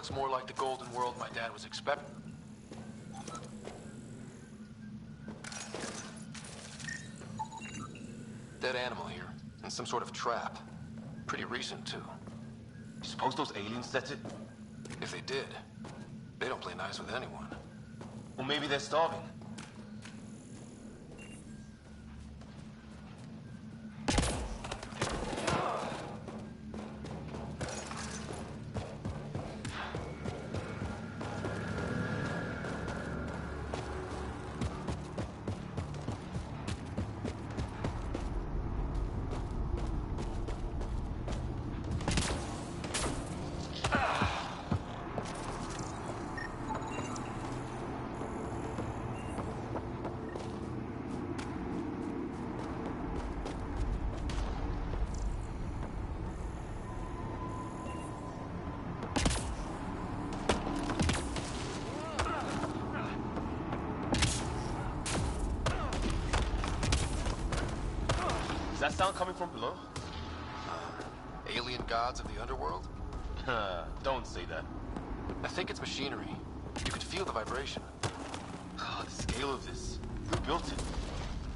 looks more like the golden world my dad was expecting. Dead animal here, and some sort of trap. Pretty recent, too. You suppose those aliens set it? If they did, they don't play nice with anyone. Or maybe they're starving. Is that sound coming from below? Alien gods of the underworld? Don't say that. I think it's machinery. You could feel the vibration. The scale of this. Who built it?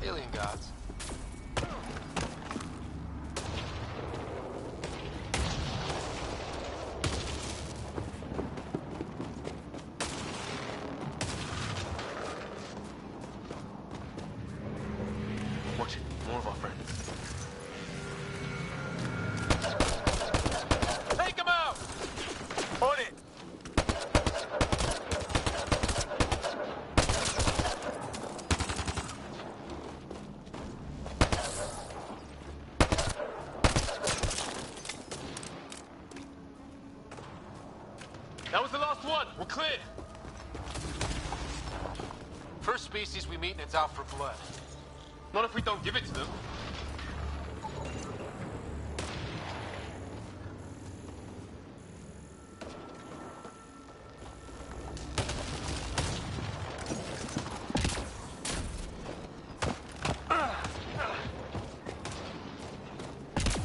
Alien gods. Watch it. More of our friends. Take him out! On it! That was the last one. We're clear. First species we meet and it's out for blood. Not if we don't give it to them.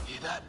Hear that?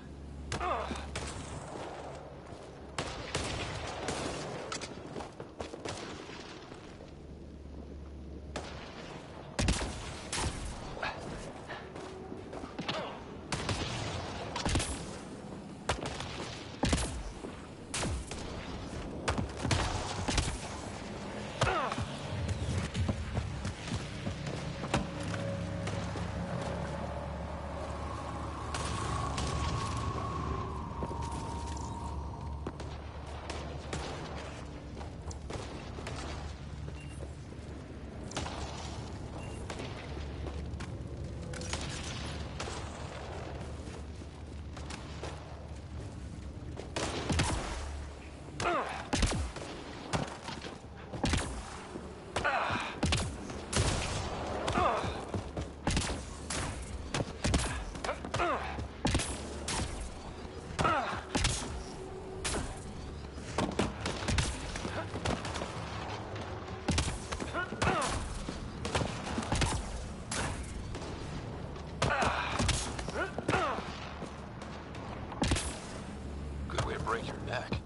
Good way to break your neck.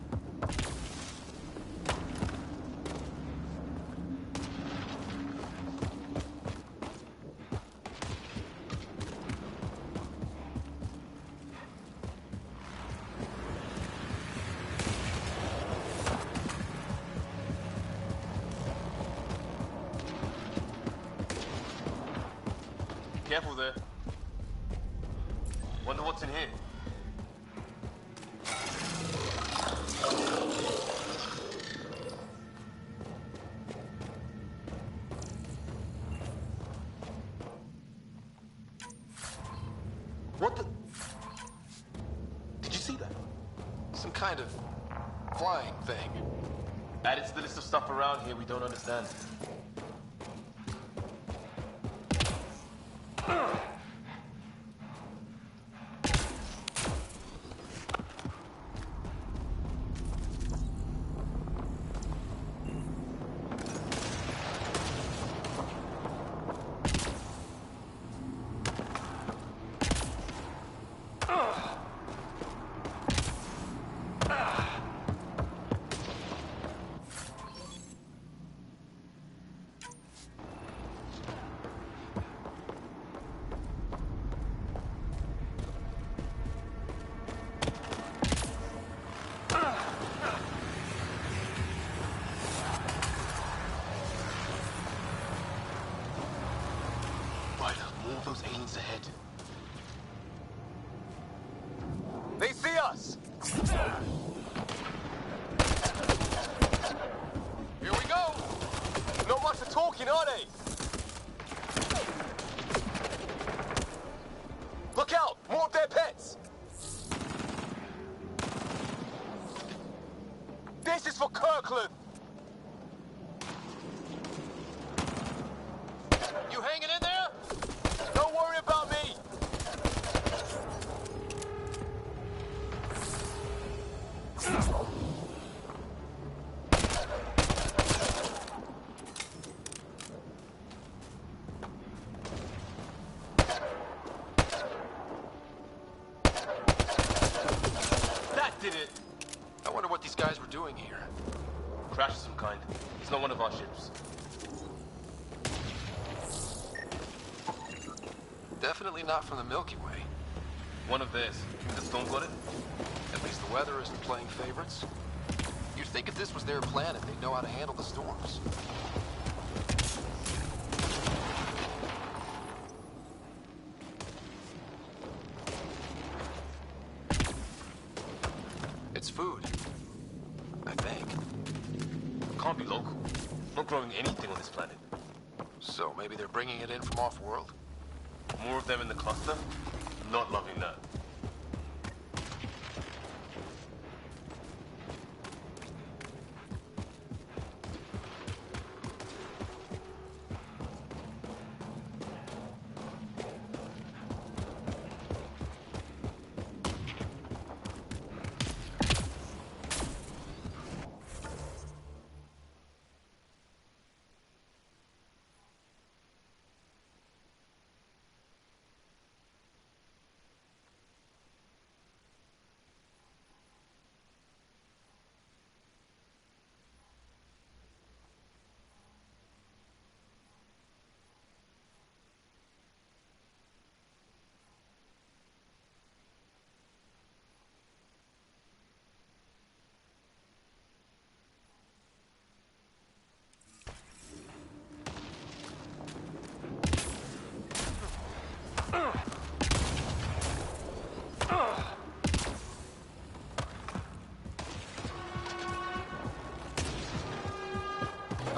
Careful there. Wonder what's in here. What the? Did you see that? Some kind of flying thing. Added to the list of stuff around here we don't understand. those aliens ahead. They see us! Here we go! Not much for talking, are they? Look out! More of their pets! This is for Kirkland! You hanging in there? Don't worry about me! That did it! I wonder what these guys were doing here. Crash of some kind. It's not one of our ships. Definitely not from the Milky Way. One of theirs. Think the storm got it? At least the weather isn't playing favorites. You'd think if this was their planet, they'd know how to handle the storms. It's food. I think. Can't be local. Not growing anything on this planet. So maybe they're bringing it in from off-world? More of them in the cluster? Not loving that.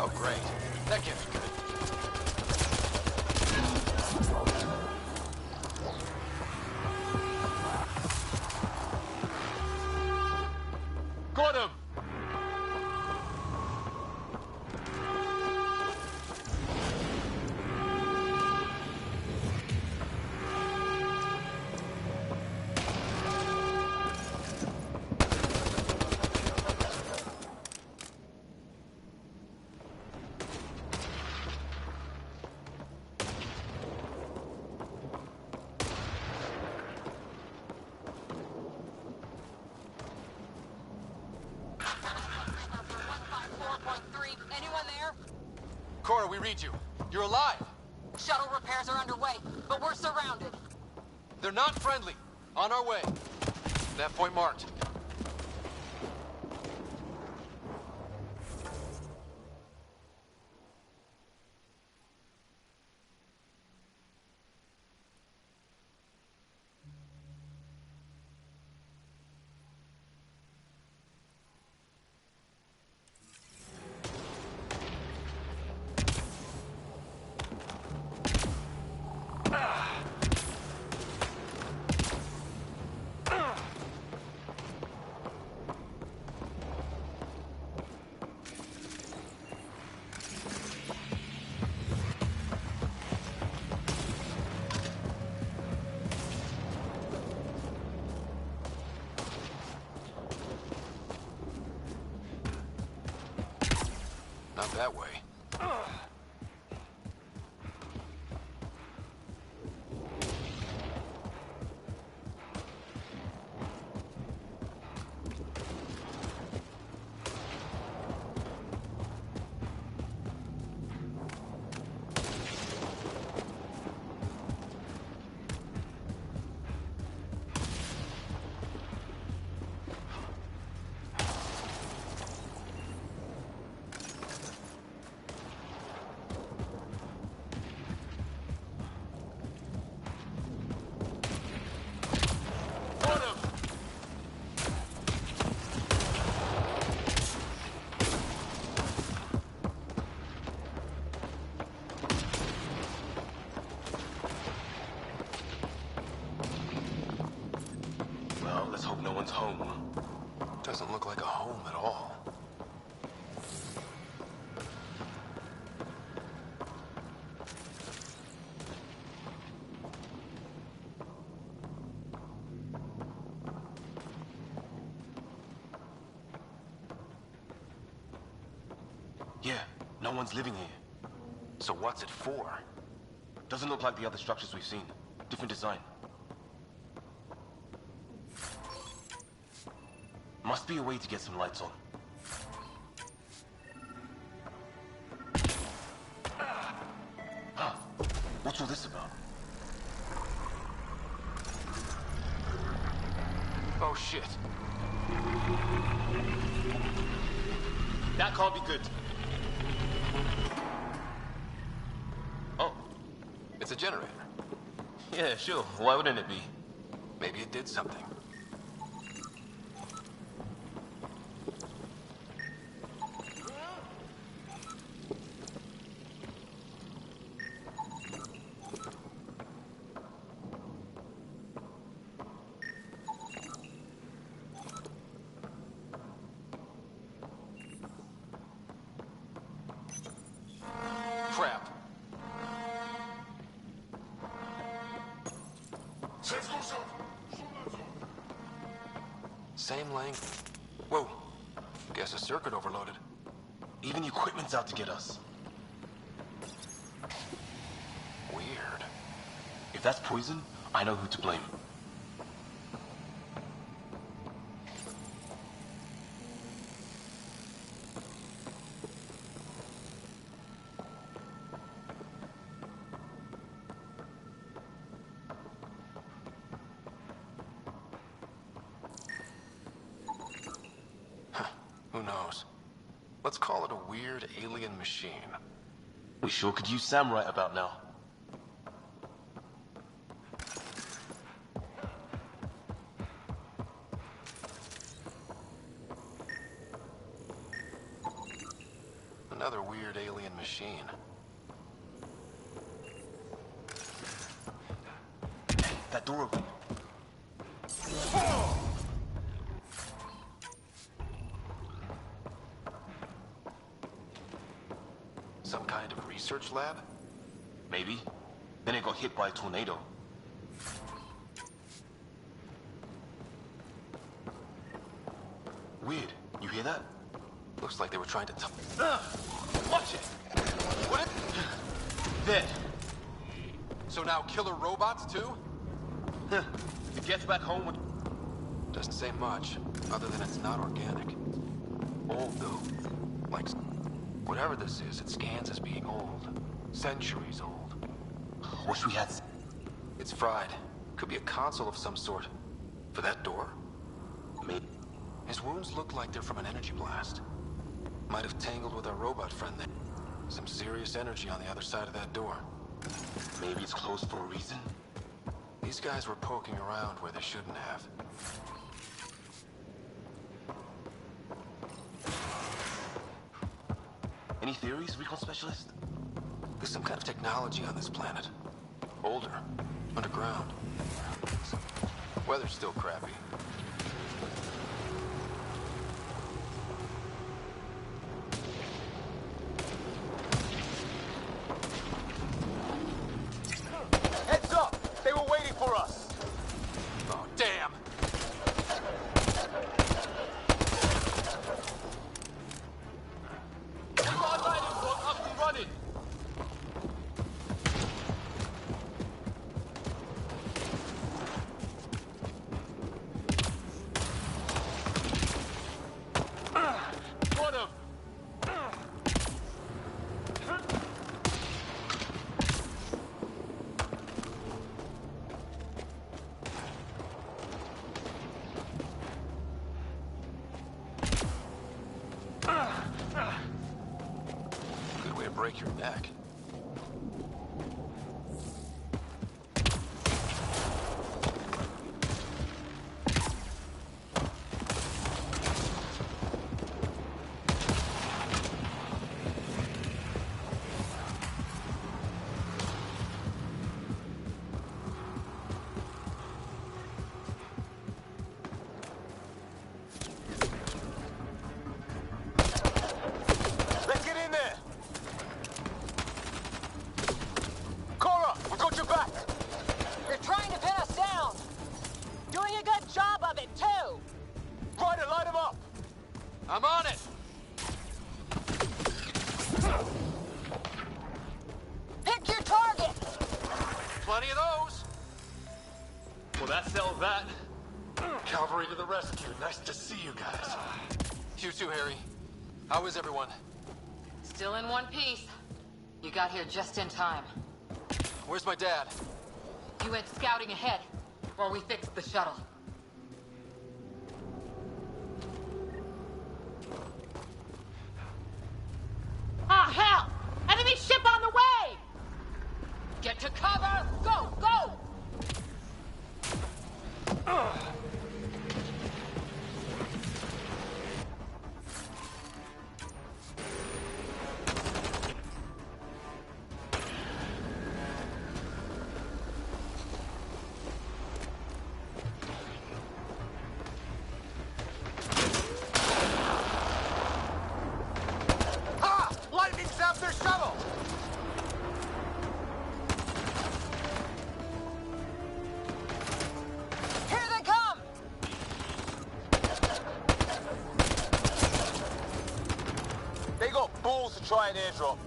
Oh, great. That can't be good. Got him! Cora, we read you. You're alive. Shuttle repairs are underway, but we're surrounded. They're not friendly. On our way. That point marked. Not that way. Yeah, no one's living here. So what's it for? Doesn't look like the other structures we've seen. Different design. Must be a way to get some lights on. Huh. What's all this about? Oh shit. That can't be good. Oh. It's a generator. Yeah, sure. Why wouldn't it be? Maybe it did something. Crap. Same length. Whoa. Guess a circuit overloaded. Even the equipment's out to get us. Weird. If that's poison, I know who to blame. Who knows? Let's call it a weird alien machine. We sure could use Sam right about now. Another weird alien machine. Hey, that door open. Some kind of research lab? Maybe. Then it got hit by a tornado. Weird. You hear that? Looks like they were trying to Watch it! What it? There. So now killer robots too? Huh. If it gets back home with... Doesn't say much, other than it's not organic. Old though. Like, whatever this is, it scans as being old. Centuries old. Wish we had... It's fried. Could be a console of some sort. For that door? Maybe. His wounds look like they're from an energy blast. Might have tangled with our robot friend there. Some serious energy on the other side of that door. Maybe it's closed for a reason? These guys were poking around where they shouldn't have. Any theories, recon specialist? There's some kind of technology on this planet. Older. Underground. Weather's still crappy. Heads up! They were waiting for us! Oh, damn! Our riders were up and running! Got him! Good way to break your neck. Let's get in there! Plenty of those. Well, that settles that. Cavalry to the rescue. Nice to see you guys. You too, Harry. How is everyone? Still in one piece. You got here just in time. Where's my dad? You went scouting ahead while we fixed the shuttle. Ah, hell! Enemy ship on the way! Get to cover! Go, go! Lightning zapped their shuttle! Here they come! They got balls to try an airdrop.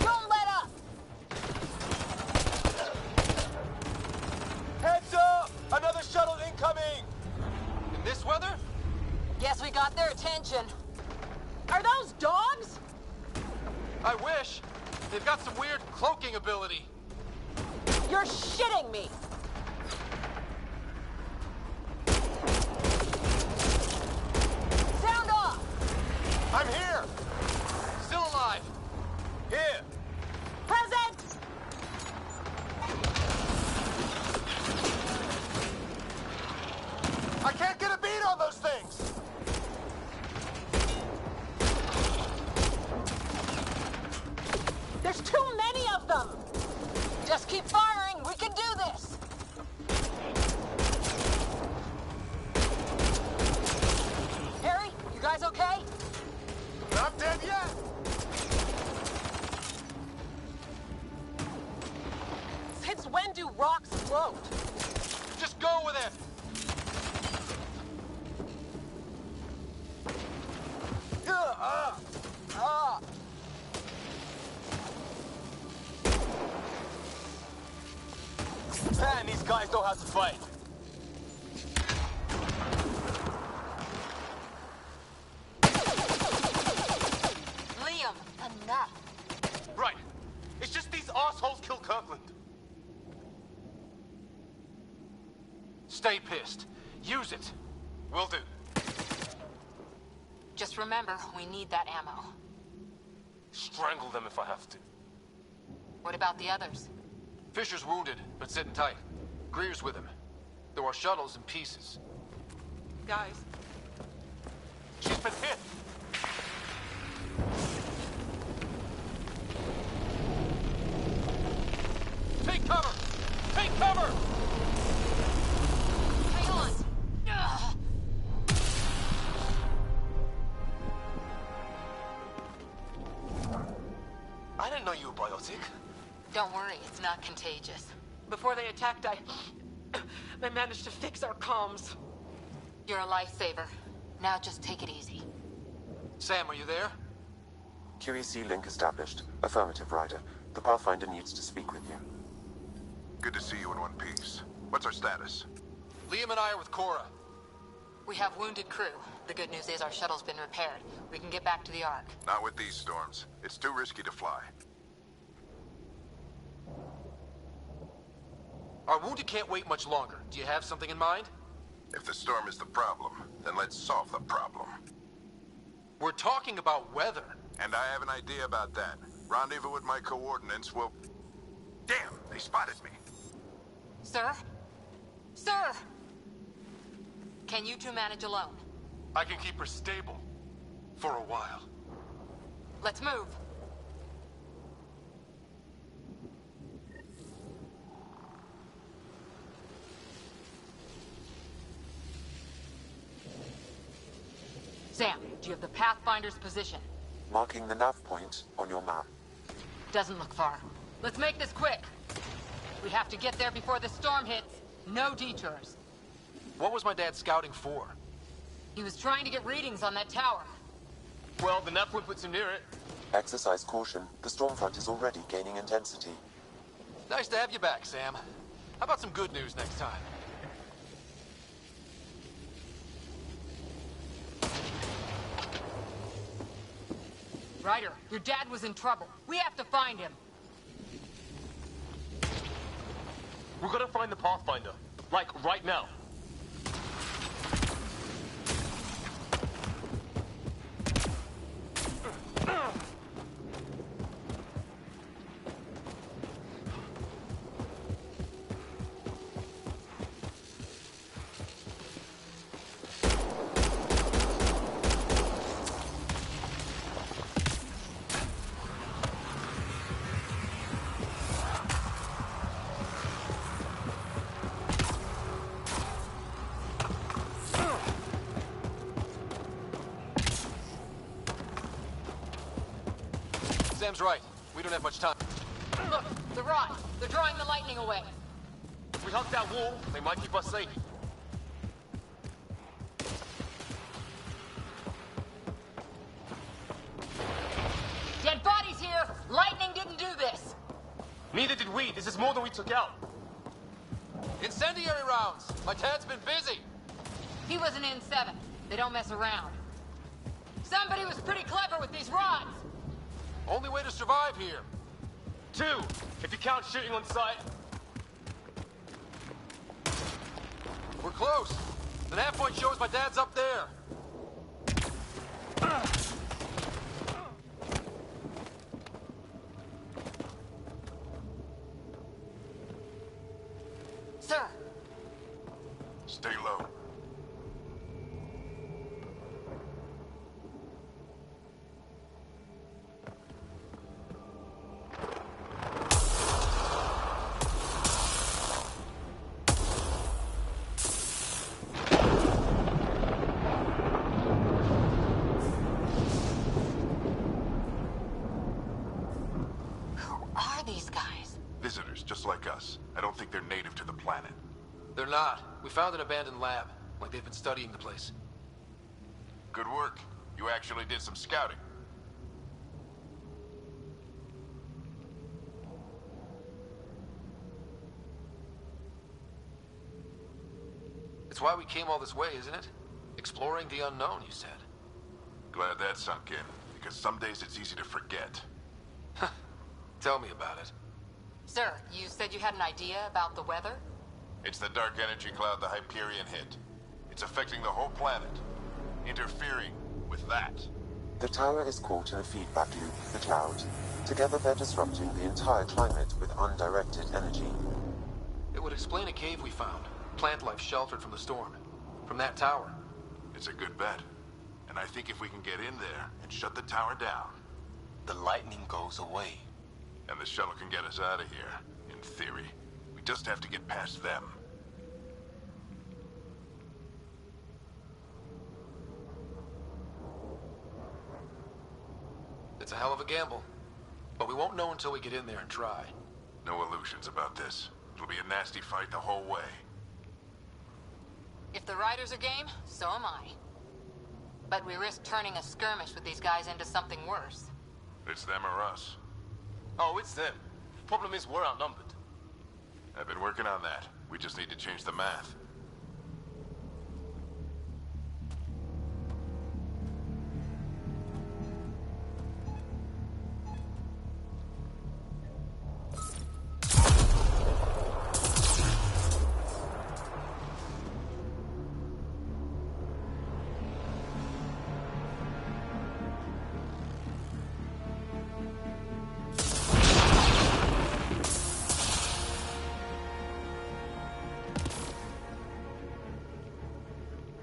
Don't let up! Heads up! Another shuttle incoming! In this weather? Guess we got their attention. Are those dogs? I wish. They've got some weird cloaking ability. You're shitting me! Sound off! I'm here! Still alive. Here! Present! I can't get a beat on those things! There's too many of them! Just keep firing, we can do this! Harry, you guys okay? Not dead yet! Since when do rocks float? Just go with it. Man, these guys know how to fight. Liam, enough. Right. It's just these assholes killed Kirkland. Stay pissed. Use it. Will do. Just remember, we need that ammo. Strangle them if I have to. What about the others? Fisher's wounded, but sitting tight. Greer's with him. There are shuttles in pieces. Guys. She's been hit. Take cover! Take cover! Hang on! Ugh. I didn't know you were biotic. Don't worry, it's not contagious. Before they attacked, I managed to fix our comms. You're a lifesaver. Now just take it easy. Sam, are you there? QEC link established. Affirmative, Ryder. The Pathfinder needs to speak with you. Good to see you in one piece. What's our status? Liam and I are with Cora. We have wounded crew. The good news is our shuttle's been repaired. We can get back to the Ark. Not with these storms. It's too risky to fly. Our wounded can't wait much longer. Do you have something in mind? If the storm is the problem, then let's solve the problem. We're talking about weather. And I have an idea about that. Rendezvous with my coordinates will... Damn, they spotted me. Sir? Sir! Can you two manage alone? I can keep her stable. For a while. Let's move. Sam, do you have the Pathfinder's position? Marking the nav point on your map. Doesn't look far. Let's make this quick. We have to get there before the storm hits. No detours. What was my dad scouting for? He was trying to get readings on that tower. Well, the nav point puts him near it. Exercise caution. The storm front is already gaining intensity. Nice to have you back, Sam. How about some good news next time? Ryder, your dad was in trouble. We have to find him. We gotta find the Pathfinder. Like, right now. Sam's right. We don't have much time. Look, the rods. They're drawing the lightning away. If we hug that wall, they might keep us safe. Dead bodies here! Lightning didn't do this! Neither did we. This is more than we took out. Incendiary rounds! My dad's been busy! He was an N7. They don't mess around. Somebody was pretty clever with these rods! Only way to survive here. 2, if you count shooting on sight. We're close. The nav point shows my dad's up there. Sir, Stay low. Visitors, just like us. I don't think they're native to the planet. They're not. We found an abandoned lab. Like they've been studying the place. Good work. You actually did some scouting. It's why we came all this way, isn't it? Exploring the unknown, you said. Glad that sunk in, because some days it's easy to forget. Tell me about it. Sir, you said you had an idea about the weather? It's the dark energy cloud the Hyperion hit. It's affecting the whole planet. Interfering with that. The tower is caught in a feedback loop, the cloud. Together they're disrupting the entire climate with undirected energy. It would explain a cave we found. Plant life sheltered from the storm. From that tower. It's a good bet. And I think if we can get in there and shut the tower down, The lightning goes away. and the shuttle can get us out of here, in theory. We just have to get past them. It's a hell of a gamble. But we won't know until we get in there and try. No illusions about this. It'll be a nasty fight the whole way. If the riders are game, so am I. But we risk turning a skirmish with these guys into something worse. It's them or us. Oh, it's them. Problem is, we're outnumbered. I've been working on that. We just need to change the math.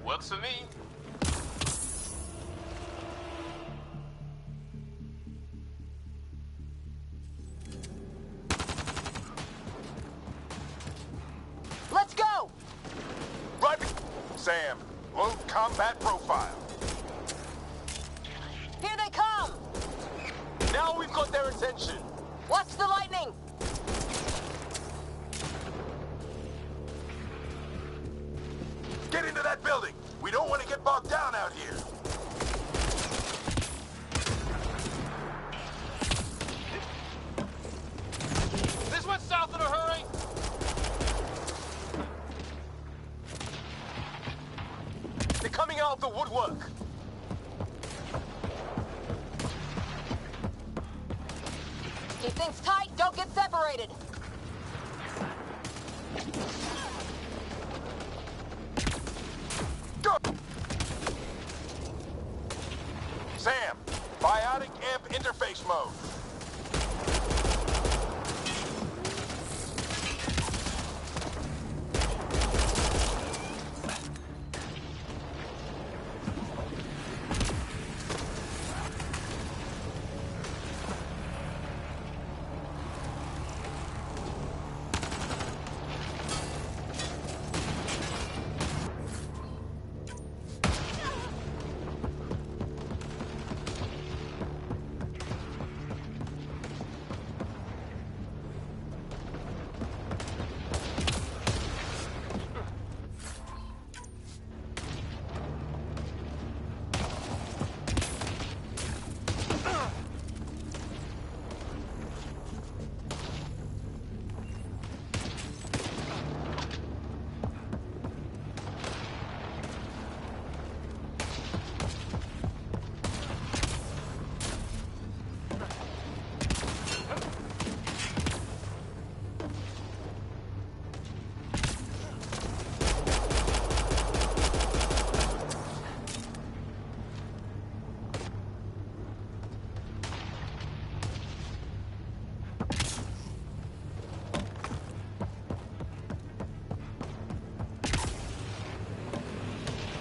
Works for me. Let's go! Right, Sam. Low combat profile. Here they come! Now we've got their attention. Watch the lightning! Get into that building. We don't want to get bogged down out here. look. Keep things tight, don't get separated. Go! Sam, biotic amp interface mode.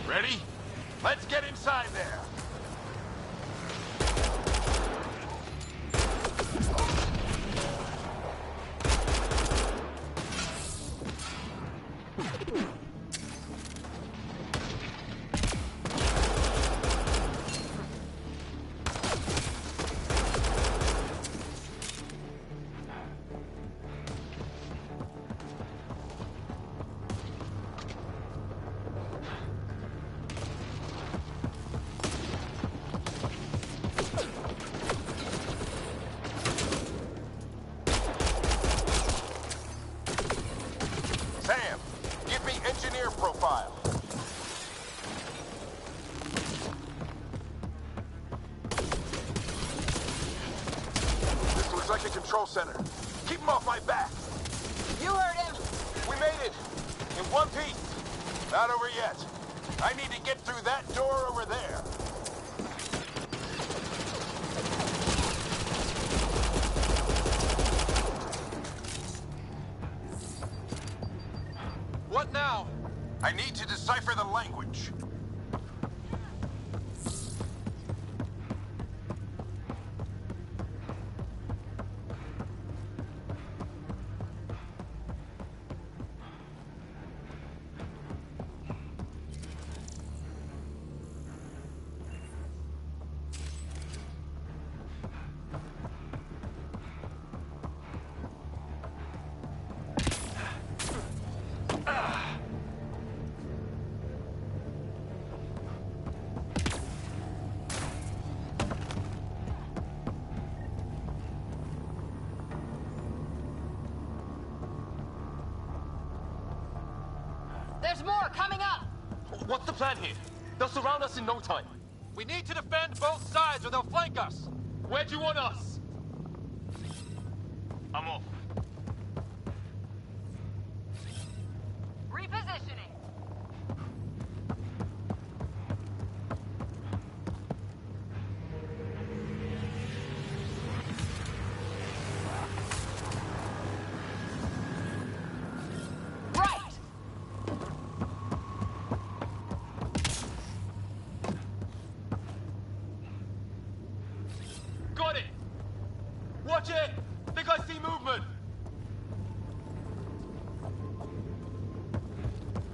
Ready? Let's get inside there. Sam, give me engineer profile. This looks like a control center. Keep him off my back. You heard him. We made it. In one piece. Not over yet. I need to get through that door over there. What now? I need to decipher the language. There's more coming up. What's the plan here? They'll surround us in no time. We need to defend both sides or they'll flank us. Where do you want us? I'm off. Repositioning. Right. Got it! Watch it! Think I see movement!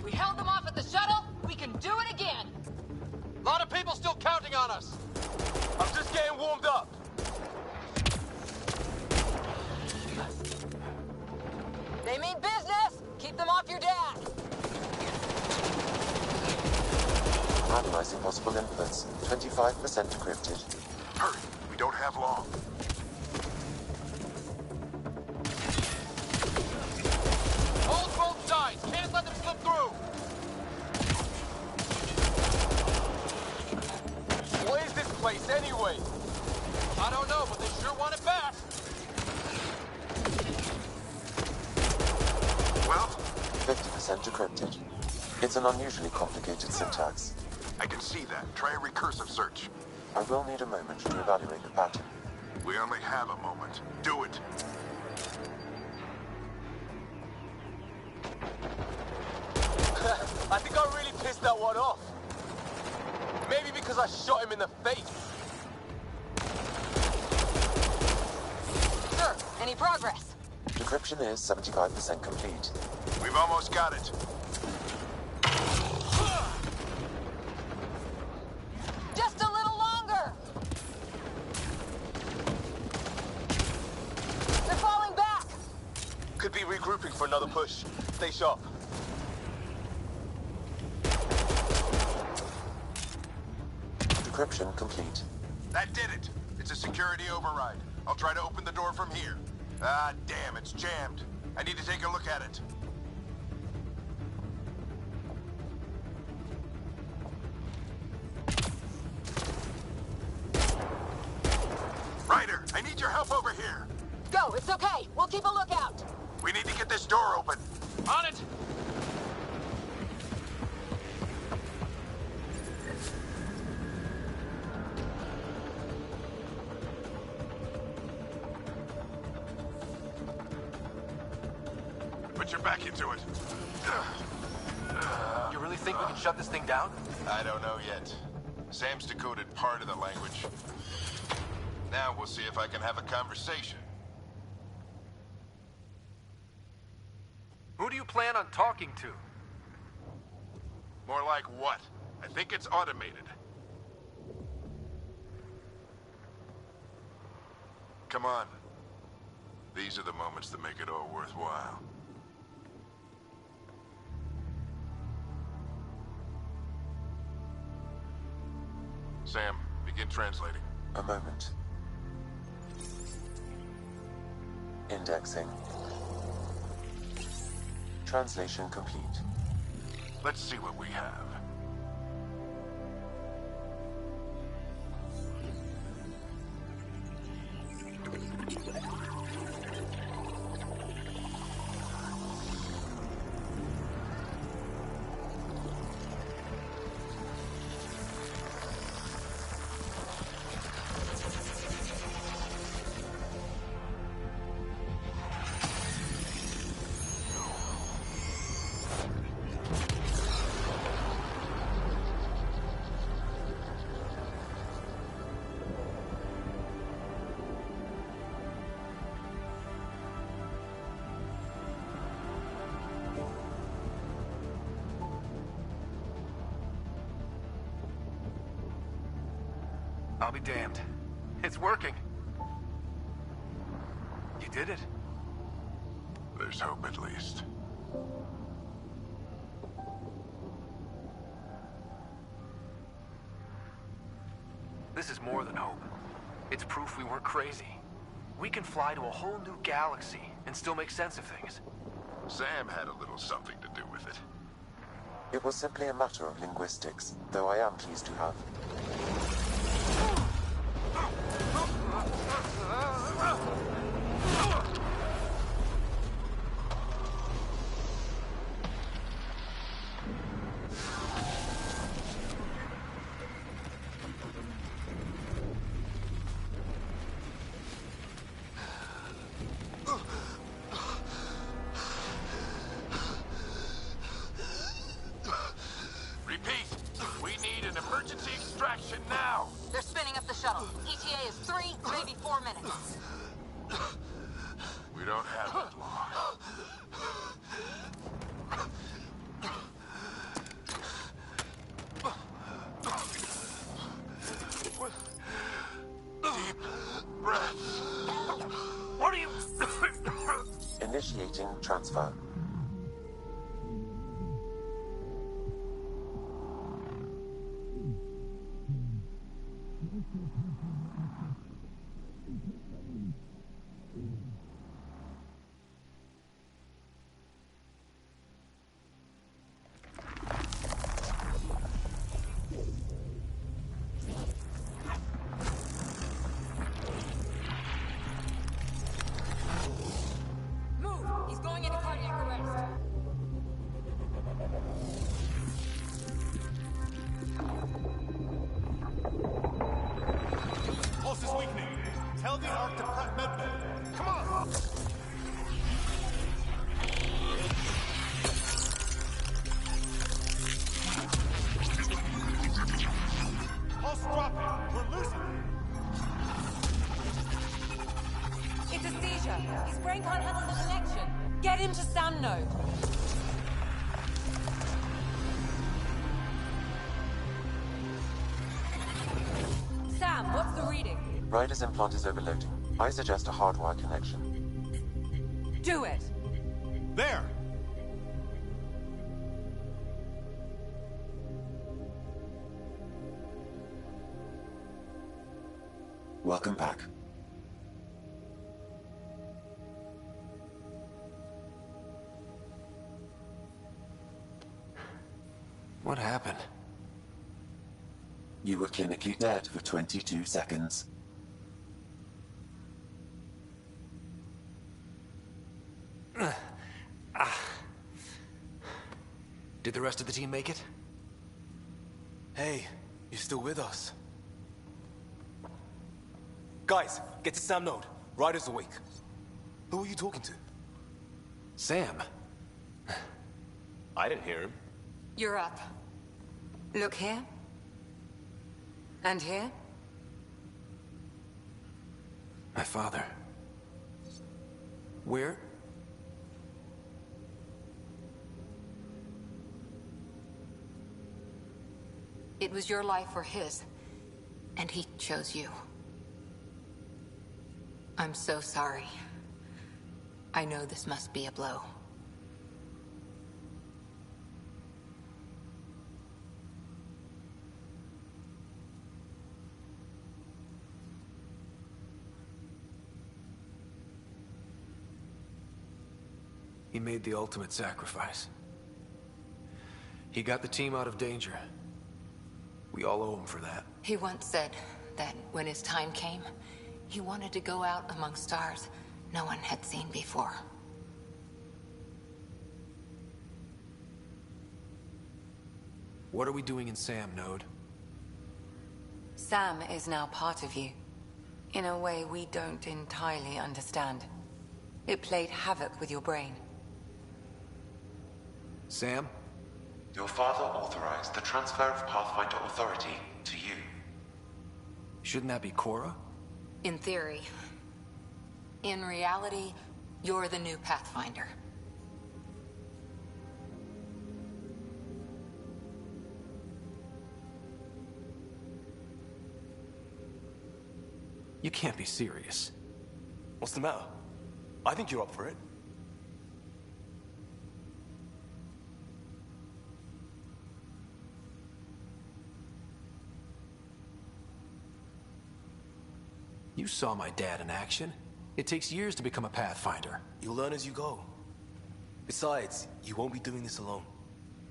We held them off at the shuttle. We can do it again. A lot of people still counting on us. I'm just getting warmed up. They mean business. Keep them off your dad. Analyzing possible inputs. 25% decrypted. Hurry, we don't have long. Hold both sides. Can't let them slip through. place anyway? I don't know, but they sure want it back. Well, 50% decrypted. It's an unusually complicated syntax. I can see that. Try a recursive search. I will need a moment to evaluate the pattern. We only have a moment. Do it. I think I really pissed that one off. Maybe because I shot him in the face. Sure. Any progress? Decryption is 75% complete. We've almost got it. Just a little longer! They're falling back! Could be regrouping for another push. Stay sharp. Decryption complete. That did it. It's a security override. I'll try to open the door from here. Ah, damn, it's jammed. I need to take a look at it. Ryder, I need your help over here. Go, it's okay. We'll keep a lookout. We need to get this door open. On it! Put your back into it. You really think we can shut this thing down? I don't know yet. Sam's decoded part of the language. Now we'll see if I can have a conversation. Who do you plan on talking to? More like what? I think it's automated. Come on. These are the moments that make it all worthwhile. Sam, begin translating. A moment. Indexing. Translation complete. Let's see what we have. I'll be damned. It's working. You did it. There's hope at least. This is more than hope. It's proof we weren't crazy. We can fly to a whole new galaxy and still make sense of things. Sam had a little something to do with it. It was simply a matter of linguistics, though I am pleased to have. Repeat, we need an emergency extraction now. They're spinning up the shuttle. ETA is 3, maybe 4 minutes. We don't have that long. Deep breaths. What are you... Initiating transfer. Tell the Ark to prep medbay. Come on! Pulse dropping. We're losing him. It's a seizure. His brain can't handle the connection. Get him to Sam node. Sam, what's the reading? Ryder's implant is overloading. I suggest a hardwire connection. Do it. There! Welcome back. What happened? You were clinically dead for 22 seconds. Did the rest of the team make it? Hey, you're still with us. Guys, get to Sam node. Ryder's awake. Who are you talking to? Sam. I didn't hear him. You're up. Look here. And here. My father. Where? It was your life or his, and he chose you. I'm so sorry. I know this must be a blow. He made the ultimate sacrifice. He got the team out of danger. We all owe him for that. He once said that when his time came, he wanted to go out among stars no one had seen before. What are we doing in Sam node? Sam is now part of you. In a way we don't entirely understand. It played havoc with your brain. Sam? Your father authorized the transfer of Pathfinder authority to you. Shouldn't that be Cora? In theory. In reality, you're the new Pathfinder. You can't be serious. What's the matter? I think you're up for it. You saw my dad in action. It takes years to become a Pathfinder. You'll learn as you go. Besides, you won't be doing this alone.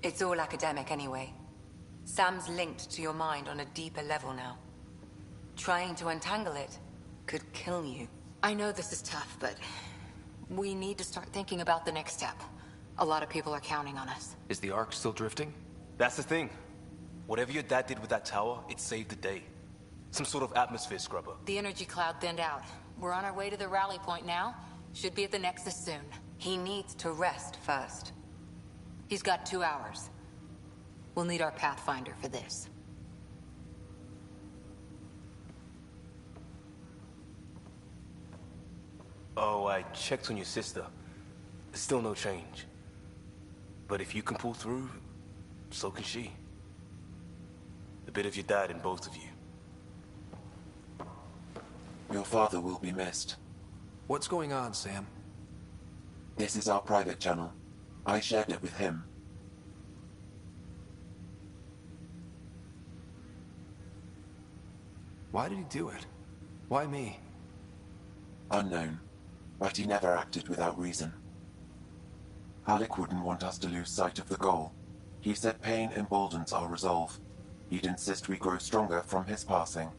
It's all academic anyway. Sam's linked to your mind on a deeper level now. Trying to untangle it could kill you. I know this is tough, but we need to start thinking about the next step. A lot of people are counting on us. Is the Ark still drifting? That's the thing. Whatever your dad did with that tower, it saved the day. Some sort of atmosphere scrubber. The energy cloud thinned out. We're on our way to the rally point now. Should be at the Nexus soon. He needs to rest first. He's got 2 hours. We'll need our Pathfinder for this. Oh, I checked on your sister. Still no change. But if you can pull through, so can she. A bit of your dad in both of you. Your father will be missed. What's going on, Sam? This is our private channel. I shared it with him. Why did he do it? Why me? Unknown, but he never acted without reason. Alec wouldn't want us to lose sight of the goal. He said pain emboldens our resolve. He'd insist we grow stronger from his passing.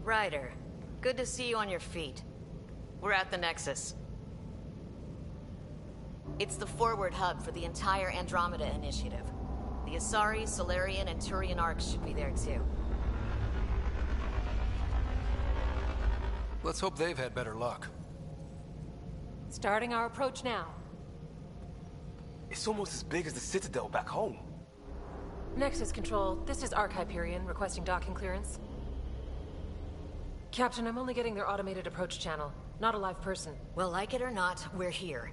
Ryder, good to see you on your feet. We're at the Nexus. It's the forward hub for the entire Andromeda Initiative. The Asari, Solarian, and Turian arcs should be there too. Let's hope they've had better luck. Starting our approach now. It's almost as big as the Citadel back home. Nexus Control, this is Arc Hyperion requesting docking clearance. Captain, I'm only getting their automated approach channel, not a live person. Well, like it or not, we're here.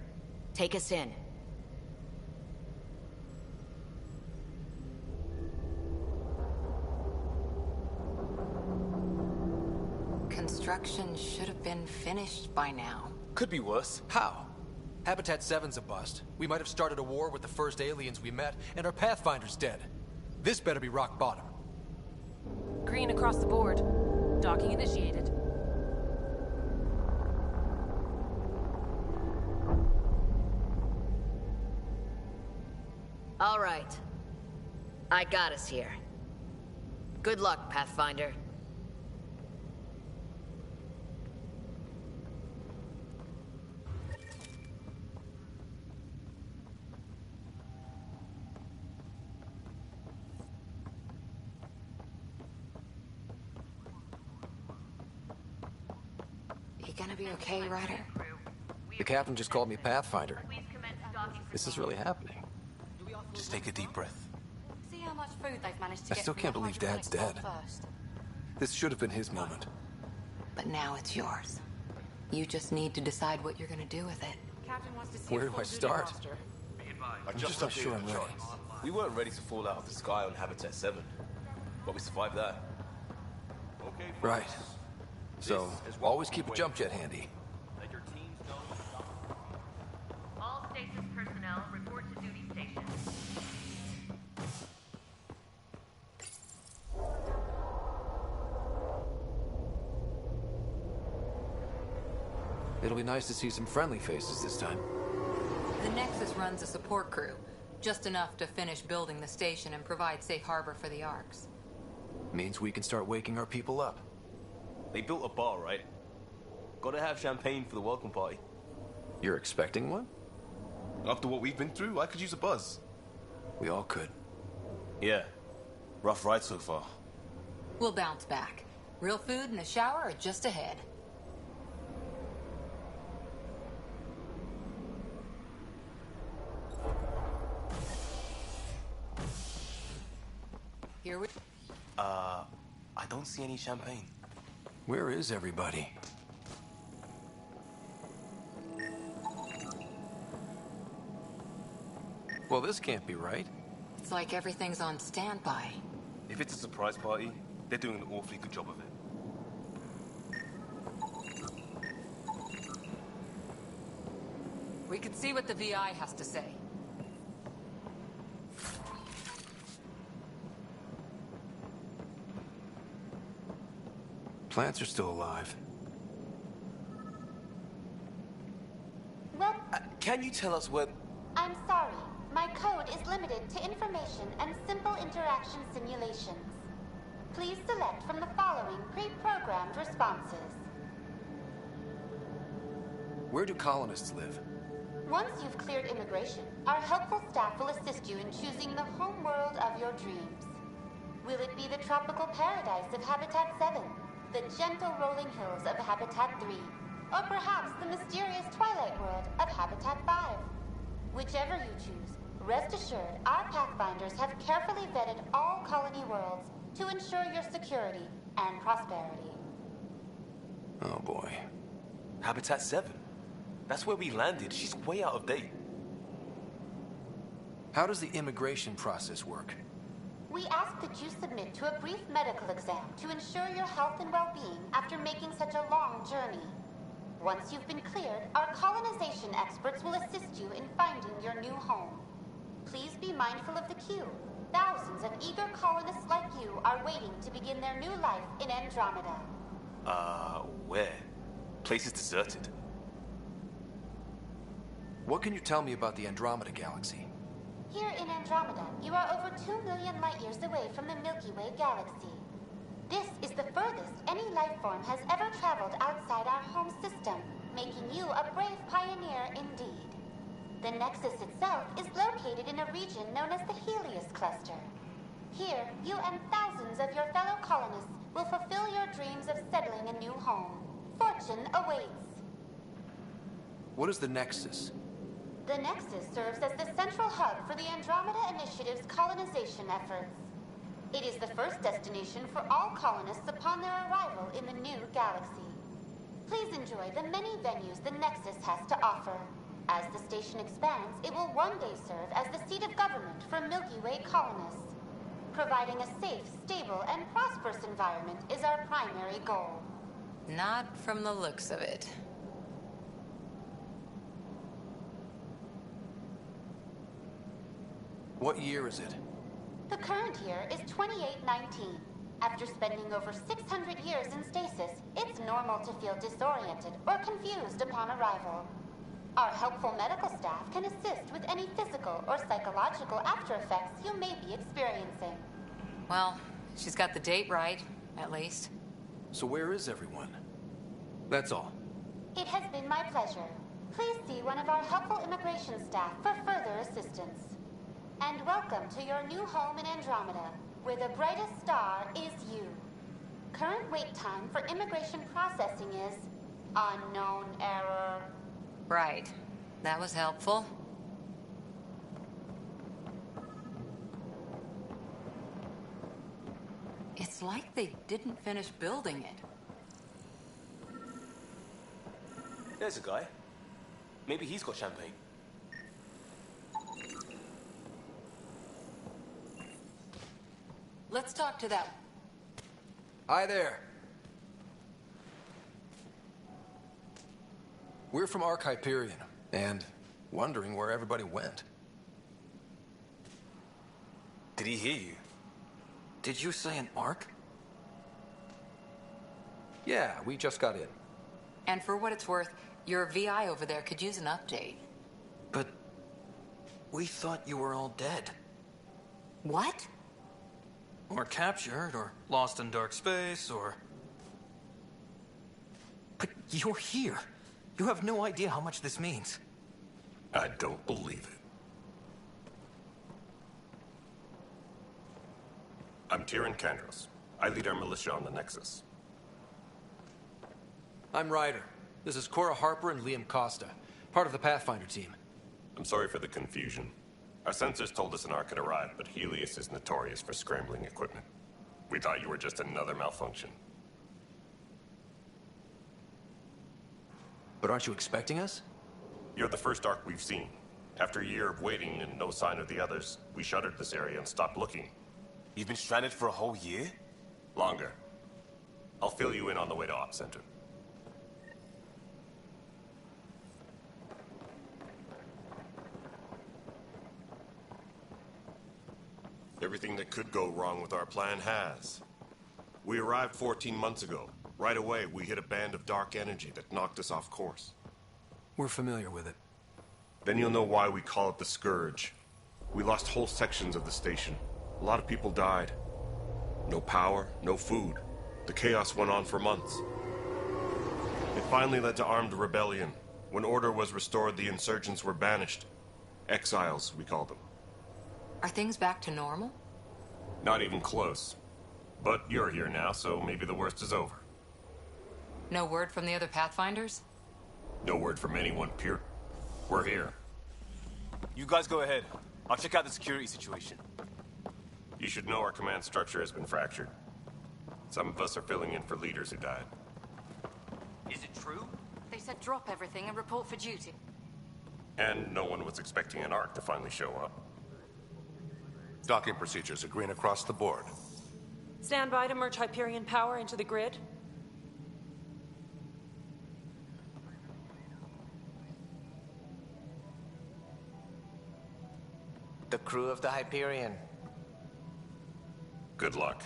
Take us in. Construction should have been finished by now. Could be worse. How? Habitat 7's a bust. We might have started a war with the first aliens we met, and our Pathfinder's dead. This better be rock bottom. Green across the board. Docking initiated. All right. I got us here. Good luck, Pathfinder. You gonna be okay, Ryder? The captain just called me Pathfinder. This is really happening. Just take a deep breath. See how much food they've managed to I get still from can't the believe Dad's hydroponics dead. vault first. This should have been his moment. But now it's yours. You just need to decide what you're gonna do with it. Captain wants to see Where a do I full duty start? roster. I'm just not sure I'm ready. We weren't ready to fall out of the sky on Habitat 7, but we survived that. Right. So, always keep a jump jet handy. All stasis personnel report to duty stations. It'll be nice to see some friendly faces this time. The Nexus runs a support crew. Just enough to finish building the station and provide safe harbor for the arcs. Means we can start waking our people up. They built a bar, right? Gotta have champagne for the welcome party. You're expecting one? After what we've been through, I could use a buzz. We all could. Yeah. Rough ride so far. We'll bounce back. Real food and a shower are just ahead. Here we... I don't see any champagne. Where is everybody? Well, this can't be right. It's like everything's on standby. If it's a surprise party, they're doing an awfully good job of it. We can see what the VI has to say. Plants are still alive. Well, Can you tell us when... I'm sorry. My code is limited to information and simple interaction simulations. Please select from the following pre-programmed responses. Where do colonists live? Once you've cleared immigration, our helpful staff will assist you in choosing the home world of your dreams. Will it be the tropical paradise of Habitat 7, the gentle rolling hills of Habitat 3, or perhaps the mysterious twilight world of Habitat 5? Whichever you choose, rest assured our Pathfinders have carefully vetted all colony worlds to ensure your security and prosperity. Oh boy. Habitat 7? That's where we landed. She's way out of date. How does the immigration process work? We ask that you submit to a brief medical exam to ensure your health and well-being after making such a long journey. Once you've been cleared, our colonization experts will assist you in finding your new home. Please be mindful of the queue. Thousands of eager colonists like you are waiting to begin their new life in Andromeda. Where? Place is deserted. What can you tell me about the Andromeda Galaxy? Here in Andromeda, you are over 2 million light years away from the Milky Way galaxy. This is the furthest any life form has ever traveled outside our home system, making you a brave pioneer indeed. The Nexus itself is located in a region known as the Helios Cluster. Here, you and thousands of your fellow colonists will fulfill your dreams of settling a new home. Fortune awaits. What is the Nexus? The Nexus serves as the central hub for the Andromeda Initiative's colonization efforts. It is the first destination for all colonists upon their arrival in the new galaxy. Please enjoy the many venues the Nexus has to offer. As the station expands, it will one day serve as the seat of government for Milky Way colonists. Providing a safe, stable, and prosperous environment is our primary goal. Not from the looks of it. What year is it? The current year is 2819. After spending over 600 years in stasis, it's normal to feel disoriented or confused upon arrival. Our helpful medical staff can assist with any physical or psychological after effects you may be experiencing. Well, she's got the date right, at least. So where is everyone? That's all. It has been my pleasure. Please see one of our helpful immigration staff for further assistance. And welcome to your new home in Andromeda, where the brightest star is you. Current wait time for immigration processing is unknown error. Right. That was helpful. It's like they didn't finish building it. There's a guy. Maybe he's got champagne. Let's talk to that. Hi there. We're from Hyperion, and wondering where everybody went. Did he hear you? Did you say an Ark? Yeah, we just got in. And for what it's worth, your VI over there could use an update. But we thought you were all dead. What? Or captured, or lost in dark space, or... But you're here. You have no idea how much this means. I don't believe it. I'm Tyrion Kandros. I lead our militia on the Nexus. I'm Ryder. This is Cora Harper and Liam Costa, part of the Pathfinder team. I'm sorry for the confusion. Our sensors told us an Ark had arrived, but Helios is notorious for scrambling equipment. We thought you were just another malfunction. But aren't you expecting us? You're the first Ark we've seen. After a year of waiting and no sign of the others, we shuttered this area and stopped looking. You've been stranded for a whole year? Longer. I'll fill you in on the way to Op Center. Everything that could go wrong with our plan has. We arrived 14 months ago. Right away, we hit a band of dark energy that knocked us off course. We're familiar with it. Then you'll know why we call it the Scourge. We lost whole sections of the station. A lot of people died. No power, no food. The chaos went on for months. It finally led to armed rebellion. When order was restored, the insurgents were banished. Exiles, we call them. Are things back to normal? Not even close. But you're here now, so maybe the worst is over. No word from the other Pathfinders? No word from anyone, Pure. We're here. You guys go ahead. I'll check out the security situation. You should know our command structure has been fractured. Some of us are filling in for leaders who died. Is it true? They said drop everything and report for duty. And no one was expecting an Ark to finally show up. Docking procedures are green across the board. Stand by to merge Hyperion power into the grid. The crew of the Hyperion. Good luck.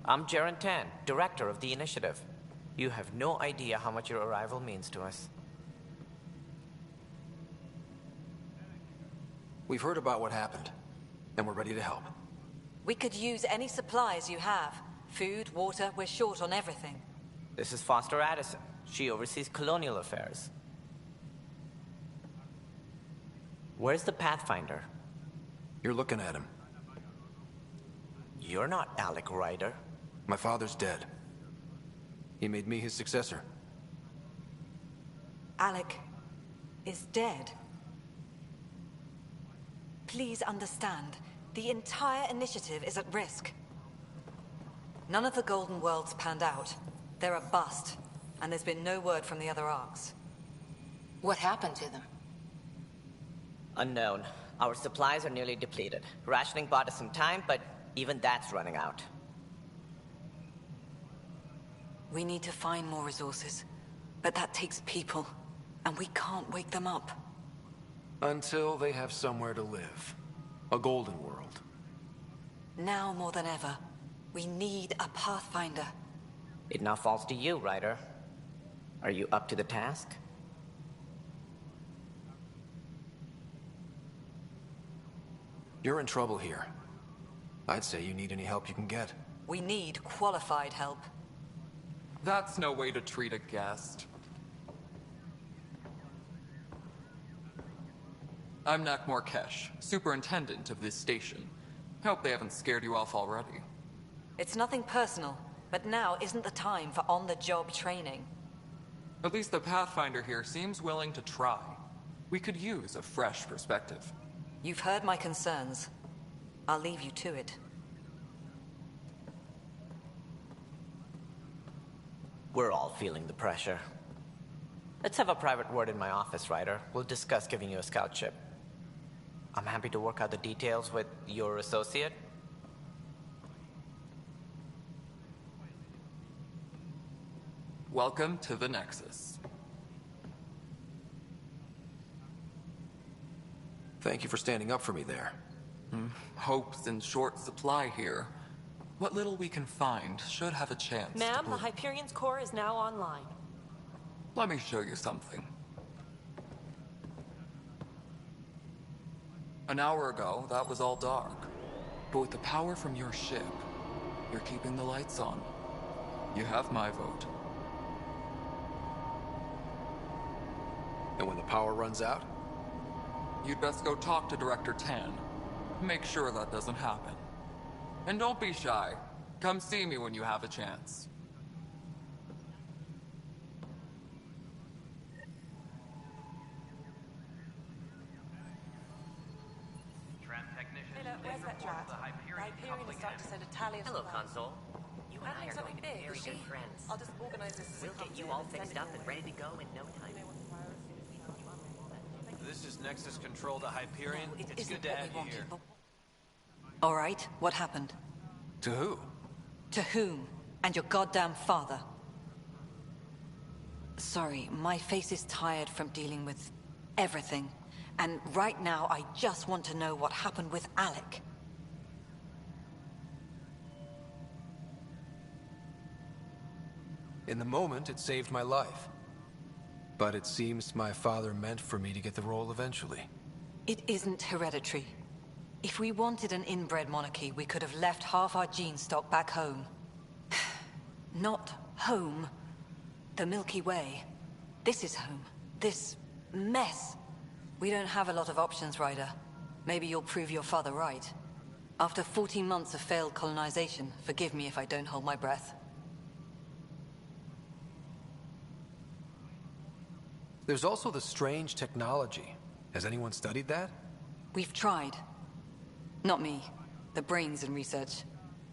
I'm Jaren Tan, director of the initiative. You have no idea how much your arrival means to us. We've heard about what happened, and we're ready to help. We could use any supplies you have. Food, water, we're short on everything. This is Foster Addison. She oversees colonial affairs. Where's the Pathfinder? You're looking at him. You're not Alec Ryder. My father's dead. He made me his successor. Alec is dead. Please understand, the entire initiative is at risk. None of the Golden Worlds panned out. They're a bust, and there's been no word from the other arcs. What happened to them? Unknown. Our supplies are nearly depleted. Rationing bought us some time, but even that's running out. We need to find more resources, but that takes people, and we can't wake them up. Until they have somewhere to live. A golden world. Now more than ever, we need a Pathfinder. It now falls to you, Ryder. Are you up to the task? You're in trouble here. I'd say you need any help you can get. We need qualified help. That's no way to treat a guest. I'm Nak Morkesh, superintendent of this station. Hope they haven't scared you off already. It's nothing personal, but now isn't the time for on-the-job training. At least the Pathfinder here seems willing to try. We could use a fresh perspective. You've heard my concerns. I'll leave you to it. We're all feeling the pressure. Let's have a private word in my office, Ryder. We'll discuss giving you a scout ship. I'm happy to work out the details with your associate. Welcome to the Nexus. Thank you for standing up for me there. Hope's in short supply here. What little we can find should have a chance. Ma'am, the Hyperion's core is now online. Let me show you something. An hour ago, that was all dark. But with the power from your ship, you're keeping the lights on. You have my vote. And when the power runs out? You'd best go talk to Director Tan. Make sure that doesn't happen. And don't be shy. Come see me when you have a chance. Where's that drat? The Hyperion is starting to send a tally of Hello, supplies. Console. You and I are something going to be big, very is she? good friends. I'll just organize this. We'll get you all fixed up and ready to go in no time. This is Nexus Control to Hyperion. No, it's good to have you here. All right, what happened? To who? To whom? And your goddamn father. Sorry, my face is tired from dealing with everything. And right now, I just want to know what happened with Alec. In the moment, it saved my life. But it seems my father meant for me to get the role eventually. It isn't hereditary. If we wanted an inbred monarchy, we could have left half our gene stock back home. Not home. The Milky Way. This is home. This mess. We don't have a lot of options, Ryder. Maybe you'll prove your father right. After 14 months of failed colonization, forgive me if I don't hold my breath. There's also the strange technology. Has anyone studied that? We've tried. Not me. The brains in research.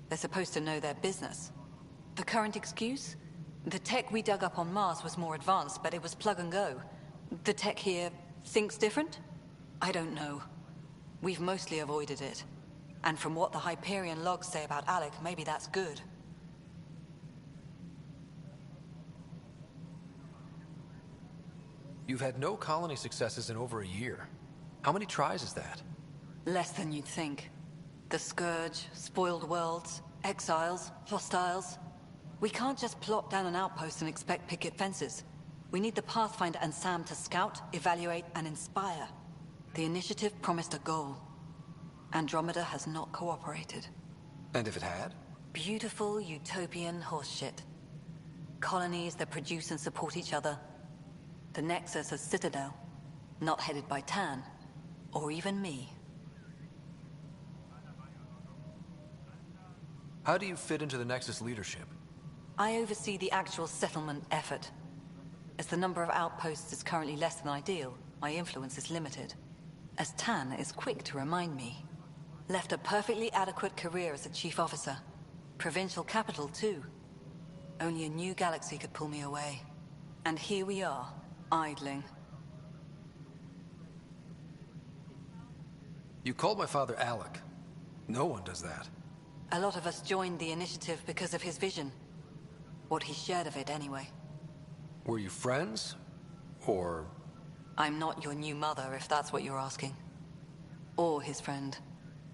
They're supposed to know their business. The current excuse? The tech we dug up on Mars was more advanced, but it was plug and go. The tech here thinks different? I don't know. We've mostly avoided it. And from what the Hyperion logs say about Alec, maybe that's good. You've had no colony successes in over a year. How many tries is that? Less than you'd think. The Scourge, spoiled worlds, exiles, hostiles. We can't just plop down an outpost and expect picket fences. We need the Pathfinder and Sam to scout, evaluate, and inspire. The initiative promised a goal. Andromeda has not cooperated. And if it had? Beautiful utopian horseshit. Colonies that produce and support each other. The Nexus a citadel, not headed by Tan, or even me. How do you fit into the Nexus leadership? I oversee the actual settlement effort. As the number of outposts is currently less than ideal, my influence is limited. As Tan is quick to remind me. Left a perfectly adequate career as a chief officer. Provincial capital, too. Only a new galaxy could pull me away. And here we are, idling. You called my father Alec. No one does that. A lot of us joined the initiative because of his vision. What he shared of it, anyway. Were you friends? Or... I'm not your new mother, if that's what you're asking. Or his friend.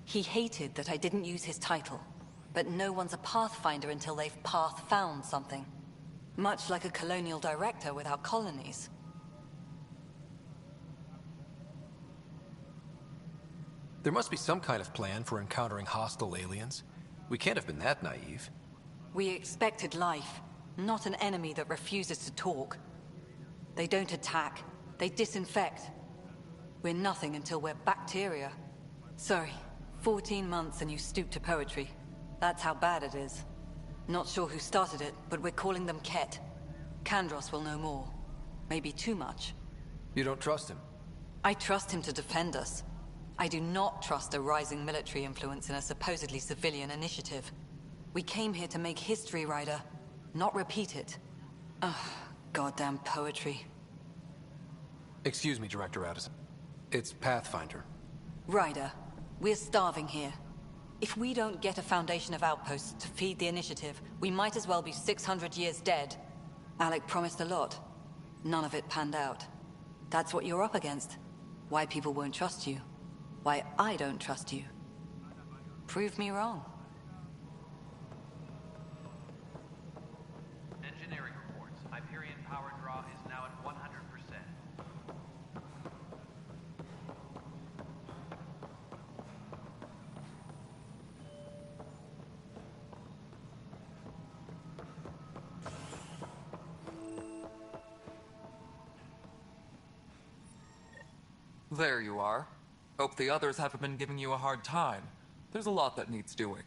He hated that I didn't use his title. But no one's a pathfinder until they've path-found something. Much like a colonial director without colonies. There must be some kind of plan for encountering hostile aliens. We can't have been that naive. We expected life, not an enemy that refuses to talk. They don't attack, they disinfect. We're nothing until we're bacteria. Sorry, 14 months and you stoop to poetry. That's how bad it is. Not sure who started it, but we're calling them Ket. Kandros will know more. Maybe too much. You don't trust him? I trust him to defend us. I do not trust a rising military influence in a supposedly civilian initiative. We came here to make history, Ryder, not repeat it. Ugh, goddamn poetry. Excuse me, Director Addison. It's Pathfinder. Ryder, we're starving here. If we don't get a foundation of outposts to feed the initiative, we might as well be 600 years dead. Alec promised a lot. None of it panned out. That's what you're up against. Why people won't trust you. Why I don't trust you. Prove me wrong. Engineering reports. Hyperion power draw is now at 100%. There you are. Hope the others haven't been giving you a hard time. There's a lot that needs doing.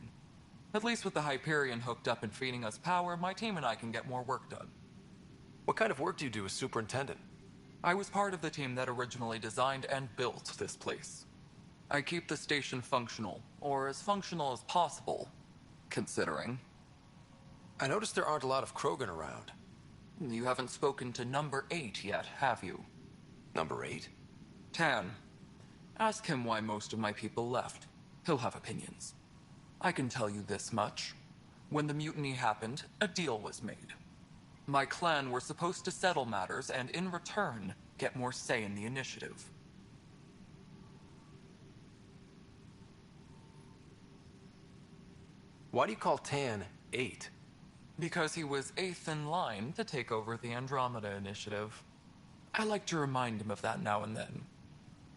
At least with the Hyperion hooked up and feeding us power, my team and I can get more work done. What kind of work do you do as superintendent? I was part of the team that originally designed and built this place. I keep the station functional, or as functional as possible, considering. I noticed there aren't a lot of Krogan around. You haven't spoken to number 8 yet, have you? Number 8? Tan. Ask him why most of my people left. He'll have opinions. I can tell you this much. When the mutiny happened, a deal was made. My clan were supposed to settle matters and, in return, get more say in the initiative. Why do you call Tan 8? Because he was 8th in line to take over the Andromeda Initiative. I like to remind him of that now and then.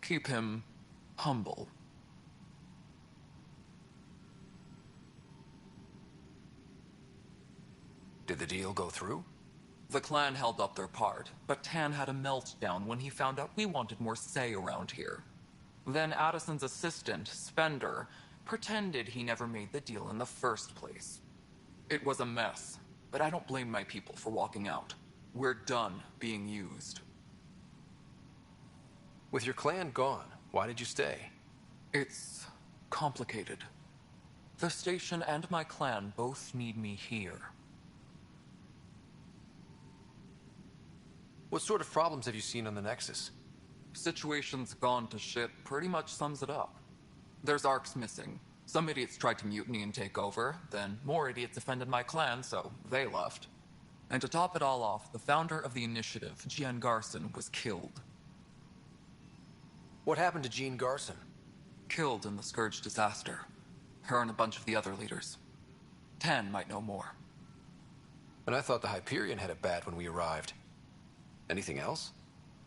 Keep him humble. Did the deal go through? The clan held up their part, but Tan had a meltdown when he found out we wanted more say around here. Then Addison's assistant, Spender, pretended he never made the deal in the first place. It was a mess, but I don't blame my people for walking out. We're done being used. With your clan gone, why did you stay? It's complicated. The station and my clan both need me here. What sort of problems have you seen on the Nexus? Situation's gone to shit pretty much sums it up. There's arcs missing. Some idiots tried to mutiny and take over, then more idiots offended my clan, so they left. And to top it all off, the founder of the initiative, Jean Garson, was killed. What happened to Jean Garson? Killed in the Scourge disaster. Her and a bunch of the other leaders. Tan might know more. And I thought the Hyperion had it bad when we arrived. Anything else?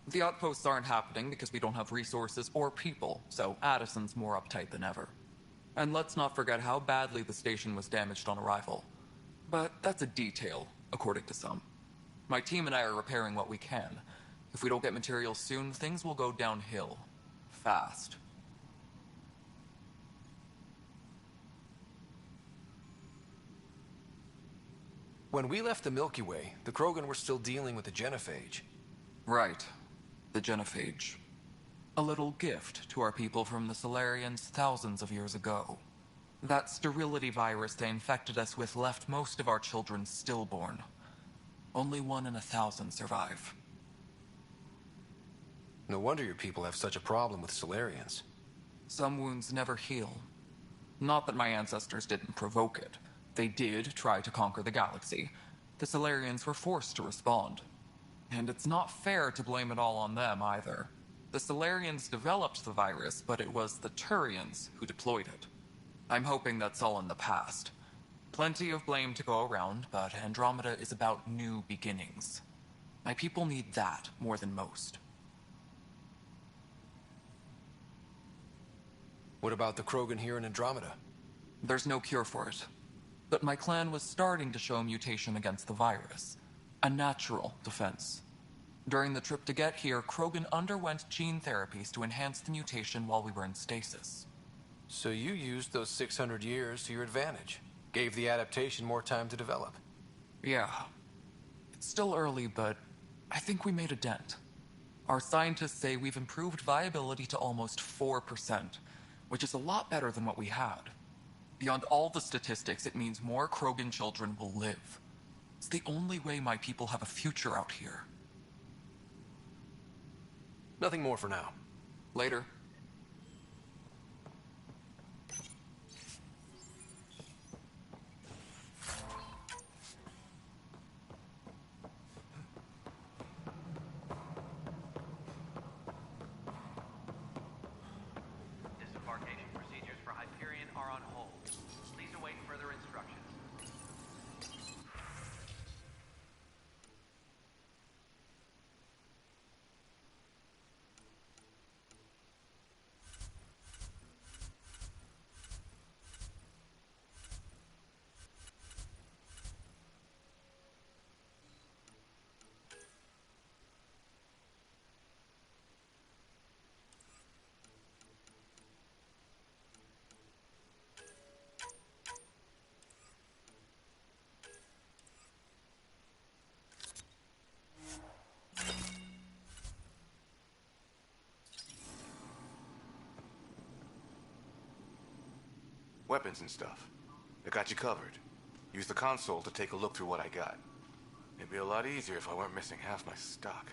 The outposts aren't happening because we don't have resources or people, so Addison's more uptight than ever. And let's not forget how badly the station was damaged on arrival. But that's a detail, according to some. My team and I are repairing what we can. If we don't get materials soon, things will go downhill. Fast. When we left the Milky Way, the Krogan were still dealing with the genophage. Right. The genophage. A little gift to our people from the Solarians thousands of years ago. That sterility virus they infected us with left most of our children stillborn. Only 1 in 1,000 survive. No wonder your people have such a problem with Solarians. Some wounds never heal. Not that my ancestors didn't provoke it. They did try to conquer the galaxy. The Solarians were forced to respond. And it's not fair to blame it all on them, either. The Solarians developed the virus, but it was the Turians who deployed it. I'm hoping that's all in the past. Plenty of blame to go around, but Andromeda is about new beginnings. My people need that more than most. What about the Krogan here in Andromeda? There's no cure for it. But my clan was starting to show mutation against the virus. A natural defense. During the trip to get here, Krogan underwent gene therapies to enhance the mutation while we were in stasis. So you used those 600 years to your advantage. Gave the adaptation more time to develop. Yeah. It's still early, but I think we made a dent. Our scientists say we've improved viability to almost 4%, which is a lot better than what we had. Beyond all the statistics, it means more Krogan children will live. It's the only way my people have a future out here. Nothing more for now. Later. Disembarkation procedures for Hyperion are on hold. Please await further instructions. Weapons and stuff. I got you covered. Use the console to take a look through what I got. It'd be a lot easier if I weren't missing half my stock.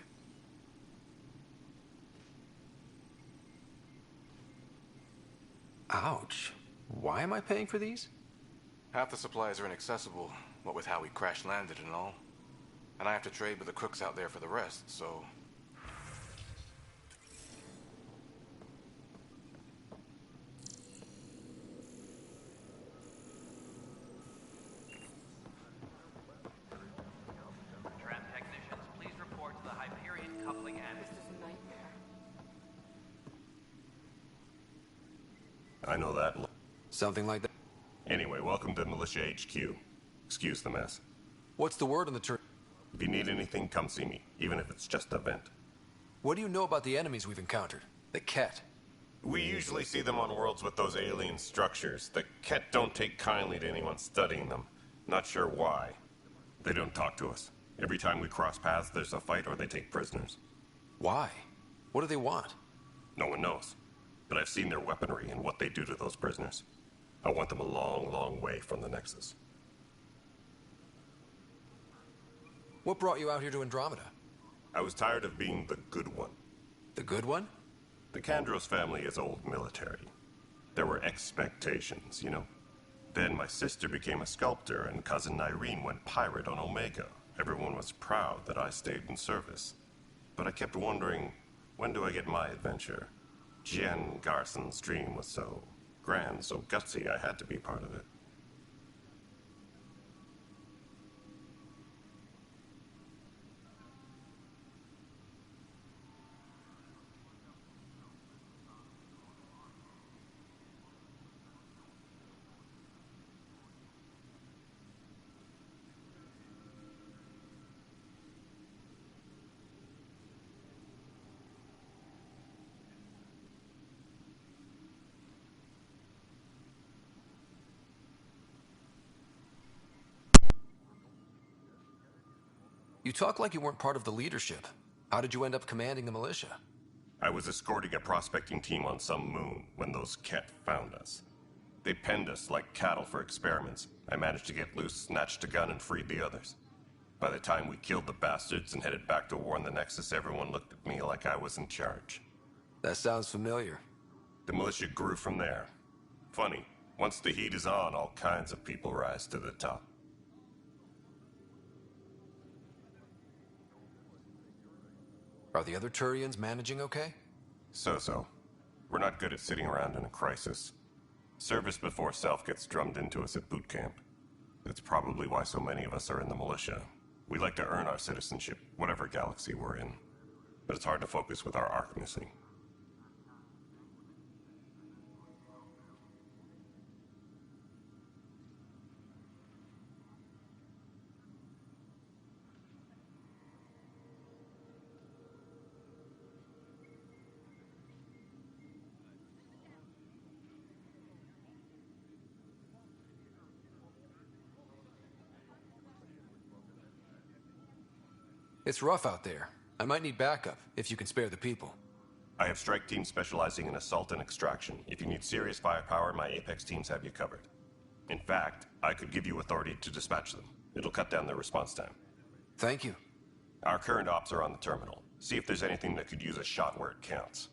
Ouch. Why am I paying for these? Half the supplies are inaccessible, what with how we crash-landed and all. And I have to trade with the crooks out there for the rest, so... Tram technicians, please report to the Hyperion coupling annex. This is a nightmare. I know that. Something like that. Anyway, welcome to Militia HQ. Excuse the mess. What's the word on the turn? If you need anything, come see me, even if it's just a vent. What do you know about the enemies we've encountered? The Ket. We usually see them on worlds with those alien structures. The Ket don't take kindly to anyone studying them. Not sure why. They don't talk to us. Every time we cross paths, there's a fight or they take prisoners. Why? What do they want? No one knows. But I've seen their weaponry and what they do to those prisoners. I want them a long, long way from the Nexus. What brought you out here to Andromeda? I was tired of being the good one. The good one? The Kandros family is old military. There were expectations, you know. Then my sister became a sculptor and cousin Irene went pirate on Omega. Everyone was proud that I stayed in service. But I kept wondering, when do I get my adventure? Jen Garson's dream was so grand, so gutsy, I had to be part of it. You talk like you weren't part of the leadership. How did you end up commanding the militia? I was escorting a prospecting team on some moon when those Ket found us. They penned us like cattle for experiments. I managed to get loose, snatched a gun, and freed the others. By the time we killed the bastards and headed back to warn the Nexus, everyone looked at me like I was in charge. That sounds familiar. The militia grew from there. Funny, once the heat is on, all kinds of people rise to the top. Are the other Turians managing okay? So-so. We're not good at sitting around in a crisis. Service before self gets drummed into us at boot camp. That's probably why so many of us are in the militia. We like to earn our citizenship, whatever galaxy we're in. But it's hard to focus with our arc missing. It's rough out there. I might need backup, if you can spare the people. I have strike teams specializing in assault and extraction. If you need serious firepower, my Apex teams have you covered. In fact, I could give you authority to dispatch them. It'll cut down their response time. Thank you. Our current ops are on the terminal. See if there's anything that could use a shot where it counts.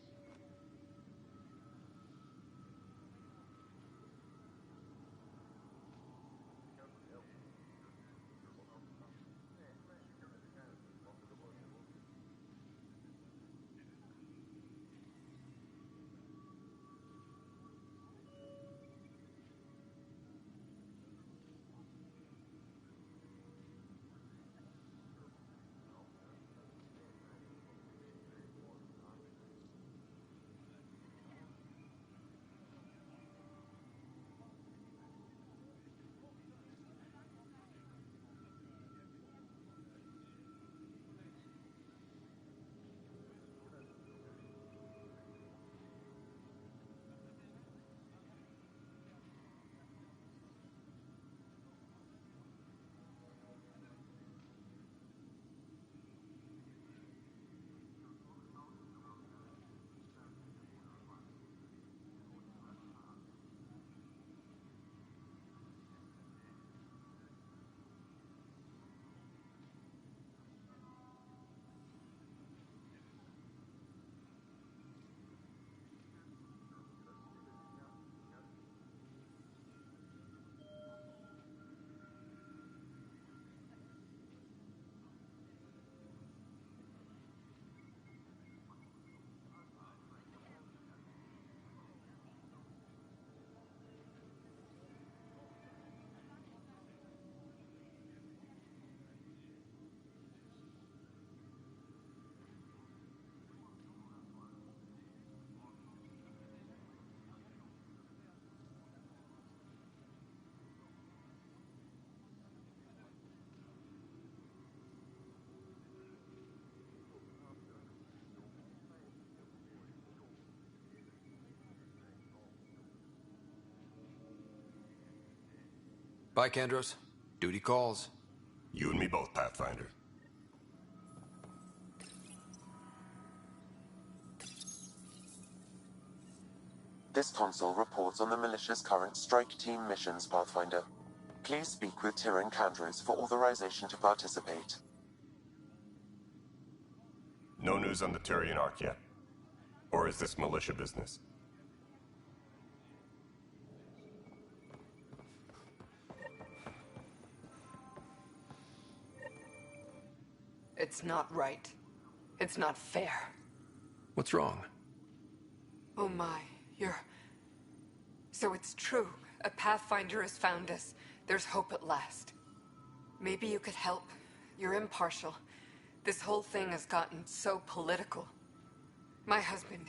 Bye, Kendros. Duty calls. You and me both, Pathfinder. This console reports on the militia's current strike team missions, Pathfinder. Please speak with Tyrion Kandros for authorization to participate. No news on the Turian Arc yet? Or is this militia business? It's not right. It's not fair. What's wrong? Oh my, So it's true. A Pathfinder has found us. There's hope at last. Maybe you could help. You're impartial. This whole thing has gotten so political. My husband,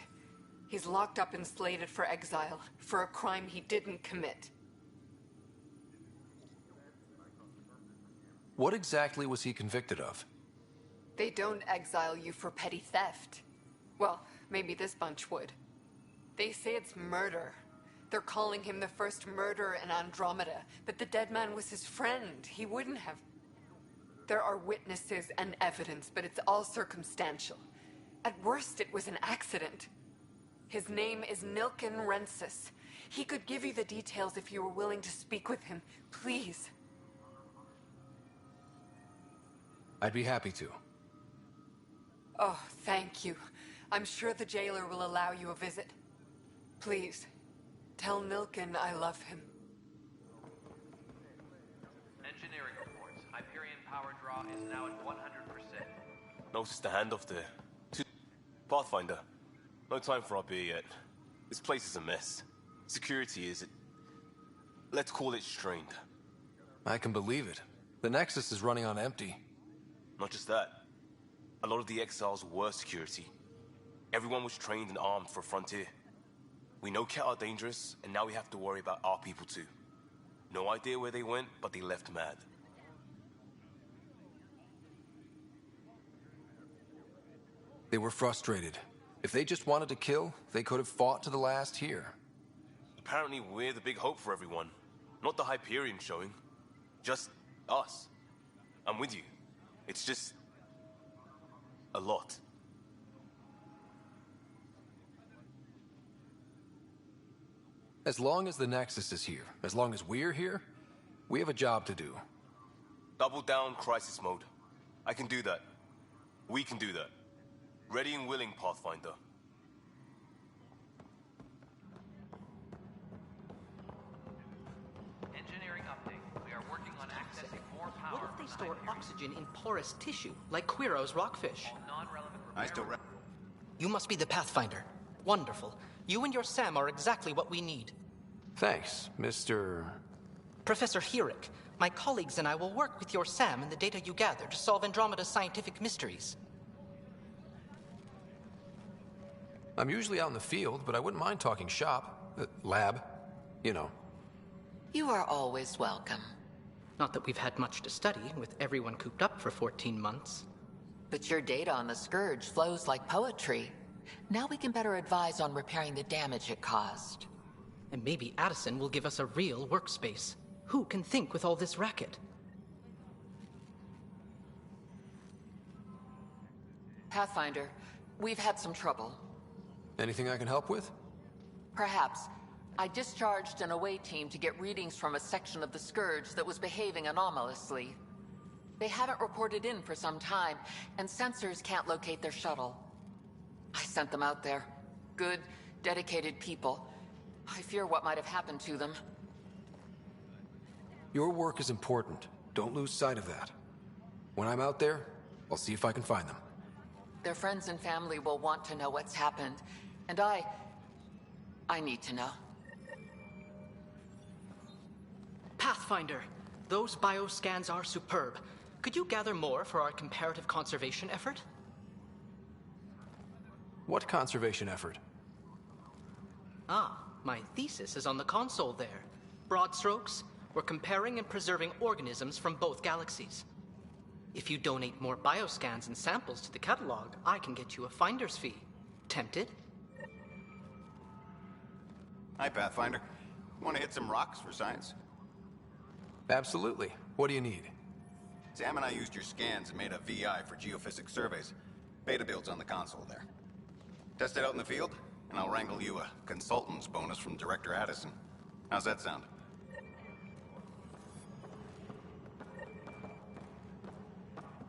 he's locked up and slated for exile for a crime he didn't commit. What exactly was he convicted of? They don't exile you for petty theft. Well, maybe this bunch would. They say it's murder. They're calling him the first murderer in Andromeda, but the dead man was his friend. He wouldn't have... There are witnesses and evidence, but it's all circumstantial. At worst, it was an accident. His name is Nilken Rensis. He could give you the details if you were willing to speak with him. Please. I'd be happy to. Oh, thank you. I'm sure the jailer will allow you a visit. Please, tell Nilken I love him. Engineering reports. Hyperion power draw is now at 100%. Notice the handoff there. Pathfinder, no time for our beer yet. This place is a mess. Security is, let's call it strained. I can believe it. The Nexus is running on empty. Not just that. A lot of the exiles were security. Everyone was trained and armed for Frontier. We know Cat are dangerous, and now we have to worry about our people too. No idea where they went, but they left mad. They were frustrated. If they just wanted to kill, they could have fought to the last here. Apparently we're the big hope for everyone. Not the Hyperion showing. Just us. I'm with you. It's just... a lot. As long as the Nexus is here, as long as we're here, we have a job to do. Double down crisis mode. I can do that. We can do that. Ready and willing, Pathfinder. Engineering update. We are working on accessing more power. What if they store oxygen in porous tissue, like Quiro's rockfish? I still You must be the Pathfinder. Wonderful. You and your Sam are exactly what we need. Thanks, Mr... Professor Herrick. My colleagues and I will work with your Sam and the data you gather to solve Andromeda's scientific mysteries. I'm usually out in the field, but I wouldn't mind talking shop. Lab. You know. You are always welcome. Not that we've had much to study, with everyone cooped up for 14 months. But your data on the Scourge flows like poetry. Now we can better advise on repairing the damage it caused. And maybe Addison will give us a real workspace. Who can think with all this racket? Pathfinder, we've had some trouble. Anything I can help with? Perhaps. I discharged an away team to get readings from a section of the Scourge that was behaving anomalously. They haven't reported in for some time, and sensors can't locate their shuttle. I sent them out there. Good, dedicated people. I fear what might have happened to them. Your work is important. Don't lose sight of that. When I'm out there, I'll see if I can find them. Their friends and family will want to know what's happened, and I need to know. Pathfinder, those bioscans are superb. Could you gather more for our comparative conservation effort? What conservation effort? Ah, my thesis is on the console there. Broad strokes, we're comparing and preserving organisms from both galaxies. If you donate more bioscans and samples to the catalog, I can get you a finder's fee. Tempted? Hi, Pathfinder. Want to hit some rocks for science? Absolutely. What do you need? Sam and I used your scans and made a VI for geophysics surveys. Beta builds on the console there. Test it out in the field, and I'll wrangle you a consultant's bonus from Director Addison. How's that sound?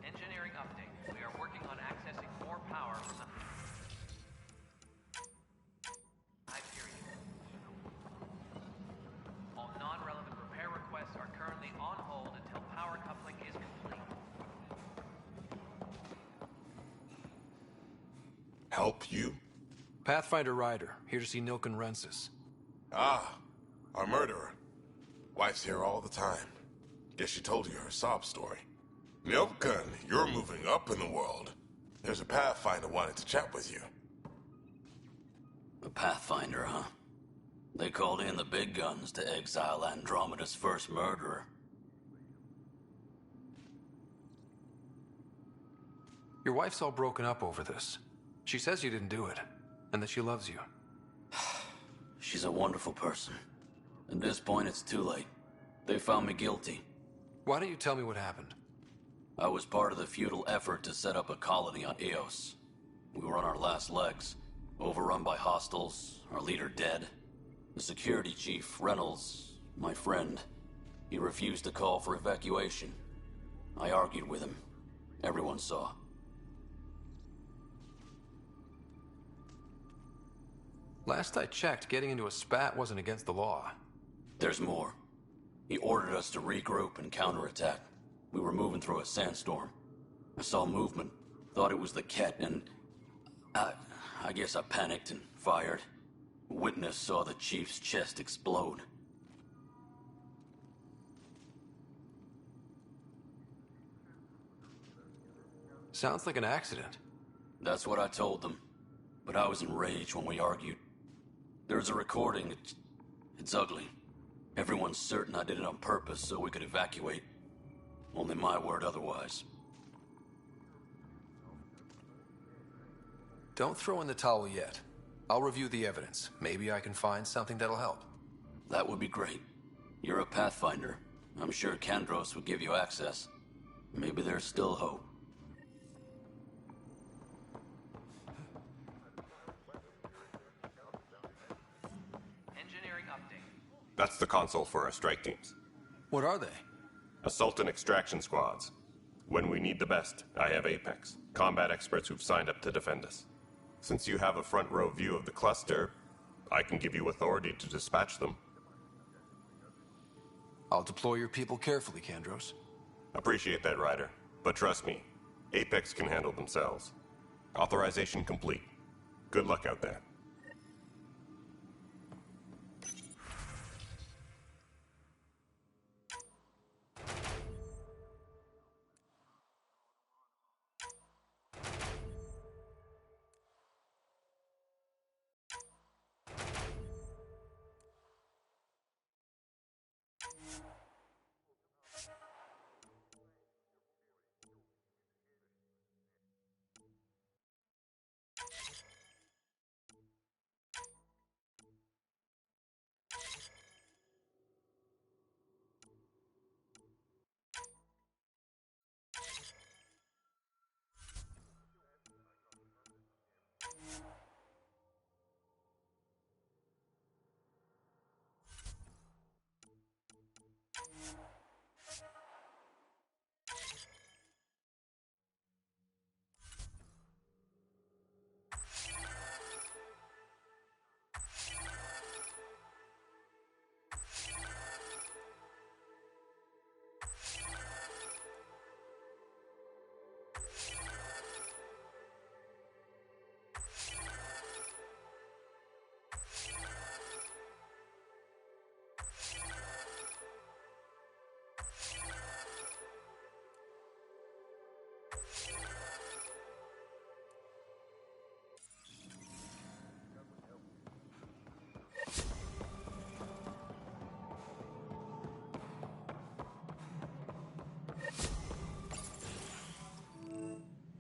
Engineering update. We are working on accessing more power from the Hyperion. All non-relevant repair requests are currently on hold until power coupling is complete. Help you? Pathfinder Ryder, here to see Nilken Rensis. Ah, our murderer. Wife's here all the time. Guess she told you her sob story. Nilken, you're moving up in the world. There's a Pathfinder wanting to chat with you. A Pathfinder, huh? They called in the big guns to exile Andromeda's first murderer. Your wife's all broken up over this. She says you didn't do it, and that she loves you. She's a wonderful person. At this point, it's too late. They found me guilty. Why don't you tell me what happened? I was part of the futile effort to set up a colony on Eos. We were on our last legs, overrun by hostiles, our leader dead. The security chief, Reynolds, my friend, he refused to call for evacuation. I argued with him. Everyone saw. Last I checked, getting into a spat wasn't against the law. There's more. He ordered us to regroup and counterattack. We were moving through a sandstorm. I saw movement, thought it was the Ket, and I guess I panicked and fired. Witness saw the chief's chest explode. Sounds like an accident. That's what I told them. But I was enraged when we argued. There's a recording. It's ugly. Everyone's certain I did it on purpose so we could evacuate. Only my word otherwise. Don't throw in the towel yet. I'll review the evidence. Maybe I can find something that'll help. That would be great. You're a Pathfinder. I'm sure Kandros would give you access. Maybe there's still hope. Engineering update. That's the console for our strike teams. What are they? Assault and extraction squads. When we need the best, I have Apex, combat experts who've signed up to defend us. Since you have a front row view of the cluster, I can give you authority to dispatch them. I'll deploy your people carefully, Kandros. Appreciate that, Ryder. But trust me, Apex can handle themselves. Authorization complete. Good luck out there.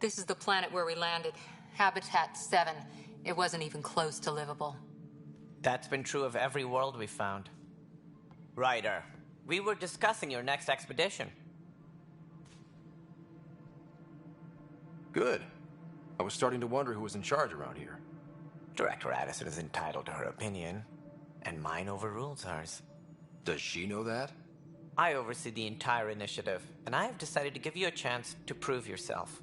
This is the planet where we landed. Habitat 7. It wasn't even close to livable. That's been true of every world we found. Ryder, we were discussing your next expedition. Good. I was starting to wonder who was in charge around here. Director Addison is entitled to her opinion, and mine overrules hers. Does she know that? I oversee the entire initiative, and I have decided to give you a chance to prove yourself.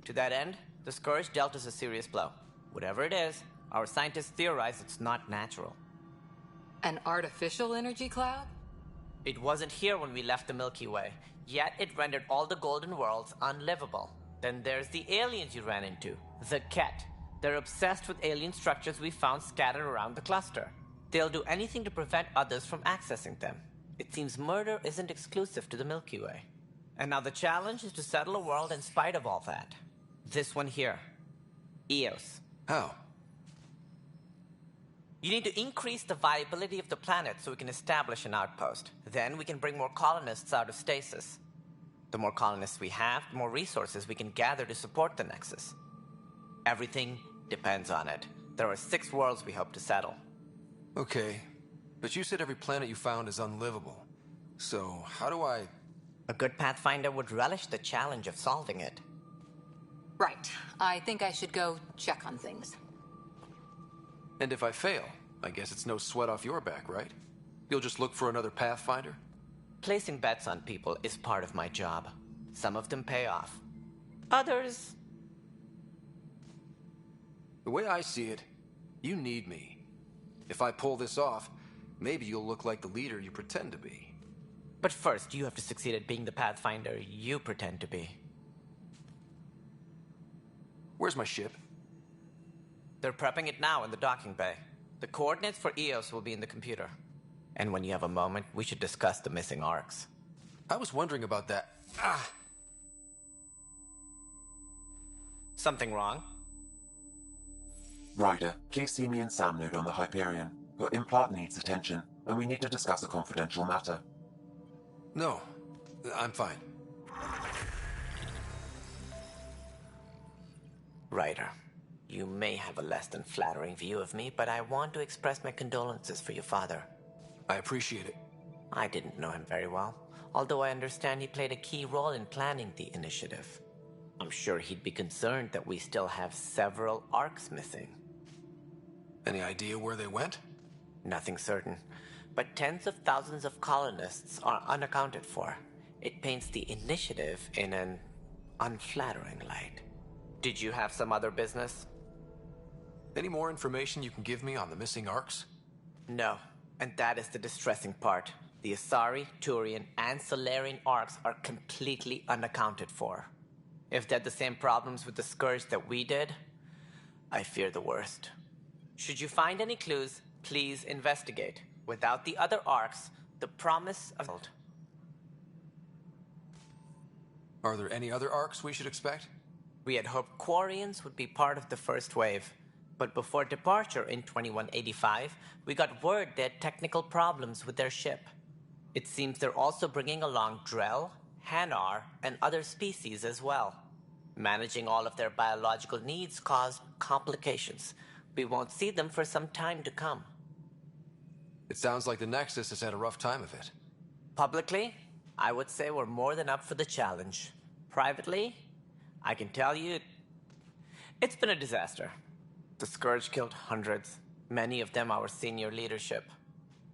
To that end, the Scourge dealt us a serious blow. Whatever it is, our scientists theorize it's not natural. An artificial energy cloud? It wasn't here when we left the Milky Way, yet it rendered all the Golden Worlds unlivable. Then there's the aliens you ran into, the Ket. They're obsessed with alien structures we found scattered around the cluster. They'll do anything to prevent others from accessing them. It seems murder isn't exclusive to the Milky Way. And now the challenge is to settle a world in spite of all that. This one here. Eos. How? You need to increase the viability of the planet so we can establish an outpost. Then we can bring more colonists out of stasis. The more colonists we have, the more resources we can gather to support the Nexus. Everything depends on it. There are 6 worlds we hope to settle. Okay, but you said every planet you found is unlivable. So how do I... A good Pathfinder would relish the challenge of solving it. Right. I think I should go check on things. And if I fail, I guess it's no sweat off your back, right? You'll just look for another Pathfinder? Placing bets on people is part of my job. Some of them pay off. Others... The way I see it, you need me. If I pull this off, maybe you'll look like the leader you pretend to be. But first, you have to succeed at being the Pathfinder you pretend to be. Where's my ship? They're prepping it now in the docking bay. The coordinates for Eos will be in the computer. And when you have a moment, we should discuss the missing arcs. I was wondering about that. Something wrong? Ryder, please see me and Sam Node on the Hyperion. Your implant needs attention, and we need to discuss a confidential matter. No, I'm fine. Ryder, you may have a less than flattering view of me, but I want to express my condolences for your father. I appreciate it. I didn't know him very well, although I understand he played a key role in planning the initiative. I'm sure he'd be concerned that we still have several arcs missing. Any idea where they went? Nothing certain, but tens of thousands of colonists are unaccounted for. It paints the initiative in an unflattering light. Did you have some other business? Any more information you can give me on the missing arcs? No, and that is the distressing part. The Asari, Turian, and Solarian arcs are completely unaccounted for. If they had the same problems with the Scourge that we did, I fear the worst. Should you find any clues, please investigate. Without the other arcs, the promise of... Are there any other arcs we should expect? We had hoped Quarians would be part of the first wave. But before departure in 2185, we got word they had technical problems with their ship. It seems they're also bringing along Drell, Hanar, and other species as well. Managing all of their biological needs caused complications. We won't see them for some time to come. It sounds like the Nexus has had a rough time of it. Publicly, I would say we're more than up for the challenge. Privately, I can tell you, it's been a disaster. The Scourge killed hundreds, many of them our senior leadership.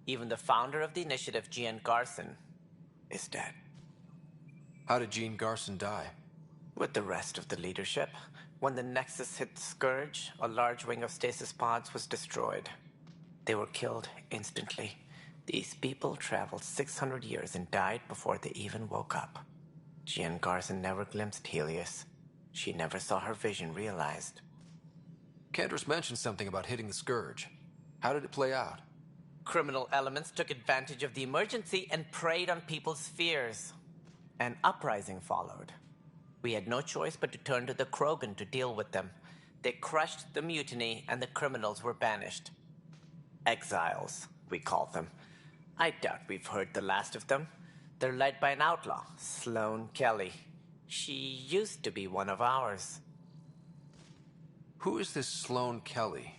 Even the founder of the initiative, Jean Garson, is dead. How did Jean Garson die? With the rest of the leadership. When the Nexus hit the Scourge, a large wing of stasis pods was destroyed. They were killed instantly. These people traveled 600 years and died before they even woke up. Jean Garson never glimpsed Helios. She never saw her vision realized. Cantor's mentioned something about hitting the Scourge. How did it play out? Criminal elements took advantage of the emergency and preyed on people's fears. An uprising followed. We had no choice but to turn to the Krogan to deal with them. They crushed the mutiny and the criminals were banished. Exiles, we call them. I doubt we've heard the last of them. They're led by an outlaw, Sloane Kelly. She used to be one of ours. Who is this Sloane Kelly?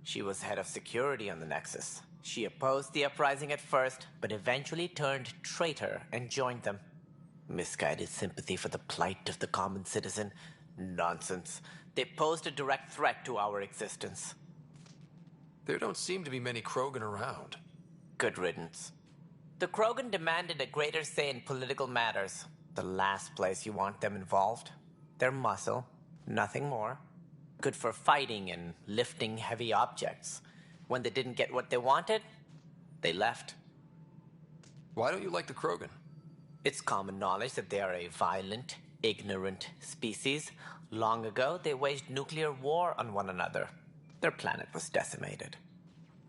She was head of security on the Nexus. She opposed the uprising at first, but eventually turned traitor and joined them. Misguided sympathy for the plight of the common citizen? Nonsense. They posed a direct threat to our existence. There don't seem to be many Krogan around. Good riddance. The Krogan demanded a greater say in political matters. The last place you want them involved. Their muscle, nothing more. Good for fighting and lifting heavy objects. When they didn't get what they wanted, they left. Why don't you like the Krogan? It's common knowledge that they are a violent, ignorant species. Long ago, they waged nuclear war on one another. Their planet was decimated.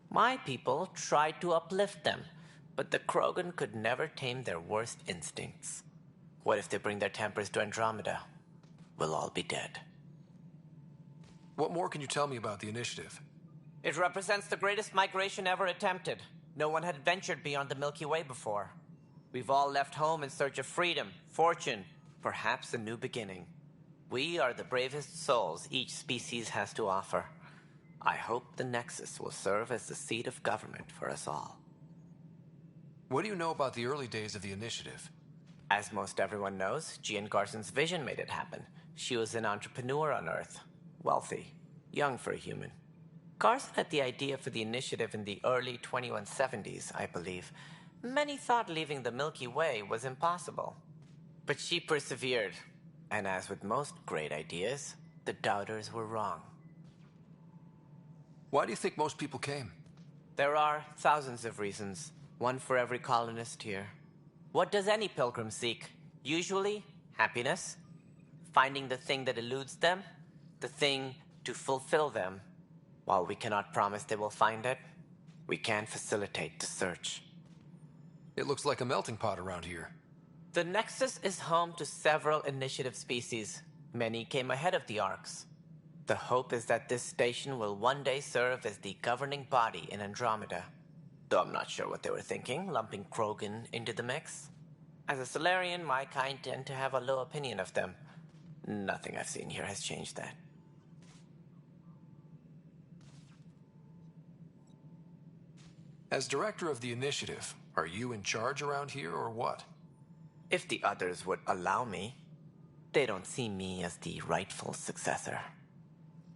My people tried to uplift them, but the Krogan could never tame their worst instincts. What if they bring their tempers to Andromeda? We'll all be dead. What more can you tell me about the initiative? It represents the greatest migration ever attempted. No one had ventured beyond the Milky Way before. We've all left home in search of freedom, fortune, perhaps a new beginning. We are the bravest souls each species has to offer. I hope the Nexus will serve as the seat of government for us all. What do you know about the early days of the initiative? As most everyone knows, Jean Garson's vision made it happen. She was an entrepreneur on Earth. Wealthy. Young for a human. Garson had the idea for the initiative in the early 2170s, I believe. Many thought leaving the Milky Way was impossible. But she persevered. And as with most great ideas, the doubters were wrong. Why do you think most people came? There are thousands of reasons, one for every colonist here. What does any pilgrim seek? Usually, happiness. Finding the thing that eludes them, the thing to fulfill them. While we cannot promise they will find it, we can facilitate the search. It looks like a melting pot around here. The Nexus is home to several initiative species. Many came ahead of the Arks. The hope is that this station will one day serve as the governing body in Andromeda. Though I'm not sure what they were thinking, lumping Krogan into the mix. As a Solarian, my kind tend to have a low opinion of them. Nothing I've seen here has changed that. As director of the initiative, are you in charge around here or what? If the others would allow me, they don't see me as the rightful successor.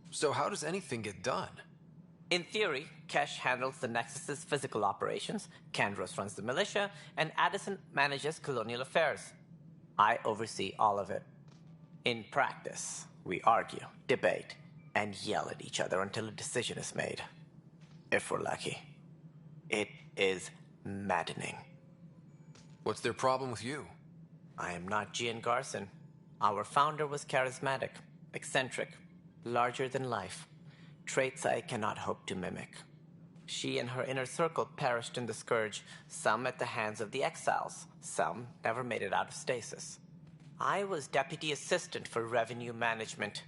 So how does anything get done? In theory, Kesh handles the Nexus's physical operations, Kandros runs the militia, and Addison manages colonial affairs. I oversee all of it. In practice, we argue, debate, and yell at each other until a decision is made. If we're lucky. It is maddening. What's their problem with you? I am not Jean Garson. Our founder was charismatic, eccentric, larger than life. Traits I cannot hope to mimic. She and her inner circle perished in the Scourge, some at the hands of the Exiles, some never made it out of stasis. I was deputy assistant for revenue management.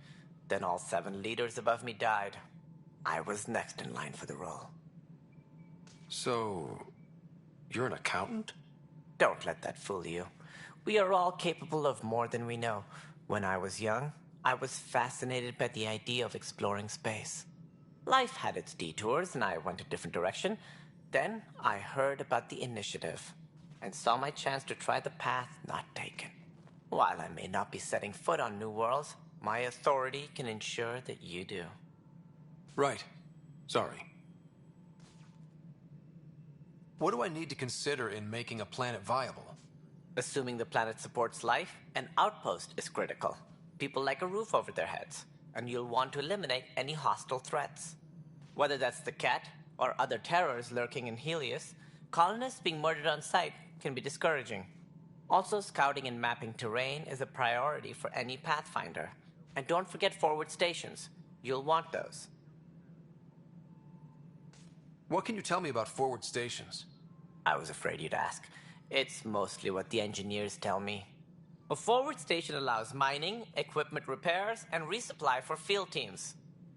Then all 7 leaders above me died. I was next in line for the role. So, you're an accountant? Don't let that fool you. We are all capable of more than we know. When I was young, I was fascinated by the idea of exploring space. Life had its detours, and I went a different direction. Then I heard about the initiative, and saw my chance to try the path not taken. While I may not be setting foot on new worlds, my authority can ensure that you do. Right. Sorry. What do I need to consider in making a planet viable? Assuming the planet supports life, an outpost is critical. People like a roof over their heads, and you'll want to eliminate any hostile threats. Whether that's the cat or other terrors lurking in Helios, colonists being murdered on sight can be discouraging. Also, scouting and mapping terrain is a priority for any Pathfinder. And don't forget forward stations. You'll want those. What can you tell me about forward stations? I was afraid you'd ask. It's mostly what the engineers tell me. A forward station allows mining, equipment repairs, and resupply for field teams.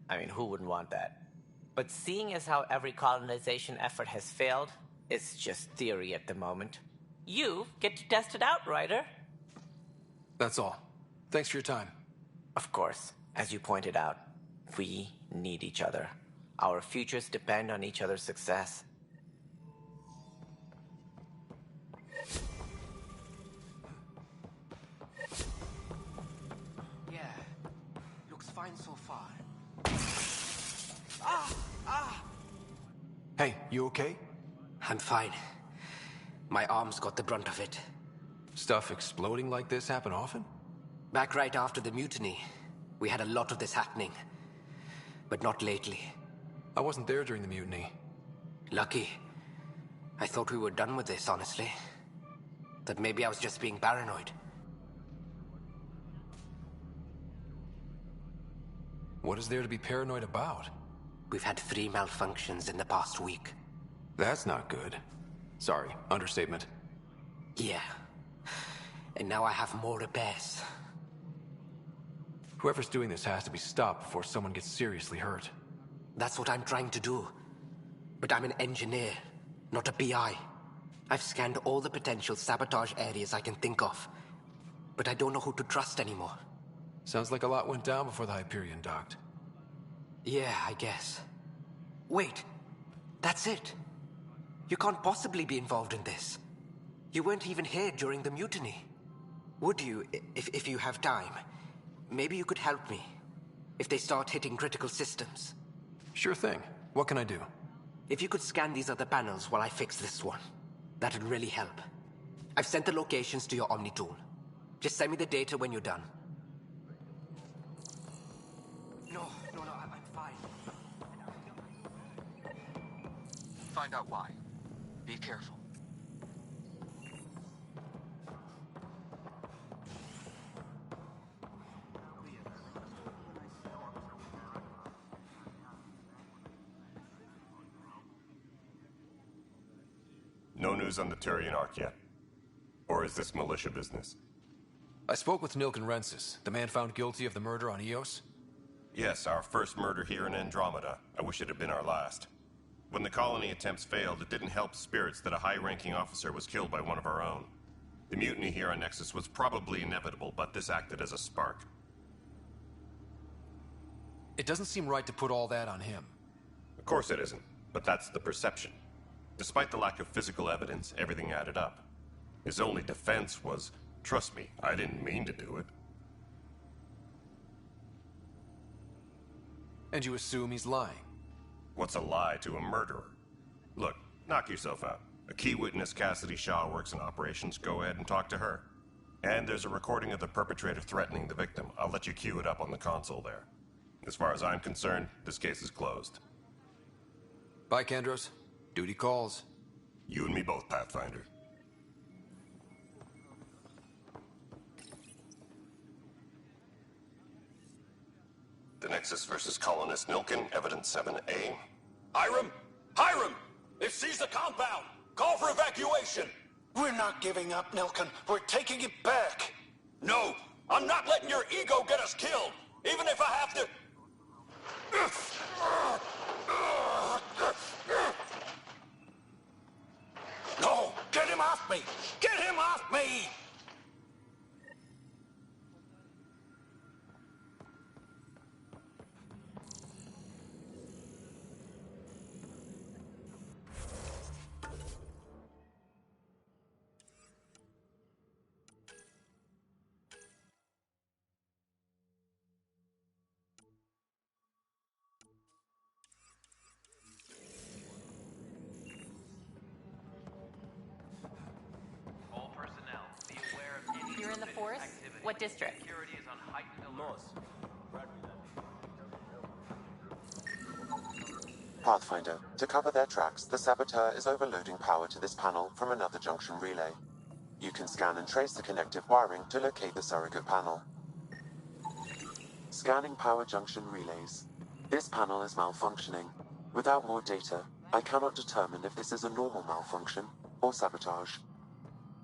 I mean, who wouldn't want that? But seeing as how every colonization effort has failed, it's just theory at the moment. You get to test it out, Ryder. That's all. Thanks for your time. Of course. As you pointed out, we need each other. Our futures depend on each other's success. Yeah, looks fine so far. Hey, you okay? I'm fine. My arms got the brunt of it. Stuff exploding like this happen often? Back right after the mutiny, we had a lot of this happening. But not lately. I wasn't there during the mutiny. Lucky. I thought we were done with this, honestly. That maybe I was just being paranoid. What is there to be paranoid about? We've had 3 malfunctions in the past week. That's not good. Sorry, understatement. Yeah. And now I have more repairs. Whoever's doing this has to be stopped before someone gets seriously hurt. That's what I'm trying to do. But I'm an engineer, not a PI. I've scanned all the potential sabotage areas I can think of. But I don't know who to trust anymore. Sounds like a lot went down before the Hyperion docked. Yeah, I guess. Wait. That's it. You can't possibly be involved in this. You weren't even here during the mutiny. Would you, if you have time? Maybe you could help me. If they start hitting critical systems. Sure thing. What can I do? If you could scan these other panels while I fix this one, that'd really help. I've sent the locations to your Omni tool. Just send me the data when you're done. No, I'm fine. Find out why. Be careful. No news on the Turian Ark yet? Or is this militia business? I spoke with Nilken Rensis, the man found guilty of the murder on Eos. Yes, our first murder here in Andromeda. I wish it had been our last. When the colony attempts failed, it didn't help spirits that a high-ranking officer was killed by one of our own. The mutiny here on Nexus was probably inevitable, but this acted as a spark. It doesn't seem right to put all that on him. Of course it isn't, but that's the perception. Despite the lack of physical evidence, everything added up. His only defense was, trust me, I didn't mean to do it. And you assume he's lying? What's a lie to a murderer? Look, knock yourself out. A key witness, Cassidy Shaw, works in operations. Go ahead and talk to her. And there's a recording of the perpetrator threatening the victim. I'll let you cue it up on the console there. As far as I'm concerned, this case is closed. Bye, Kandros. Duty calls. You and me both, Pathfinder. The Nexus versus Colonist Nilken, Evidence 7A. Hiram! Hiram! They've seized the compound! Call for evacuation! We're not giving up, Nilken. We're taking it back! No! I'm not letting your ego get us killed! Even if I have to... No! Get him off me! Get him off me! All personnel, be aware of any You're in the suspicious force? activity. What district? Security is on heightened alert. Pathfinder, to cover their tracks, the saboteur is overloading power to this panel from another junction relay. You can scan and trace the connective wiring to locate the surrogate panel. Scanning power junction relays. This panel is malfunctioning. Without more data, I cannot determine if this is a normal malfunction or sabotage.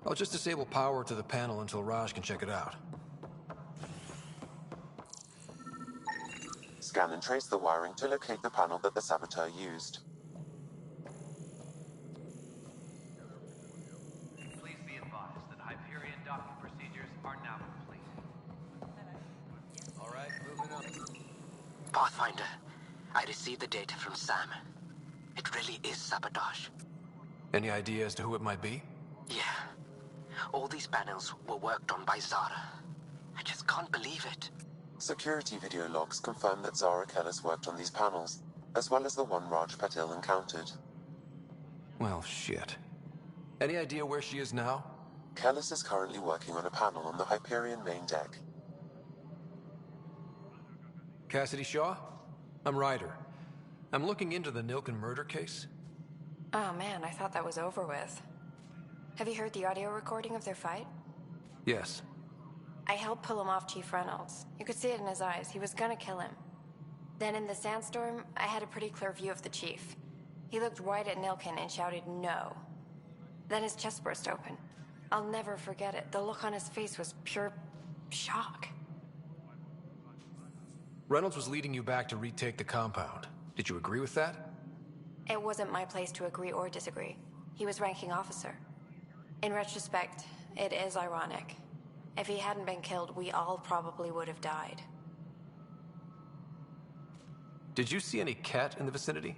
I'll just disable power to the panel until Raj can check it out. Scan and trace the wiring to locate the panel that the saboteur used. Please be advised that Hyperion docking procedures are now complete. All right, moving up. Pathfinder, I received the data from Sam. It really is sabotage. Any idea as to who it might be? Yeah. All these panels were worked on by Zara. I just can't believe it. Security video logs confirm that Zara Kellis worked on these panels, as well as the one Raj Patil encountered. Well, shit. Any idea where she is now? Kellis is currently working on a panel on the Hyperion main deck. Cassidy Shaw? I'm Ryder. I'm looking into the Nilken murder case. Oh man, I thought that was over with. Have you heard the audio recording of their fight? Yes. I helped pull him off Chief Reynolds. You could see it in his eyes. He was gonna kill him. Then in the sandstorm, I had a pretty clear view of the Chief. He looked right at Nilken and shouted, "No." Then his chest burst open. I'll never forget it. The look on his face was pure shock. Reynolds was leading you back to retake the compound. Did you agree with that? It wasn't my place to agree or disagree. He was ranking officer. In retrospect, it is ironic. If he hadn't been killed, we all probably would have died. Did you see any cat in the vicinity?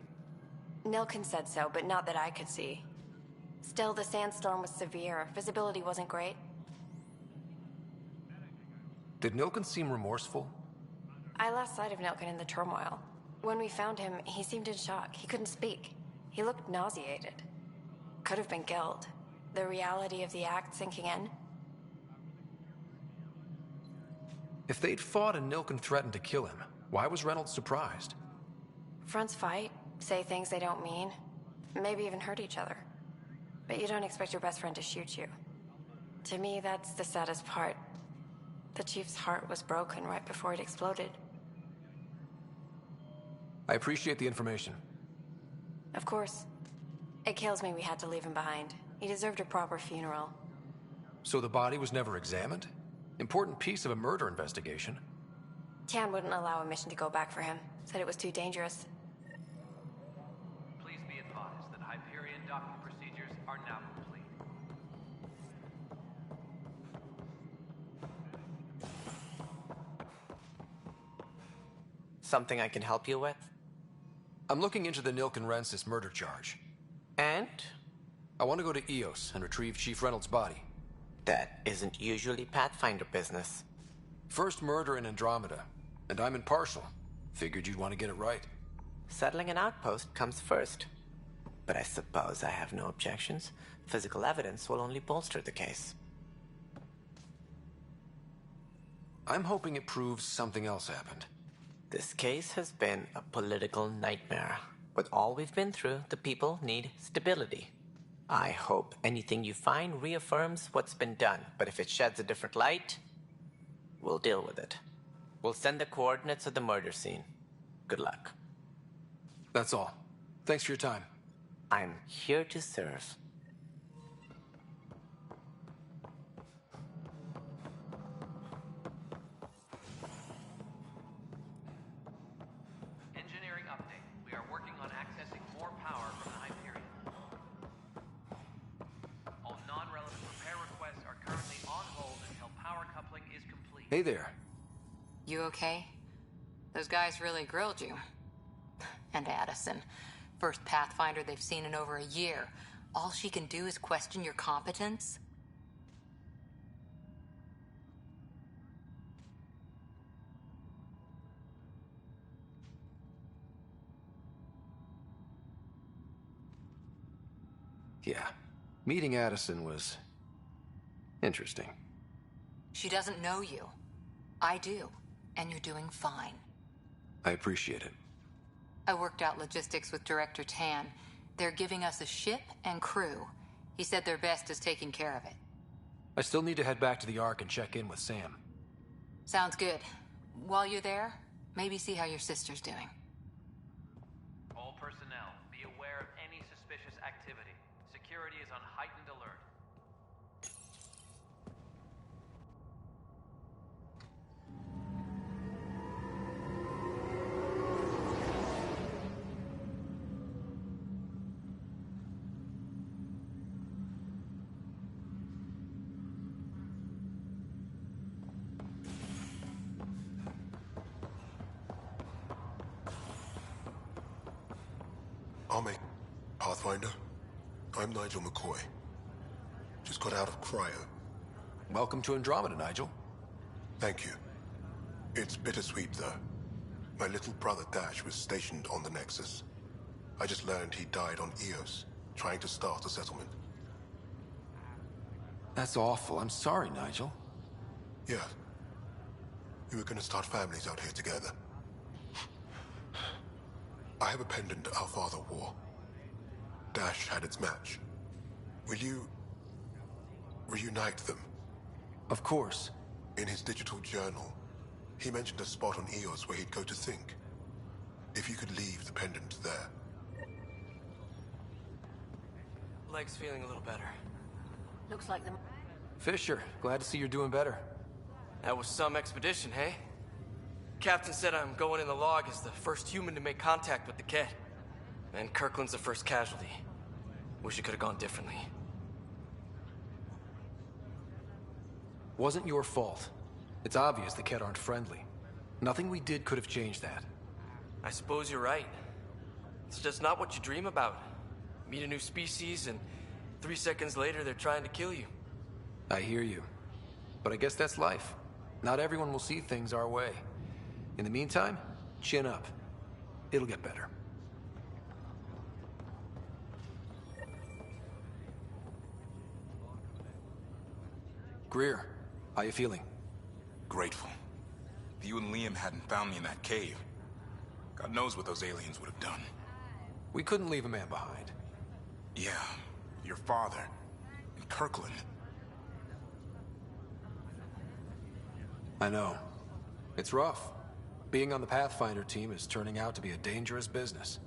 Nilken said so, but not that I could see. Still, the sandstorm was severe. Visibility wasn't great. Did Nilken seem remorseful? I lost sight of Nilken in the turmoil. When we found him, he seemed in shock. He couldn't speak. He looked nauseated. Could have been guilt. The reality of the act sinking in. If they'd fought and Nilken threatened to kill him, why was Reynolds surprised? Fronts fight, say things they don't mean, maybe even hurt each other. But you don't expect your best friend to shoot you. To me, that's the saddest part. The Chief's heart was broken right before it exploded. I appreciate the information. Of course. It kills me we had to leave him behind. He deserved a proper funeral. So the body was never examined? Important piece of a murder investigation. Tian wouldn't allow a mission to go back for him. Said it was too dangerous. Please be advised that Hyperion docking procedures are now complete. Something I can help you with? I'm looking into the Nilken Rensis murder charge. And? I want to go to EOS and retrieve Chief Reynolds' body. That isn't usually Pathfinder business. First murder in Andromeda, and I'm impartial. Figured you'd want to get it right. Settling an outpost comes first. But I suppose I have no objections. Physical evidence will only bolster the case. I'm hoping it proves something else happened. This case has been a political nightmare. With all we've been through, the people need stability. I hope anything you find reaffirms what's been done, but if it sheds a different light, we'll deal with it. We'll send the coordinates of the murder scene. Good luck. That's all. Thanks for your time. I'm here to serve. Engineering update. We are working on accessing more power from the Hyperion. All non-relevant repair requests are currently on hold until power coupling is complete. Hey there. You okay? Those guys really grilled you. And Addison. First Pathfinder they've seen in over a year. All she can do is question your competence? Yeah. Meeting Addison was interesting. She doesn't know you. I do. And you're doing fine. I appreciate it. I worked out logistics with Director Tan. They're giving us a ship and crew. He said their best is taking care of it. I still need to head back to the Ark and check in with Sam. Sounds good. While you're there, maybe see how your sister's doing. All personnel, be aware of any suspicious activity. Security is on heightened alert. Army, Pathfinder. I'm Nigel McCoy. Just got out of cryo. Welcome to Andromeda, Nigel. Thank you. It's bittersweet, though. My little brother Dash was stationed on the Nexus. I just learned he died on Eos, trying to start a settlement. That's awful. I'm sorry, Nigel. Yeah. We were gonna start families out here together. I have a pendant our father wore. Dash had its match. Will you reunite them? Of course. In his digital journal, he mentioned a spot on Eos where he'd go to think. If you could leave the pendant there. Leg's feeling a little better. Looks like the... Fisher, glad to see you're doing better. That was some expedition, hey? Captain said I'm going in the log as the first human to make contact with the Ket. And Kirkland's the first casualty. Wish it could have gone differently. Wasn't your fault. It's obvious the Ket aren't friendly. Nothing we did could have changed that. I suppose you're right. It's just not what you dream about. Meet a new species and 3 seconds later they're trying to kill you. I hear you. But I guess that's life. Not everyone will see things our way. In the meantime, chin up. It'll get better. Greer, how you feeling? Grateful. If you and Liam hadn't found me in that cave, God knows what those aliens would have done. We couldn't leave a man behind. Yeah, your father, and Kirkland. I know. It's rough. Being on the Pathfinder team is turning out to be a dangerous business.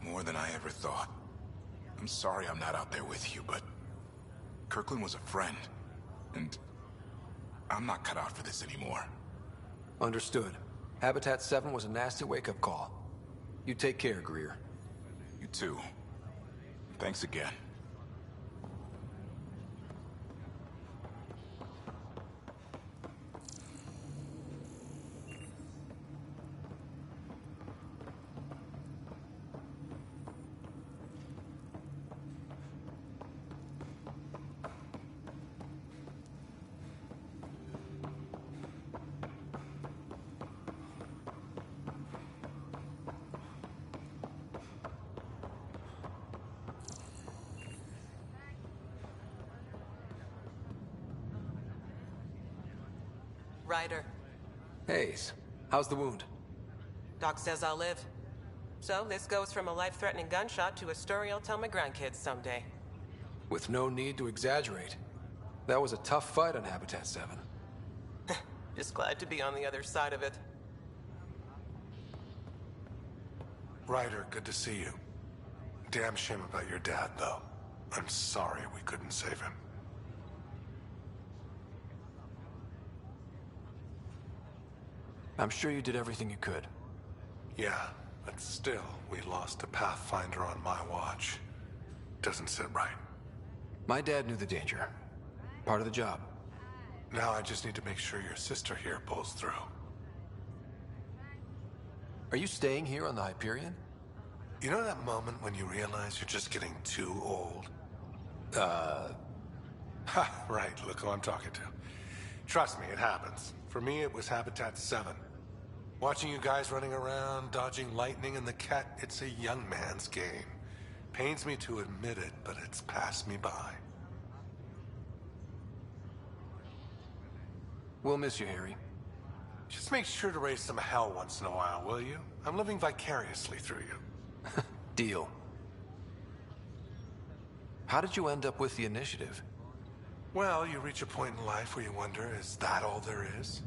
More than I ever thought. I'm sorry I'm not out there with you, but Kirkland was a friend, and I'm not cut out for this anymore. Understood. Habitat 7 was a nasty wake-up call. You take care, Greer. You too. Thanks again. Ryder. Hayes, how's the wound? Doc says I'll live. So this goes from a life-threatening gunshot to a story I'll tell my grandkids someday. With no need to exaggerate. That was a tough fight on Habitat 7. Just glad to be on the other side of it. Ryder, good to see you. Damn shame about your dad, though. I'm sorry we couldn't save him. I'm sure you did everything you could. Yeah, but still, we lost a Pathfinder on my watch. Doesn't sit right. My dad knew the danger. Part of the job. Now I just need to make sure your sister here pulls through. Are you staying here on the Hyperion? You know that moment when you realize you're just getting too old? Ha, right, look who I'm talking to. Trust me, it happens. For me, it was Habitat 7. Watching you guys running around, dodging lightning and the cat, it's a young man's game. Pains me to admit it, but it's passed me by. We'll miss you, Harry. Just make sure to raise some hell once in a while, will you? I'm living vicariously through you. Deal. How did you end up with the initiative? Well, you reach a point in life where you wonder, is that all there is?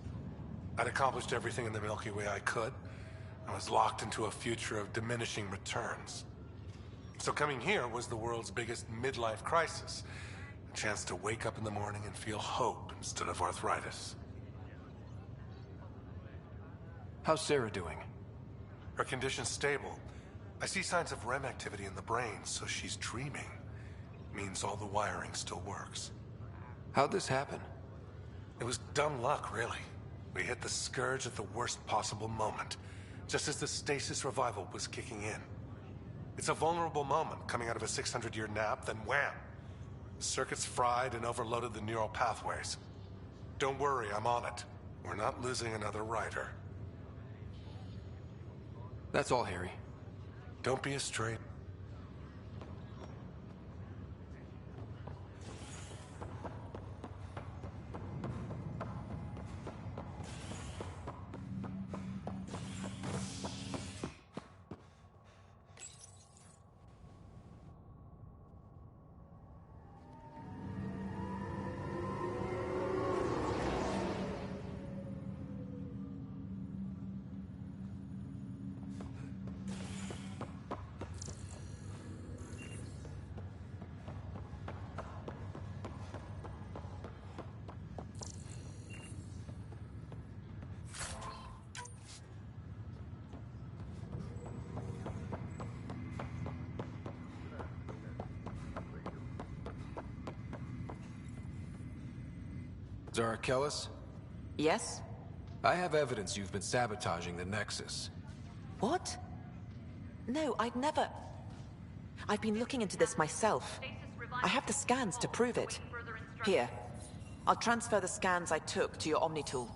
I'd accomplished everything in the Milky Way I could. I was locked into a future of diminishing returns. So coming here was the world's biggest midlife crisis. A chance to wake up in the morning and feel hope instead of arthritis. How's Sarah doing? Her condition's stable. I see signs of REM activity in the brain, so she's dreaming. Means all the wiring still works. How'd this happen? It was dumb luck, really. We hit the Scourge at the worst possible moment, just as the stasis revival was kicking in. It's a vulnerable moment coming out of a 600-year nap, then wham! The circuits fried and overloaded the neural pathways. Don't worry, I'm on it. We're not losing another Ryder. That's all, Harry. Don't be a straight. Zara Kellis? Yes? I have evidence you've been sabotaging the Nexus. What? No, I'd never... I've been looking into this myself. I have the scans to prove it. Here. I'll transfer the scans I took to your Omni tool.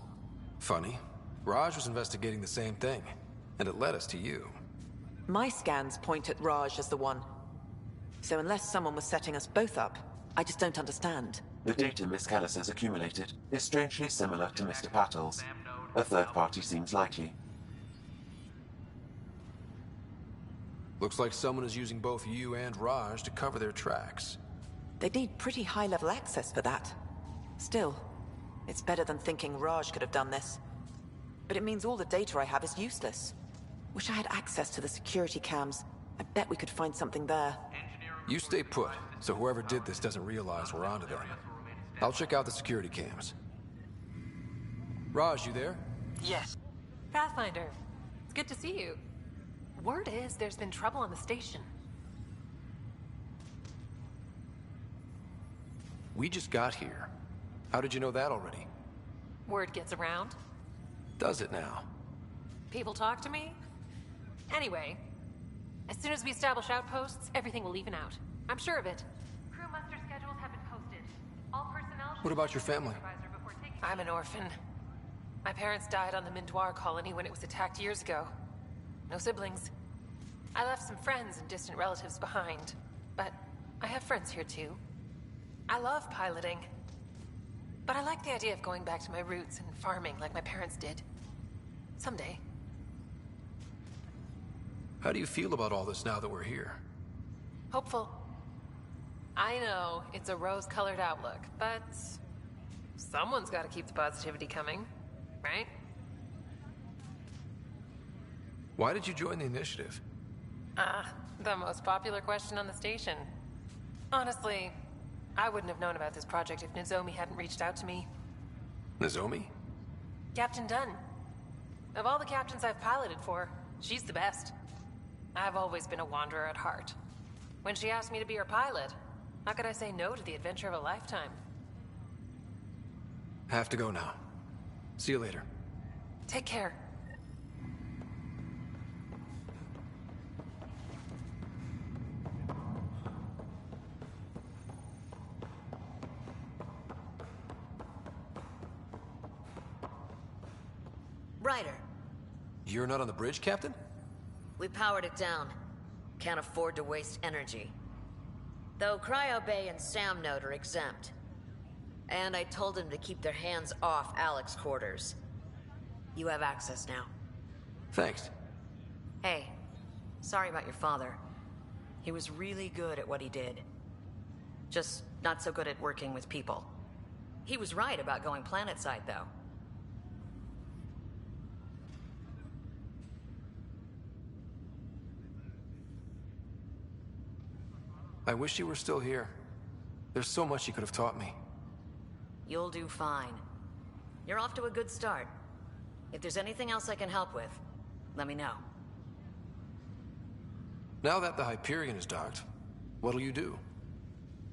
Funny. Raj was investigating the same thing, and it led us to you. My scans point at Raj as the one. So unless someone was setting us both up, I just don't understand. The data Miss Callis has accumulated is strangely similar to Mr. Patel's. A third party seems likely. Looks like someone is using both you and Raj to cover their tracks. They'd need pretty high-level access for that. Still, it's better than thinking Raj could have done this. But it means all the data I have is useless. Wish I had access to the security cams. I bet we could find something there. You stay put, so whoever did this doesn't realize we're onto them. I'll check out the security cams. Raj, you there? Yes. Pathfinder, it's good to see you. Word is there's been trouble on the station. We just got here. How did you know that already? Word gets around. Does it now? People talk to me. Anyway, as soon as we establish outposts, everything will even out. I'm sure of it. Crew muster schedules have been posted. All personnel. What about your family? I'm an orphan. My parents died on the Mindoir colony when it was attacked years ago. No siblings. I left some friends and distant relatives behind, but I have friends here too. I love piloting, but I like the idea of going back to my roots and farming like my parents did. Someday. How do you feel about all this now that we're here? Hopeful. I know it's a rose-colored outlook, but someone's got to keep the positivity coming, right? Why did you join the initiative? The most popular question on the station. Honestly, I wouldn't have known about this project if Nozomi hadn't reached out to me. Nozomi? Captain Dunn. Of all the captains I've piloted for, she's the best. I've always been a wanderer at heart. When she asked me to be her pilot, how could I say no to the adventure of a lifetime? Have to go now. See you later. Take care. Ryder, You're not on the bridge, Captain? we powered it down. Can't afford to waste energy. Though Cryo Bay and Sam Node are exempt. And I told them to keep their hands off Alec's quarters. You have access now. Thanks. Hey, sorry about your father. He was really good at what he did. Just not so good at working with people. He was right about going planetside, though. I wish you were still here. There's so much you could have taught me. You'll do fine. You're off to a good start. If there's anything else I can help with, let me know. Now that the Hyperion is docked, what'll you do?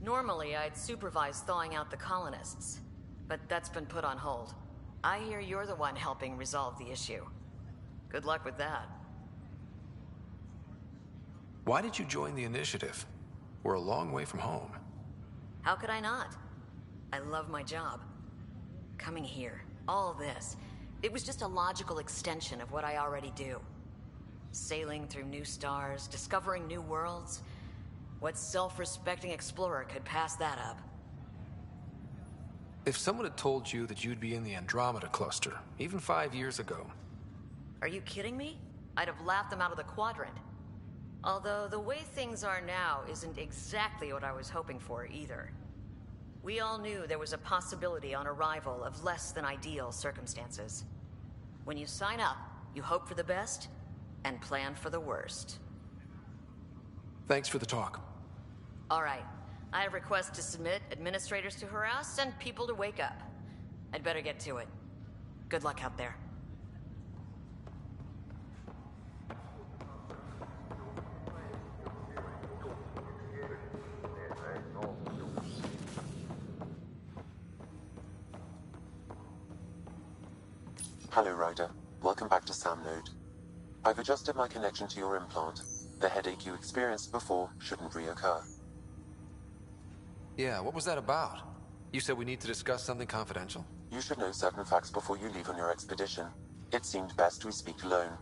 Normally, I'd supervise thawing out the colonists, but that's been put on hold. I hear you're the one helping resolve the issue. Good luck with that. Why did you join the initiative? We're a long way from home. How could I not? I love my job. Coming here, all this, it was just a logical extension of what I already do. Sailing through new stars, discovering new worlds. What self-respecting explorer could pass that up? If someone had told you that you'd be in the Andromeda cluster, even 5 years ago... Are you kidding me? I'd have laughed them out of the quadrant. Although the way things are now isn't exactly what I was hoping for either. We all knew there was a possibility on arrival of less than ideal circumstances. When you sign up, you hope for the best and plan for the worst. Thanks for the talk. All right. I have requests to submit, administrators to harass, and people to wake up. I'd better get to it. Good luck out there. Hello, Ryder. Welcome back to Sam Node. I've adjusted my connection to your implant. The headache you experienced before shouldn't reoccur. Yeah, what was that about? You said we need to discuss something confidential? You should know certain facts before you leave on your expedition. It seemed best we speak alone.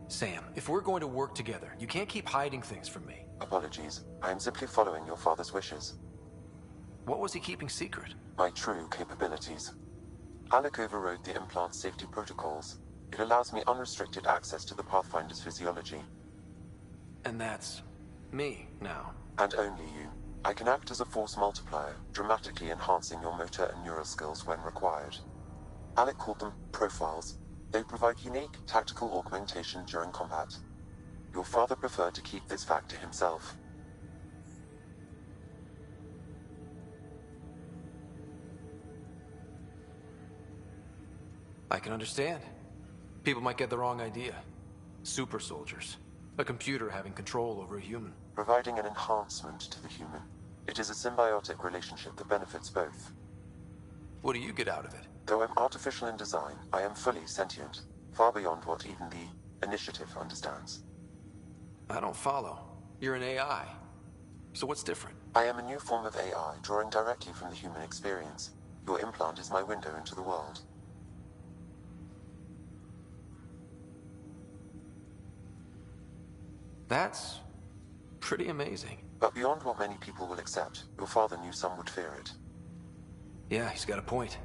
Sam, if we're going to work together, you can't keep hiding things from me. Apologies. I am simply following your father's wishes. What was he keeping secret? My true capabilities. Alec overrode the implant safety protocols. It allows me unrestricted access to the Pathfinder's physiology. And that's me now. And only you. I can act as a force multiplier, dramatically enhancing your motor and neural skills when required. Alec called them profiles. They provide unique tactical augmentation during combat. Your father preferred to keep this fact to himself. I can understand. People might get the wrong idea. Super soldiers. A computer having control over a human. Providing an enhancement to the human. It is a symbiotic relationship that benefits both. What do you get out of it? Though I'm artificial in design, I am fully sentient. Far beyond what even the Initiative understands. I don't follow. You're an AI. So what's different? I am a new form of AI, drawing directly from the human experience. Your implant is my window into the world. That's pretty amazing. But beyond what many people will accept, your father knew some would fear it. Yeah, he's got a point.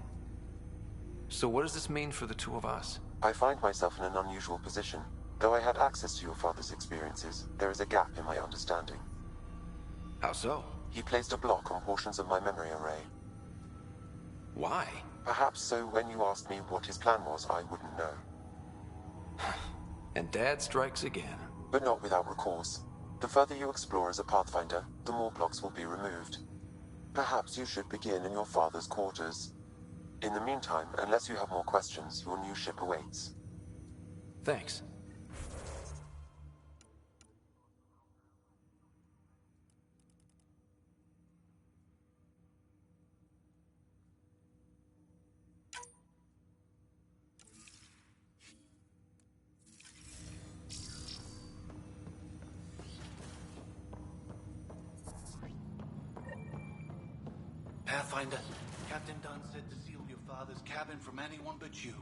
So what does this mean for the two of us? I find myself in an unusual position. Though I had access to your father's experiences, there is a gap in my understanding. How so? He placed a block on portions of my memory array. Why? Perhaps so when you asked me what his plan was, I wouldn't know. And Dad strikes again. But not without recourse. The further you explore as a Pathfinder, the more blocks will be removed. Perhaps you should begin in your father's quarters. In the meantime, unless you have more questions, your new ship awaits. Thanks. Pathfinder, Captain Dunn said to seal your father's cabin from anyone but you.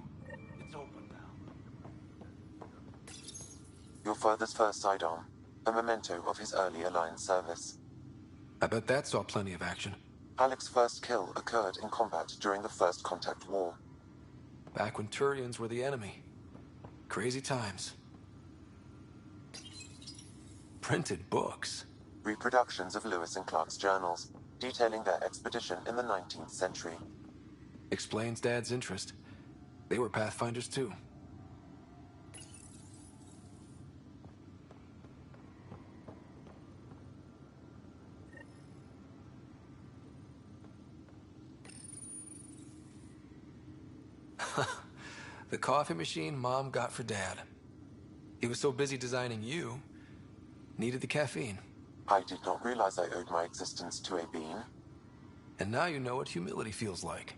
It's open now. Your father's first sidearm, a memento of his early Alliance service. I bet that saw plenty of action. Alec's first kill occurred in combat during the First Contact War. Back when Turians were the enemy. Crazy times. Printed books. Reproductions of Lewis and Clark's journals, detailing their expedition in the 19th century. Explains Dad's interest. They were Pathfinders too. The coffee machine Mom got for Dad. He was so busy designing you, needed the caffeine. I did not realize I owed my existence to a bean. And now you know what humility feels like.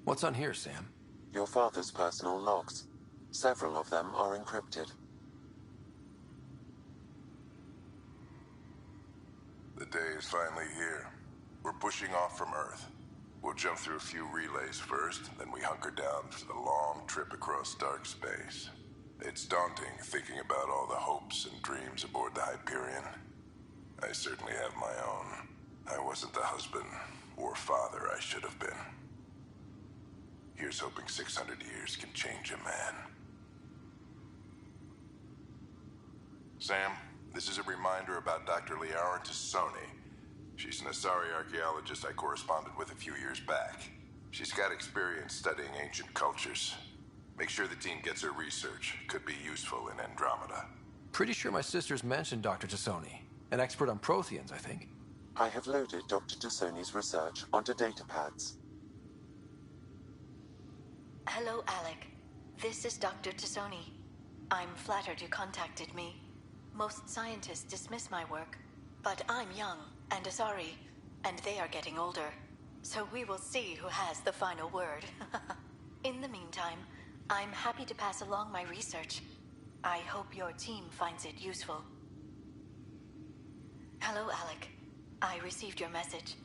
What's on here, Sam? Your father's personal logs. Several of them are encrypted. The day is finally here. We're pushing off from Earth. We'll jump through a few relays first, then we hunker down for the long trip across dark space. It's daunting thinking about all the hopes and dreams aboard the Hyperion. I certainly have my own. I wasn't the husband or father I should have been. Here's hoping 600 years can change a man. Sam, this is a reminder about Dr. Liara Tassoni. She's an Asari archaeologist I corresponded with a few years back. She's got experience studying ancient cultures. Make sure the team gets her research. Could be useful in Andromeda. Pretty sure my sisters mentioned Dr. Tassoni. An expert on Protheans, I think. I have loaded Dr. Tassoni's research onto datapads. Hello, Alec. This is Dr. Tassoni. I'm flattered you contacted me. Most scientists dismiss my work, but I'm young and Asari, and they are getting older. So we will see who has the final word. In the meantime, I'm happy to pass along my research. I hope your team finds it useful. Hello, Alec. I received your message.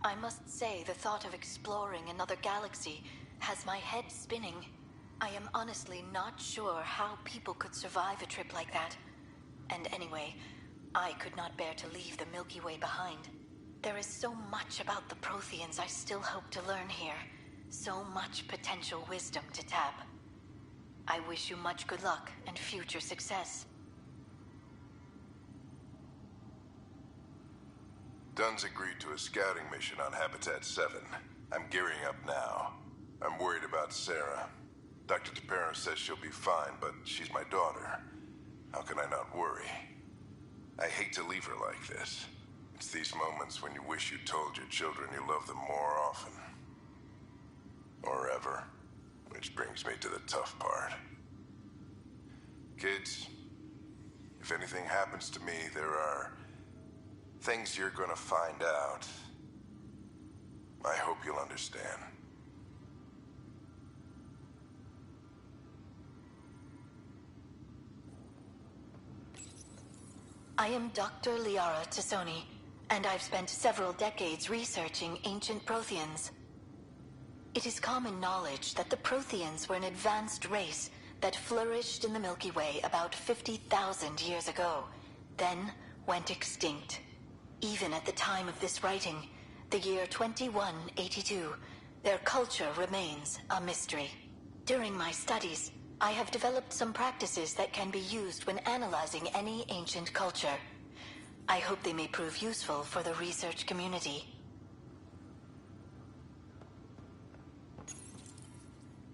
I must say the thought of exploring another galaxy has my head spinning. I am honestly not sure how people could survive a trip like that. And anyway, I could not bear to leave the Milky Way behind. There is so much about the Protheans I still hope to learn here. So much potential wisdom to tap. I wish you much good luck and future success. Dunn's agreed to a scouting mission on Habitat 7. I'm gearing up now. I'm worried about Sarah. Dr. Tapero says she'll be fine, but she's my daughter. How can I not worry? I hate to leave her like this. It's these moments when you wish you told your children you love them more often. Or ever. Which brings me to the tough part. Kids, if anything happens to me, there are things you're gonna find out. I hope you'll understand. I am Dr. Liara Tassoni, and I've spent several decades researching ancient Protheans. It is common knowledge that the Protheans were an advanced race that flourished in the Milky Way about 50,000 years ago, then went extinct. Even at the time of this writing, the year 2182, their culture remains a mystery. During my studies, I have developed some practices that can be used when analyzing any ancient culture. I hope they may prove useful for the research community.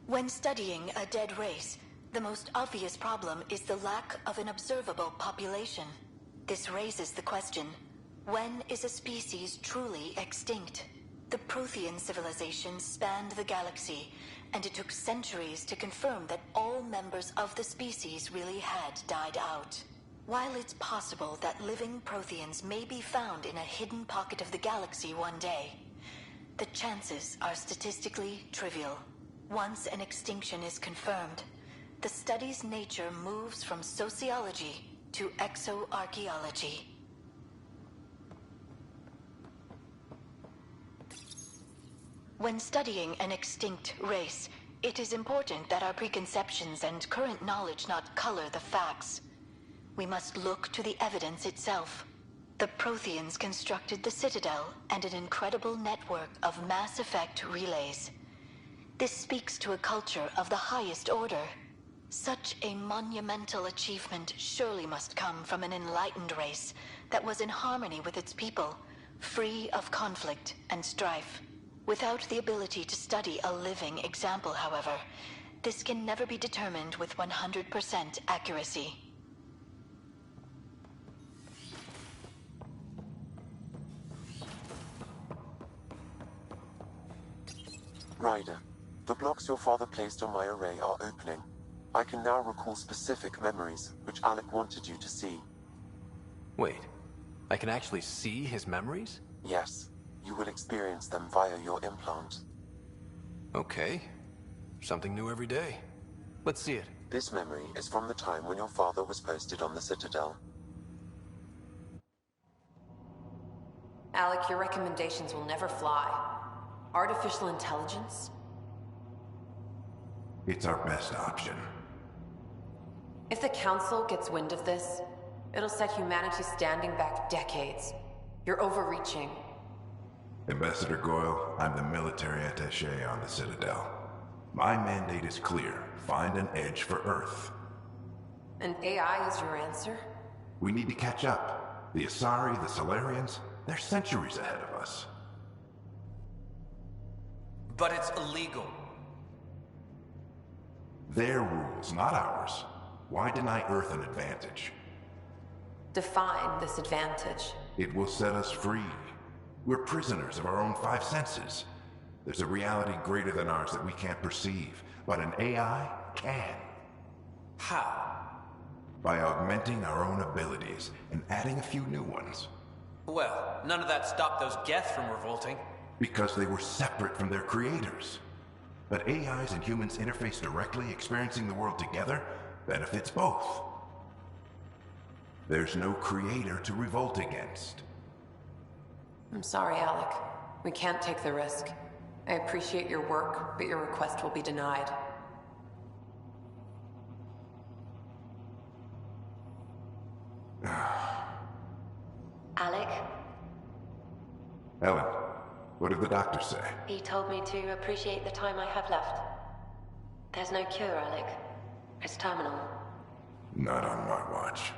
When studying a dead race, the most obvious problem is the lack of an observable population. This raises the question, when is a species truly extinct? The Prothean civilization spanned the galaxy, and it took centuries to confirm that all members of the species really had died out. While it's possible that living Protheans may be found in a hidden pocket of the galaxy one day, the chances are statistically trivial. Once an extinction is confirmed, the study's nature moves from sociology to exoarchaeology. When studying an extinct race, it is important that our preconceptions and current knowledge not color the facts. We must look to the evidence itself. The Protheans constructed the Citadel and an incredible network of mass effect relays. This speaks to a culture of the highest order. Such a monumental achievement surely must come from an enlightened race that was in harmony with its people, free of conflict and strife. Without the ability to study a living example, however, this can never be determined with 100% accuracy. Ryder, the blocks your father placed on my array are opening. I can now recall specific memories, which Alec wanted you to see. Wait, I can actually see his memories? Yes. You will experience them via your implant. Okay. Something new every day. Let's see it. This memory is from the time when your father was posted on the Citadel. Alec, your recommendations will never fly. Artificial intelligence? It's our best option. If the Council gets wind of this, it'll set humanity standing back decades. You're overreaching. Ambassador Goyle, I'm the military attaché on the Citadel. My mandate is clear. Find an edge for Earth. And AI is your answer? We need to catch up. The Asari, the Solarians, they're centuries ahead of us. But it's illegal. Their rules, not ours. Why deny Earth an advantage? Define this advantage. It will set us free. We're prisoners of our own five senses. There's a reality greater than ours that we can't perceive, but an AI can. How? By augmenting our own abilities and adding a few new ones. Well, none of that stopped those Geth from revolting. Because they were separate from their creators. But AIs and humans interface directly, experiencing the world together benefits both. There's no creator to revolt against. I'm sorry, Alec. We can't take the risk. I appreciate your work, but your request will be denied. Alec, Ellen, what did the doctor say? he told me to appreciate the time I have left. There's no cure, Alec. It's terminal. Not on my watch.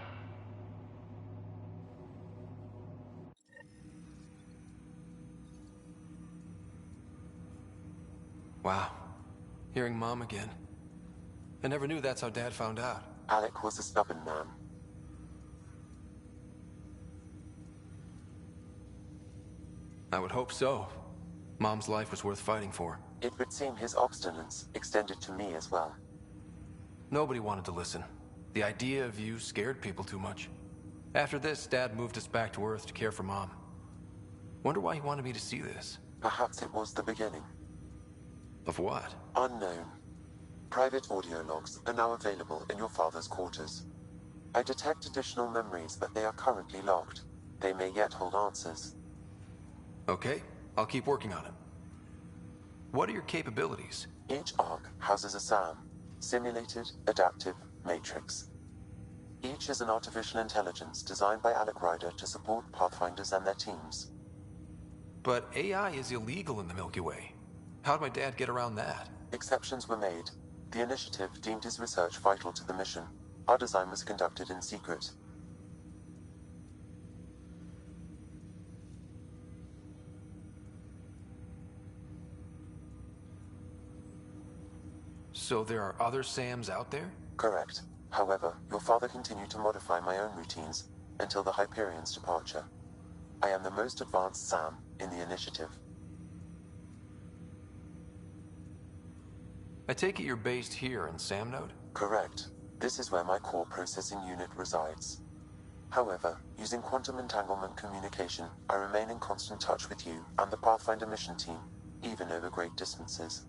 Wow. Hearing Mom again. I never knew that's how Dad found out. Alec was a stubborn man. I would hope so. Mom's life was worth fighting for. It would seem his obstinance extended to me as well. Nobody wanted to listen. The idea of you scared people too much. After this, Dad moved us back to Earth to care for Mom. Wonder why he wanted me to see this. Perhaps it was the beginning. Of what? Unknown. Private audio logs are now available in your father's quarters. I detect additional memories, but they are currently locked. They may yet hold answers. Okay, I'll keep working on it. What are your capabilities? Each arc houses a SAM, Simulated Adaptive Matrix. Each is an artificial intelligence designed by Alec Ryder to support Pathfinders and their teams. But AI is illegal in the Milky Way. How'd my dad get around that? Exceptions were made. The initiative deemed his research vital to the mission. Our design was conducted in secret. So there are other SAMs out there? Correct. However, your father continued to modify my own routines until the Hyperion's departure. I am the most advanced SAM in the initiative. I take it you're based here in Sam Node? Correct. This is where my core processing unit resides. However, using quantum entanglement communication, I remain in constant touch with you and the Pathfinder mission team, even over great distances.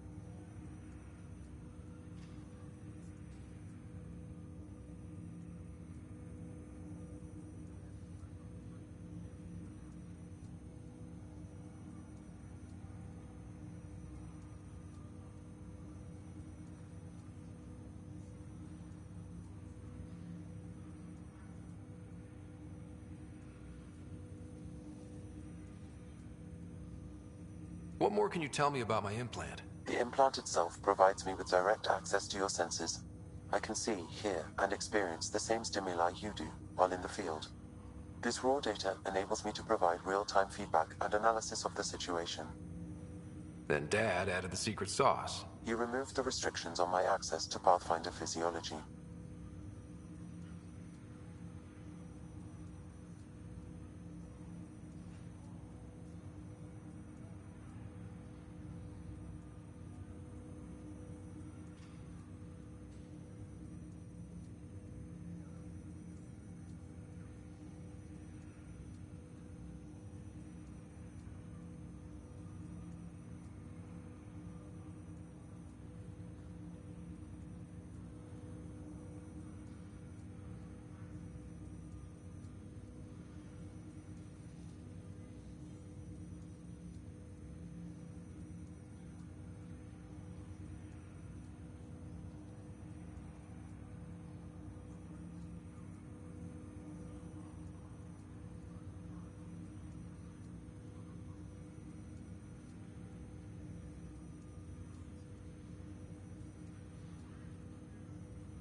What more can you tell me about my implant? The implant itself provides me with direct access to your senses. I can see, hear, and experience the same stimuli you do while in the field. This raw data enables me to provide real-time feedback and analysis of the situation. Then Dad added the secret sauce. He removed the restrictions on my access to Pathfinder physiology.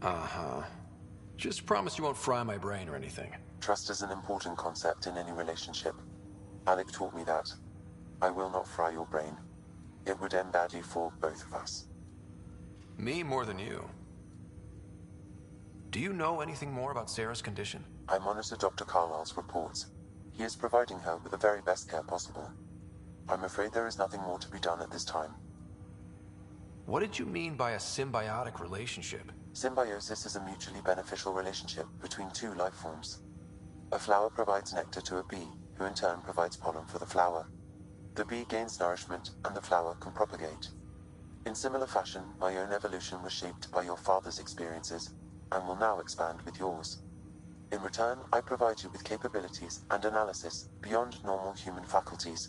Uh-huh. Just promise you won't fry my brain or anything. Trust is an important concept in any relationship. Alec taught me that. I will not fry your brain. It would end badly for both of us. Me more than you. Do you know anything more about Sarah's condition? I monitor Dr. Carlisle's reports. He is providing her with the very best care possible. I'm afraid there is nothing more to be done at this time. What did you mean by a symbiotic relationship? Symbiosis is a mutually beneficial relationship between two life forms. A flower provides nectar to a bee, who in turn provides pollen for the flower. The bee gains nourishment, and the flower can propagate. In similar fashion, my own evolution was shaped by your father's experiences, and will now expand with yours. In return, I provide you with capabilities and analysis beyond normal human faculties.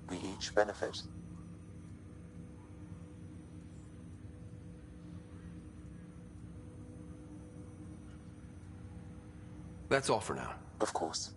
We each benefit. That's all for now. Of course.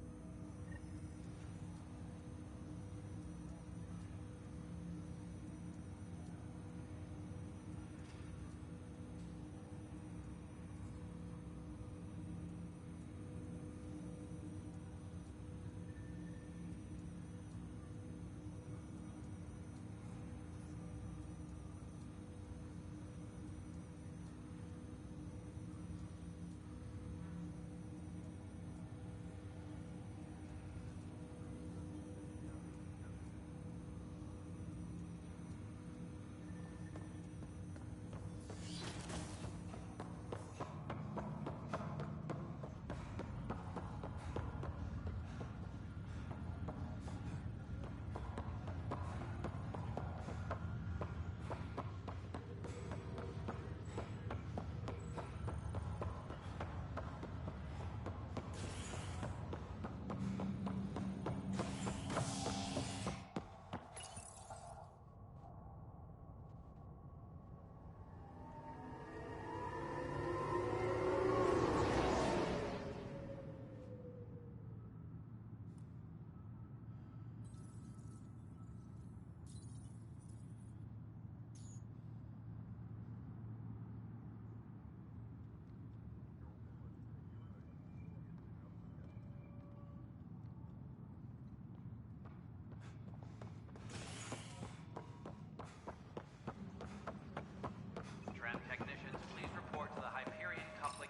Technicians, please report to the Hyperion coupling.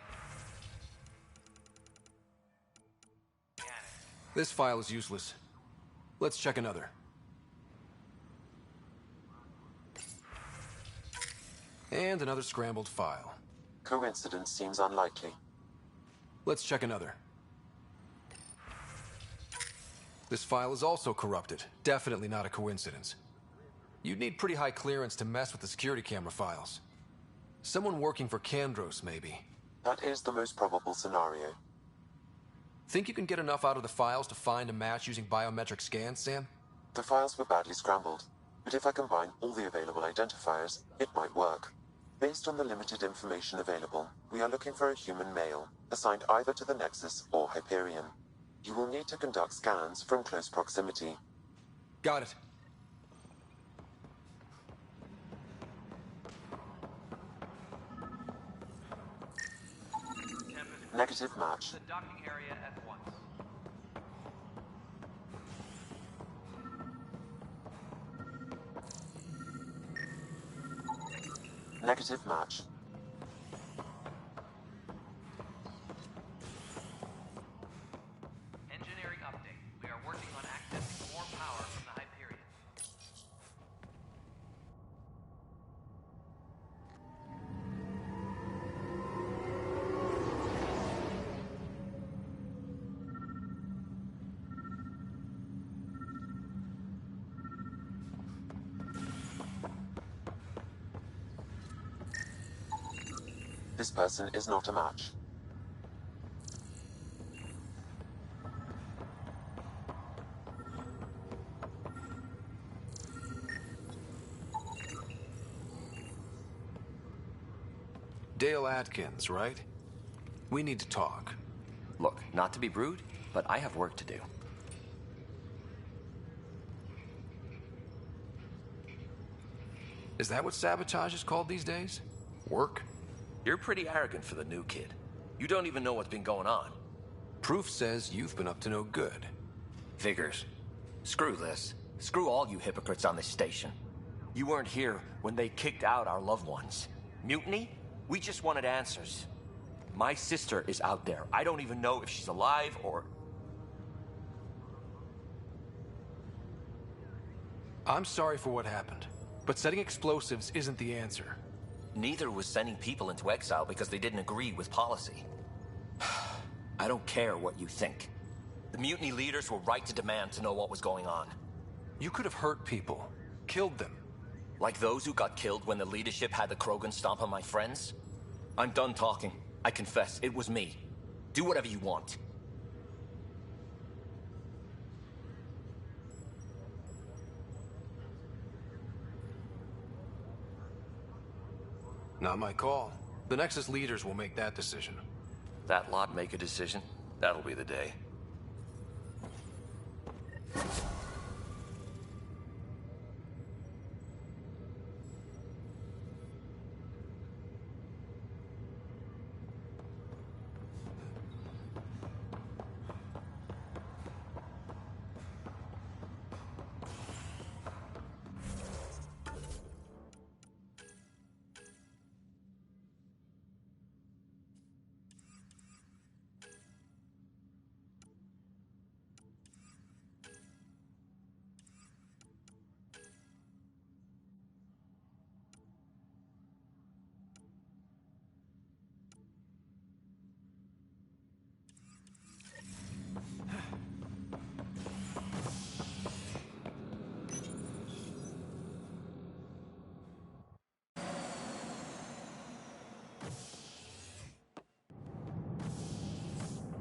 This file is useless. Let's check another. And another scrambled file. Coincidence seems unlikely. Let's check another. This file is also corrupted. Definitely not a coincidence. You'd need pretty high clearance to mess with the security camera files. Someone working for Kandros, maybe. That is the most probable scenario. Think you can get enough out of the files to find a match using biometric scans, Sam? The files were badly scrambled, but if I combine all the available identifiers, it might work. Based on the limited information available, we are looking for a human male, assigned either to the Nexus or Hyperion. You will need to conduct scans from close proximity. Got it. Negative match. The docking area at once. Negative match. Engineering update. We are working on accessing more power from the Hyperion. This person is not a match. Dale Atkins, right? We need to talk. Look, not to be rude, but I have work to do. Is that what sabotage is called these days? Work? You're pretty arrogant for the new kid. You don't even know what's been going on. Proof says you've been up to no good. Figures. Screw this. Screw all you hypocrites on this station. You weren't here when they kicked out our loved ones. Mutiny? We just wanted answers. My sister is out there. I don't even know if she's alive or... I'm sorry for what happened, but setting explosives isn't the answer. Neither was sending people into exile because they didn't agree with policy. I don't care what you think. The mutiny leaders were right to demand to know what was going on. You could have hurt people, killed them. Like those who got killed when the leadership had the Krogan stomp on my friends? I'm done talking. I confess, it was me. Do whatever you want. Not my call. The Nexus leaders will make that decision. That lot make a decision? That'll be the day.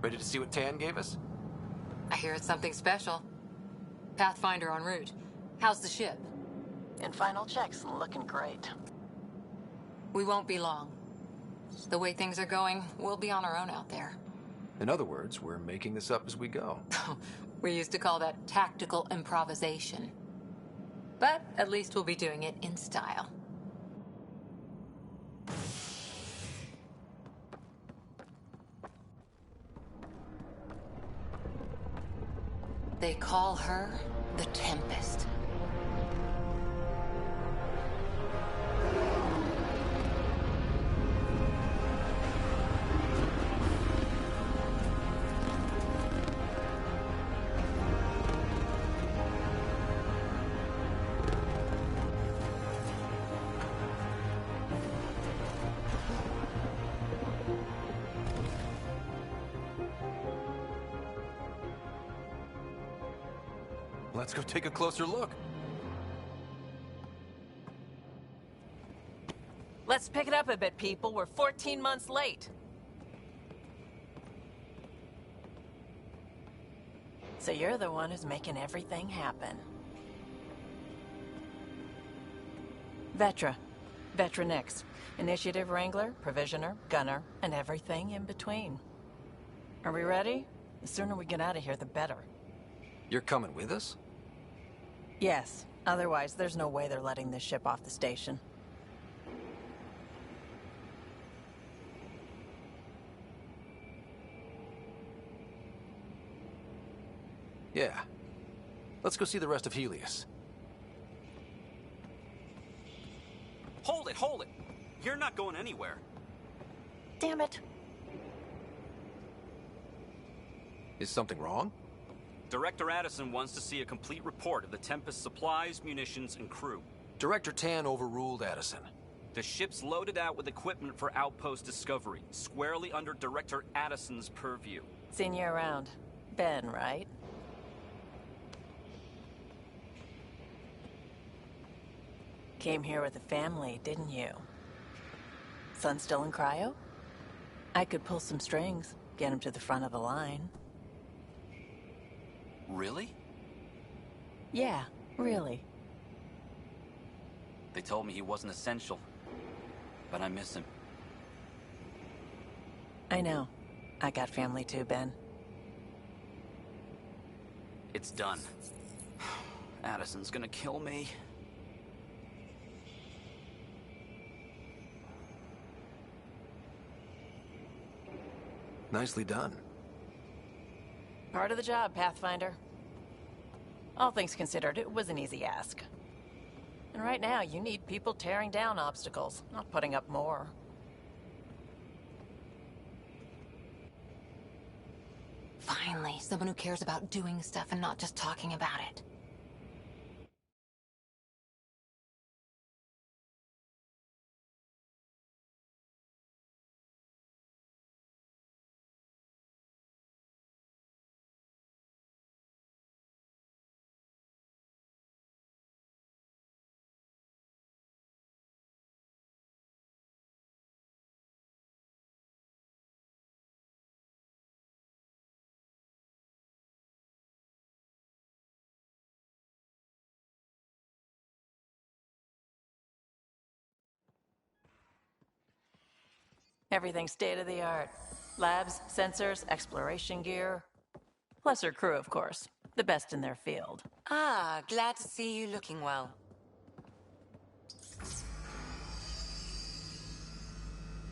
Ready to see what Tan gave us? I hear it's something special. Pathfinder en route. How's the ship? In final checks, looking great. We won't be long. The way things are going, we'll be on our own out there. In other words, we're making this up as we go. We used to call that tactical improvisation. But at least we'll be doing it in style. They call her the Tempest. Let's go take a closer look. Let's pick it up a bit, people. We're 14 months late. So you're the one who's making everything happen. Vetra. Vetronix. Initiative Wrangler, Provisioner, Gunner, and everything in between. Are we ready? The sooner we get out of here, the better. You're coming with us? Yes. Otherwise, there's no way they're letting this ship off the station. Yeah. Let's go see the rest of Helios. Hold it, hold it! You're not going anywhere. Damn it. Is something wrong? Director Addison wants to see a complete report of the Tempest's supplies, munitions, and crew. Director Tan overruled Addison. The ship's loaded out with equipment for outpost discovery, squarely under Director Addison's purview. Seen you around. Ben, right? Came here with a family, didn't you? Son still in cryo? I could pull some strings, get him to the front of the line. Really? Yeah, really. They told me he wasn't essential, but I miss him. I know. I got family too, Ben. It's done. Addison's gonna kill me. Nicely done. Part of the job, Pathfinder. All things considered, it was an easy ask. And right now, you need people tearing down obstacles, not putting up more. Finally, someone who cares about doing stuff and not just talking about it. Everything state-of-the-art. Labs, sensors, exploration gear. Plus her crew, of course. The best in their field. Ah, glad to see you looking well.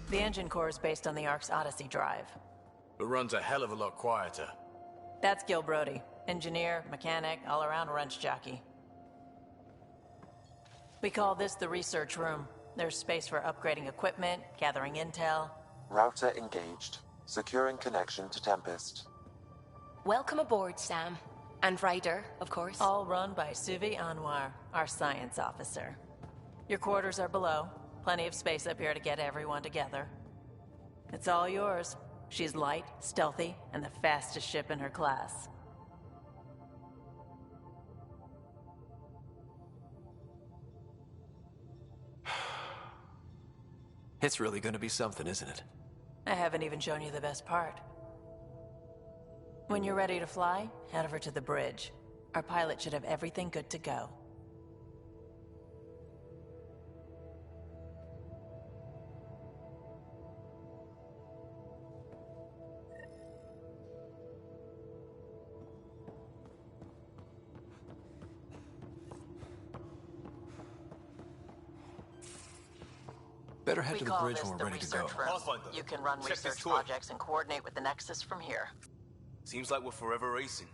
The engine core is based on the Ark's Odyssey drive. It runs a hell of a lot quieter. That's Gil Brody. Engineer, mechanic, all-around wrench jockey. We call this the research room. There's space for upgrading equipment, gathering intel. Router engaged. Securing connection to Tempest. Welcome aboard, Sam. And Ryder, of course. All run by Suvi Anwar, our science officer. Your quarters are below. Plenty of space up here to get everyone together. It's all yours. She's light, stealthy, and the fastest ship in her class. It's really gonna be something, isn't it? I haven't even shown you the best part. When you're ready to fly, head over to the bridge. Our pilot should have everything good to go. Better head We to the call bridge this when the we're ready to go. research room. You can run research projects and coordinate with the Nexus from here. Seems like we're forever racing,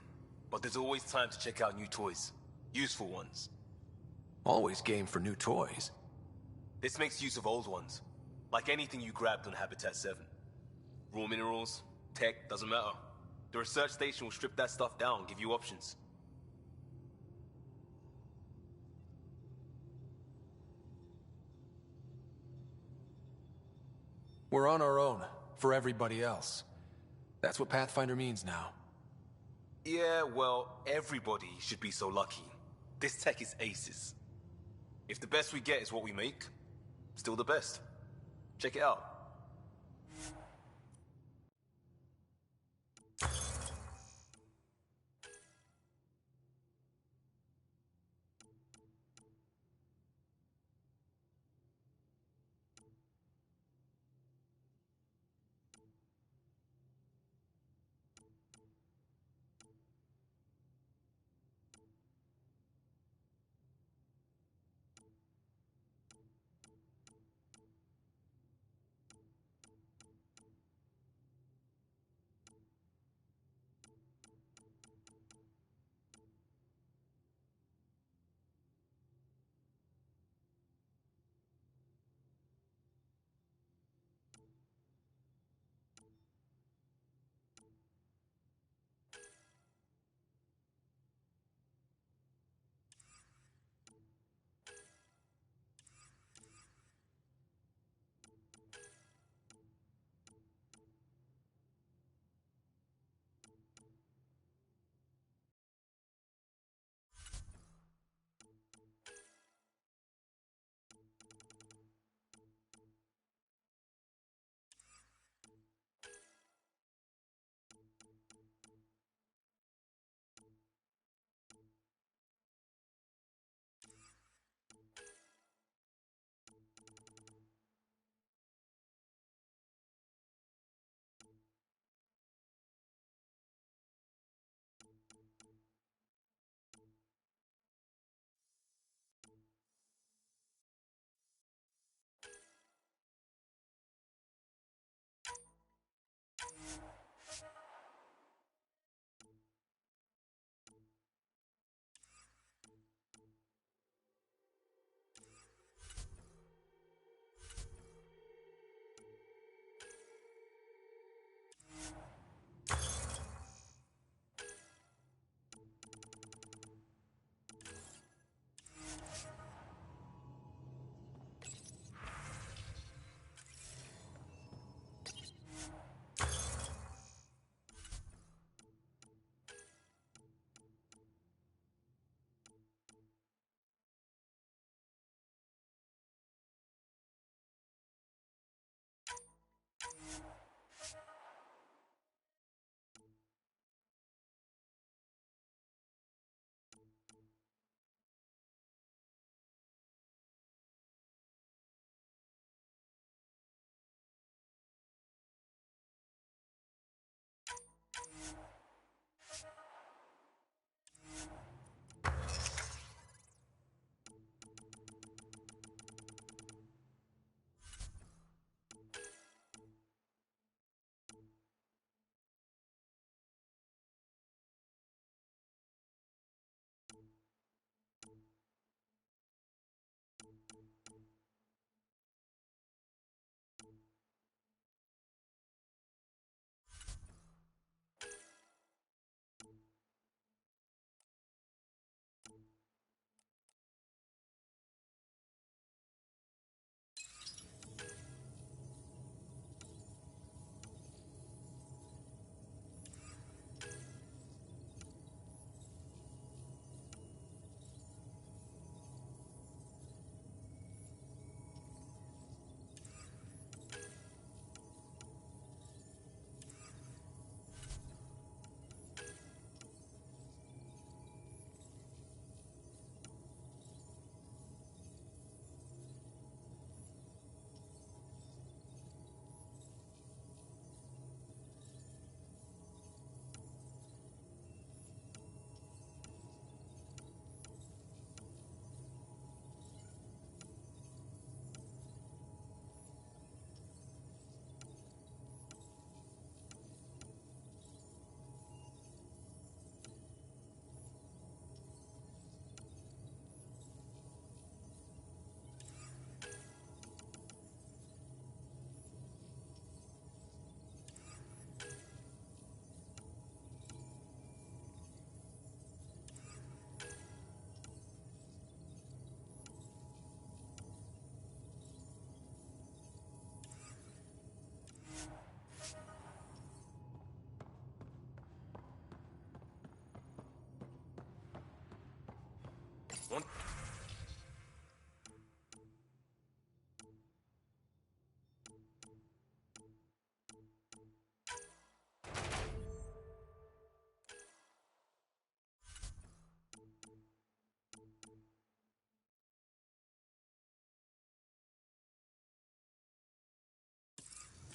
but there's always time to check out new toys. Useful ones. Always game for new toys. This makes use of old ones, like anything you grabbed on Habitat 7. Raw minerals, tech, doesn't matter. The research station will strip that stuff down and give you options. We're on our own, for everybody else. That's what Pathfinder means now. Yeah, well, everybody should be so lucky. This tech is aces. If the best we get is what we make, still the best. Check it out. One.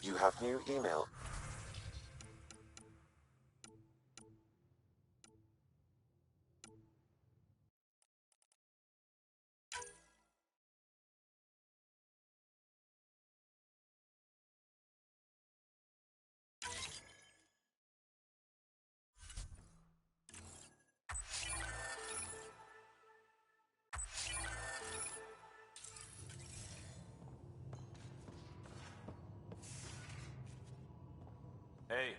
You have new email. Hey.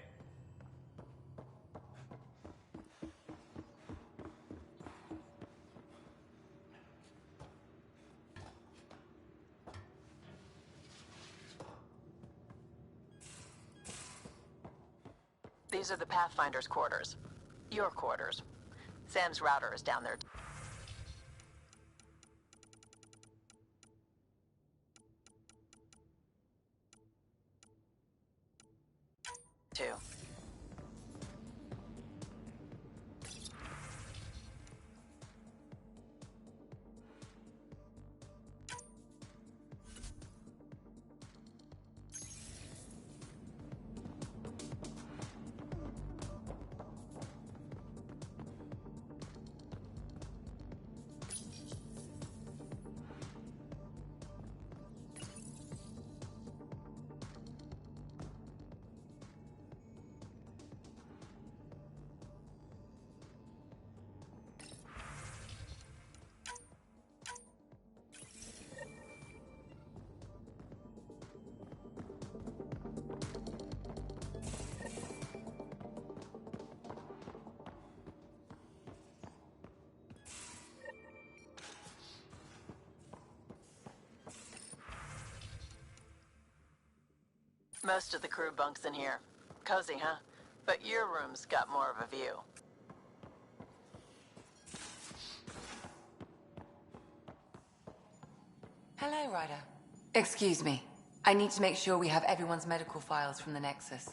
These are the Pathfinder's quarters. Your quarters. Sam's router is down there. Too. Most of the crew bunks in here. Cozy, huh? But your room's got more of a view. Hello, Ryder. Excuse me. I need to make sure we have everyone's medical files from the Nexus.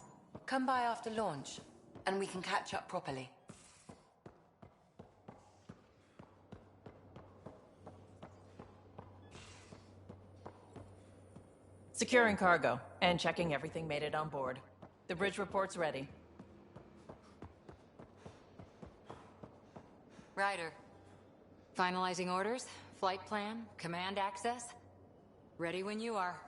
Come by after launch, and we can catch up properly. Securing cargo and checking everything made it on board. The bridge report's ready. Ryder. Finalizing orders, flight plan, command access. Ready when you are.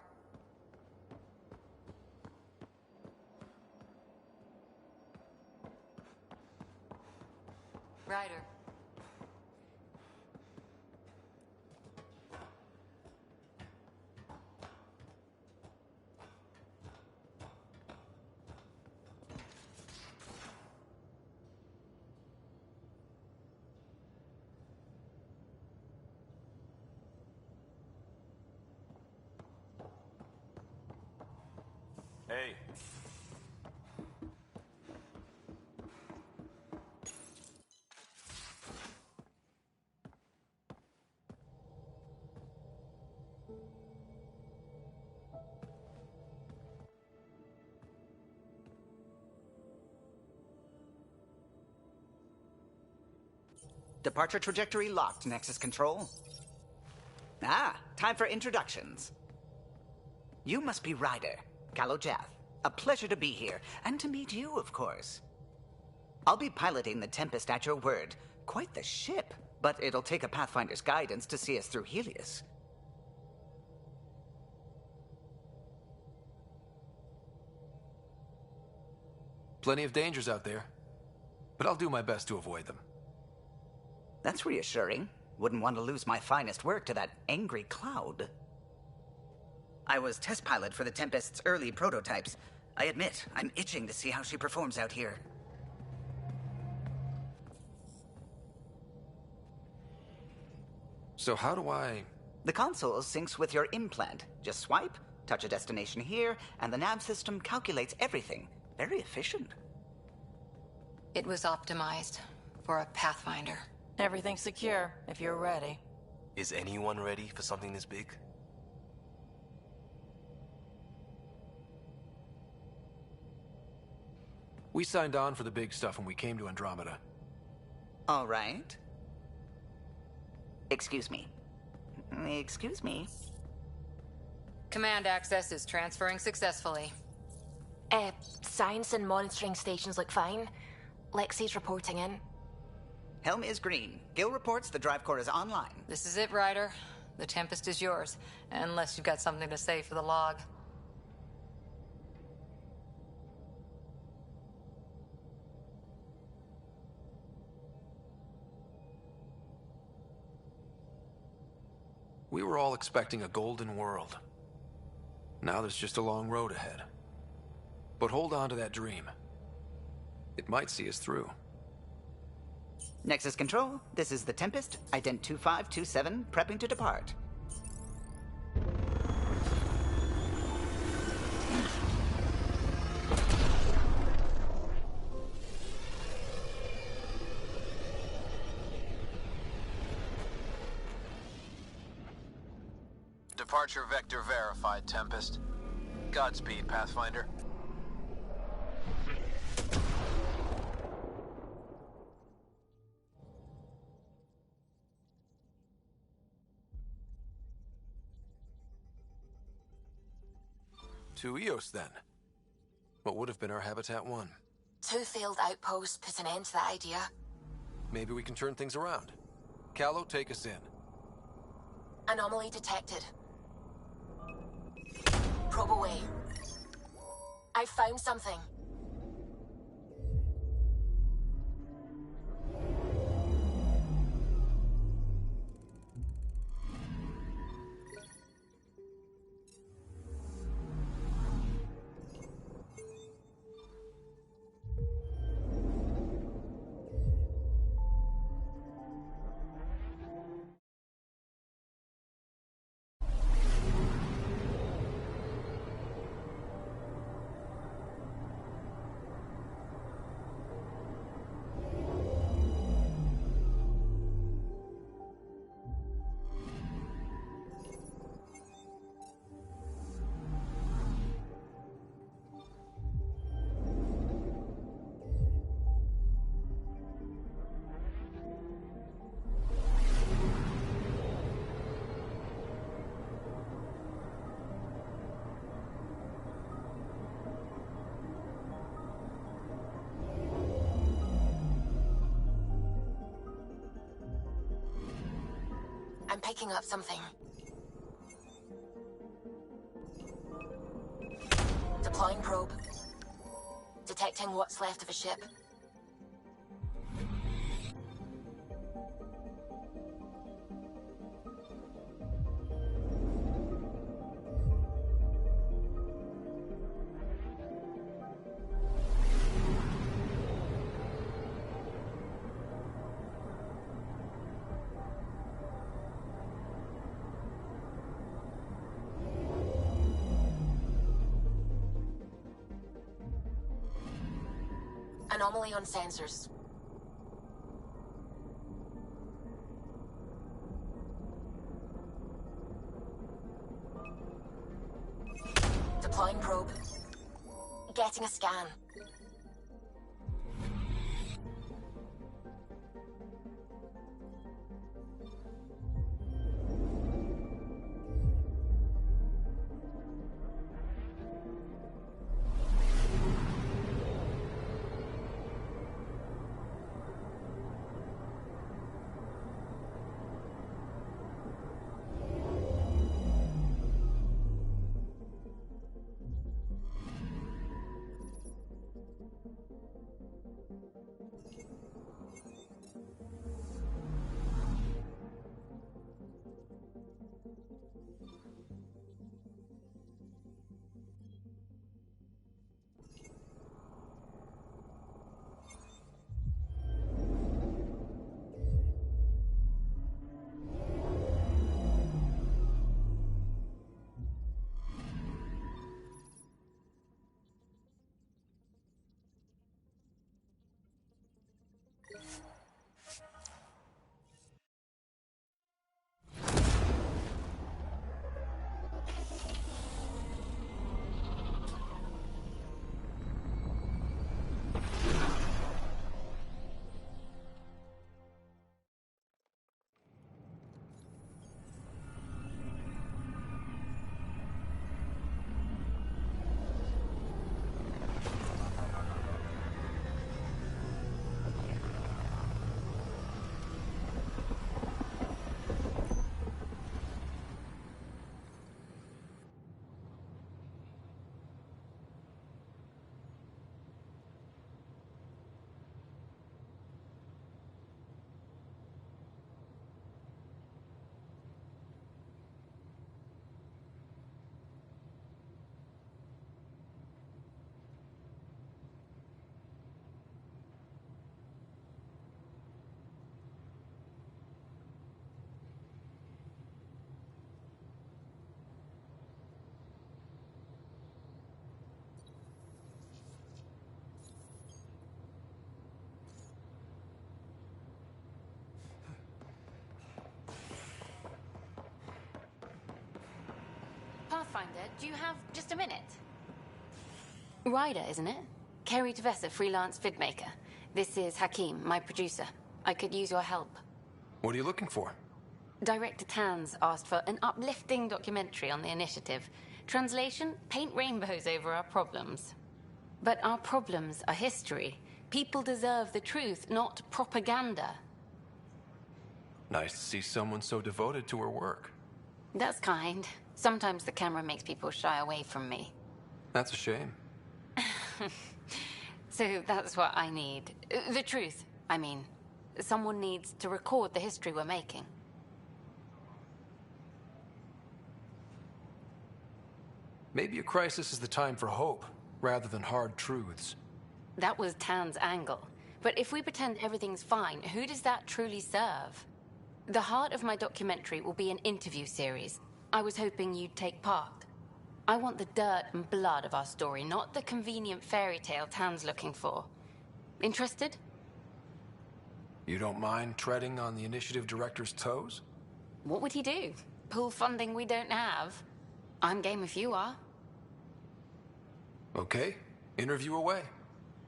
Ryder. Hey. Departure trajectory locked, Nexus Control. Ah, time for introductions. You must be Ryder, Kalojath. A pleasure to be here, and to meet you, of course. I'll be piloting the Tempest at your word. Quite the ship, but it'll take a Pathfinder's guidance to see us through Helios. Plenty of dangers out there, but I'll do my best to avoid them. That's reassuring. Wouldn't want to lose my finest work to that angry cloud. I was test pilot for the Tempest's early prototypes. I admit, I'm itching to see how she performs out here. So how do I... The console syncs with your implant. Just swipe, touch a destination here, and the nav system calculates everything. Very efficient. It was optimized for a Pathfinder. Everything's secure, if you're ready. Is anyone ready for something this big? We signed on for the big stuff when we came to Andromeda. All right. Excuse me. Excuse me. Command access is transferring successfully. Science and monitoring stations look fine. Lexi's reporting in. Helm is green. Gil reports the drive core is online. This is it, Ryder. The Tempest is yours, unless you've got something to say for the log. We were all expecting a golden world. Now there's just a long road ahead. But hold on to that dream. It might see us through. Nexus Control, this is the Tempest, ident 2527, prepping to depart. Departure vector verified, Tempest. Godspeed, Pathfinder. To Eos, then. What would have been our Habitat 1? 2 failed outposts put an end to that idea. Maybe we can turn things around. Callow, take us in. Anomaly detected. Probe away. I found something. I'm picking up something. Deploying probe. Detecting what's left of a ship. Anomaly on sensors. Deploying probe. Getting a scan. Pathfinder, do you have just a minute? Ryder, isn't it? Kerry Tavessa, freelance vidmaker. This is Hakim, my producer. I could use your help. What are you looking for? Director Tans asked for an uplifting documentary on the initiative. Translation, paint rainbows over our problems. But our problems are history. People deserve the truth, not propaganda. Nice to see someone so devoted to her work. That's kind. Sometimes the camera makes people shy away from me. That's a shame. So that's what I need. The truth, I mean. Someone needs to record the history we're making. Maybe a crisis is the time for hope, rather than hard truths. That was Tan's angle. But if we pretend everything's fine, who does that truly serve? The heart of my documentary will be an interview series. I was hoping you'd take part. I want the dirt and blood of our story, not the convenient fairy tale Tan's looking for. Interested? You don't mind treading on the initiative director's toes? What would he do? Pull funding we don't have? I'm game if you are. Okay, interview away.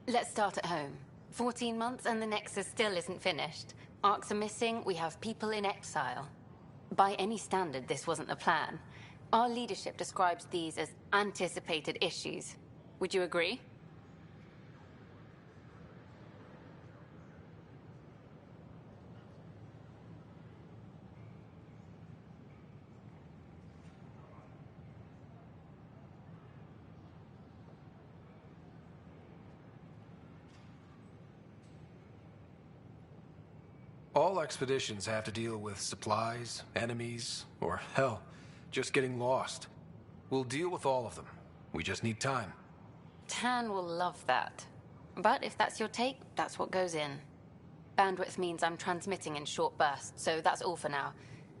Let's start at home. 14 months and the Nexus still isn't finished. Arcs are missing, we have people in exile. By any standard, this wasn't the plan. Our leadership describes these as anticipated issues. Would you agree? All expeditions have to deal with supplies, enemies, or hell, just getting lost. We'll deal with all of them. We just need time. Tan will love that. But if that's your take, that's what goes in. Bandwidth means I'm transmitting in short bursts, so that's all for now.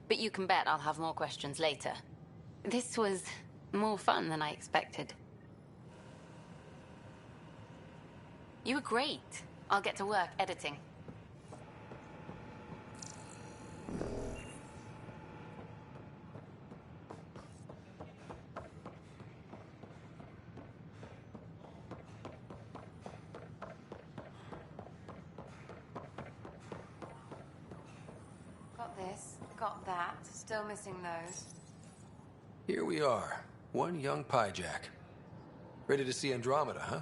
But you can bet I'll have more questions later. This was more fun than I expected. You were great. I'll get to work editing. Got this, got that. Still missing those. Here we are, one young Pyjack. Ready to see Andromeda, huh?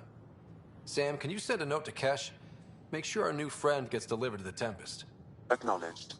Sam, can you send a note to Kesh? Make sure our new friend gets delivered to the Tempest. Acknowledged.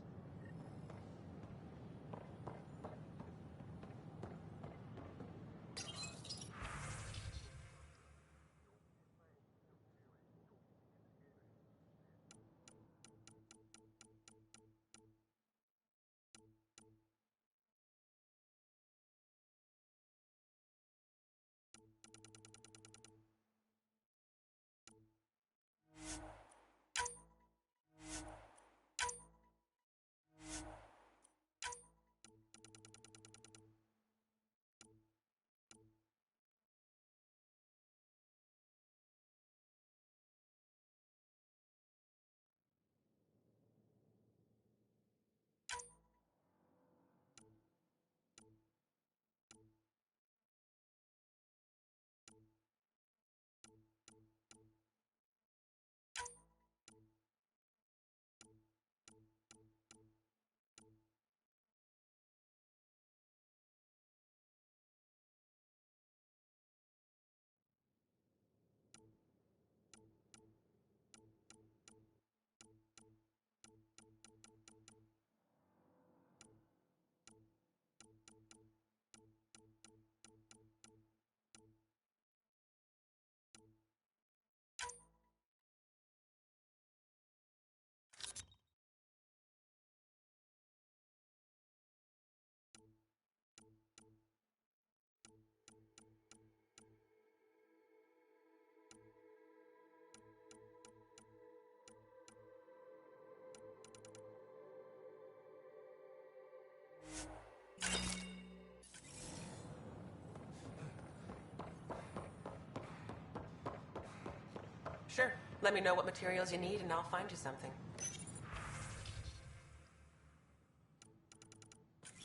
Sure. Let me know what materials you need and I'll find you something.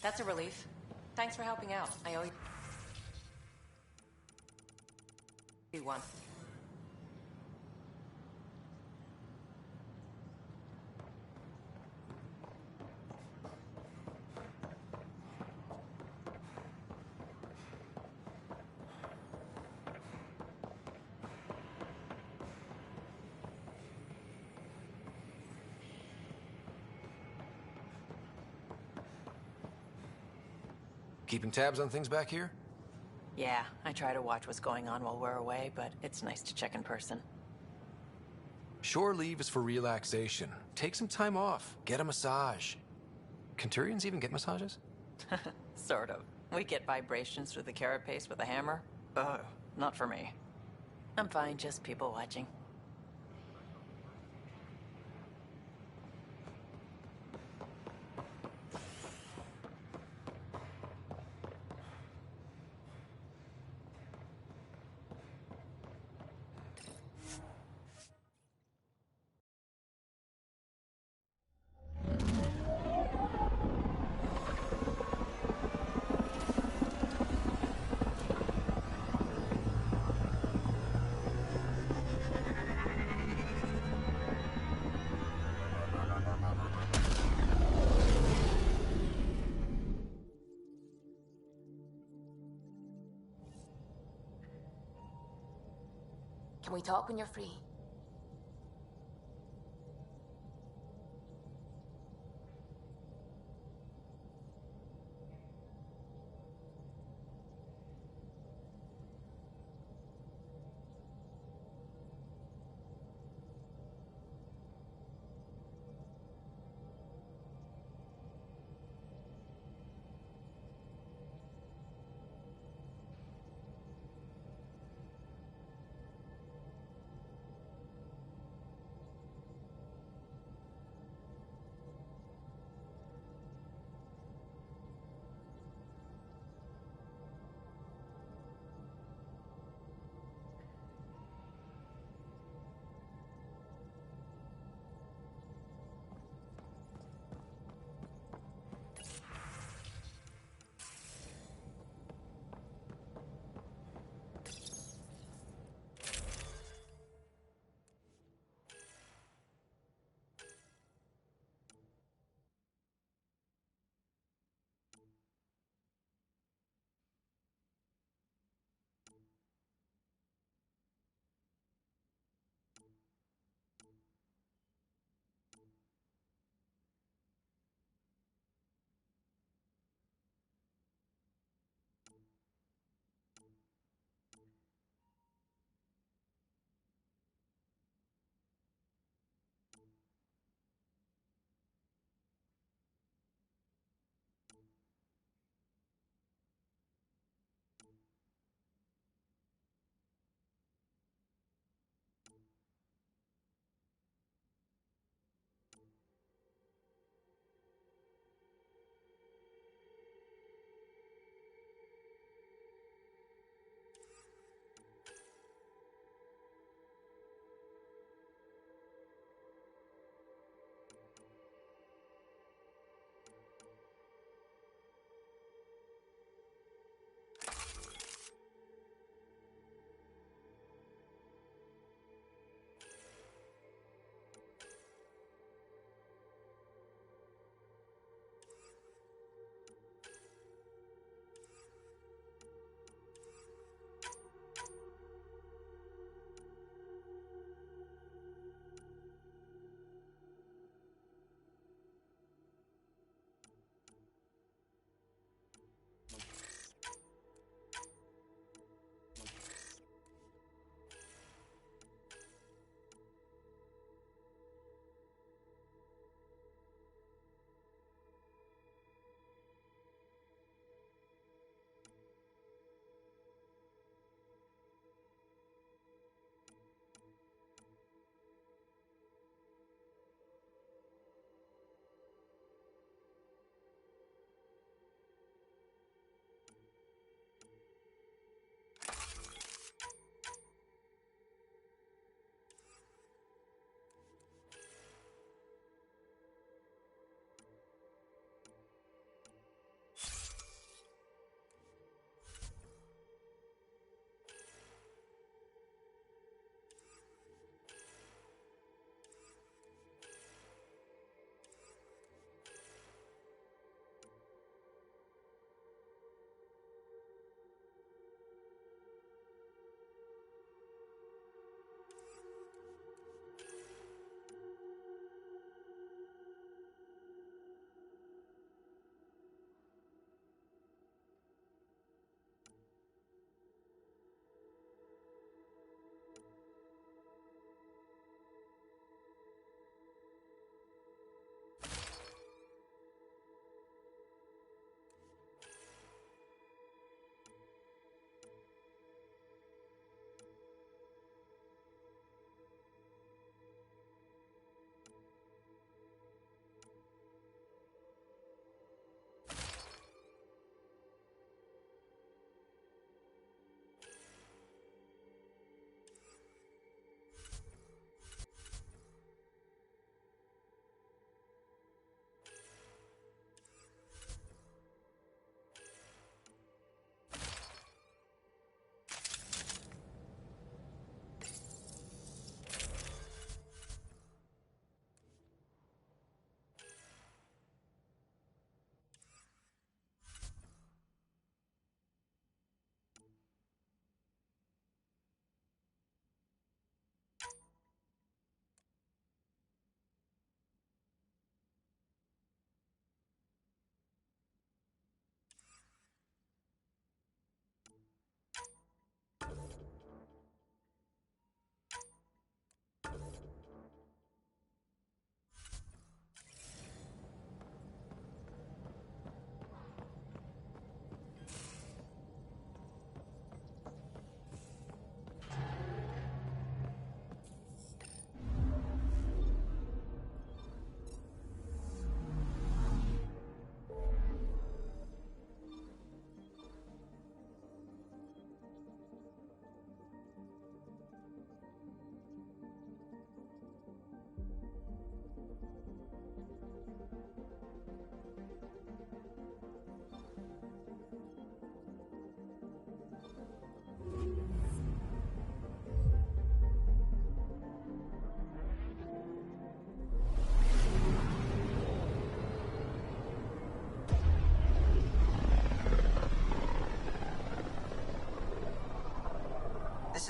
That's a relief. Thanks for helping out. I owe you. One. Keeping tabs on things back here? Yeah, I try to watch what's going on while we're away, but it's nice to check in person. Shore leave is for relaxation. Take some time off. Get a massage. Centurions even get massages? Sort of. We get vibrations through the carapace with a hammer. Ugh, not for me. I'm fine, just people watching. Can we talk when you're free?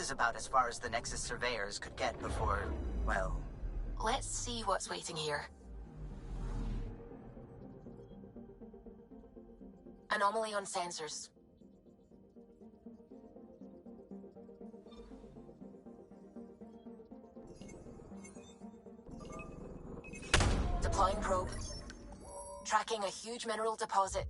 was about as far as the Nexus surveyors could get before, well... Let's see what's waiting here. Anomaly on sensors. Deploying probe. Tracking a huge mineral deposit.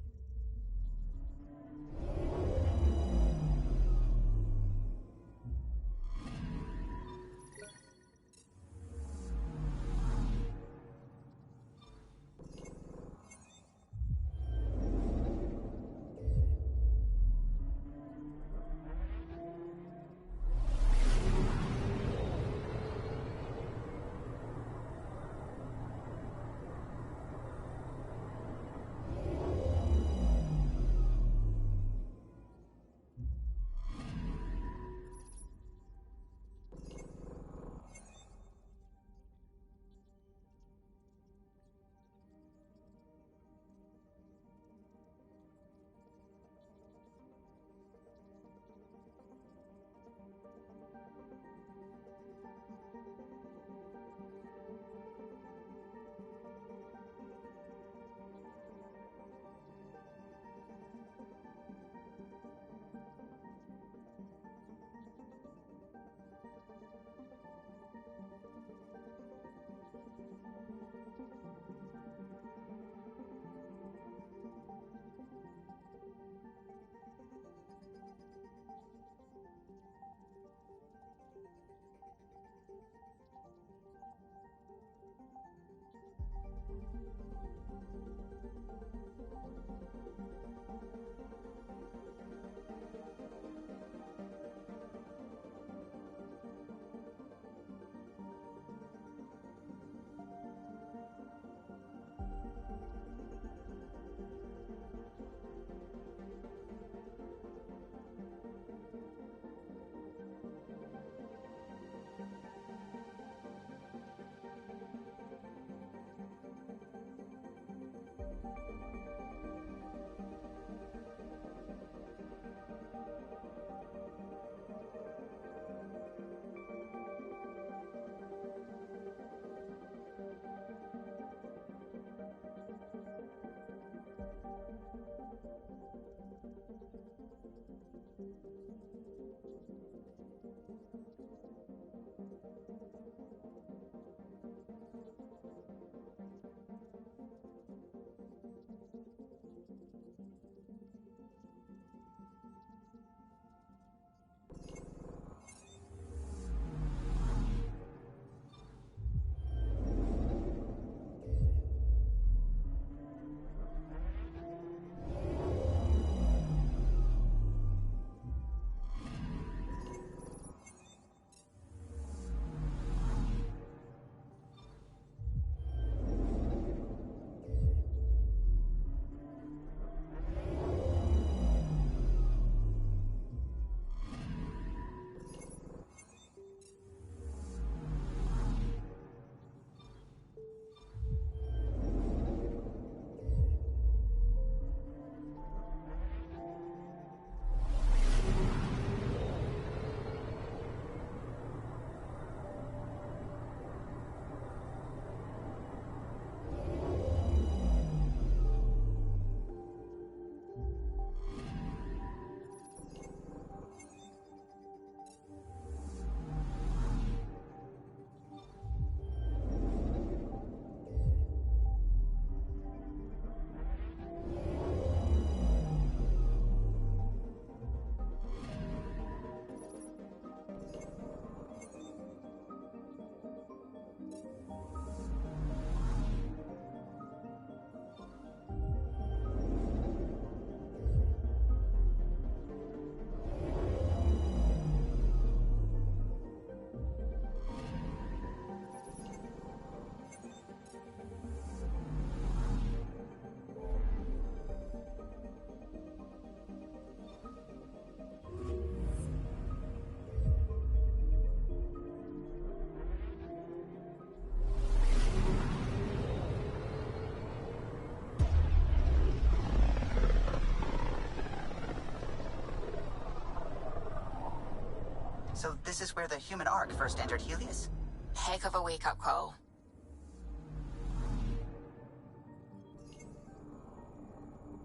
So this is where the human Ark first entered Helios? Heck of a wake-up call.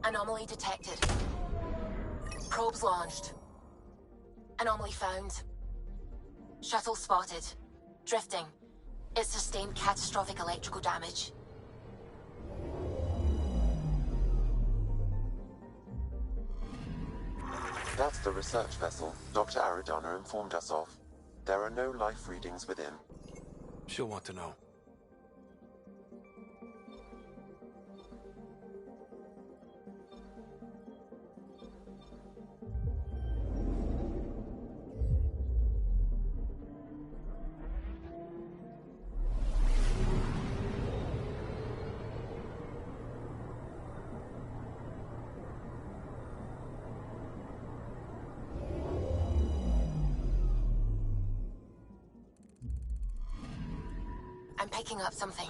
Anomaly detected. Probes launched. Anomaly found. Shuttle spotted. Drifting. It sustained catastrophic electrical damage. That's the research vessel Dr. Aridana informed us of. There are no life readings within. She'll want to know. I'm picking up something.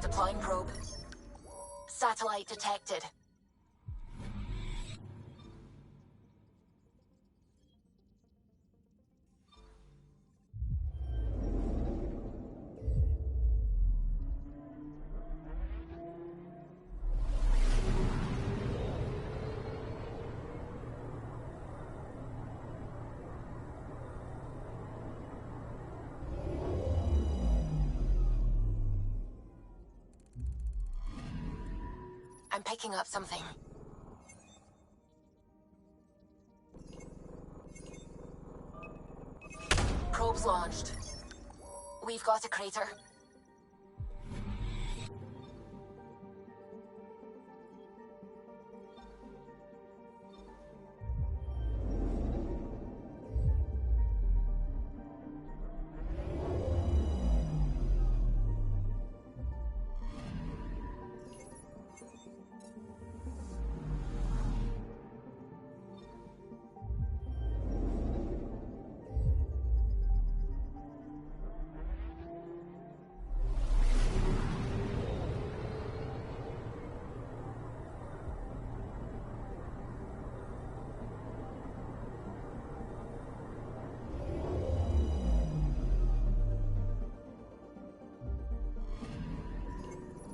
Deploying probe. Satellite detected. I'm picking up something. Probes launched. We've got a crater.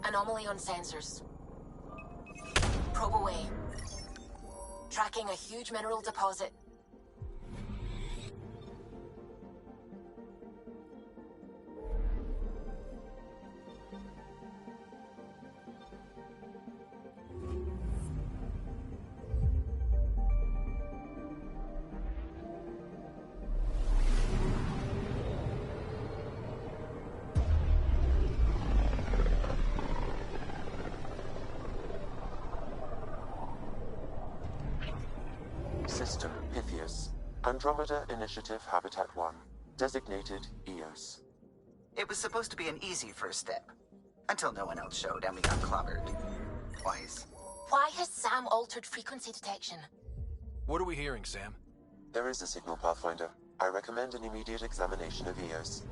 Anomaly on sensors. Probe away. Tracking a huge mineral deposit. System Pythias. Andromeda Initiative Habitat 1. Designated EOS. It was supposed to be an easy first step. Until no one else showed and we got clobbered. Twice. Why has Sam altered frequency detection? What are we hearing, Sam? There is a signal, Pathfinder. I recommend an immediate examination of EOS.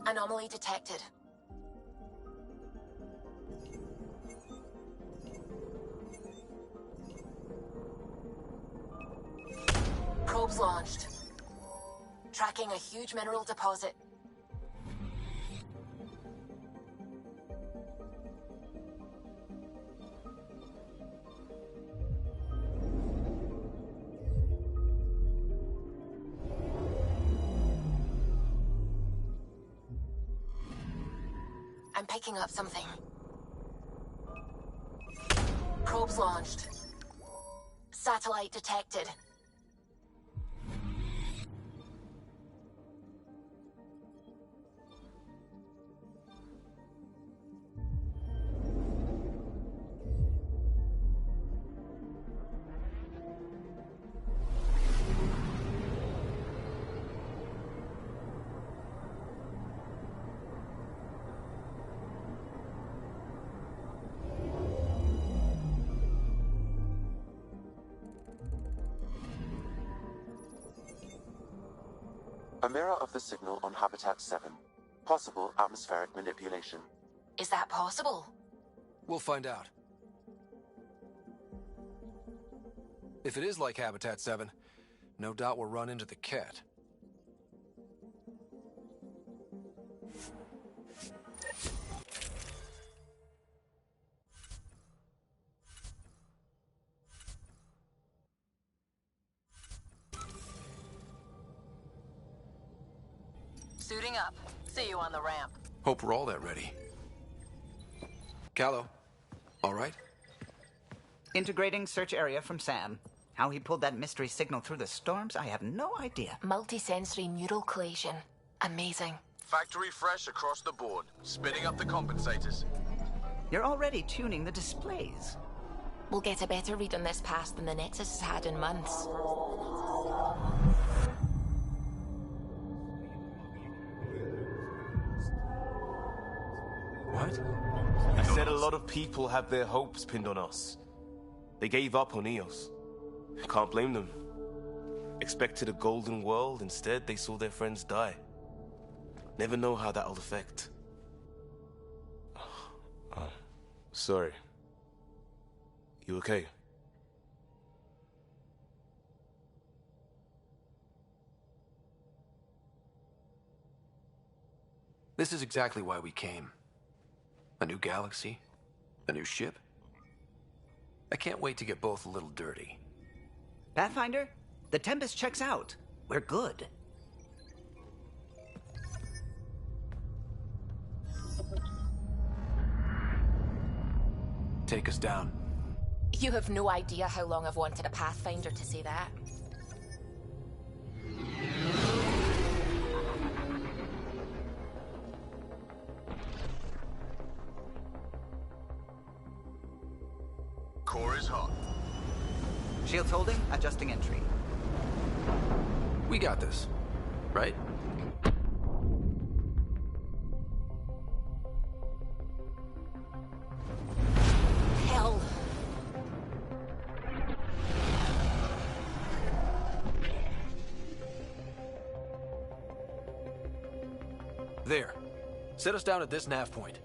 Anomaly detected. Probes launched. Tracking a huge mineral deposit. I'm picking up something. Probes launched. Satellite detected. A mirror of the signal on Habitat 7. Possible atmospheric manipulation. Is that possible? We'll find out. If it is like Habitat 7, no doubt we'll run into the cat. Suiting up. See you on the ramp. Hope we're all that ready. Callow, all right? Integrating search area from Sam. How he pulled that mystery signal through the storms, I have no idea. Multisensory neural collation. Amazing. Factory fresh across the board. Spinning up the compensators. You're already tuning the displays. We'll get a better read on this pass than the Nexus has had in months. What? I said a lot of people have their hopes pinned on us. They gave up on Eos. Can't blame them. Expected a golden world, instead they saw their friends die. Never know how that'll affect. Sorry. You okay? This is exactly why we came. A new galaxy? A new ship? I can't wait to get both a little dirty. Pathfinder, the Tempest checks out. We're good. Take us down. You have no idea how long I've wanted a Pathfinder to say that. Core is hot. Shields holding, adjusting entry. We got this, right? Hell. There. Set us down at this nav point.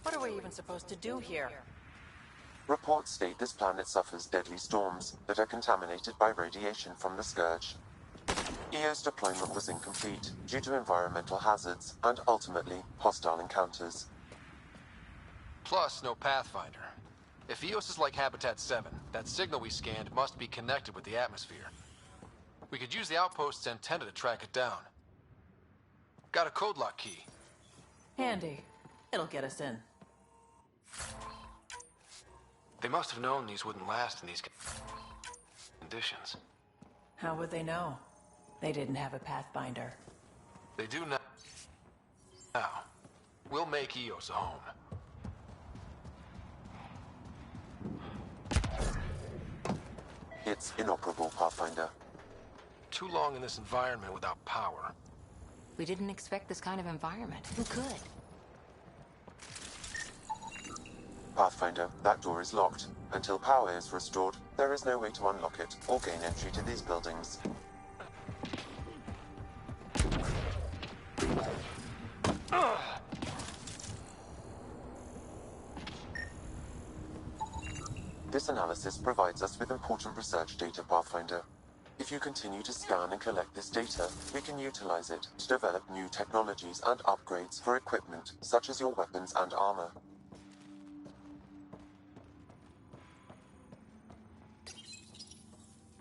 What are we even supposed to do here? Reports state this planet suffers deadly storms that are contaminated by radiation from the Scourge. EO's deployment was incomplete due to environmental hazards and ultimately hostile encounters. Plus, no Pathfinder. If Eos is like Habitat 7, that signal we scanned must be connected with the atmosphere. We could use the outpost's antenna to track it down. Got a code lock key. Handy. It'll get us in. They must have known these wouldn't last in these conditions. How would they know? They didn't have a Pathfinder. They do now. Now, we'll make Eos a home. It's inoperable, Pathfinder. Too long in this environment without power. We didn't expect this kind of environment. Who could? Pathfinder, that door is locked. Until power is restored, there is no way to unlock it or gain entry to these buildings. This analysis provides us with important research data, Pathfinder. If you continue to scan and collect this data, we can utilize it to develop new technologies and upgrades for equipment, such as your weapons and armor.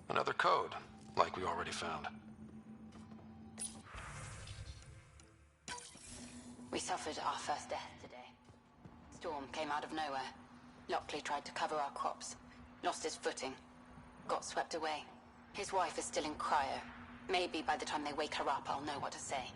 Another code, like we already found. We suffered our first death today. Storm came out of nowhere. Lockley tried to cover our crops. Lost his footing. Got swept away. His wife is still in cryo. Maybe by the time they wake her up, I'll know what to say.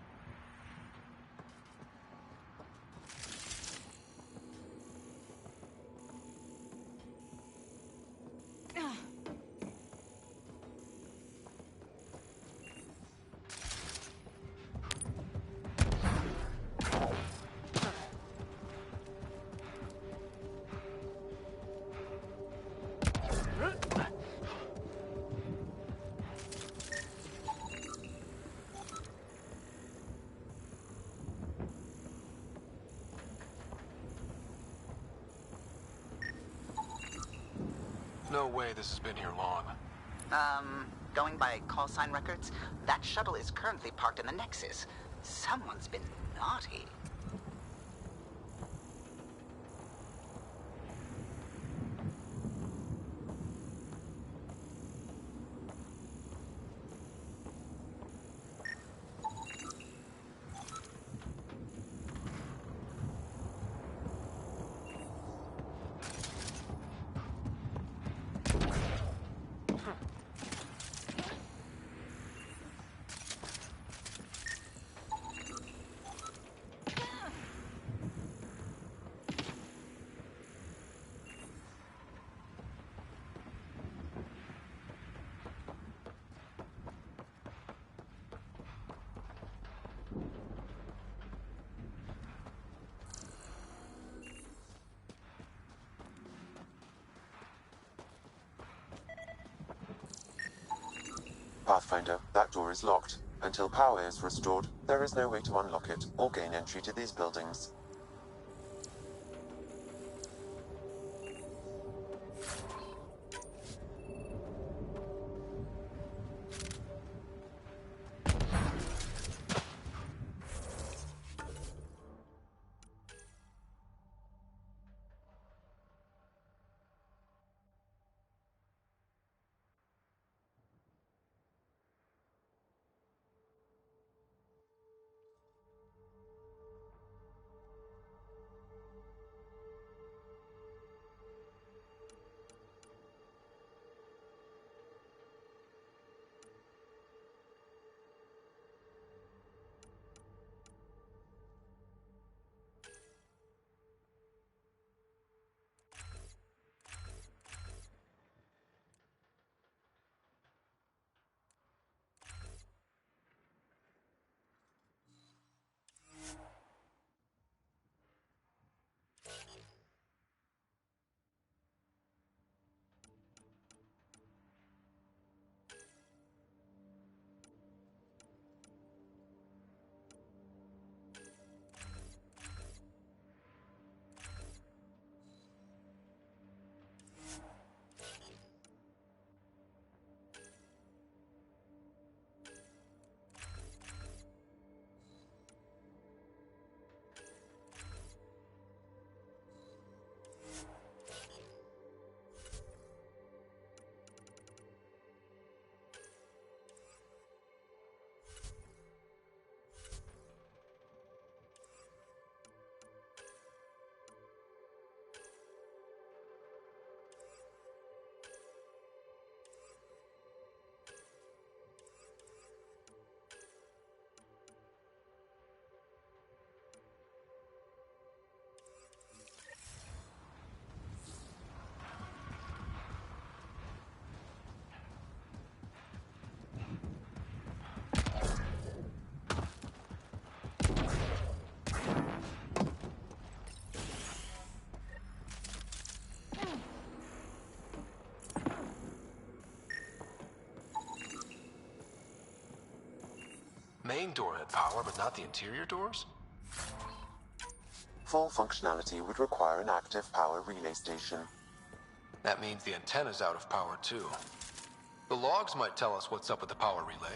No way this has been here long. Going by call sign records, that shuttle is currently parked in the Nexus. Someone's been naughty. Pathfinder, that door is locked. Until power is restored, there is no way to unlock it or gain entry to these buildings. main door had power, but not the interior doors? Full functionality would require an active power relay station. That means the antenna's out of power, too. The logs might tell us what's up with the power relay.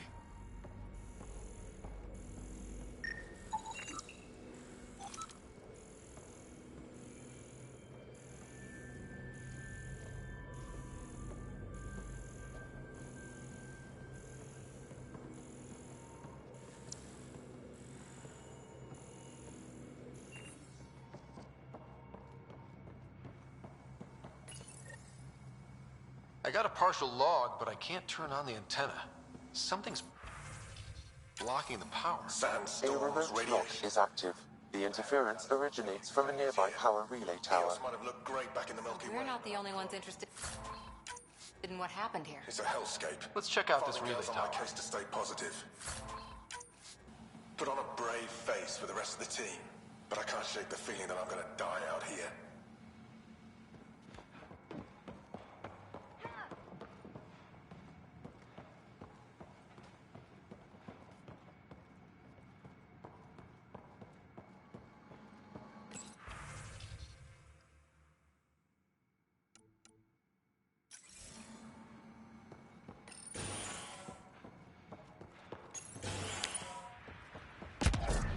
I got a partial log, but I can't turn on the antenna. Something's blocking the power. A remote lock is active. The interference originates from a nearby power relay tower. We're not the only ones interested in what happened here. It's a hellscape. Let's check out this relay tower. Case to stay positive. Put on a brave face for the rest of the team, but I can't shake the feeling that I'm gonna die out here.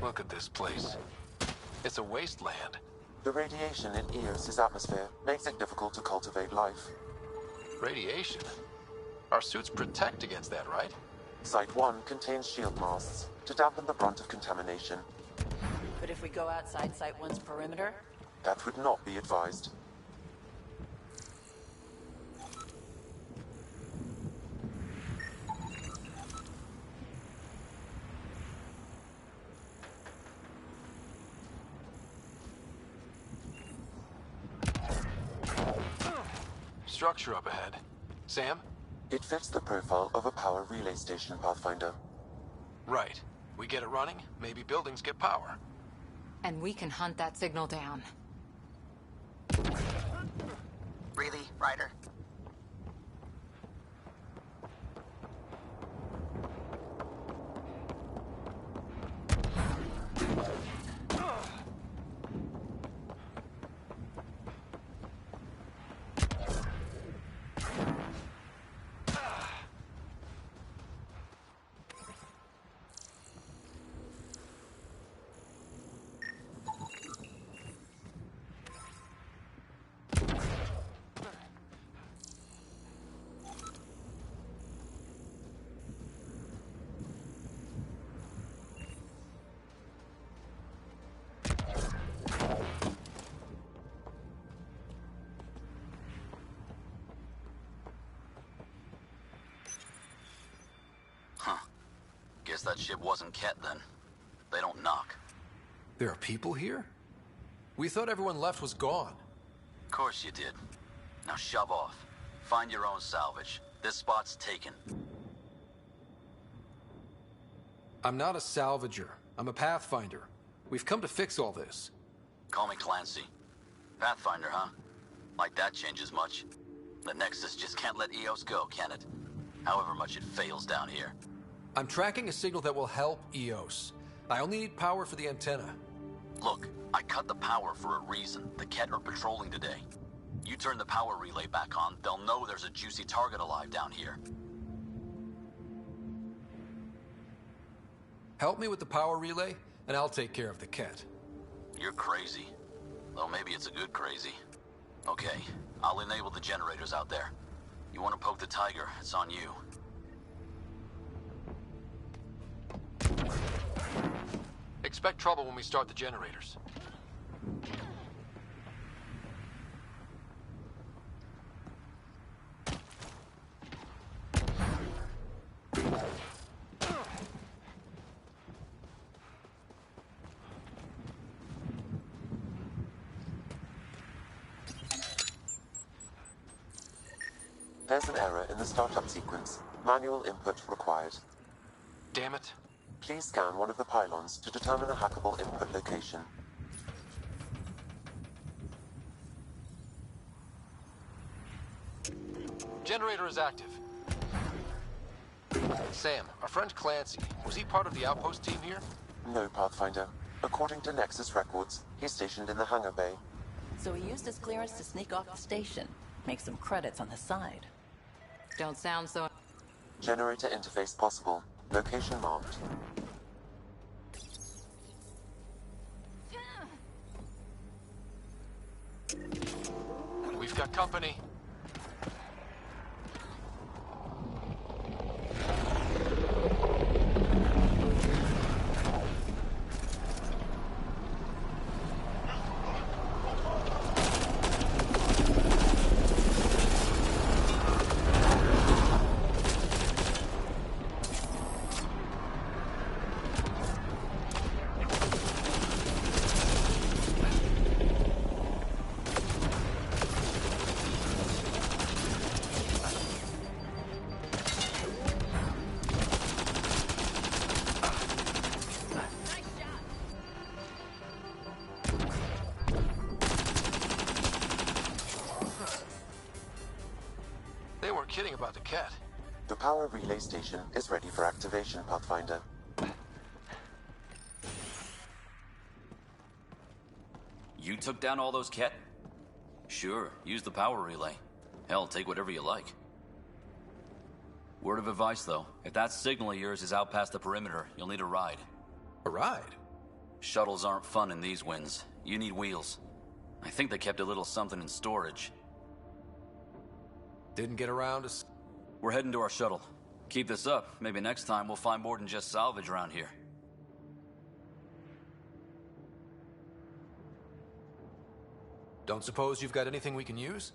Look at this place. It's a wasteland. The radiation in Eos's atmosphere makes it difficult to cultivate life. Radiation? Our suits protect against that, right? Site 1 contains shield masts to dampen the brunt of contamination. But if we go outside Site 1's perimeter? That would not be advised. Structure up ahead. Sam? It fits the profile of a power relay station, Pathfinder. Right. We get it running, maybe buildings get power. And we can hunt that signal down. Really, Ryder? Guess that ship wasn't Ket then. They don't knock. There are people here? We thought everyone left was gone. Of course you did. Now shove off. Find your own salvage. This spot's taken. I'm not a salvager. I'm a Pathfinder. We've come to fix all this. Call me Clancy. Pathfinder, huh? Like that changes much. The Nexus just can't let EOS go, can it? However much it fails down here. I'm tracking a signal that will help EOS. I only need power for the antenna. Look, I cut the power for a reason. The Ket are patrolling today. You turn the power relay back on, they'll know there's a juicy target alive down here. Help me with the power relay, and I'll take care of the Ket. You're crazy. Though maybe it's a good crazy. Okay, I'll enable the generators out there. You want to poke the tiger, it's on you. Expect trouble when we start the generators. There's an error in the startup sequence. Manual input required. Damn it. Please scan one of the pylons to determine a hackable input location. Generator is active. Sam, our friend Clancy, was he part of the outpost team here? No, Pathfinder. According to Nexus records, he's stationed in the hangar bay. So he used his clearance to sneak off the station. Make some credits on the side. Don't sound so... Generator interface possible. Location marked. We've got company. They weren't kidding about the cat. The power relay station is ready for activation, Pathfinder. You took down all those cat? Sure, use the power relay. Hell, take whatever you like. Word of advice, though. If that signal of yours is out past the perimeter, you'll need a ride. A ride? Shuttles aren't fun in these winds. You need wheels. I think they kept a little something in storage. Didn't get around to... We're heading to our shuttle. Keep this up. Maybe next time we'll find more than just salvage around here. Don't suppose you've got anything we can use?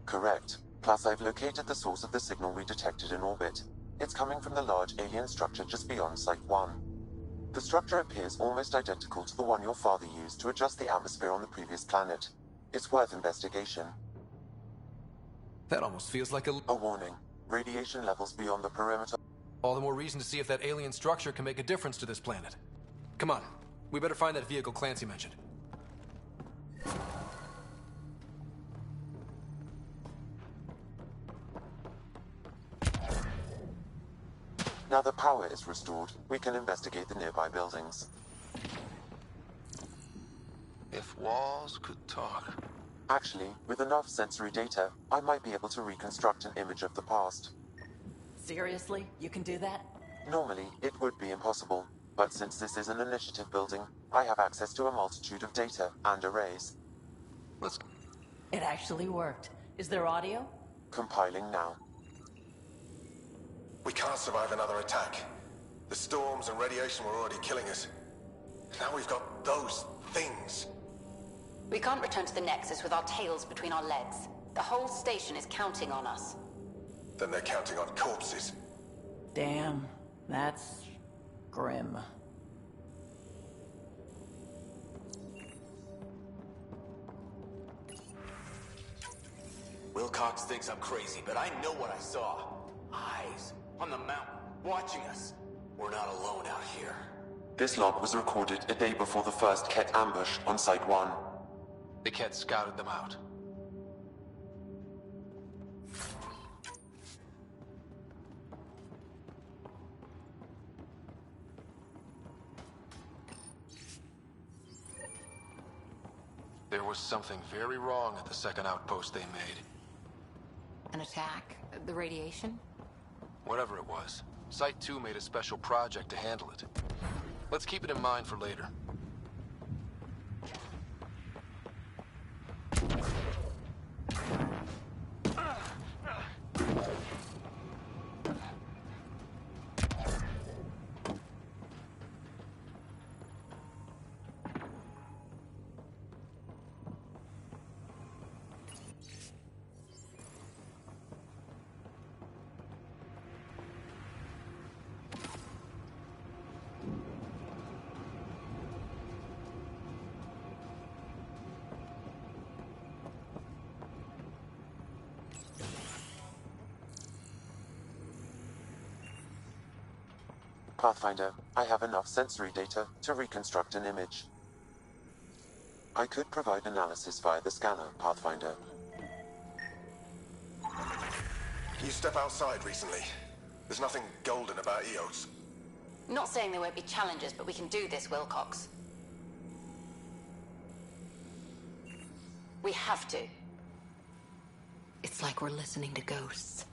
Correct. Plus, I've located the source of the signal we detected in orbit. It's coming from the large alien structure just beyond Site 1. The structure appears almost identical to the one your father used to adjust the atmosphere on the previous planet. It's worth investigation. That almost feels like a warning. Radiation levels beyond the perimeter. All the more reason to see if that alien structure can make a difference to this planet. Come on. We better find that vehicle Clancy mentioned. Now the power is restored, we can investigate the nearby buildings. If walls could talk. Actually, with enough sensory data, I might be able to reconstruct an image of the past. Seriously? You can do that? Normally, it would be impossible, but since this is an initiative building, I have access to a multitude of data and arrays. It actually worked. Is there audio? Compiling now. We can't survive another attack. The storms and radiation were already killing us. Now we've got those things. We can't return to the Nexus with our tails between our legs. The whole station is counting on us. Then they're counting on corpses. Damn, that's grim. Wilcox thinks I'm crazy, but I know what I saw. Eyes on the mountain, watching us. We're not alone out here. This log was recorded a day before the first Ket ambush on Site 1. The Ket scouted them out. There was something very wrong at the second outpost they made. An attack? The radiation? Whatever it was, Site 2 made a special project to handle it. Let's keep it in mind for later. Pathfinder, I have enough sensory data to reconstruct an image. I could provide analysis via the scanner, Pathfinder. You step outside recently. There's nothing golden about EOS. Not saying there won't be challenges, but we can do this, Wilcox. We have to. It's like we're listening to ghosts.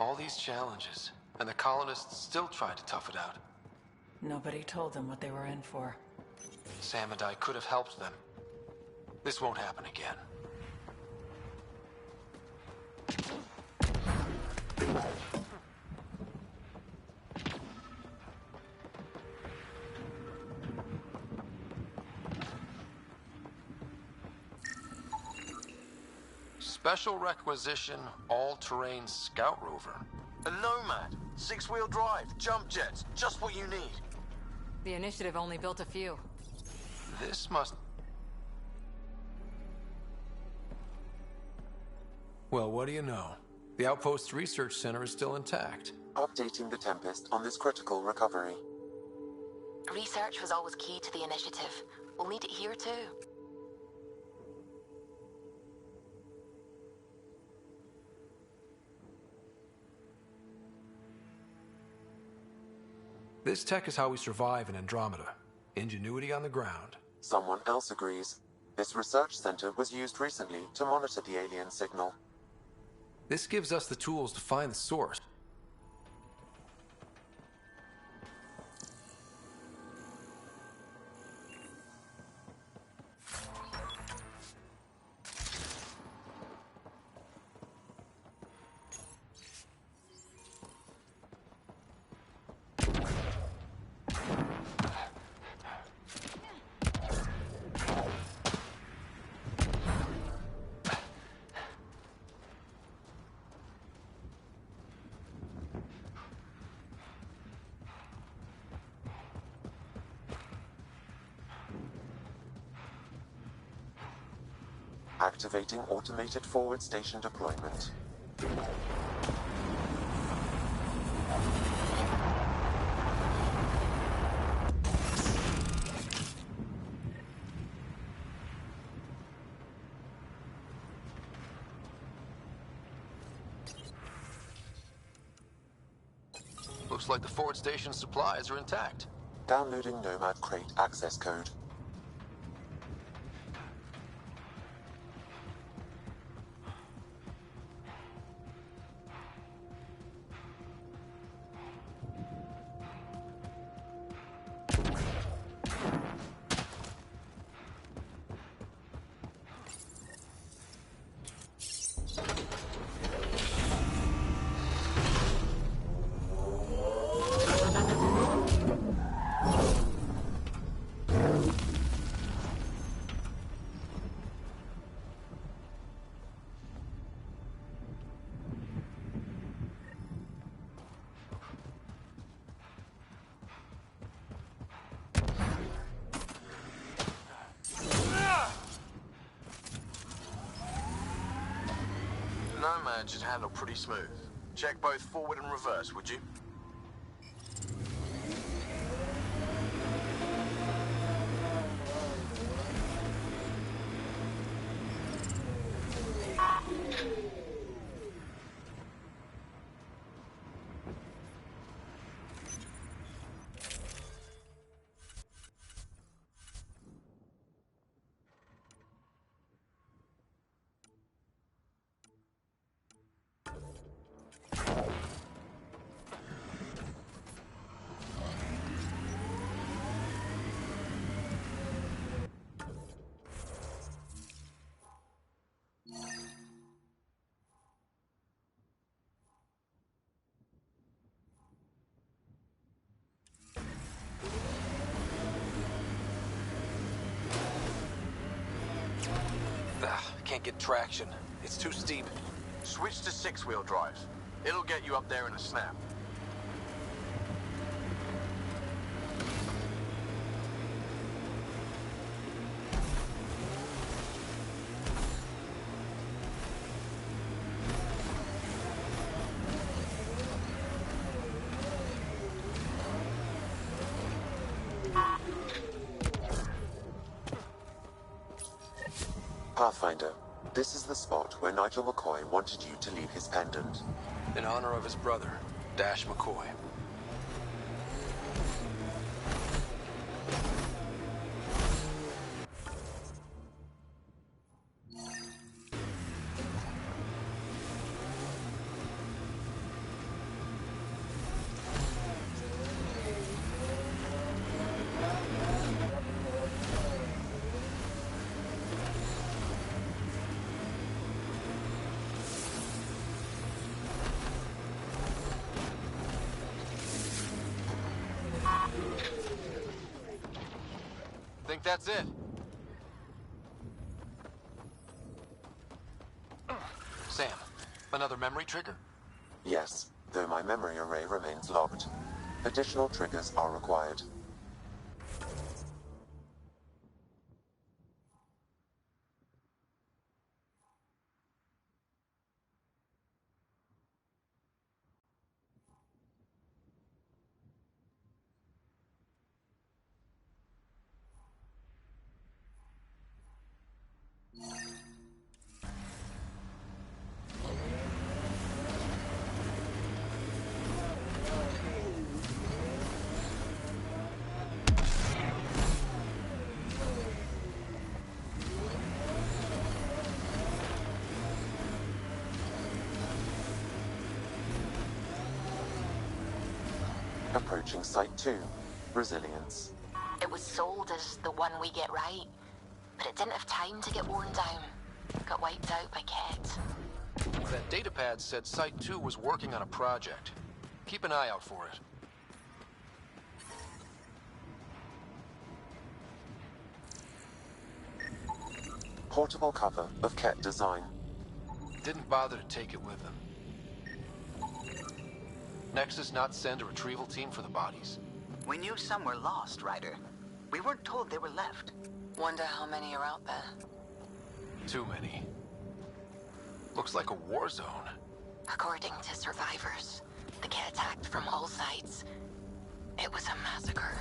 All these challenges, and the colonists still tried to tough it out. Nobody told them what they were in for. Sam and I could have helped them. This won't happen again. Special requisition, all-terrain scout rover. A Nomad, 6-wheel drive, jump jets, just what you need. The initiative only built a few. This must... Well, what do you know? The Outpost Research Center is still intact. Updating the Tempest on this critical recovery. Research was always key to the initiative. We'll need it here too. This tech is how we survive in Andromeda. Ingenuity on the ground. Someone else agrees. This research center was used recently to monitor the alien signal. This gives us the tools to find the source. Activating automated forward station deployment. Looks like the forward station supplies are intact. Downloading Nomad Crate access code. That should handle pretty smooth. Check both forward and reverse, would you? Can't get traction. It's too steep. Switch to six-wheel drive. It'll get you up there in a snap. Pathfinder, this is the spot where Nigel McCoy wanted you to leave his pendant. In honor of his brother, Dash McCoy. Think that's it? Sam, another memory trigger? Yes, though my memory array remains locked. Additional triggers are required. Approaching Site 2, Resilience. It was sold as the one we get right, but it didn't have time to get worn down. Got wiped out by Ket. That datapad said Site 2 was working on a project. Keep an eye out for it. Portable cover of Ket design. Didn't bother to take it with them. Nexus not send a retrieval team for the bodies? We knew some were lost, Ryder. We weren't told they were left. Wonder how many are out there. Too many. Looks like a war zone. According to survivors, the Ket attacked from all sides. It was a massacre.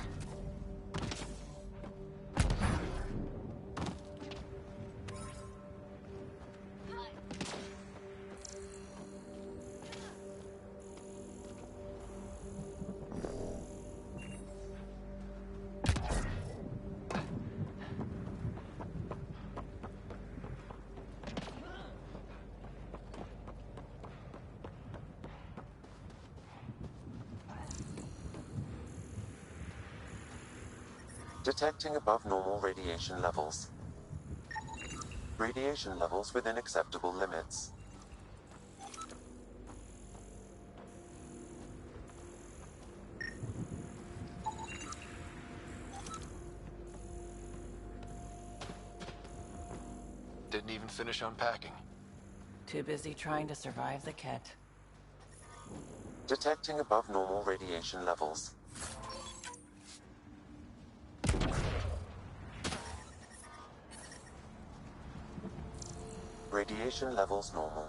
Detecting above normal radiation levels. Radiation levels within acceptable limits. Didn't even finish unpacking. Too busy trying to survive the Ket. Detecting above normal radiation levels. Radiation levels normal.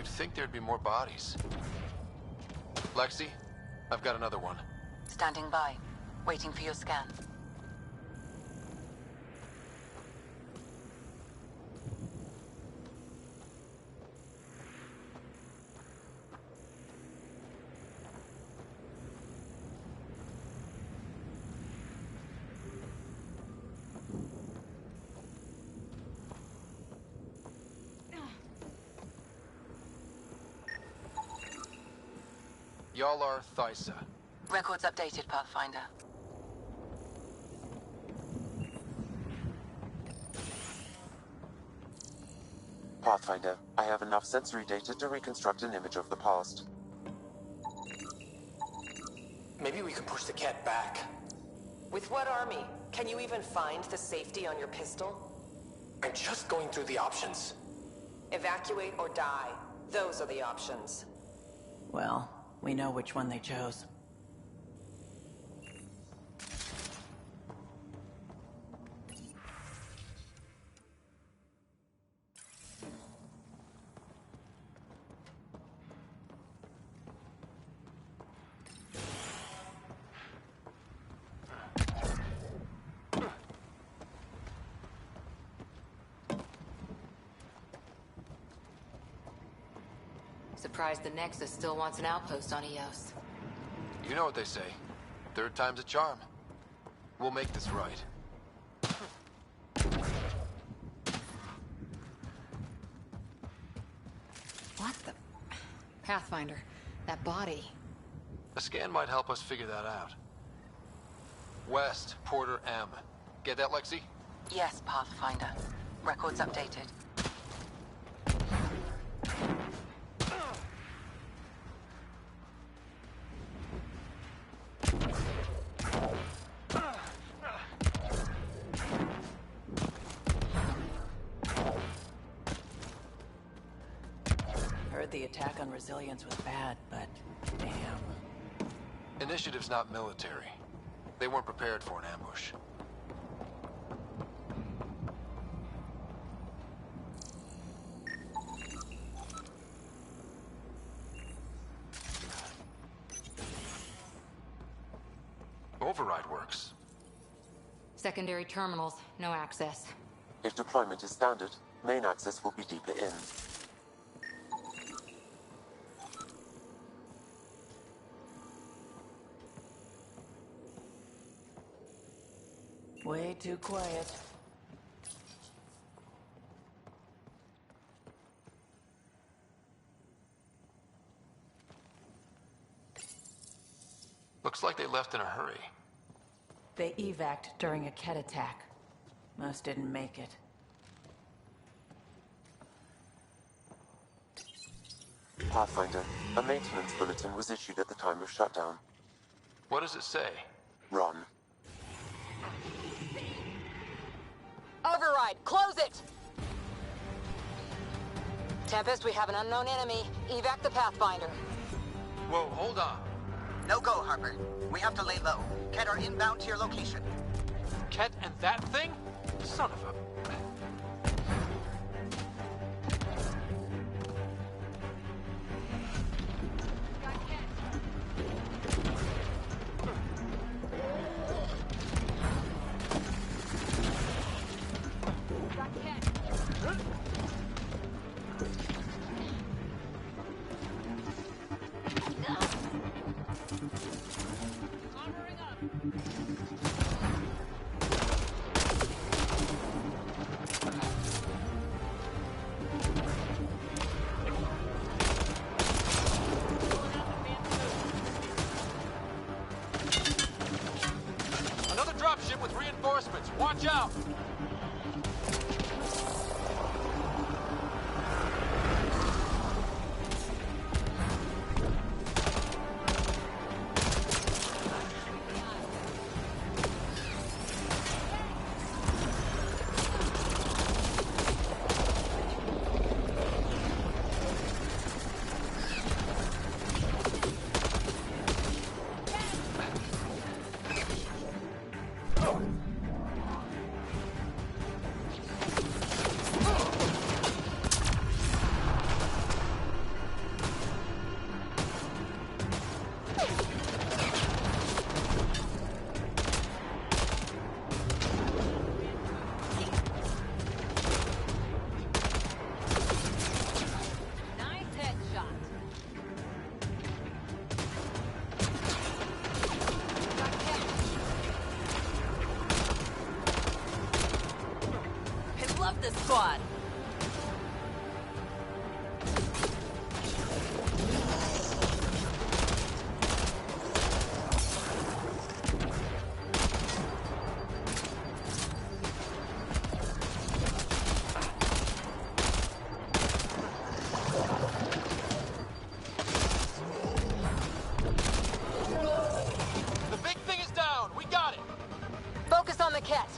You'd think there'd be more bodies. Lexi, I've got another one. Standing by, waiting for your scan. Y'all are Thysa. Records updated, Pathfinder. Pathfinder, I have enough sensory data to reconstruct an image of the past. Maybe we could push the cat back. With what army? Can you even find the safety on your pistol? I'm just going through the options. Evacuate or die. Those are the options. Well, we know which one they chose. Surprised the Nexus still wants an outpost on Eos. You know what they say. Third time's a charm. We'll make this right. What the... Pathfinder, that body. A scan might help us figure that out. West, Porter M. Get that, Lexi? Yes, Pathfinder. Records updated. Heard the attack on Resilience was bad, but damn. Initiative's not military. They weren't prepared for an ambush. Override works. Secondary terminals, no access. If deployment is standard, main access will be deeper in. Way too quiet. Looks like they left in a hurry. They evac'd during a Ket attack. Most didn't make it. Pathfinder, a maintenance bulletin was issued at the time of shutdown. What does it say? Run. Override, close it! Tempest, we have an unknown enemy. Evac the Pathfinder. Whoa, hold on. No go, Harper. We have to lay low. Ket are inbound to your location. Ket and that thing? Son of a... squad. The big thing is down. We got it. Focus on the cat.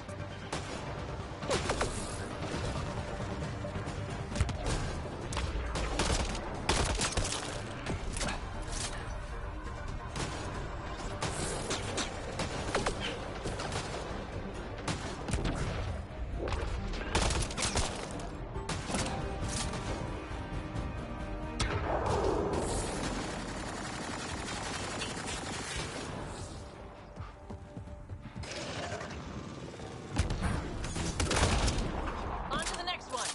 On to the next one.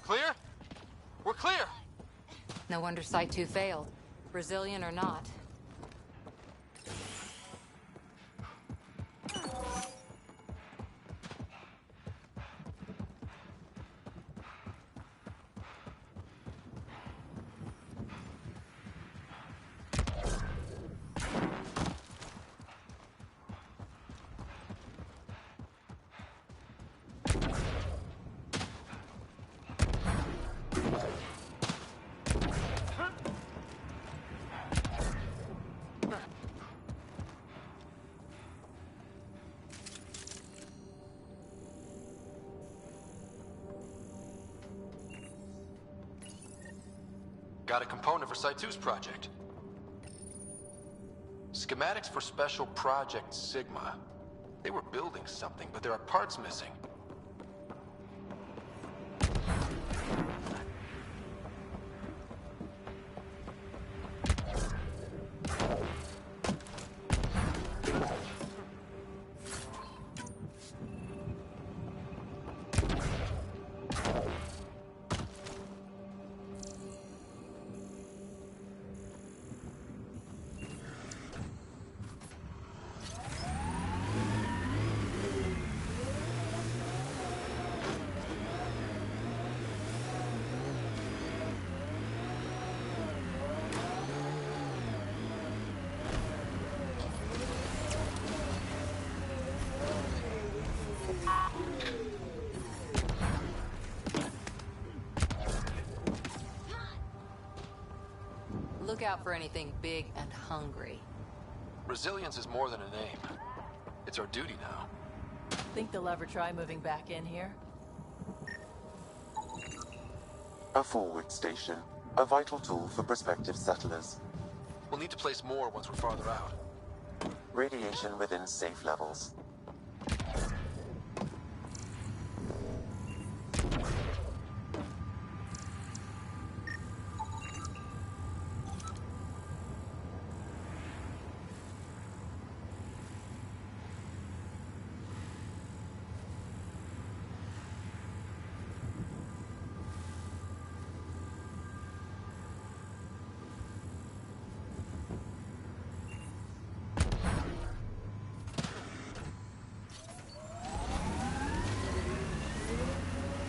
Clear? We're clear. No wonder Site 2 failed. Brazilian or not. Got a component for Site 2's project. Schematics for Special Project Sigma. They were building something, but there are parts missing. Look out for anything big and hungry. Resilience is more than a name. It's our duty now. Think they'll ever try moving back in here? A forward station. A vital tool for prospective settlers. We'll need to place more once we're farther out. Radiation within safe levels.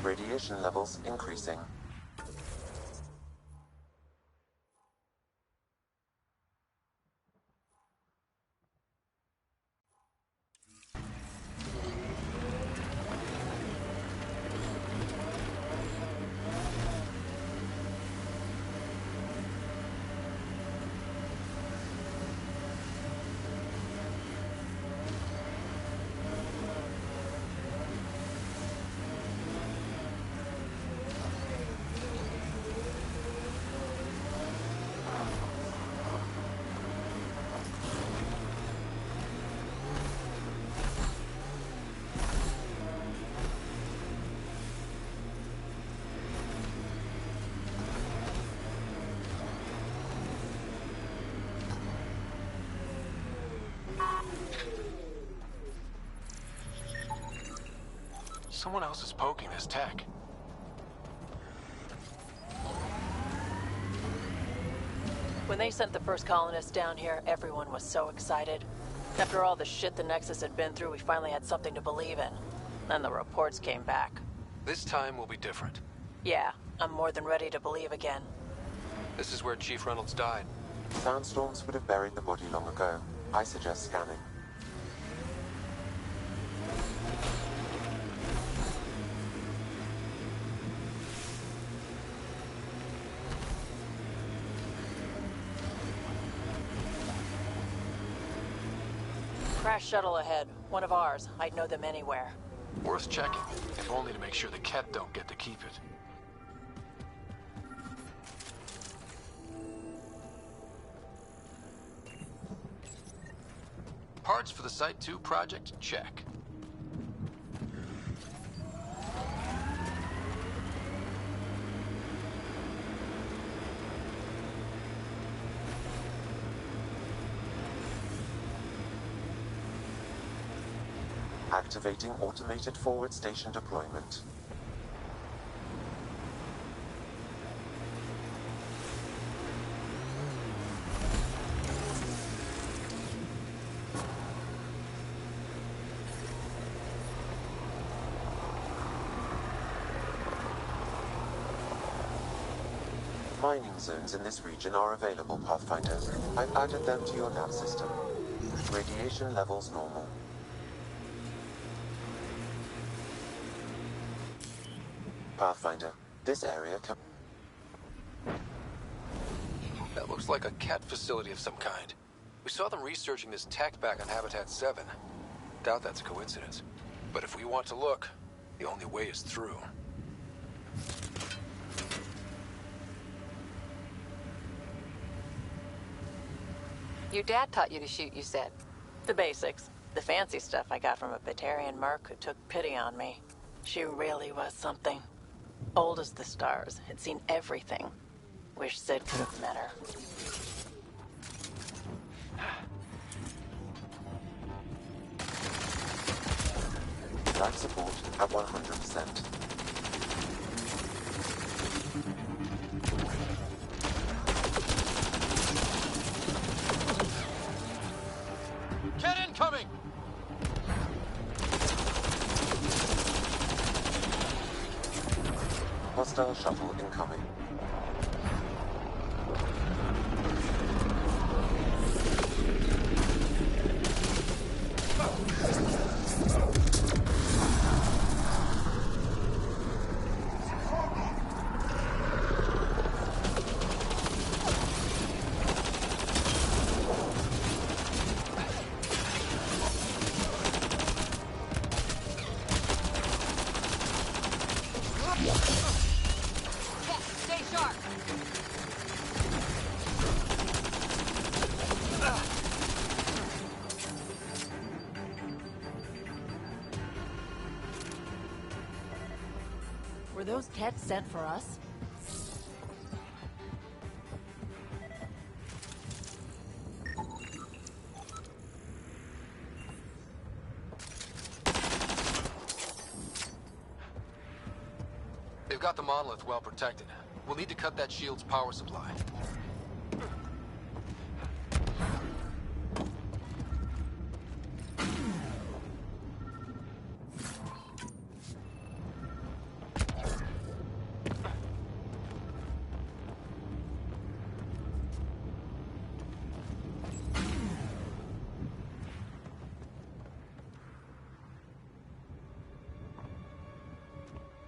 Radiation levels increasing. Someone else is poking this tech. When they sent the first colonists down here, everyone was so excited. After all the shit the Nexus had been through, we finally had something to believe in. Then the reports came back. This time will be different. Yeah, I'm more than ready to believe again. This is where Chief Reynolds died. Soundstorms would have buried the body long ago. I suggest scanning. Crash shuttle ahead. One of ours. I'd know them anywhere. Worth checking, if only to make sure the Ket don't get to keep it. Parts for the Site 2 project? Check. Activating automated forward station deployment. Mining zones in this region are available, Pathfinder. I've added them to your nav system. Radiation levels normal. Pathfinder, this area can... That looks like a Ket facility of some kind. We saw them researching this tech back on Habitat 7. Doubt that's a coincidence. But if we want to look, the only way is through. Your dad taught you to shoot, you said. The basics. The fancy stuff I got from a Batarian merc who took pity on me. She really was something. Old as the stars, had seen everything. Wish Sid could have met her. Life support at 100%. Get incoming! Hostile shuttle incoming. Stay sharp. Were those Kets sent for us? They've got the monolith well protected. We'll need to cut that shield's power supply.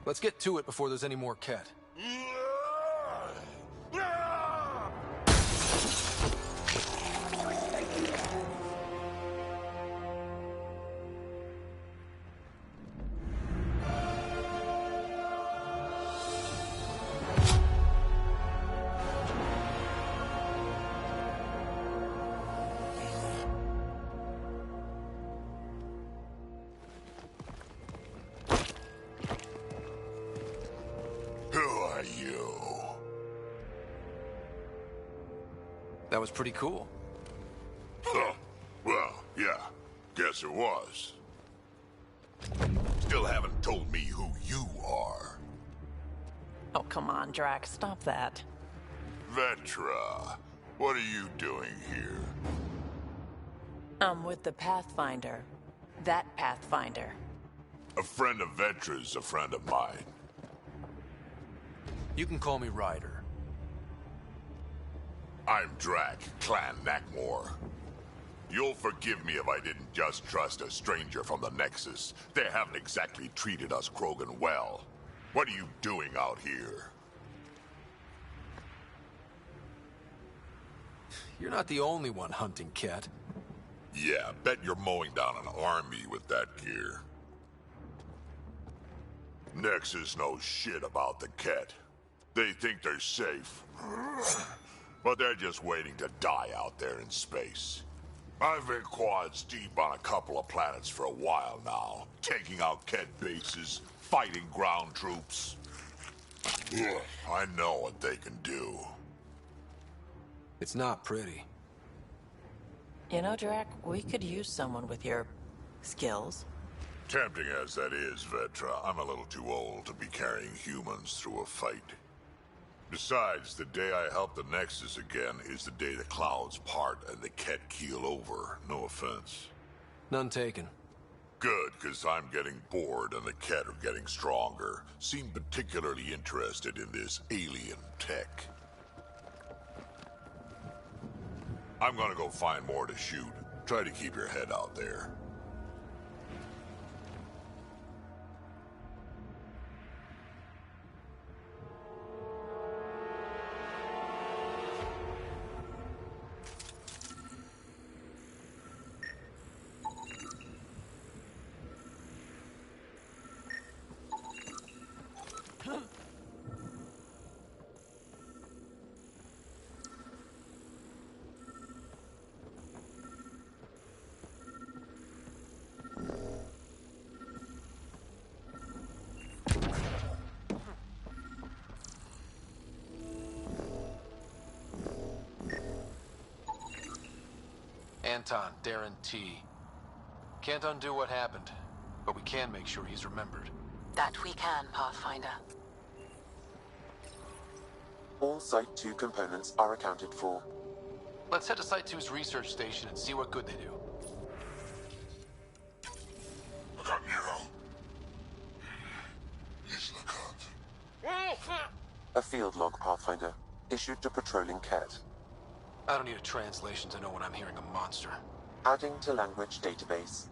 Let's get to it before there's any more Ket. That was pretty cool. Huh. Well, yeah. Guess it was. Still haven't told me who you are. Oh, come on, Drax. Stop that. Vetra, what are you doing here? I'm with the Pathfinder. That Pathfinder. A friend of Vetra's a friend of mine. You can call me Ryder. I'm Drac, Clan Nakmor. You'll forgive me if I didn't just trust a stranger from the Nexus. They haven't exactly treated us Krogan well. What are you doing out here? You're not the only one hunting Ket. Yeah, bet you're mowing down an army with that gear. Nexus knows shit about the Ket. They think they're safe. But they're just waiting to die out there in space. I've been quads deep on a couple of planets for a while now, taking out Ket bases, fighting ground troops. I know what they can do. It's not pretty. You know, Drac, we could use someone with your skills. Tempting as that is, Vetra, I'm a little too old to be carrying humans through a fight. Besides, the day I help the Nexus again is the day the clouds part and the Ket keel over. No offense. None taken. Good, because I'm getting bored and the Ket are getting stronger. Seem particularly interested in this alien tech. I'm gonna go find more to shoot. Try to keep your head out there. Anton, Darren T. Can't undo what happened, but we can make sure he's remembered. That we can, Pathfinder. All Site 2 components are accounted for. Let's head to Site 2's research station and see what good they do. A field log, Pathfinder, issued to patrolling Ket. I don't need a translation to know when I'm hearing a monster. Adding to language database.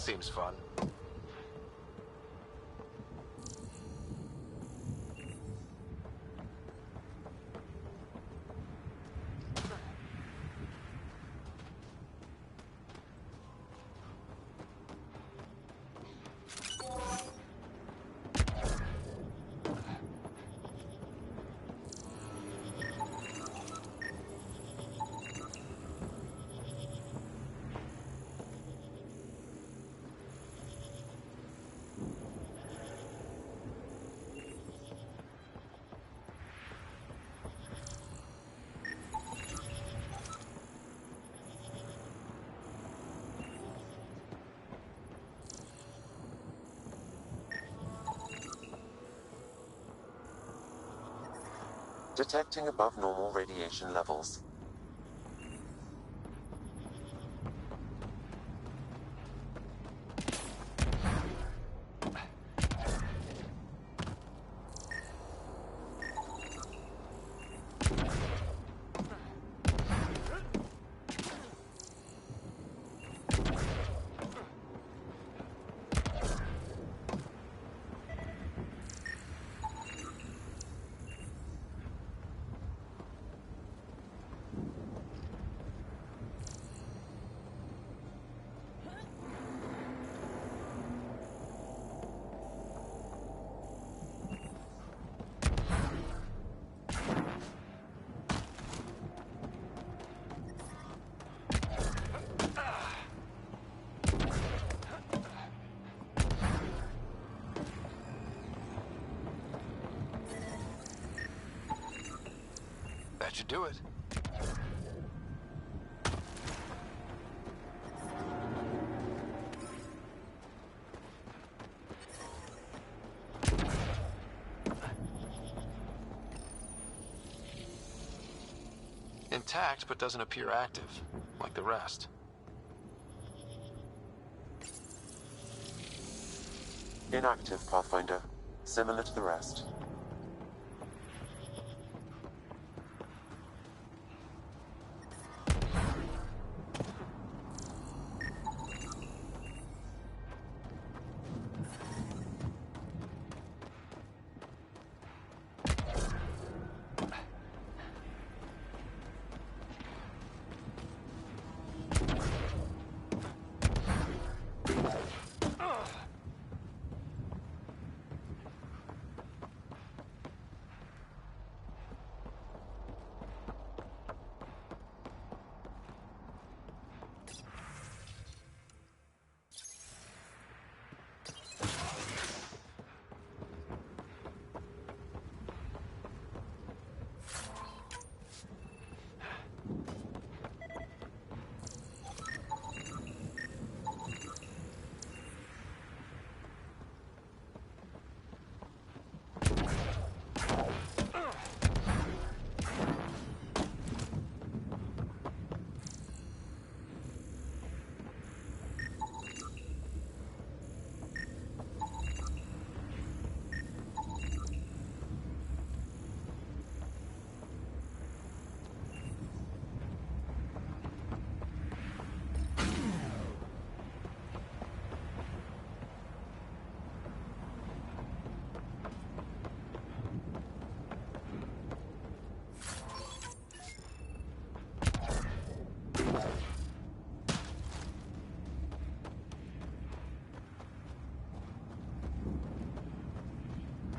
Seems fun. Detecting above normal radiation levels. That should do it. Intact, but doesn't appear active, like the rest. Inactive, Pathfinder. Similar to the rest.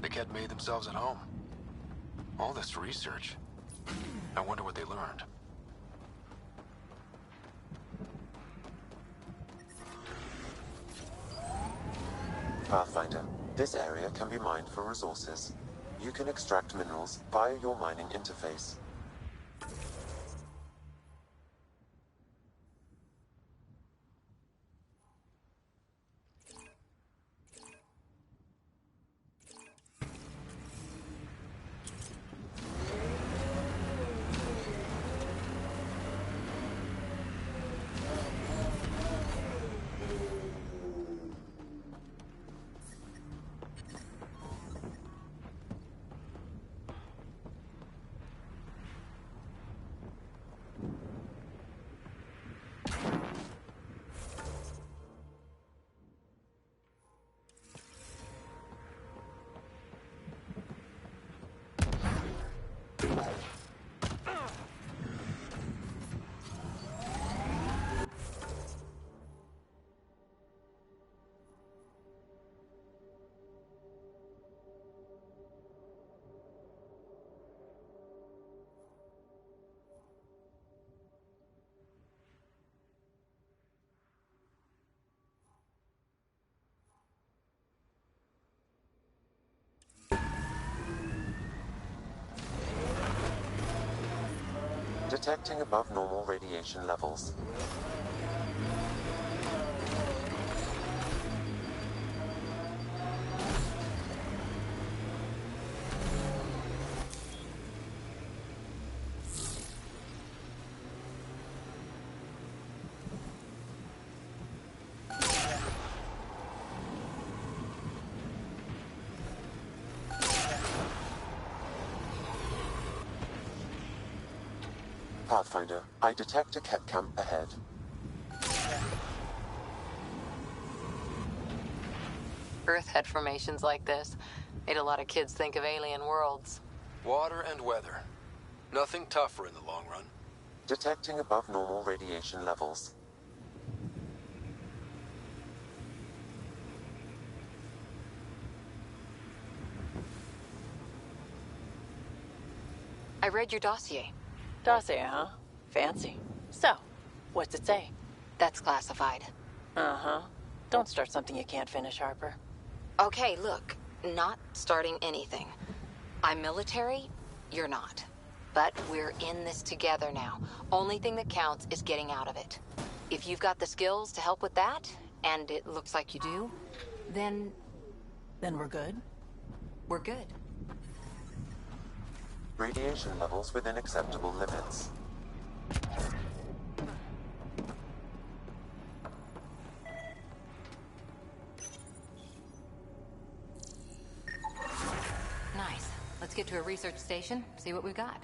The Kett made themselves at home. All this research. I wonder what they learned. Pathfinder, this area can be mined for resources. You can extract minerals via your mining interface. Detecting above normal radiation levels. Pathfinder, I detect a cat camp ahead. Earth had formations like this. Made a lot of kids think of alien worlds. Water and weather. Nothing tougher in the long run. Detecting above normal radiation levels. I read your dossier. Dossier, huh? Fancy. So, what's it say? That's classified. Uh-huh. Don't start something you can't finish, Harper. Okay, look. Not starting anything. I'm military, you're not. But we're in this together now. Only thing that counts is getting out of it. If you've got the skills to help with that, and it looks like you do, then... Then we're good? We're good. Radiation levels within acceptable limits. Nice. Let's get to a research station, see what we've got.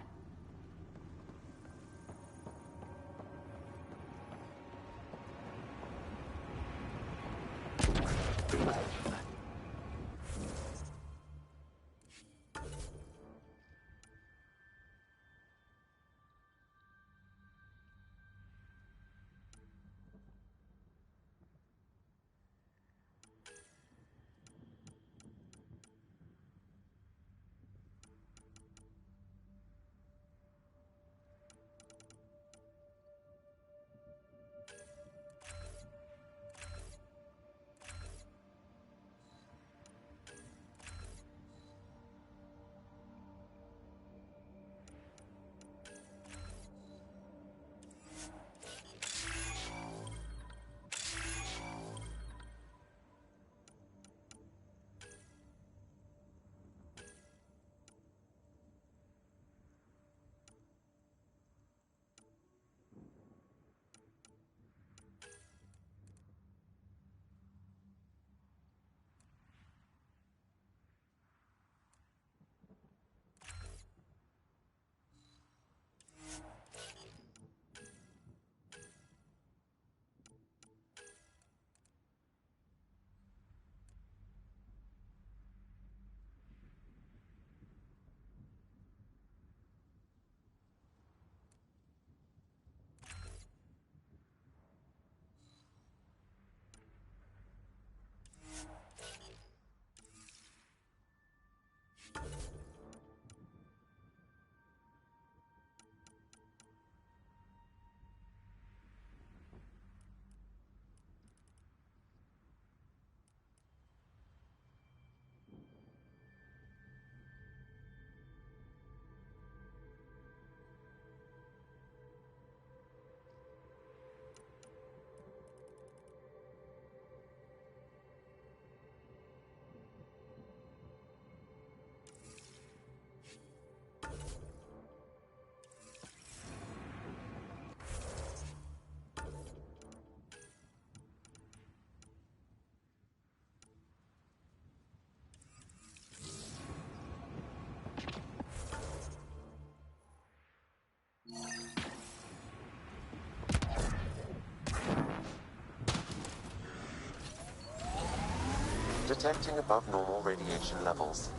Detecting above normal radiation levels.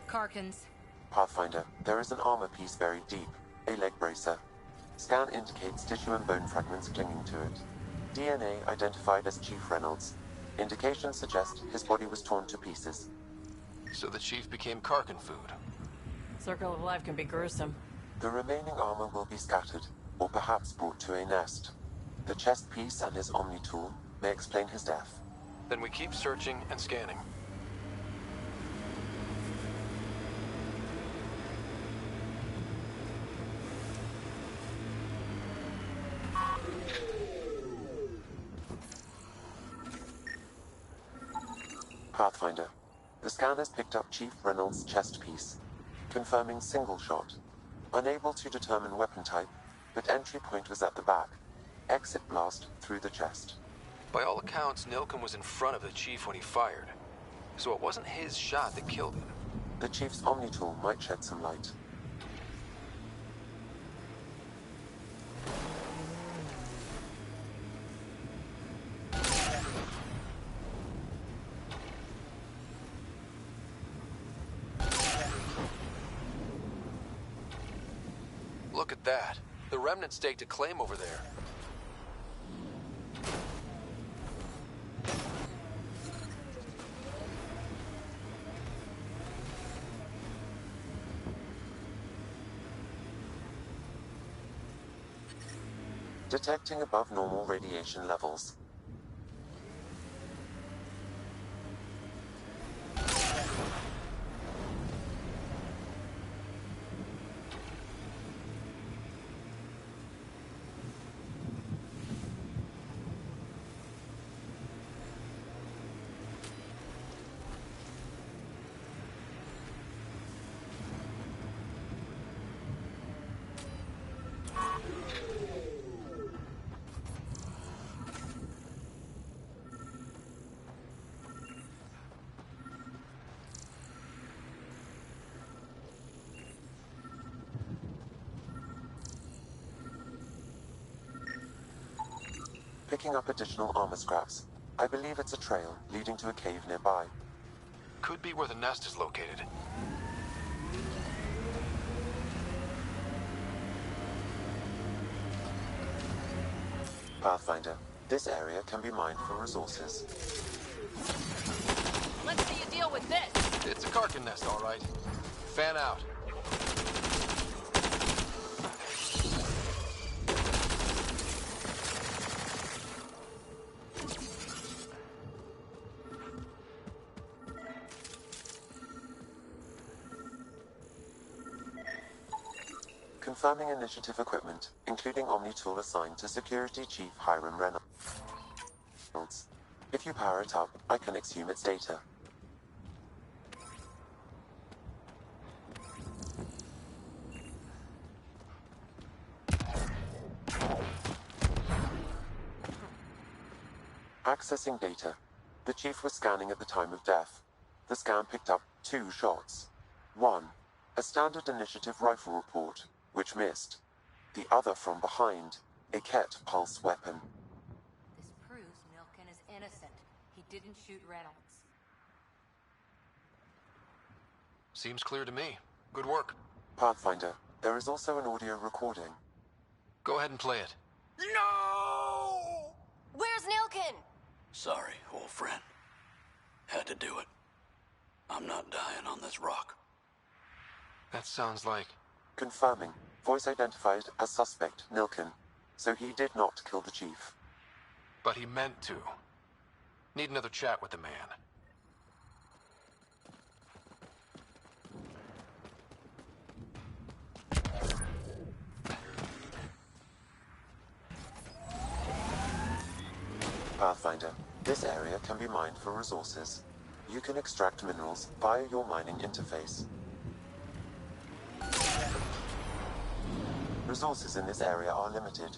Karkins. Pathfinder, there is an armor piece buried deep. A leg bracer. Scan indicates tissue and bone fragments clinging to it. DNA identified as Chief Reynolds. Indications suggest his body was torn to pieces. So the chief became Karkin food. Circle of life can be gruesome. The remaining armor will be scattered. or perhaps brought to a nest. The chest piece and his Omni tool may explain his death. Then we keep searching and scanning. Pathfinder. The scan has picked up Chief Reynolds' chest piece, confirming single shot. Unable to determine weapon type, but entry point was at the back. Exit blast through the chest. By all accounts, Nilken was in front of the Chief when he fired. So it wasn't his shot that killed him. The Chief's Omni tool might shed some light. Look at that. The Remnant staked a claim over there. Detecting above normal radiation levels. Picking up additional armor scraps. I believe it's a trail leading to a cave nearby. Could be where the nest is located. Pathfinder. This area can be mined for resources. Let's see you deal with this! It's a Karkin nest, all right. Fan out. Confirming initiative equipment, including Omni tool assigned to Security Chief Hiram Reynolds. If you power it up, I can exhume its data. Accessing data. The Chief was scanning at the time of death. The scan picked up 2 shots. 1. A standard initiative rifle report, which missed. The other from behind, a Ket pulse weapon. This proves Nilken is innocent. He didn't shoot Reynolds. Seems clear to me. Good work. Pathfinder, there is also an audio recording. Go ahead and play it. No! Where's Nilken? Sorry, old friend. Had to do it. I'm not dying on this rock. That sounds like... Confirming. Voice identified as suspect Nilken. So he did not kill the Chief. But he meant to. Need another chat with the man. Pathfinder, this area can be mined for resources. You can extract minerals via your mining interface. Resources in this area are limited.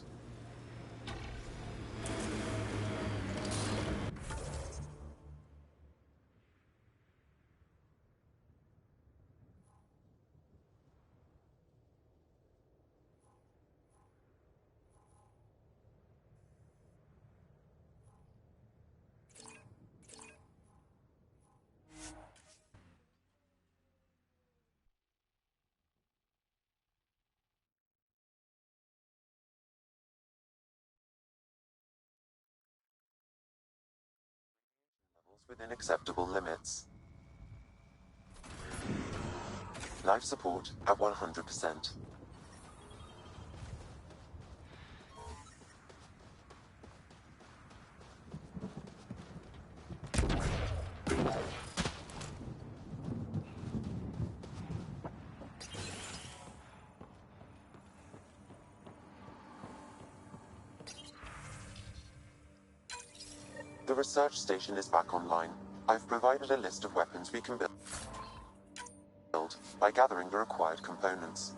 Within acceptable limits. Life support at 100%. research station is back online. I've provided a list of weapons we can build by gathering the required components.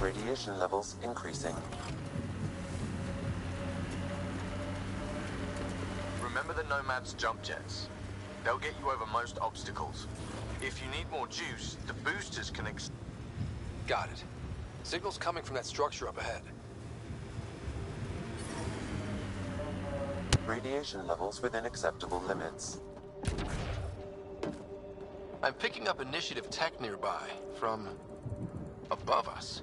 Radiation levels increasing. Remember the Nomad's jump jets? They'll get you over most obstacles. If you need more juice, the boosters can Got it. Signal's coming from that structure up ahead. Radiation levels within acceptable limits. I'm picking up initiative tech nearby, from above us.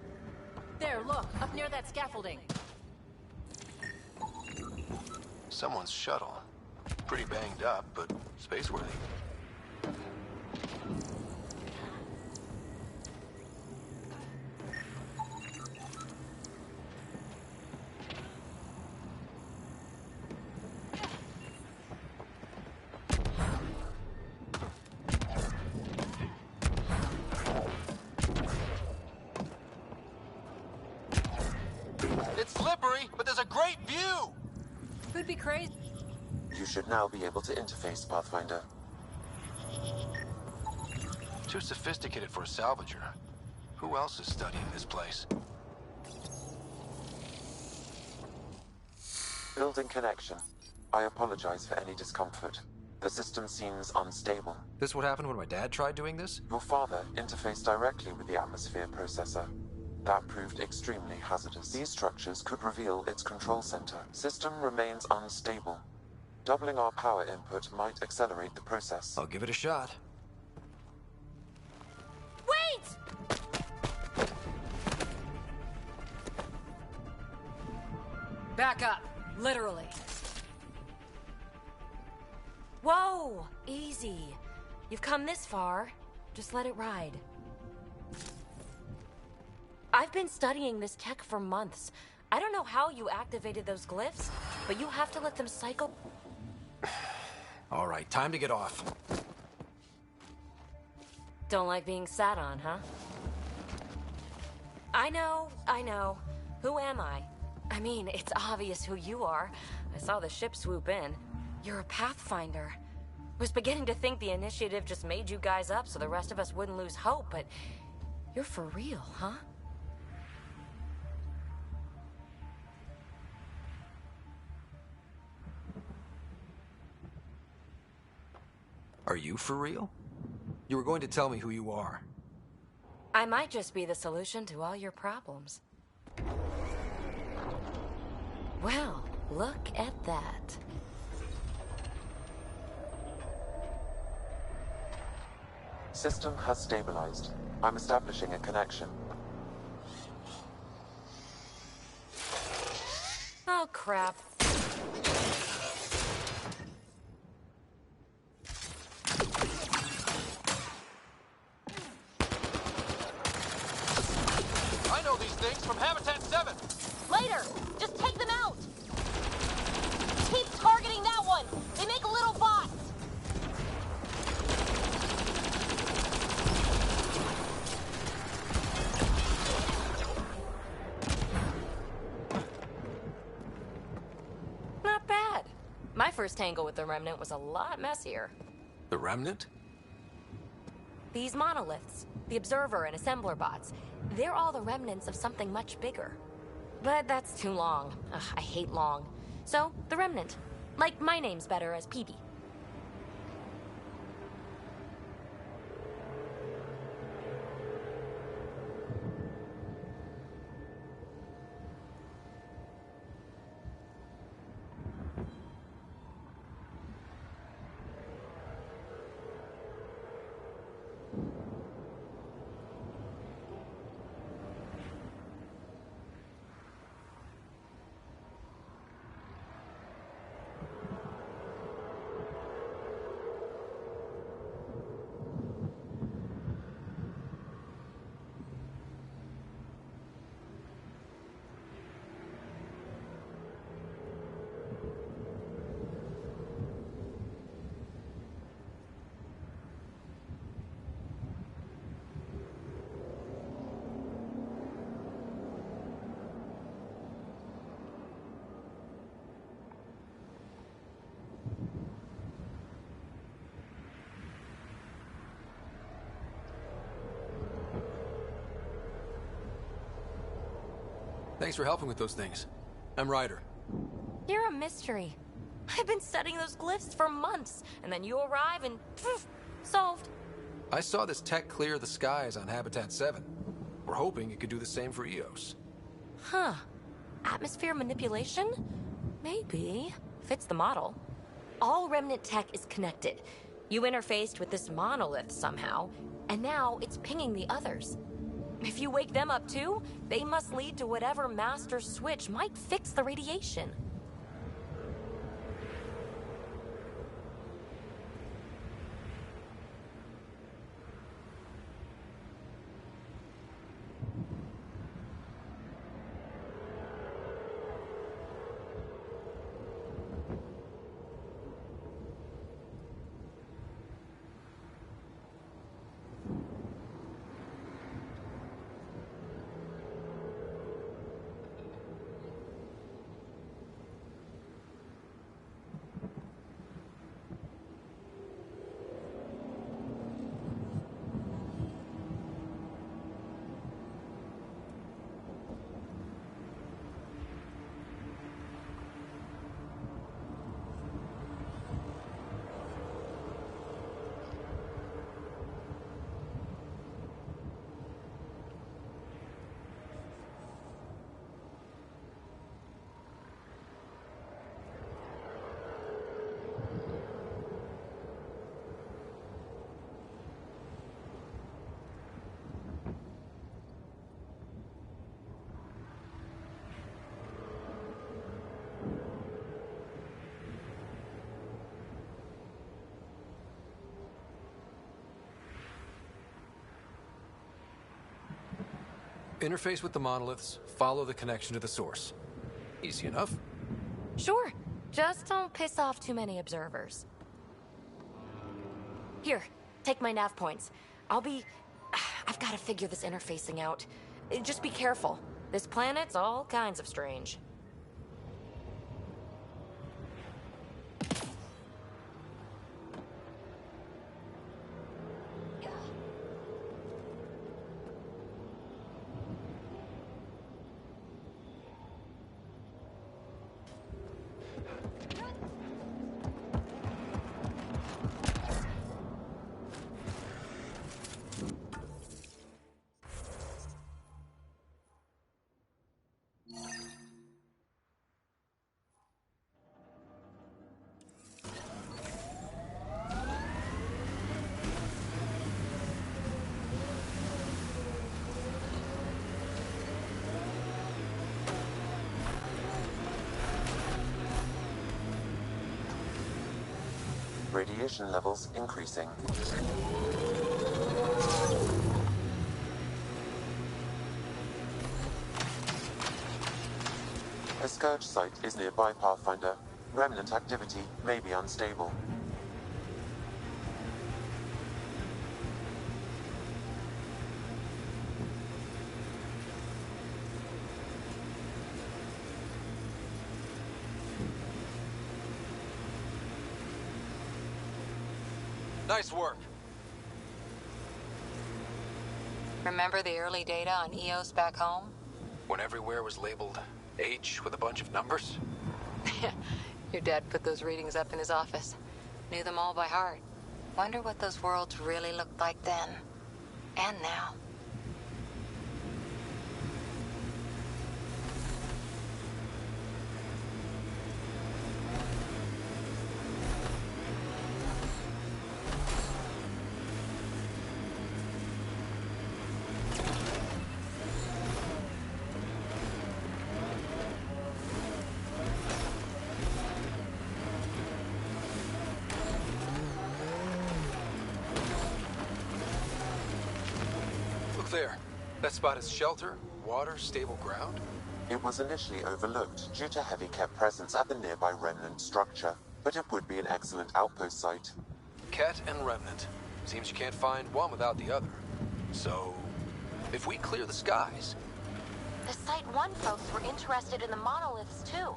There, look, up near that scaffolding. Someone's shuttle. Pretty banged up, but spaceworthy. It's slippery, but there's a great view! Could be crazy. You should now be able to interface, Pathfinder. Too sophisticated for a salvager. Who else is studying this place? Building connection. I apologize for any discomfort. The system seems unstable. This what happened when my dad tried doing this? Your father interfaced directly with the atmosphere processor. That proved extremely hazardous. These structures could reveal its control center. System remains unstable. Doubling our power input might accelerate the process. I'll give it a shot. Wait! Back up. Literally. Whoa! Easy. You've come this far. Just let it ride. I've been studying this tech for months. I don't know how you activated those glyphs, but you have to let them cycle. All right, time to get off. Don't like being sat on, huh? I know. Who am I? I mean, it's obvious who you are. I saw the ship swoop in. You're a Pathfinder. Was beginning to think the initiative just made you guys up so the rest of us wouldn't lose hope, but you're for real, huh? Are you for real? You were going to tell me who you are. I might just be the solution to all your problems. Well, look at that. System has stabilized. I'm establishing a connection. Oh, crap. I know these things from Habitat 7! Later! Just take them out! Keep targeting that one! They make little bots! Not bad. My first tangle with the Remnant was a lot messier. The Remnant? These monoliths, the Observer and Assembler bots, they're all the remnants of something much bigger. But that's too long. Ugh, I hate long. So, the Remnant. Like, my name's better as PB. Thanks for helping with those things. I'm Ryder. You're a mystery. I've been studying those glyphs for months, and then you arrive and poof, solved. I saw this tech clear the skies on Habitat 7. We're hoping it could do the same for Eos. Huh. Atmosphere manipulation? Maybe. Fits the model. All Remnant tech is connected. You interfaced with this monolith somehow, and now it's pinging the others. If you wake them up too, they must lead to whatever master switch might fix the radiation. Interface with the monoliths, follow the connection to the source. Easy enough. Sure. Just don't piss off too many observers. Here, take my nav points. I've got to figure this interfacing out. Just be careful. This planet's all kinds of strange. Radiation levels increasing. A scourge site is nearby, Pathfinder. Remnant activity may be unstable. Nice work. Remember the early data on EOS back home? When everywhere was labeled H with a bunch of numbers? Your dad put those readings up in his office. Knew them all by heart. Wonder what those worlds really looked like then. And now. There. That spot is shelter, water, stable ground? It was initially overlooked due to heavy Ket presence at the nearby remnant structure, but it would be an excellent outpost site. Ket and remnant. Seems you can't find one without the other. So, if we clear the skies... The Site 1 folks were interested in the monoliths, too.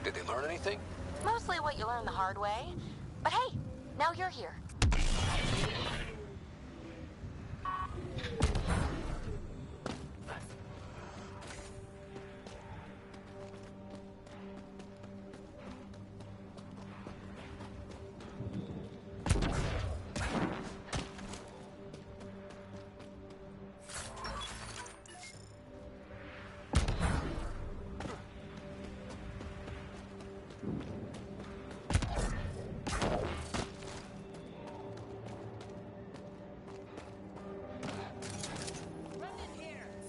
Did they learn anything? Mostly what you learn the hard way. But hey, now you're here.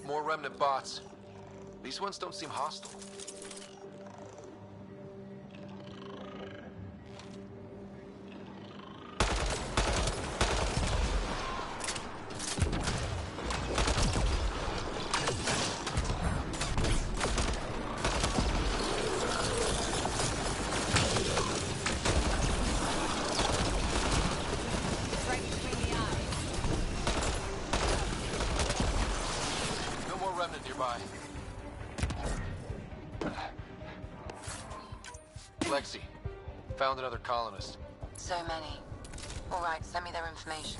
More remnant bots. These ones don't seem hostile. Lexi, found another colonist. So many. All right, send me their information.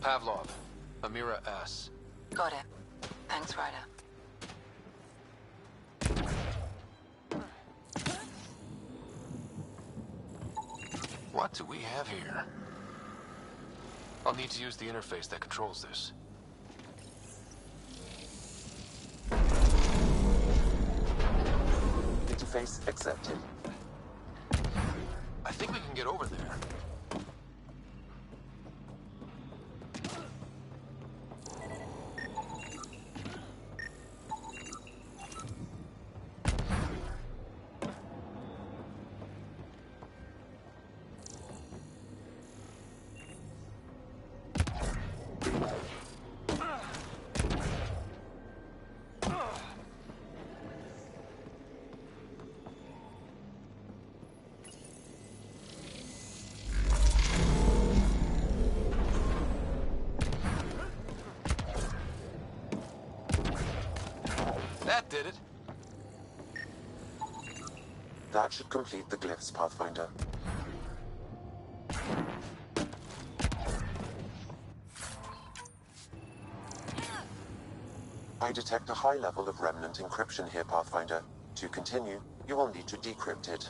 Pavlov, Amira S. Got it. Thanks, Ryder. What do we have here? I'll need to use the interface that controls this. Interface accepted. I think we can get over there. That should complete the glyphs, Pathfinder. I detect a high level of remnant encryption here, Pathfinder. To continue, you will need to decrypt it.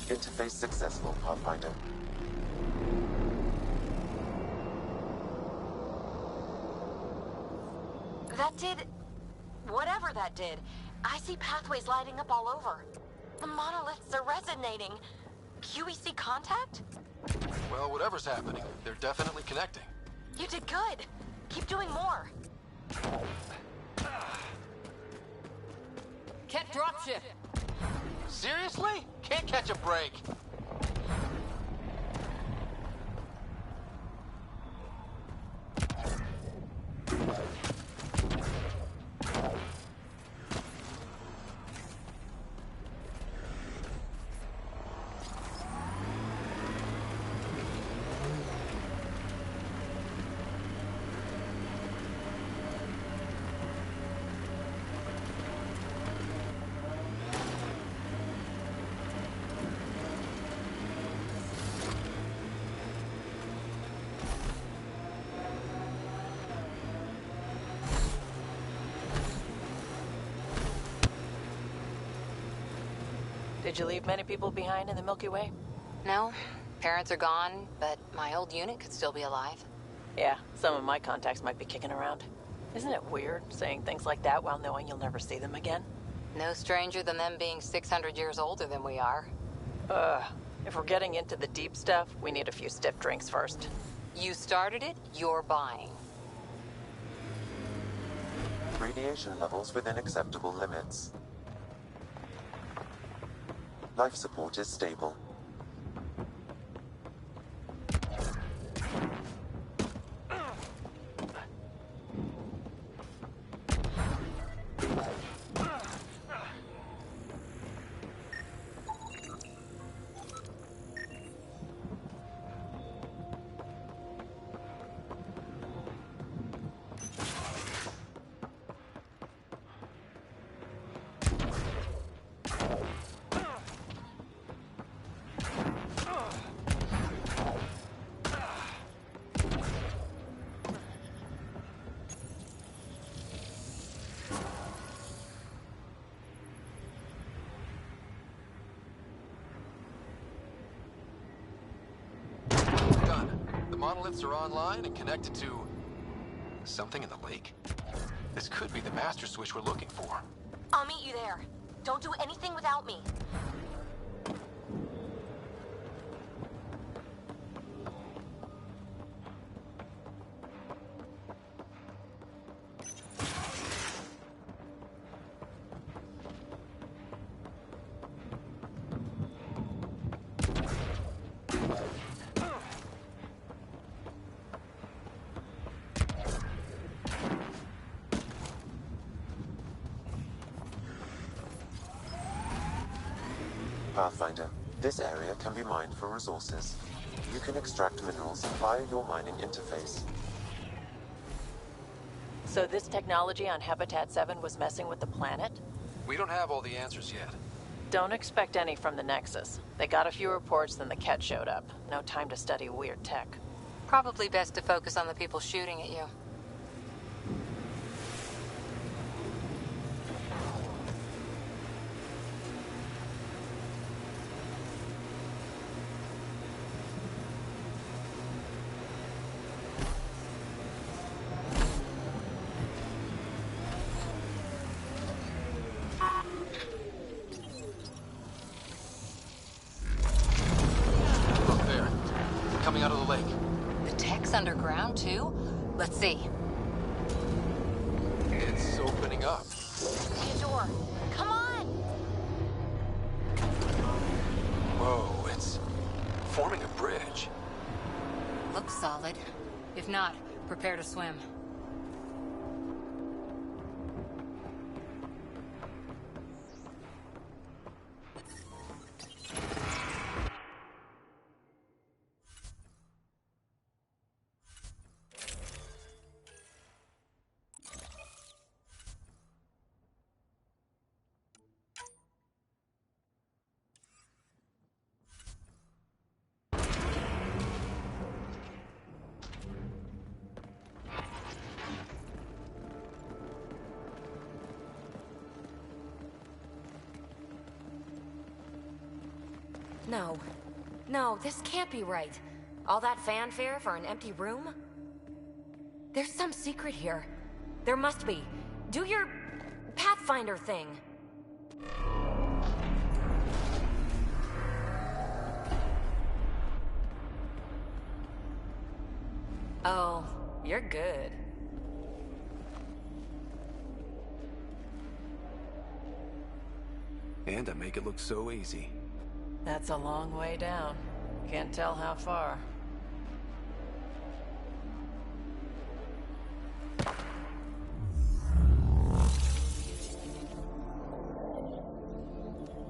Interface successful, Pathfinder. That did... whatever that did. I see pathways lighting up all over. The monoliths are resonating. QEC contact? Well, whatever's happening, they're definitely connecting. You did good. Keep doing more. Ket dropship. Seriously? Can't catch a break. Did you leave many people behind in the Milky Way? No. Parents are gone, but my old unit could still be alive. Yeah, some of my contacts might be kicking around. Isn't it weird, saying things like that while knowing you'll never see them again? No stranger than them being 600 years older than we are. If we're getting into the deep stuff, we need a few stiff drinks first. You started it, you're buying. Radiation levels within acceptable limits. Life support is stable. Monoliths are online and connected to something in the lake. This could be the master switch we're looking for. I'll meet you there. Don't do anything without me. Pathfinder, this area can be mined for resources. You can extract minerals via your mining interface. So this technology on Habitat 7 was messing with the planet? We don't have all the answers yet. Don't expect any from the Nexus. They got a few reports, then the Ket showed up. No time to study weird tech. Probably best to focus on the people shooting at you. round two? Let's see. It's opening up. See a door. Come on! Whoa, it's forming a bridge. Looks solid. If not, prepare to swim. No. No, this can't be right. All that fanfare for an empty room? There's some secret here. There must be. Do your Pathfinder thing. Oh, you're good. And I make it look so easy. That's a long way down. Can't tell how far.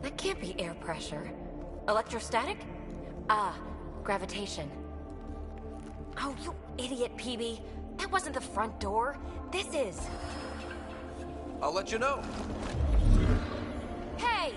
That can't be air pressure. Electrostatic? Ah, gravitation. Oh, you idiot, PB. That wasn't the front door. This is. I'll let you know. Hey!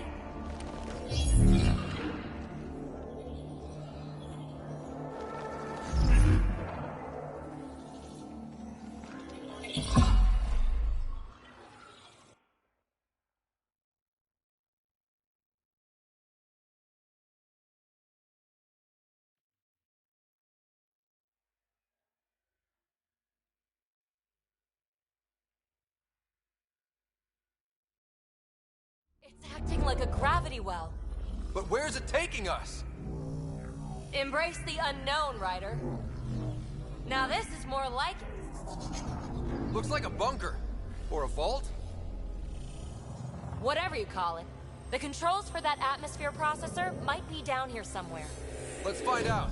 It's acting like a gravity well. But where's it taking us? Embrace the unknown, Ryder. Now this is more like it. Looks like a bunker. Or a vault? Whatever you call it. The controls for that atmosphere processor might be down here somewhere. Let's find out.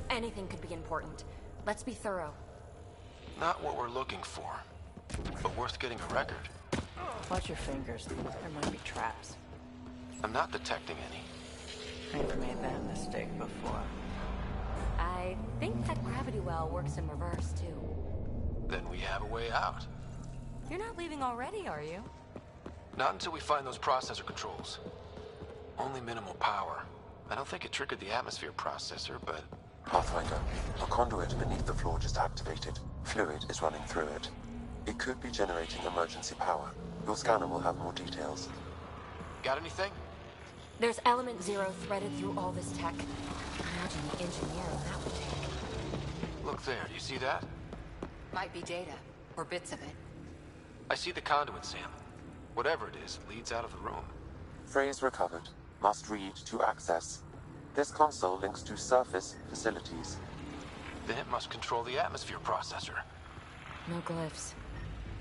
Anything could be important. Let's be thorough. Not what we're looking for, but worth getting a record. Watch your fingers. There might be traps. I'm not detecting any. I've made that mistake before. I think that gravity well works in reverse, too. Then we have a way out. You're not leaving already, are you? Not until we find those processor controls. Only minimal power. I don't think it triggered the atmosphere processor, but... Pathfinder, a conduit beneath the floor just activated. Fluid is running through it. It could be generating emergency power. Your scanner will have more details. Got anything? There's element 0 threaded through all this tech. Imagine the engineering that would take. Look there, do you see that? Might be data, or bits of it. I see the conduit, Sam. Whatever it is, leads out of the room. Phrase recovered. Must read to access. This console links to surface facilities. Then it must control the atmosphere processor. No glyphs.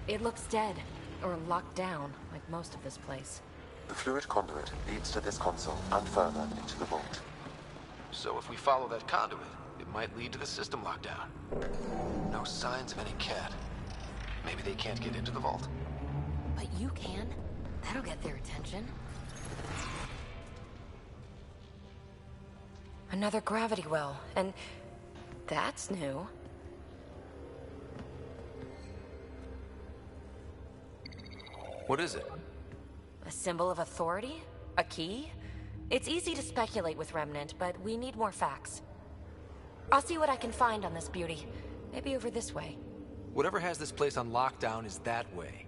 It looks dead, or locked down, like most of this place. The fluid conduit leads to this console and further into the vault. So if we follow that conduit, it might lead to the system lockdown. No signs of any cat. Maybe they can't get into the vault. But you can. That'll get their attention. Another gravity well, and that's new. What is it? A symbol of authority? A key? It's easy to speculate with Remnant, but we need more facts. I'll see what I can find on this beauty. Maybe over this way. Whatever has this place on lockdown is that way.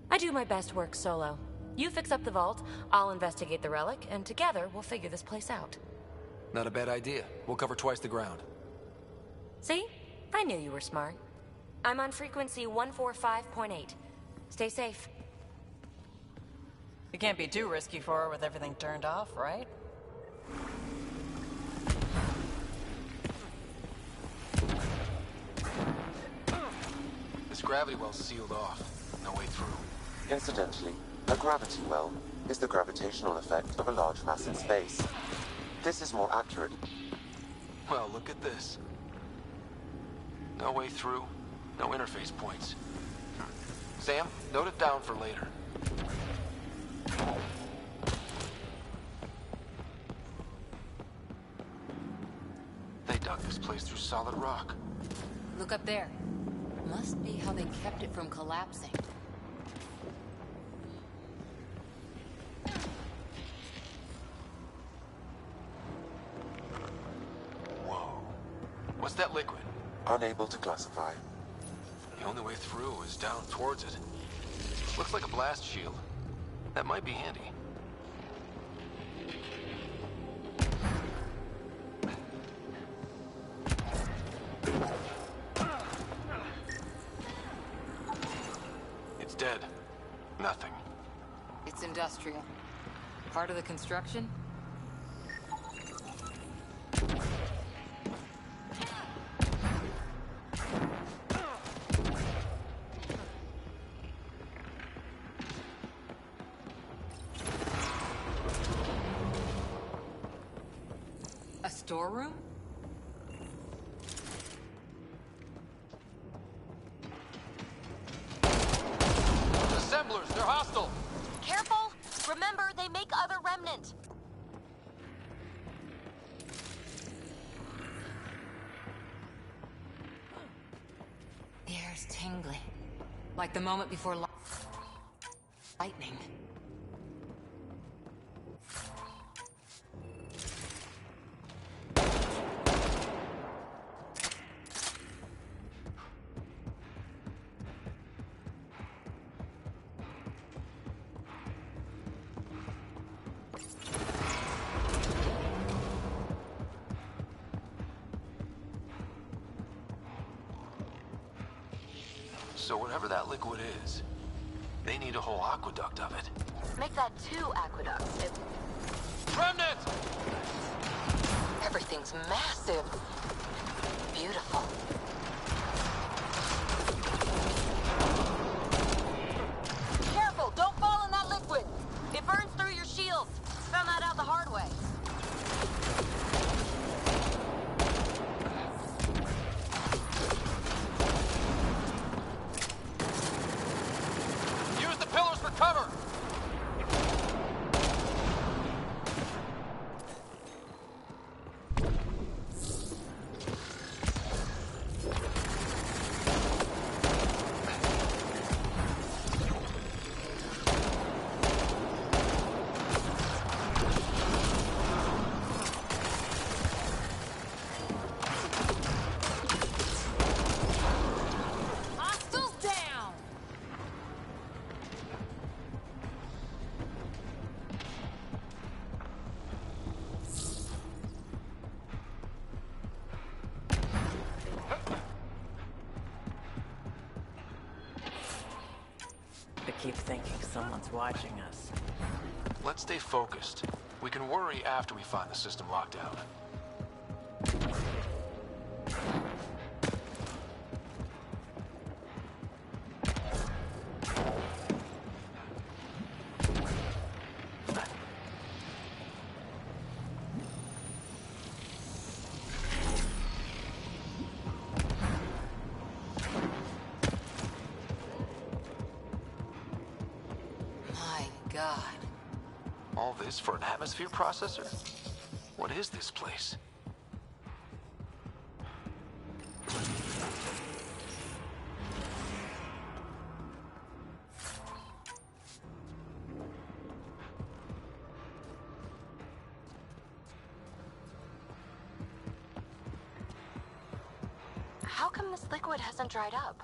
I do my best work solo. You fix up the vault, I'll investigate the relic, and together we'll figure this place out. Not a bad idea. We'll cover twice the ground. See? I knew you were smart. I'm on frequency 145.8. Stay safe. It can't be too risky for her with everything turned off, right? gravity well's sealed off. No way through. Incidentally, a gravity well is the gravitational effect of a large mass in space. This is more accurate. Well, look at this. No way through, no interface points. Sam, note it down for later. They dug this place through solid rock. Look up there. Must be how they kept it from collapsing. Whoa. What's that liquid? Unable to classify. The only way through is down towards it. Looks like a blast shield. That might be handy. It's dead. Nothing. It's industrial. Part of the construction? A storeroom? Assemblers, they're hostile! Careful! Remember, they make other remnant. The air's tingling. Like the moment before lightning. So whatever that liquid is, they need a whole aqueduct of it. Make that 2 aqueducts. Remnant! Everything's massive. Beautiful. Careful! Don't fall in that liquid! It burns through your shields. Found that out the hard way. Use the pillars for cover! Hostiles down! I keep thinking someone's watching us. Let's stay focused. We can worry after we find the system lockdown. My God. All this for an atmosphere processor? What is this place? How come this liquid hasn't dried up?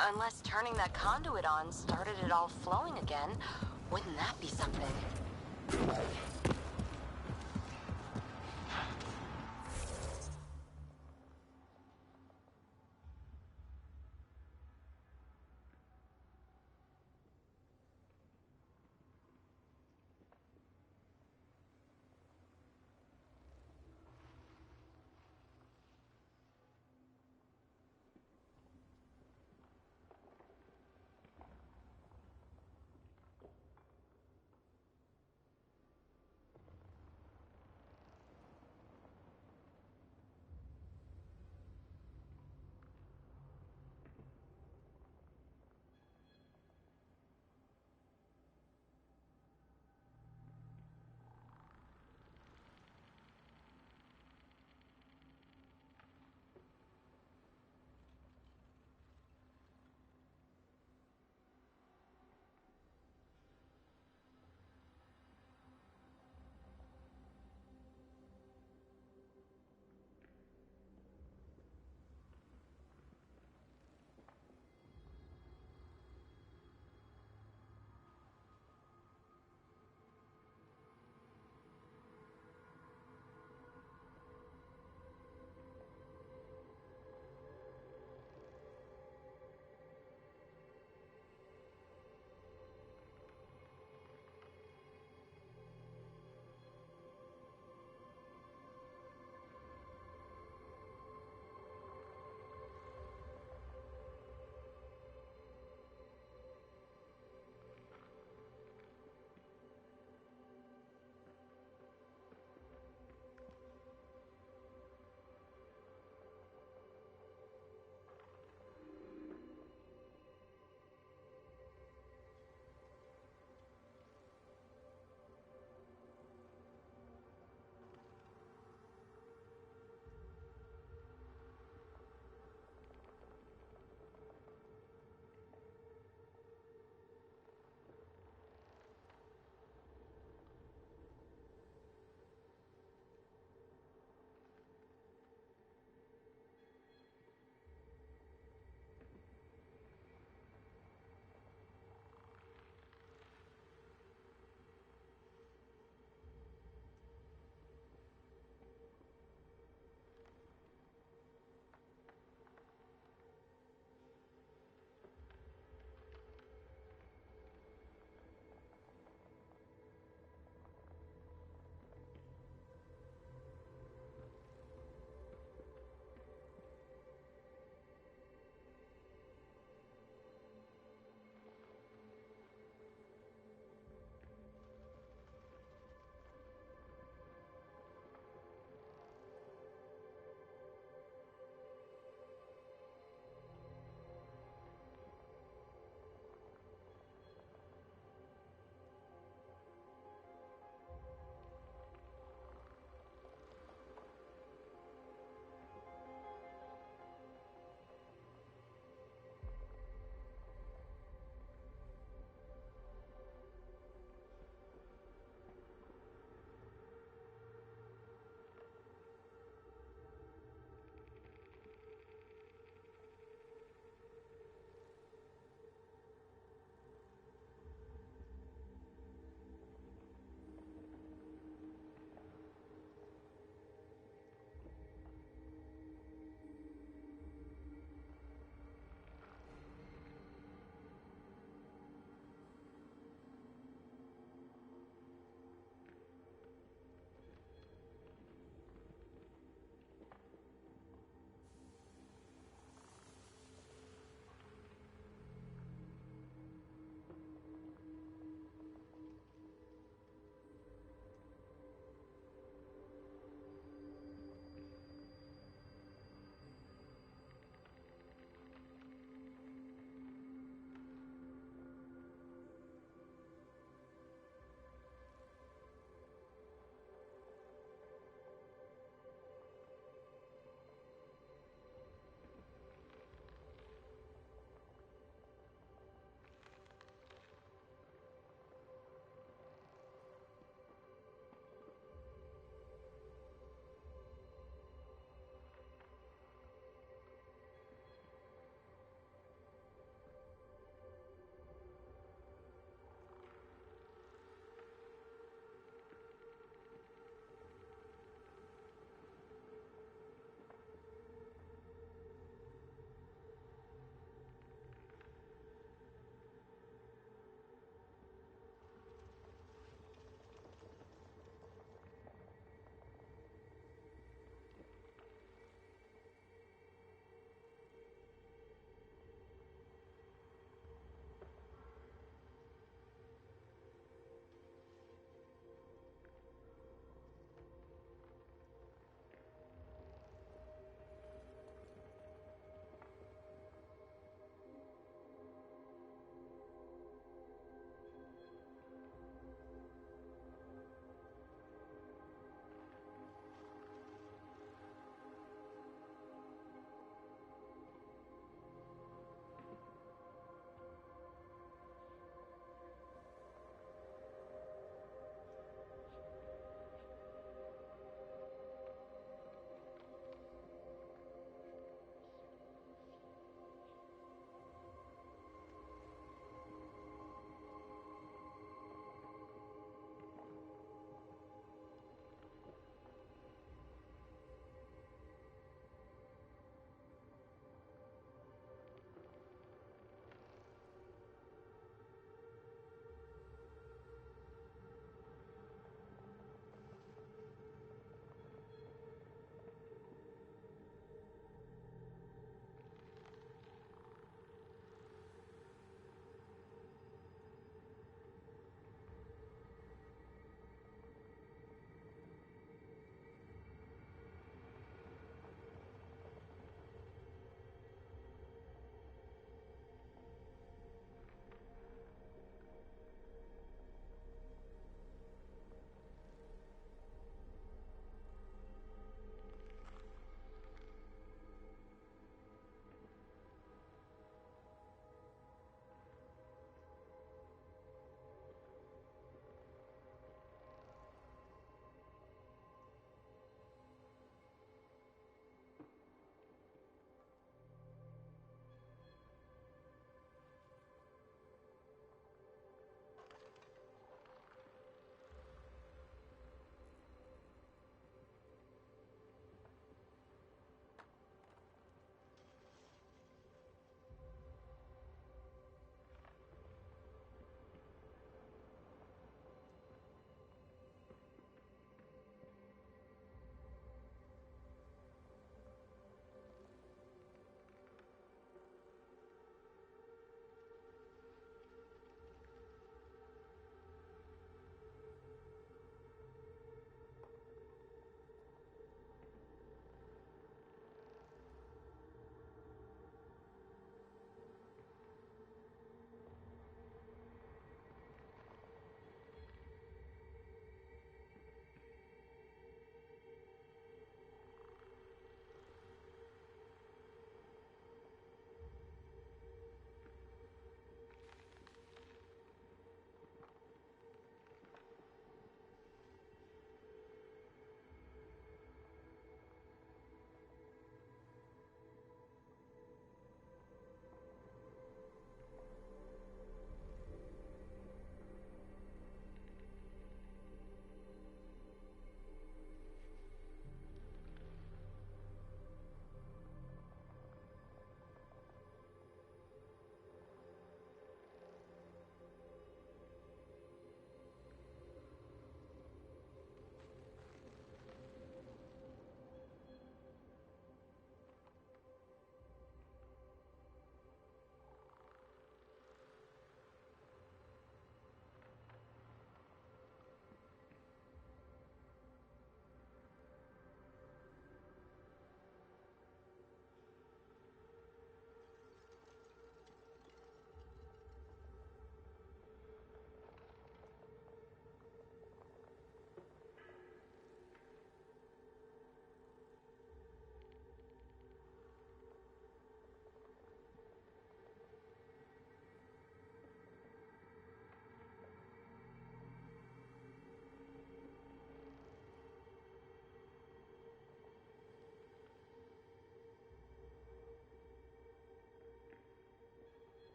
Unless turning that conduit on started it all flowing again. Wouldn't that be something?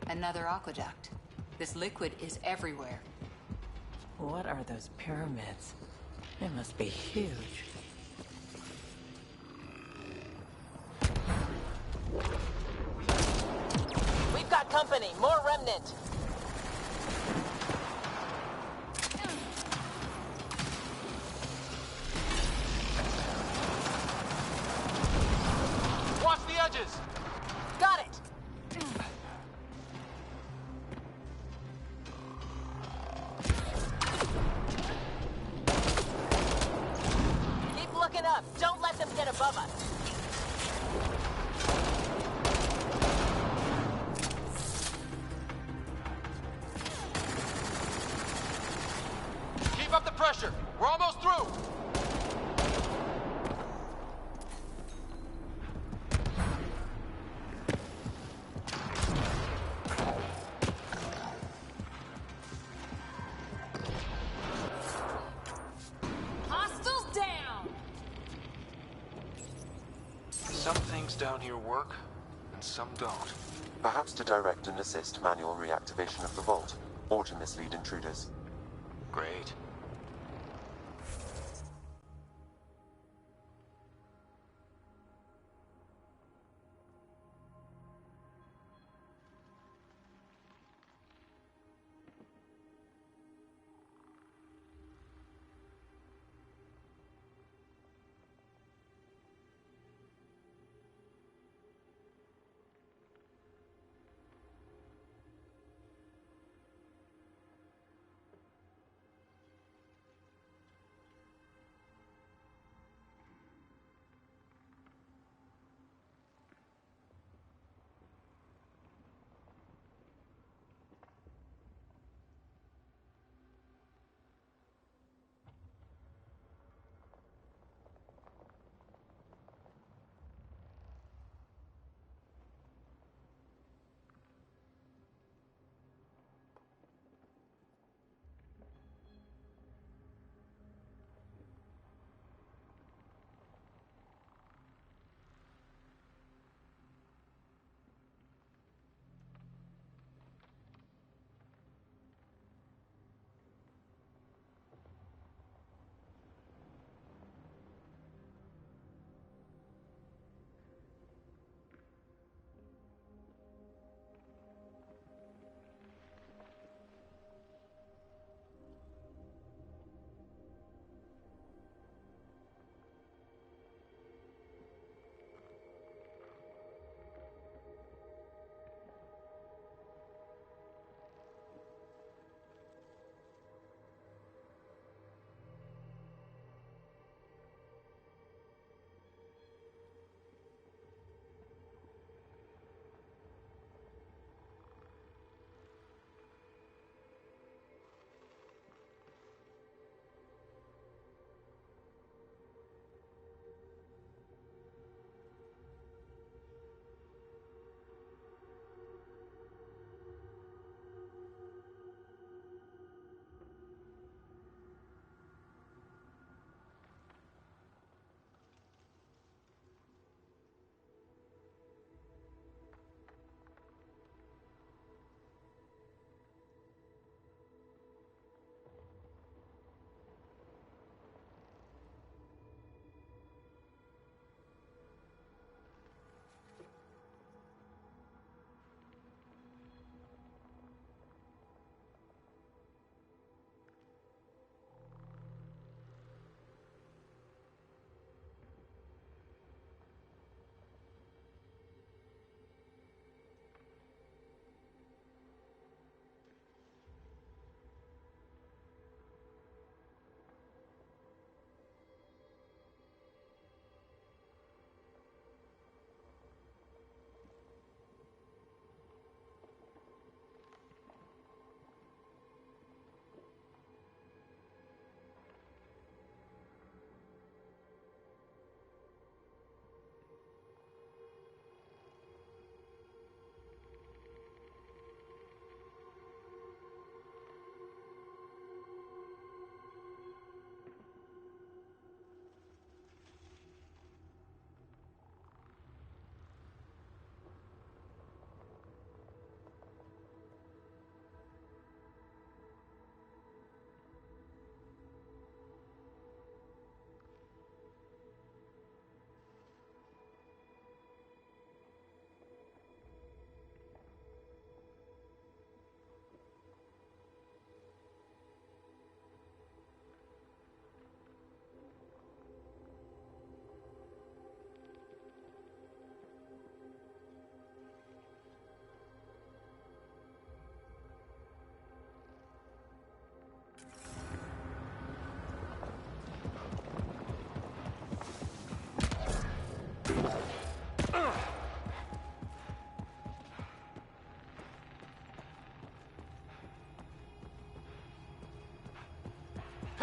Another aqueduct. This liquid is everywhere. What are those pyramids? They must be huge. We've got company. More remnant. Watch the edges! Got it! Keep looking up. Don't let them get above us. Keep up the pressure. We're almost through. Hostiles down! Some things down here work, and some don't. Perhaps to direct and assist manual reactivation of the vault, or to mislead intruders. Great.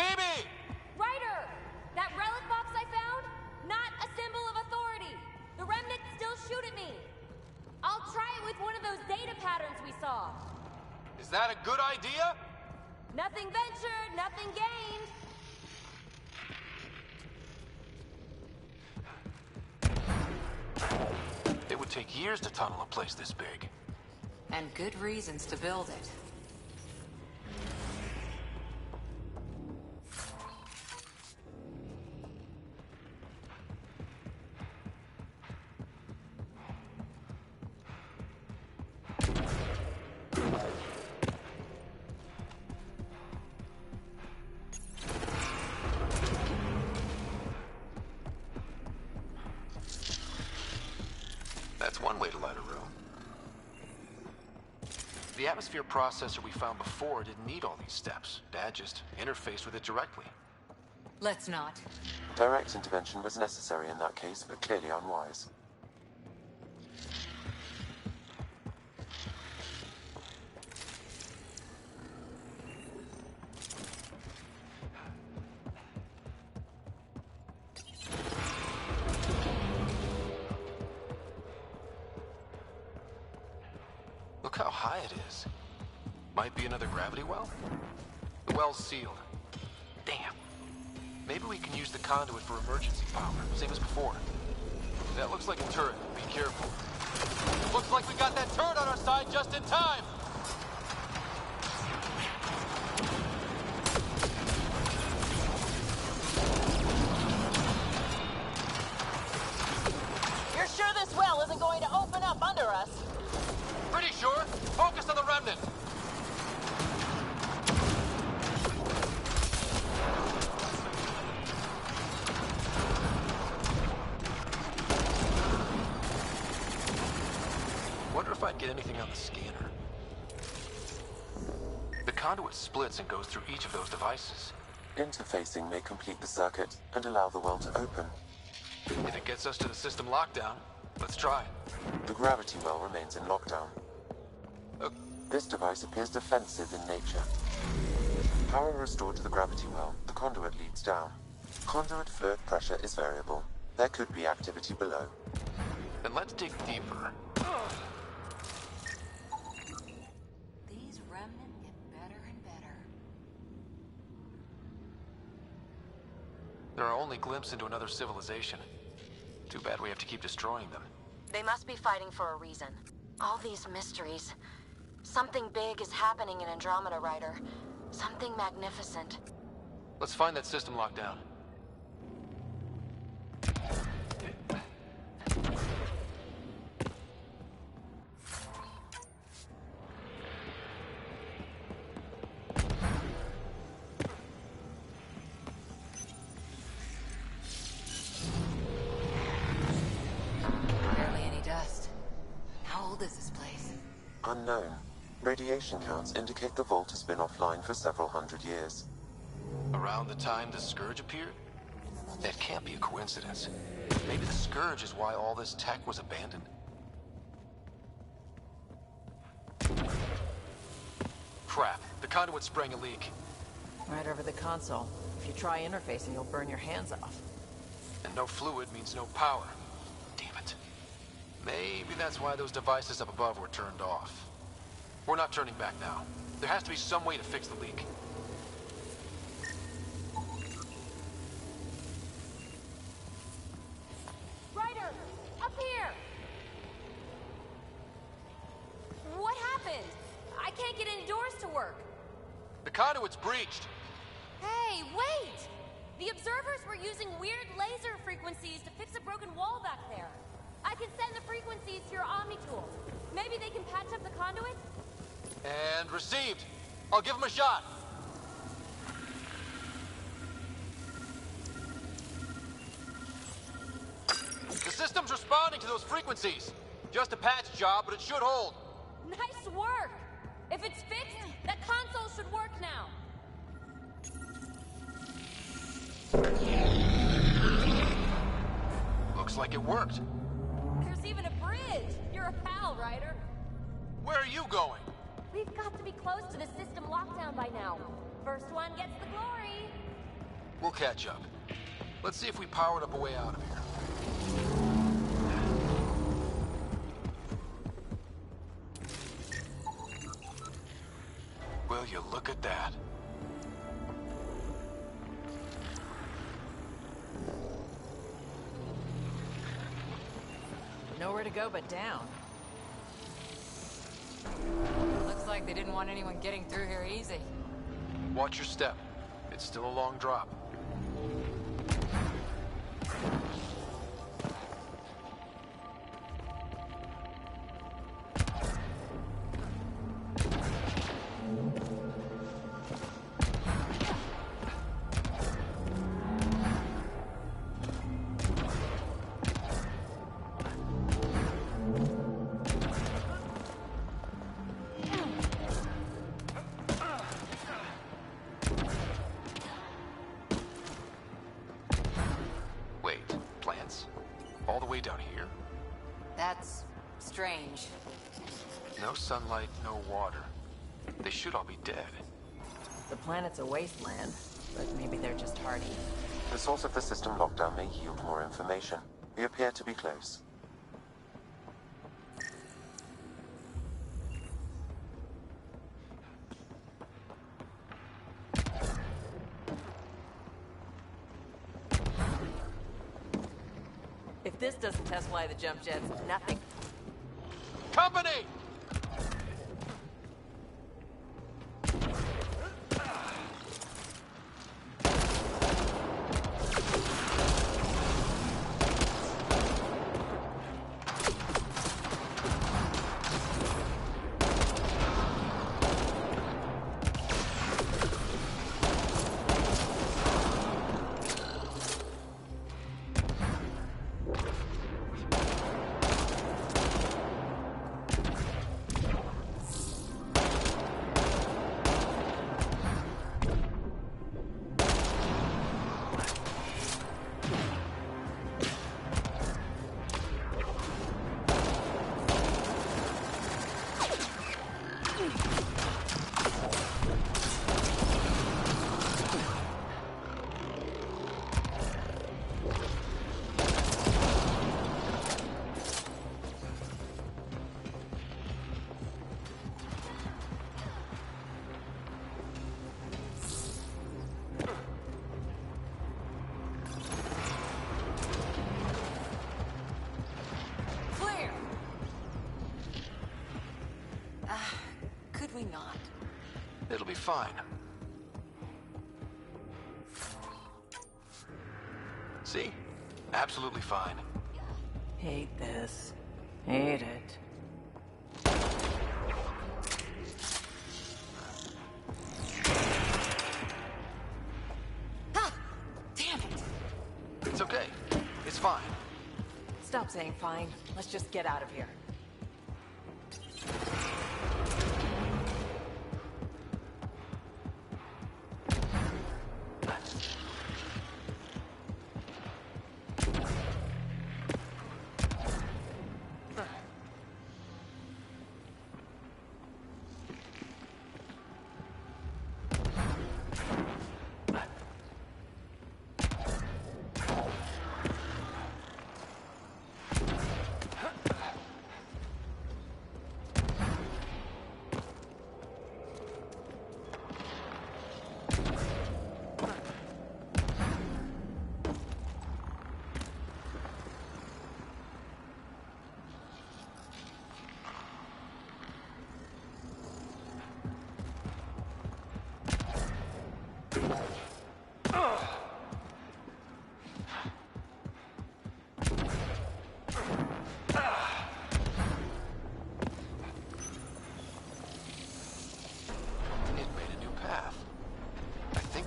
Phoebe! Ryder! That relic box I found? Not a symbol of authority. The remnants still shoot at me. I'll try it with one of those data patterns we saw. Is that a good idea? Nothing ventured, nothing gained. It would take years to tunnel a place this big. And good reasons to build it. That's one way to light a room. The atmosphere processor we found before didn't need all these steps. Dad just interfaced with it directly. Let's not. Direct intervention was necessary in that case, but clearly unwise. Look how high it is. Might be another gravity well? The well's sealed. Damn. Maybe we can use the conduit for emergency power, same as before. That looks like a turret. Be careful. Looks like we got that turret on our side just in time! You're sure this well isn't going to open up under us? Pretty sure. Focus on the remnant. Wonder if I'd get anything on the scanner. The conduit splits and goes through each of those devices. Interfacing may complete the circuit and allow the well to open. If it gets us to the system lockdown, let's try. The gravity well remains in lockdown. This device appears defensive in nature. Power restored to the gravity well, the conduit leads down. Conduit fluid pressure is variable. There could be activity below. Then let's dig deeper. These remnants get better and better. They're our only glimpse into another civilization. Too bad we have to keep destroying them. They must be fighting for a reason. All these mysteries. Something big is happening in Andromeda, Ryder. Something magnificent. Let's find that system lockdown. Barely any dust. How old is this place? Unknown. Radiation counts indicate the vault has been offline for several hundred years. Around the time the Scourge appeared? That can't be a coincidence. Maybe the Scourge is why all this tech was abandoned? Crap, the conduit sprang a leak. Right over the console. If you try interfacing, you'll burn your hands off. And no fluid means no power. Damn it. Maybe that's why those devices up above were turned off. We're not turning back now. There has to be some way to fix the leak. Ryder! Up here! What happened? I can't get any doors to work. The conduit's breached. Hey, wait! The observers were using weird laser frequencies to fix a broken wall back there. I can send the frequencies to your Omni tool. Maybe they can patch up the conduit? And received. I'll give him a shot. The system's responding to those frequencies. Just a patch job, but it should hold. Nice work! If it's fixed, that console should work now. Looks like it worked. There's even a bridge. You're a pal, Ryder. Where are you going? We've got to be close to the system lockdown by now. First one gets the glory. We'll catch up. Let's see if we powered up a way out of here. Will you look at that? Nowhere to go but down. Looks like they didn't want anyone getting through here easy. Watch your step. It's still a long drop. All the way down here? That's strange. No sunlight, no water. They should all be dead. The planet's a wasteland, but maybe they're just hardy. The source of the system lockdown may yield more information. We appear to be close. If this doesn't test fly the jump jets, nothing. Company! Not. It'll be fine. See? Absolutely fine. Hate this. Hate it. Ah! Damn it! It's okay. It's fine. Stop saying fine. Let's just get out of here.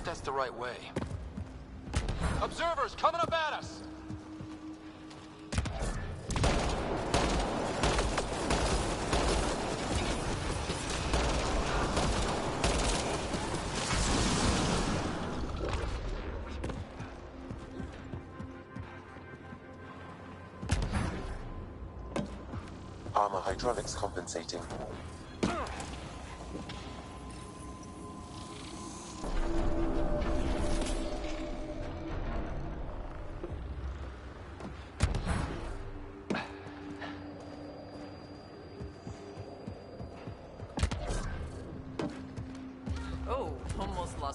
That's the right way. Observers coming up at us! Armor hydraulics compensating.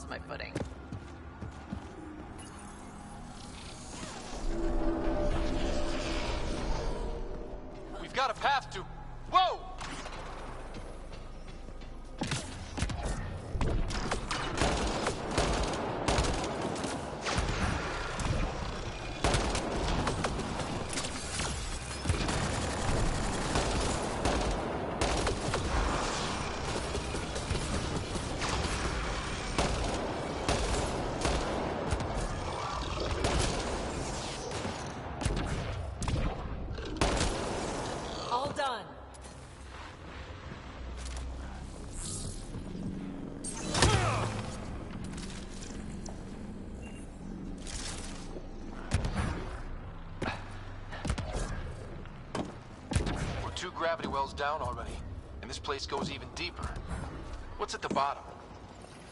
lost my footing. We've got a path to... Whoa! All done. We're 2 gravity wells down already, and this place goes even deeper. What's at the bottom?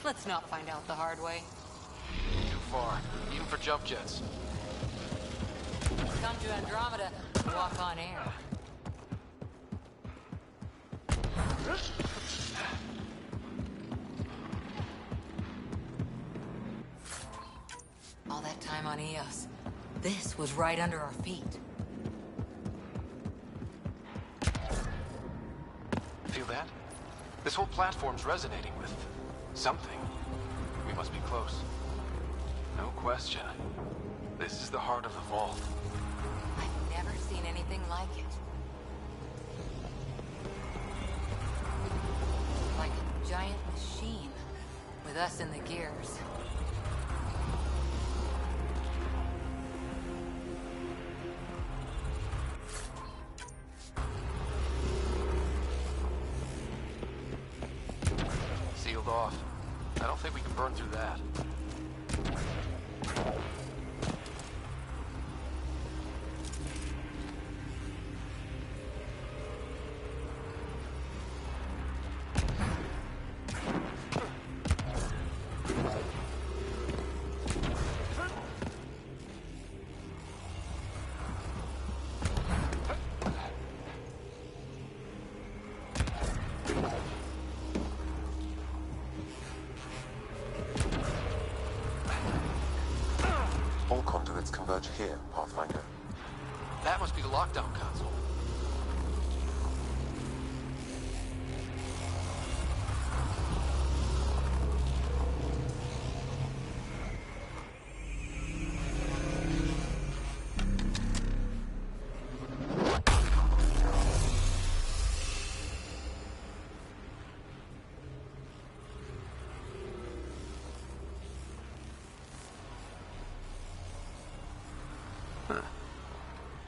Let's not find out the hard way. Too far, even for jump jets. Come to Andromeda, walk on air. All that time on Eos, this was right under our feet. Feel that? This whole platform's resonating with something. We must be close. No question. This is the heart of the vault. I've never seen anything like it. Like a giant machine, with us in the gears. Sealed off. I don't think we can burn through that. All conduits converge here, Pathfinder. That must be the lockdown console.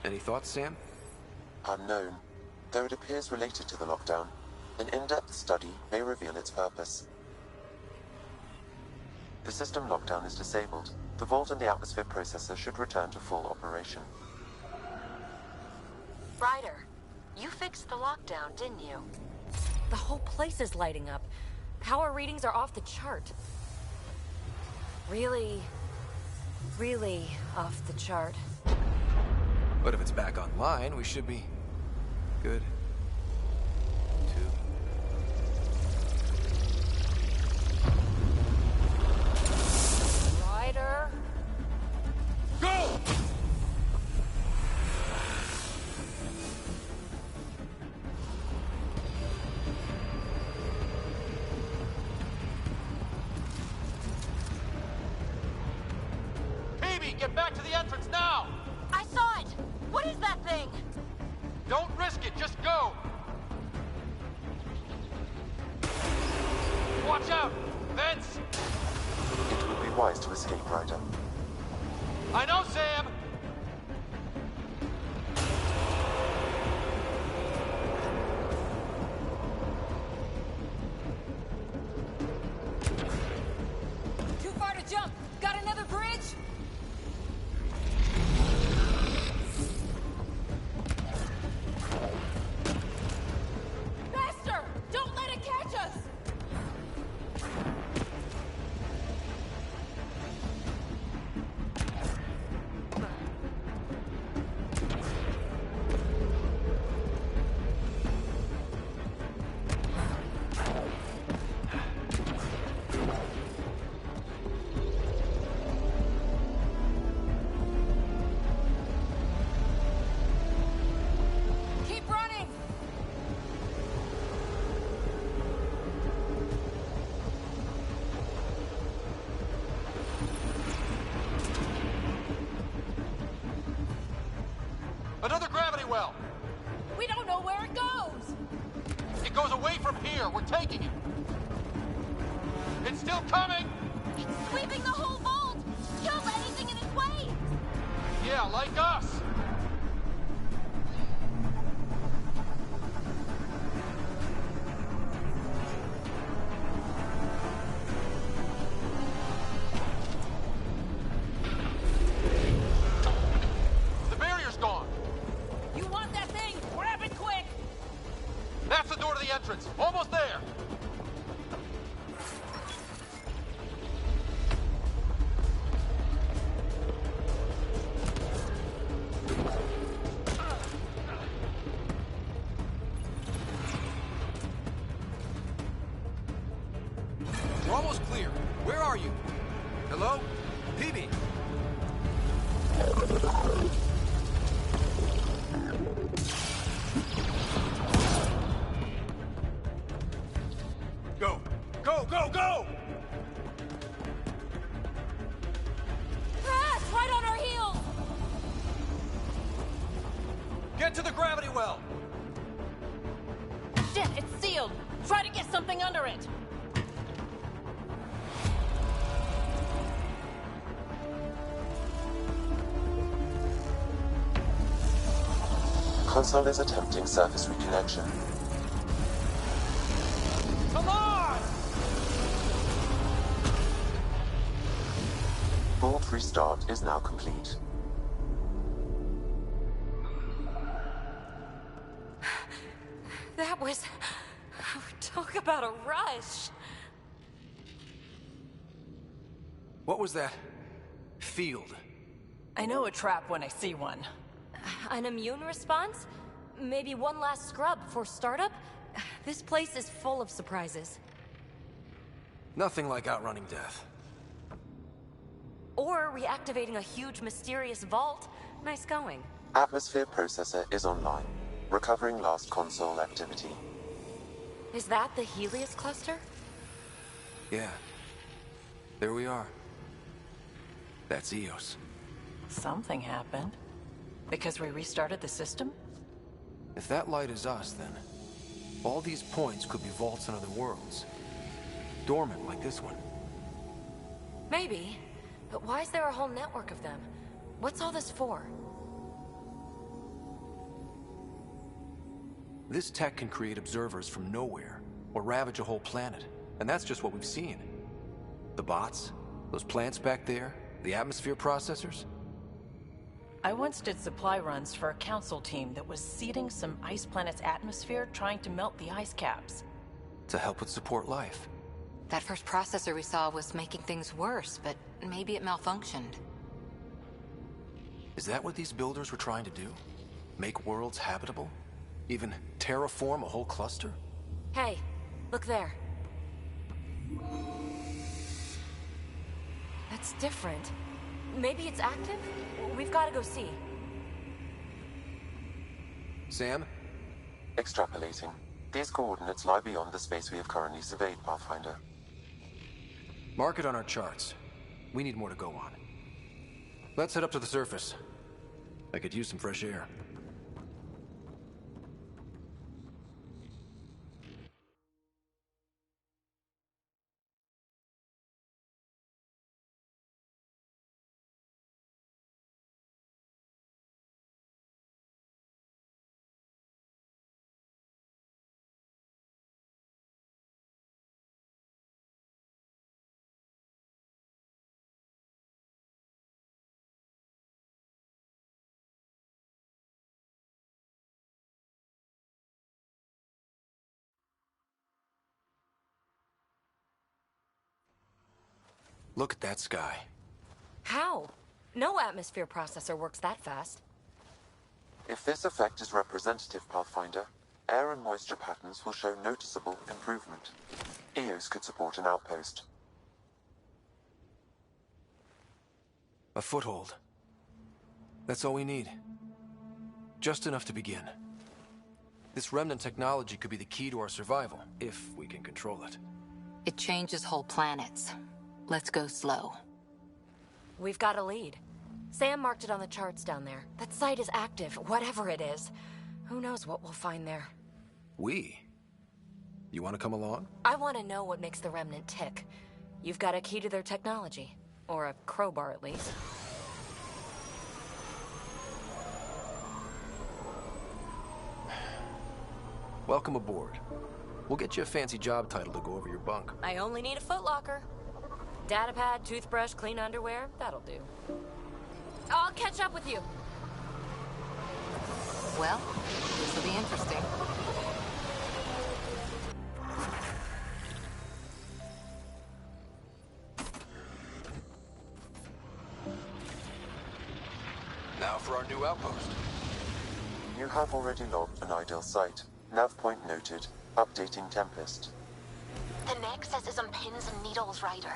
Any thoughts, Sam? Unknown. Though it appears related to the lockdown, an in-depth study may reveal its purpose. The system lockdown is disabled. The vault and the atmosphere processor should return to full operation. Ryder, you fixed the lockdown, didn't you? The whole place is lighting up. Power readings are off the chart. Really off the chart. But if it's back online, we should be good. Ryder? Go! Phoebe, get back to the entrance now! I saw it! What is that thing? Don't risk it, just go! Watch out! Vents! It would be wise to escape, Ryder. I know, Sam! Too far to jump! Got another bridge? Faster! Don't let it catch us! well. We don't know where it goes. It goes away from here. We're taking it. It's still coming. It's sweeping the whole vault. Kills anything in its way. Yeah, like us. The barrier's gone. You want that thing? Grab it quick. That's the door to the entrance. Almost there. We're almost clear. Where are you? Hello? PB? Go! Go, go, go! Crash! Right on our heels! Get to the gravity well! Shit, it's sealed. Try to get something under it. Console is attempting surface reconnection. Come on! Vault restart is now complete. That was... Talk about a rush. What was that? Field. I know a trap when I see one. An immune response? Maybe one last scrub for startup? This place is full of surprises. Nothing like outrunning death. Or reactivating a huge mysterious vault. Nice going. Atmosphere processor is online. Recovering last console activity. Is that the Helios cluster? Yeah. There we are. That's Eos. Something happened. Because we restarted the system? If that light is us, then all these points could be vaults in other worlds. Dormant like this one. Maybe. But why is there a whole network of them? What's all this for? This tech can create observers from nowhere, or ravage a whole planet. And that's just what we've seen. The bots, those plants back there, the atmosphere processors. I once did supply runs for a council team that was seeding some ice planet's atmosphere, trying to melt the ice caps. To help with support life. That first processor we saw was making things worse, but maybe it malfunctioned. Is that what these builders were trying to do? Make worlds habitable? Even terraform a whole cluster? Hey, look there. That's different. Maybe it's active? We've got to go see. Sam? Extrapolating. These coordinates lie beyond the space we have currently surveyed, Pathfinder. Mark it on our charts. We need more to go on. Let's head up to the surface. I could use some fresh air. Look at that sky. How? No atmosphere processor works that fast. If this effect is representative, Pathfinder, air and moisture patterns will show noticeable improvement. Eos could support an outpost. A foothold. That's all we need. Just enough to begin. This remnant technology could be the key to our survival, if we can control it. It changes whole planets. Let's go slow. We've got a lead. Sam marked it on the charts down there. That site is active, whatever it is. Who knows what we'll find there. We? You want to come along? I want to know what makes the Remnant tick. You've got a key to their technology. Or a crowbar, at least. Welcome aboard. We'll get you a fancy job title to go over your bunk. I only need a footlocker. Datapad, toothbrush, clean underwear, that'll do. I'll catch up with you. Well, this will be interesting. Now for our new outpost. You have already logged an ideal site. Nav point noted. Updating Tempest. The Nexus is on pins and needles, Ryder.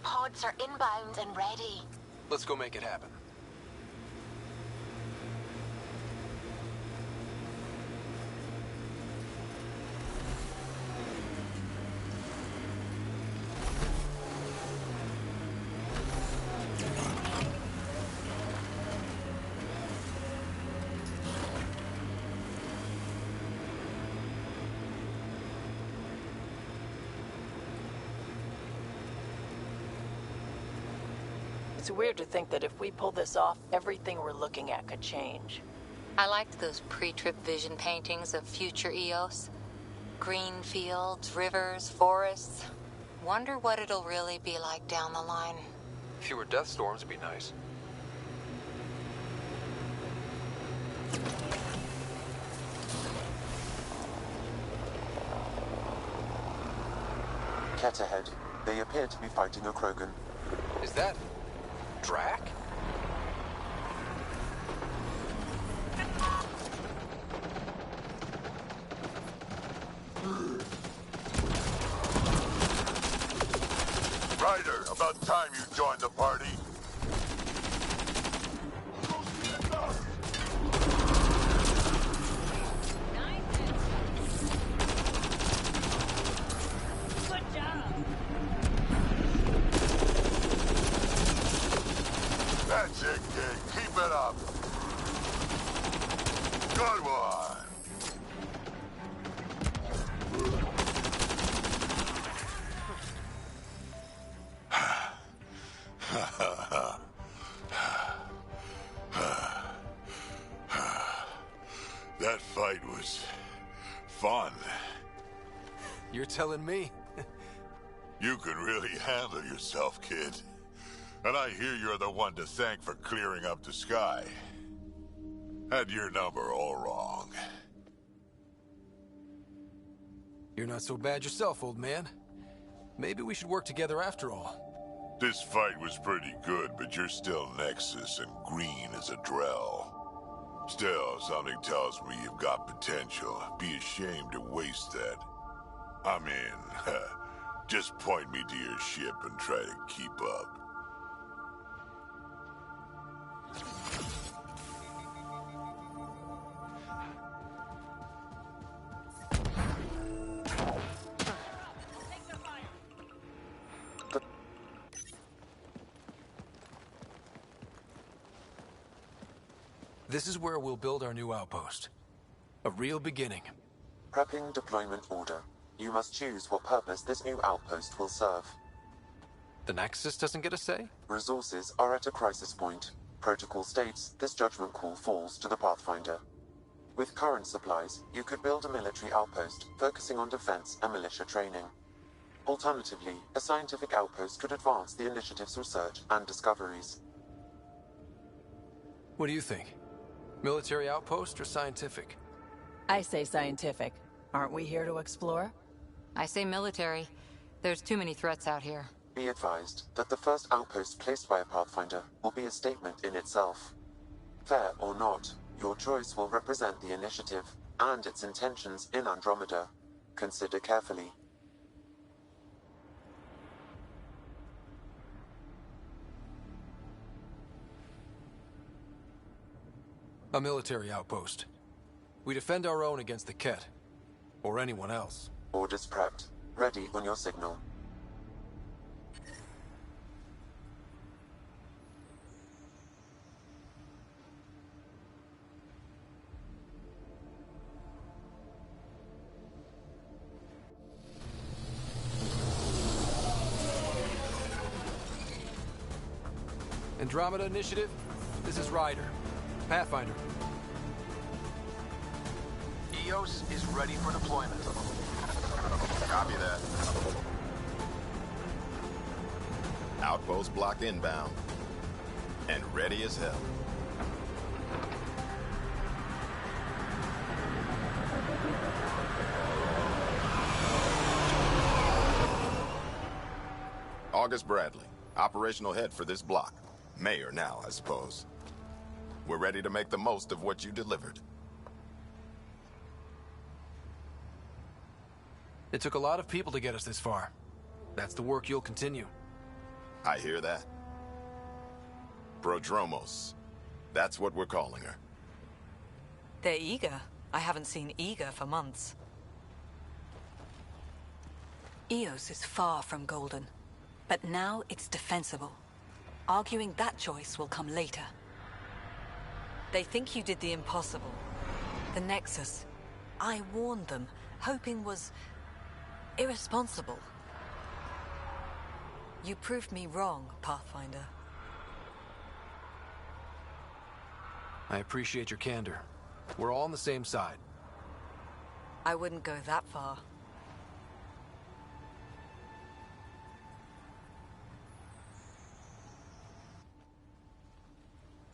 Pods are inbound and ready. Let's go make it happen. It's weird to think that if we pull this off, everything we're looking at could change. I liked those pre-trip vision paintings of future Eos. Green fields, rivers, forests. Wonder what it'll really be like down the line. Fewer death storms would be nice. Ket ahead. They appear to be fighting a Krogan. Is that... Drac? Ryder, about time you joined the party. That's it, kid. Keep it up. Good one. That fight was fun. You're telling me? You can really handle yourself, kid. And I hear you're the one to thank for clearing up the sky. Had your number all wrong. You're not so bad yourself, old man. Maybe we should work together after all. This fight was pretty good, but you're still Nexus and green as a Drell. Still, something tells me you've got potential. Be ashamed to waste that. I mean, just point me to your ship and try to keep up. This is where we'll build our new outpost. A real beginning. Prepping deployment order. You must choose what purpose this new outpost will serve. The Nexus doesn't get a say? Resources are at a crisis point. Protocol states this judgment call falls to the Pathfinder. With current supplies, you could build a military outpost focusing on defense and militia training. Alternatively, a scientific outpost could advance the initiative's research and discoveries. What do you think? Military outpost or scientific? I say scientific. Aren't we here to explore? I say military. There's too many threats out here. Be advised that the first outpost placed by a Pathfinder will be a statement in itself. Fair or not, your choice will represent the initiative and its intentions in Andromeda. Consider carefully. A military outpost. We defend our own against the Ket. Or anyone else. Orders prepped. Ready on your signal. Andromeda Initiative, this is Ryder. Pathfinder. EOS is ready for deployment. Copy that. Outpost block inbound. And ready as hell. August Bradley, operational head for this block. Mayor now, I suppose. We're ready to make the most of what you delivered. It took a lot of people to get us this far. That's the work you'll continue. I hear that. Prodromos. That's what we're calling her. They're eager. I haven't seen eager for months. EOS is far from golden. But now it's defensible. Arguing that choice will come later. They think you did the impossible. The Nexus. I warned them, hoping was irresponsible. You proved me wrong, Pathfinder. I appreciate your candor. We're all on the same side. I wouldn't go that far.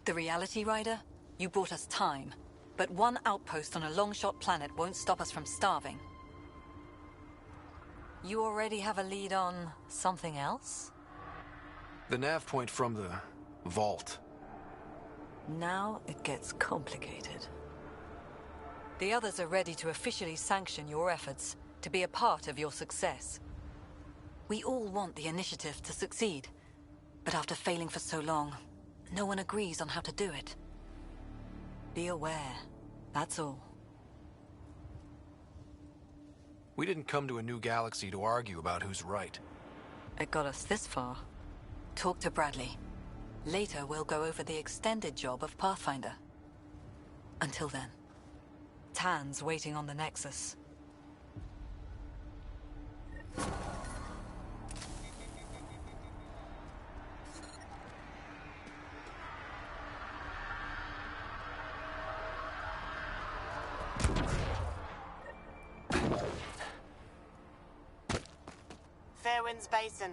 The Reality Rider? You brought us time. But one outpost on a long-shot planet won't stop us from starving. You already have a lead on something else? The nav point from the vault. Now it gets complicated. The others are ready to officially sanction your efforts, to be a part of your success. We all want the initiative to succeed, but after failing for so long, no one agrees on how to do it. Be aware, that's all. We didn't come to a new galaxy to argue about who's right. It got us this far. Talk to Bradley. Later, we'll go over the extended job of Pathfinder. Until then, Tan's waiting on the Nexus. Fairwinds Basin.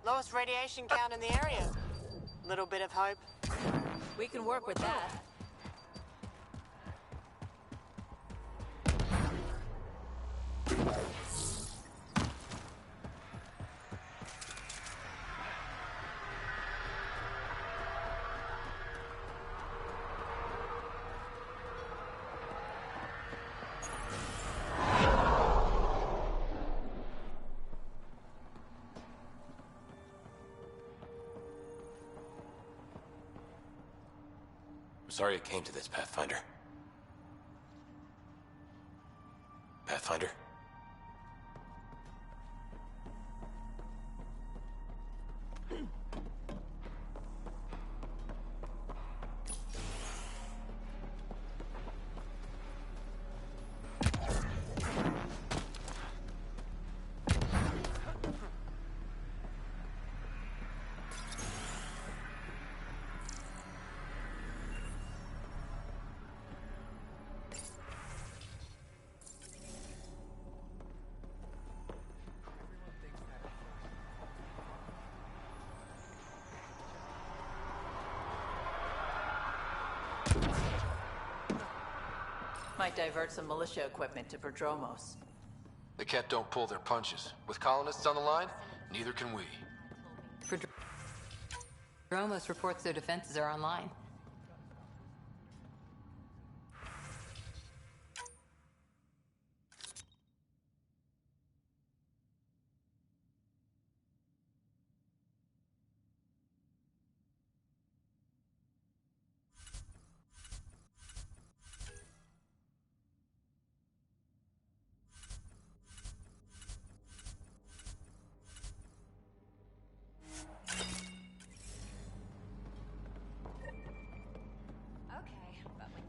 Lowest radiation count in the area. Little bit of hope. We can work with that. Sorry it came to this, Pathfinder. Pathfinder? Might divert some militia equipment to Prodromos. The Ket don't pull their punches. With colonists on the line, neither can we. Prodromos reports their defenses are online.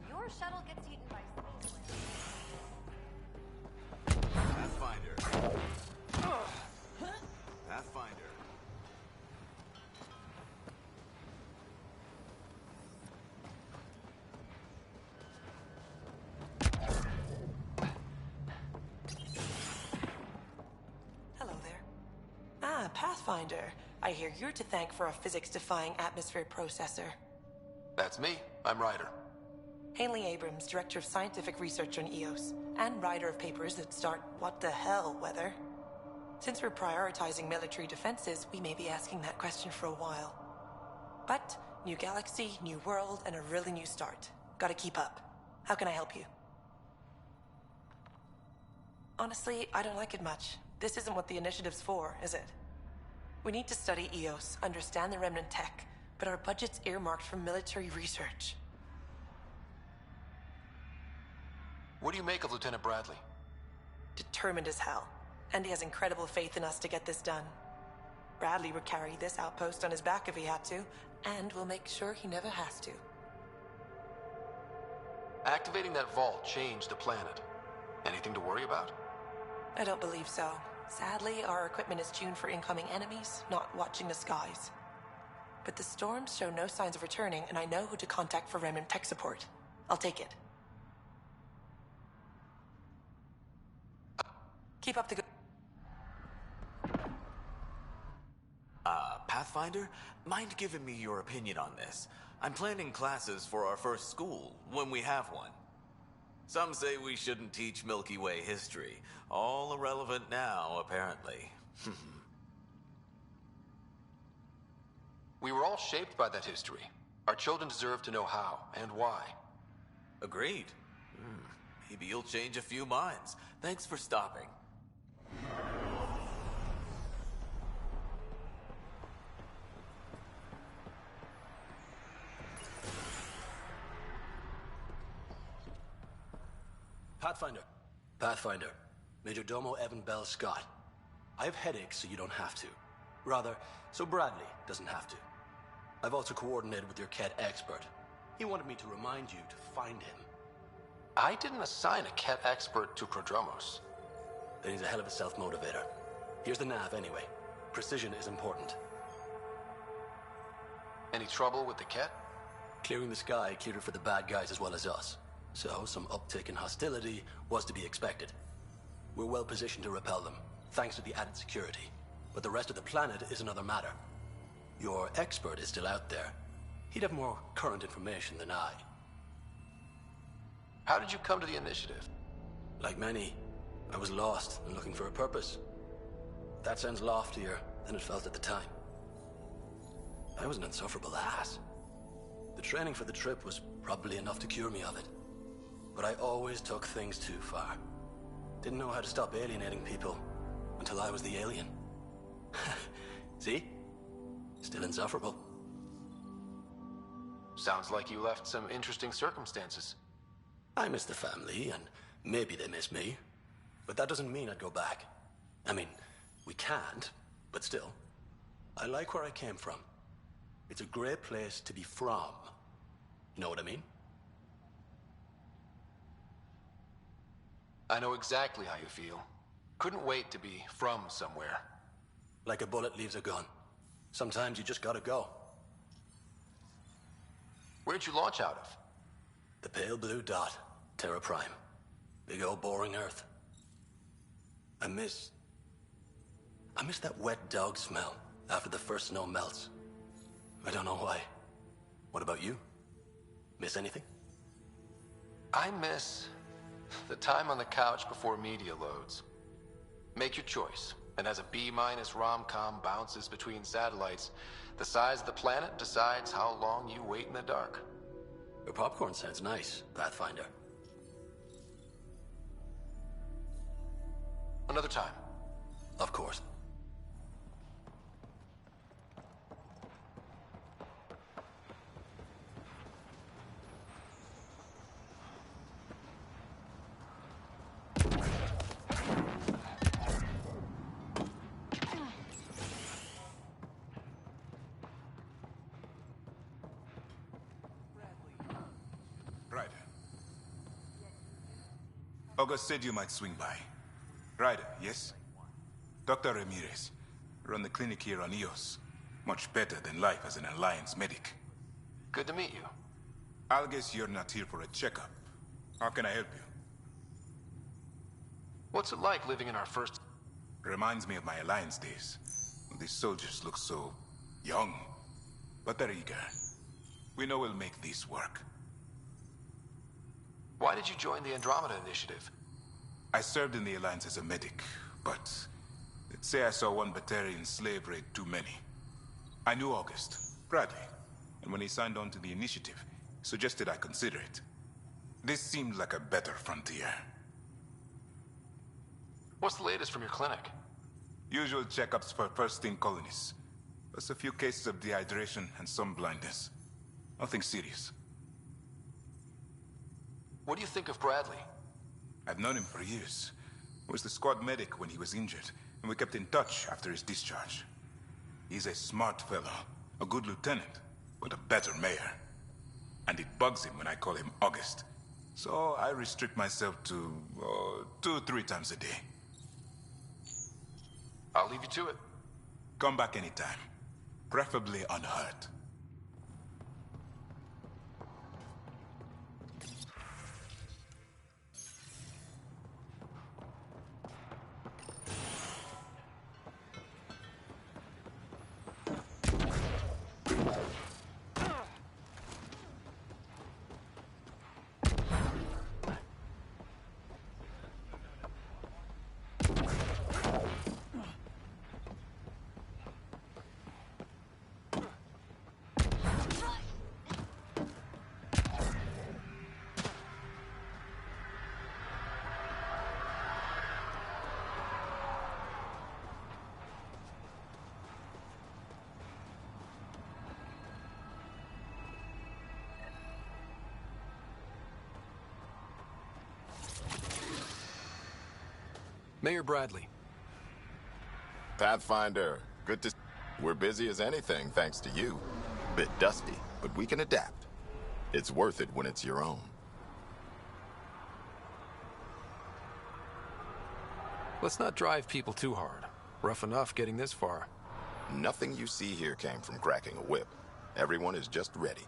Your shuttle gets eaten by space Pathfinder. Pathfinder. Pathfinder. I hear you're to thank for a physics-defying atmosphere processor. That's me. I'm Ryder. Haley Abrams, Director of Scientific Research on EOS, and writer of papers that start what the hell weather. Since we're prioritizing military defenses, we may be asking that question for a while. But new galaxy, new world, and a really new start. Gotta keep up. How can I help you? Honestly, I don't like it much. This isn't what the initiative's for, is it? We need to study EOS, understand the remnant tech, but our budget's earmarked for military research. What do you make of Lieutenant Bradley? Determined as hell. And he has incredible faith in us to get this done. Bradley would carry this outpost on his back if he had to, and we'll make sure he never has to. Activating that vault changed the planet. Anything to worry about? I don't believe so. Sadly, our equipment is tuned for incoming enemies, not watching the skies. But the storms show no signs of returning, and I know who to contact for remnant tech support. I'll take it. Keep up the good... Pathfinder? Mind giving me your opinion on this? I'm planning classes for our first school, when we have one. Some say we shouldn't teach Milky Way history. All irrelevant now, apparently. We were all shaped by that history. Our children deserve to know how and why. Agreed. Maybe you'll change a few minds. Thanks for stopping. Pathfinder. Major Domo Evan Bell Scott. I have headaches, so you don't have to. Rather, so Bradley doesn't have to. I've also coordinated with your Ket expert. He wanted me to remind you to find him. I didn't assign a Ket expert to Prodromos. Then he's a hell of a self-motivator. Here's the nav, anyway. Precision is important. Any trouble with the Ket? Clearing the sky cleared it for the bad guys as well as us. So, some uptick in hostility was to be expected. We're well positioned to repel them, thanks to the added security. But the rest of the planet is another matter. Your expert is still out there. He'd have more current information than I. How did you come to the initiative? Like many, I was lost and looking for a purpose. That sounds loftier than it felt at the time. I was an insufferable ass. The training for the trip was probably enough to cure me of it. But I always took things too far. Didn't know how to stop alienating people until I was the alien. See? Still insufferable. Sounds like you left some interesting circumstances. I miss the family, and maybe they miss me. But that doesn't mean I'd go back. I mean, we can't, but still. I like where I came from. It's a great place to be from. You know what I mean? I know exactly how you feel. Couldn't wait to be from somewhere. Like a bullet leaves a gun. Sometimes you just gotta go. Where'd you launch out of? The pale blue dot, Terra Prime. Big old boring Earth. I miss that wet dog smell after the first snow melts. I don't know why. What about you? Miss anything? I miss the time on the couch before media loads. Make your choice, and as a B-minus rom-com bounces between satellites, the size of the planet decides how long you wait in the dark. Your popcorn sounds nice, Pathfinder. Another time. Of course. August said you might swing by. Ryder, yes? Dr. Ramirez. Run the clinic here on EOS. Much better than life as an Alliance medic. Good to meet you. I'll guess you're not here for a checkup. How can I help you? What's it like living in our first... Reminds me of my Alliance days. these soldiers look so young, but they're eager. We know we'll make this work. Why did you join the Andromeda Initiative? I served in the Alliance as a medic, but let's say I saw one Batarian slave raid too many. I knew August, Bradley, and when he signed on to the initiative, suggested I consider it. This seemed like a better frontier. What's the latest from your clinic? Usual checkups for first-in colonists. Plus a few cases of dehydration and some blindness. Nothing serious. What do you think of Bradley? I've known him for years. He was the squad medic when he was injured, and we kept in touch after his discharge. He's a smart fellow, a good lieutenant, but a better mayor. And it bugs him when I call him August. So I restrict myself to 2-3 times a day. I'll leave you to it. Come back anytime. Preferably unhurt. Mayor Bradley. Pathfinder, good to... We're busy as anything, thanks to you. Bit dusty, but we can adapt. It's worth it when it's your own. Let's not drive people too hard. Rough enough getting this far. Nothing you see here came from cracking a whip. Everyone is just ready.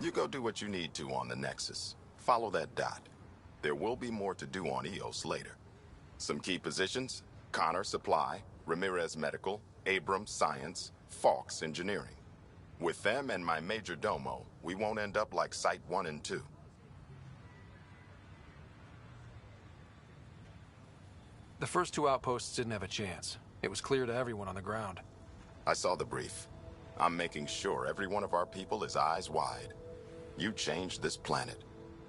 You go do what you need to on the Nexus. Follow that dot. There will be more to do on EOS later. Some key positions: Connor Supply, Ramirez Medical, Abrams Science, Fawkes Engineering. With them and my major domo, we won't end up like Site 1 and 2. The first 2 outposts didn't have a chance. It was clear to everyone on the ground. I saw the brief. I'm making sure every one of our people is eyes wide. You changed this planet,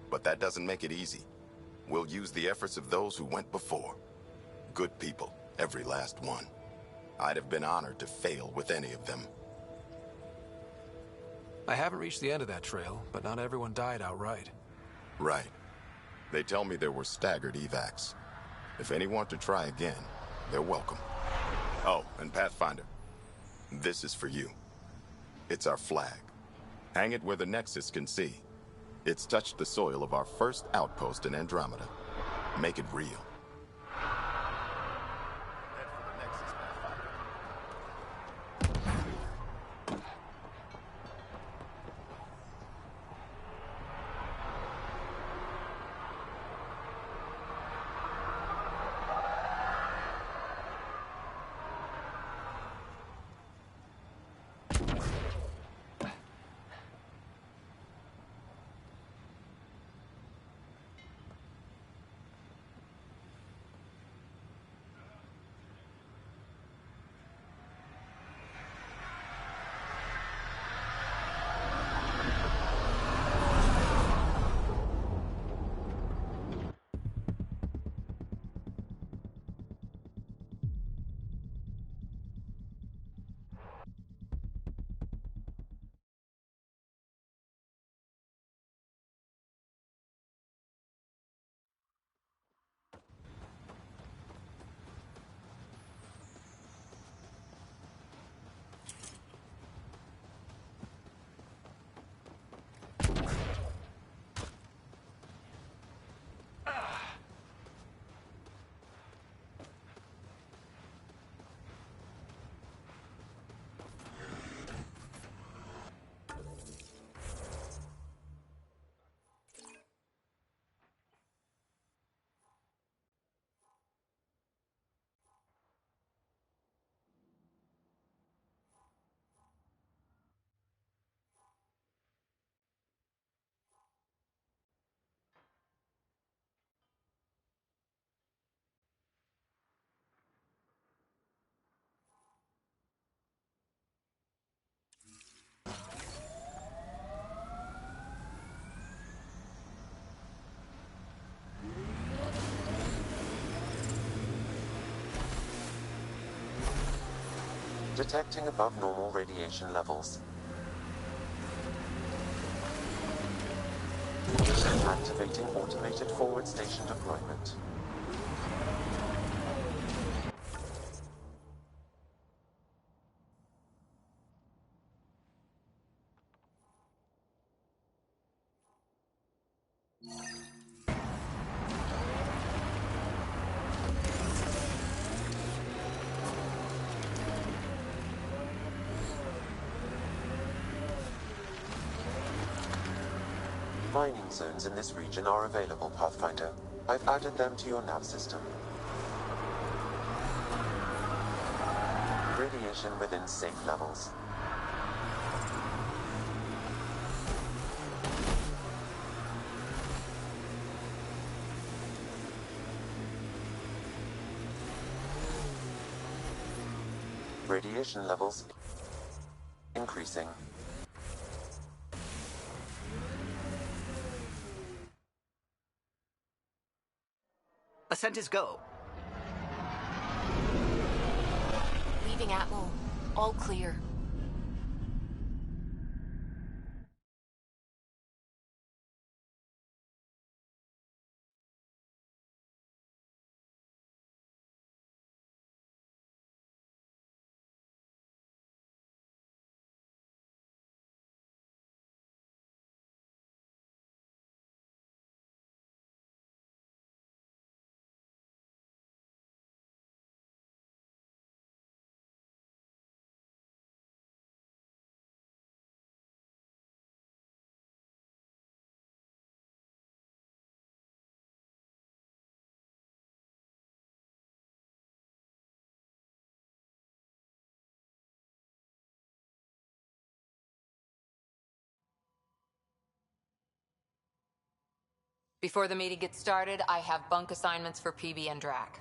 but that doesn't make it easy. We'll use the efforts of those who went before. Good people, every last one. I'd have been honored to fail with any of them. I haven't reached the end of that trail, but not everyone died outright. Right. They tell me there were staggered evacs. If any want to try again, they're welcome. Oh, and Pathfinder, this is for you. It's our flag. Hang it where the Nexus can see. It's touched the soil of our first outpost in Andromeda. Make it real. Detecting above normal radiation levels. Activating automated forward station deployment. Mining zones in this region are available, Pathfinder. I've added them to your nav system. Radiation within safe levels. Radiation levels increasing. Ascent is go. Leaving Atmo. All clear. Before the meeting gets started, I have bunk assignments for PB and Drac.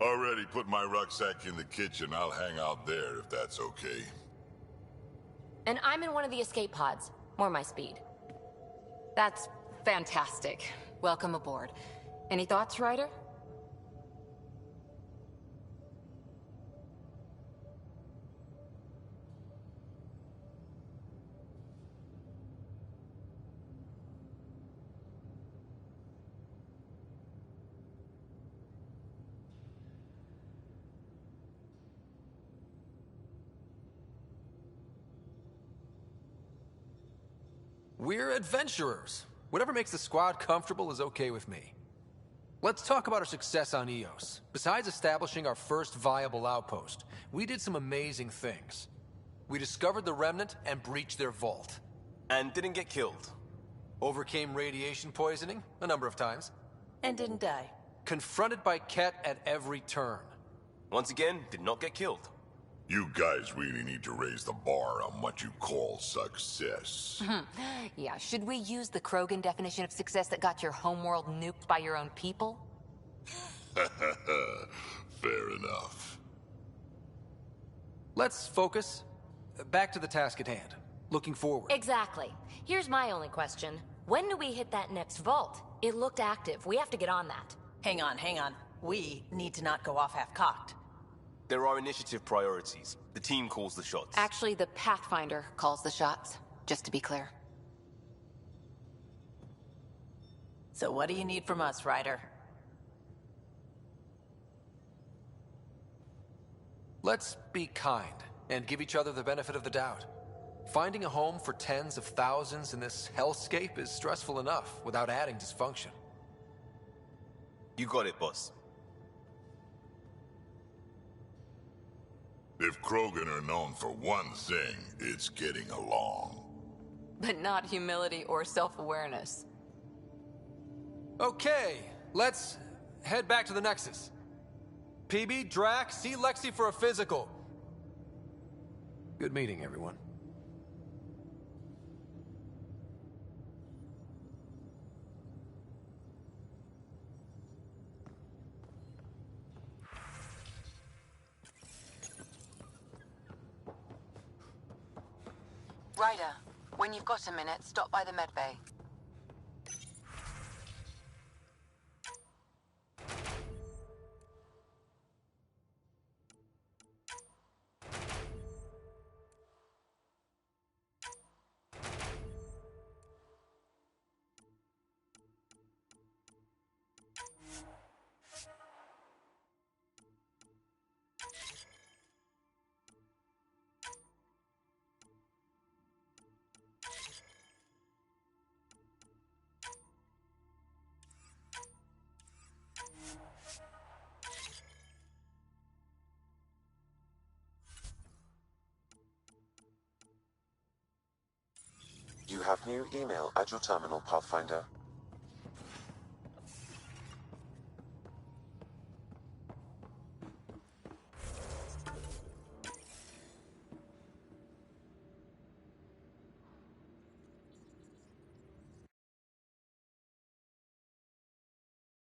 Already put my rucksack in the kitchen. I'll hang out there if that's okay. And I'm in one of the escape pods. More my speed. That's fantastic. Welcome aboard. Any thoughts, Ryder? We're adventurers. Whatever makes the squad comfortable is okay with me. Let's talk about our success on Eos. Besides establishing our first viable outpost, we did some amazing things. We discovered the Remnant and breached their vault. And didn't get killed. Overcame radiation poisoning a number of times. And didn't die. Confronted by Ket at every turn. Once again, did not get killed. You guys really need to raise the bar on what you call success. Yeah, should we use the Krogan definition of success that got your homeworld nuked by your own people? Fair enough. Let's focus. Back to the task at hand. Looking forward. Exactly. Here's my only question. When do we hit that next vault? It looked active. We have to get on that. Hang on. We need to not go off half-cocked. There are initiative priorities. The team calls the shots. Actually, the Pathfinder calls the shots, just to be clear. So what do you need from us, Ryder? Let's be kind and give each other the benefit of the doubt. Finding a home for tens of thousands in this hellscape is stressful enough without adding dysfunction. You got it, boss. If Krogan are known for one thing, it's getting along. But not humility or self-awareness. Okay, let's head back to the Nexus. PB, Drac, see Lexi for a physical. Good meeting, everyone. Ryder, when you've got a minute, stop by the medbay. have new email at your terminal, Pathfinder.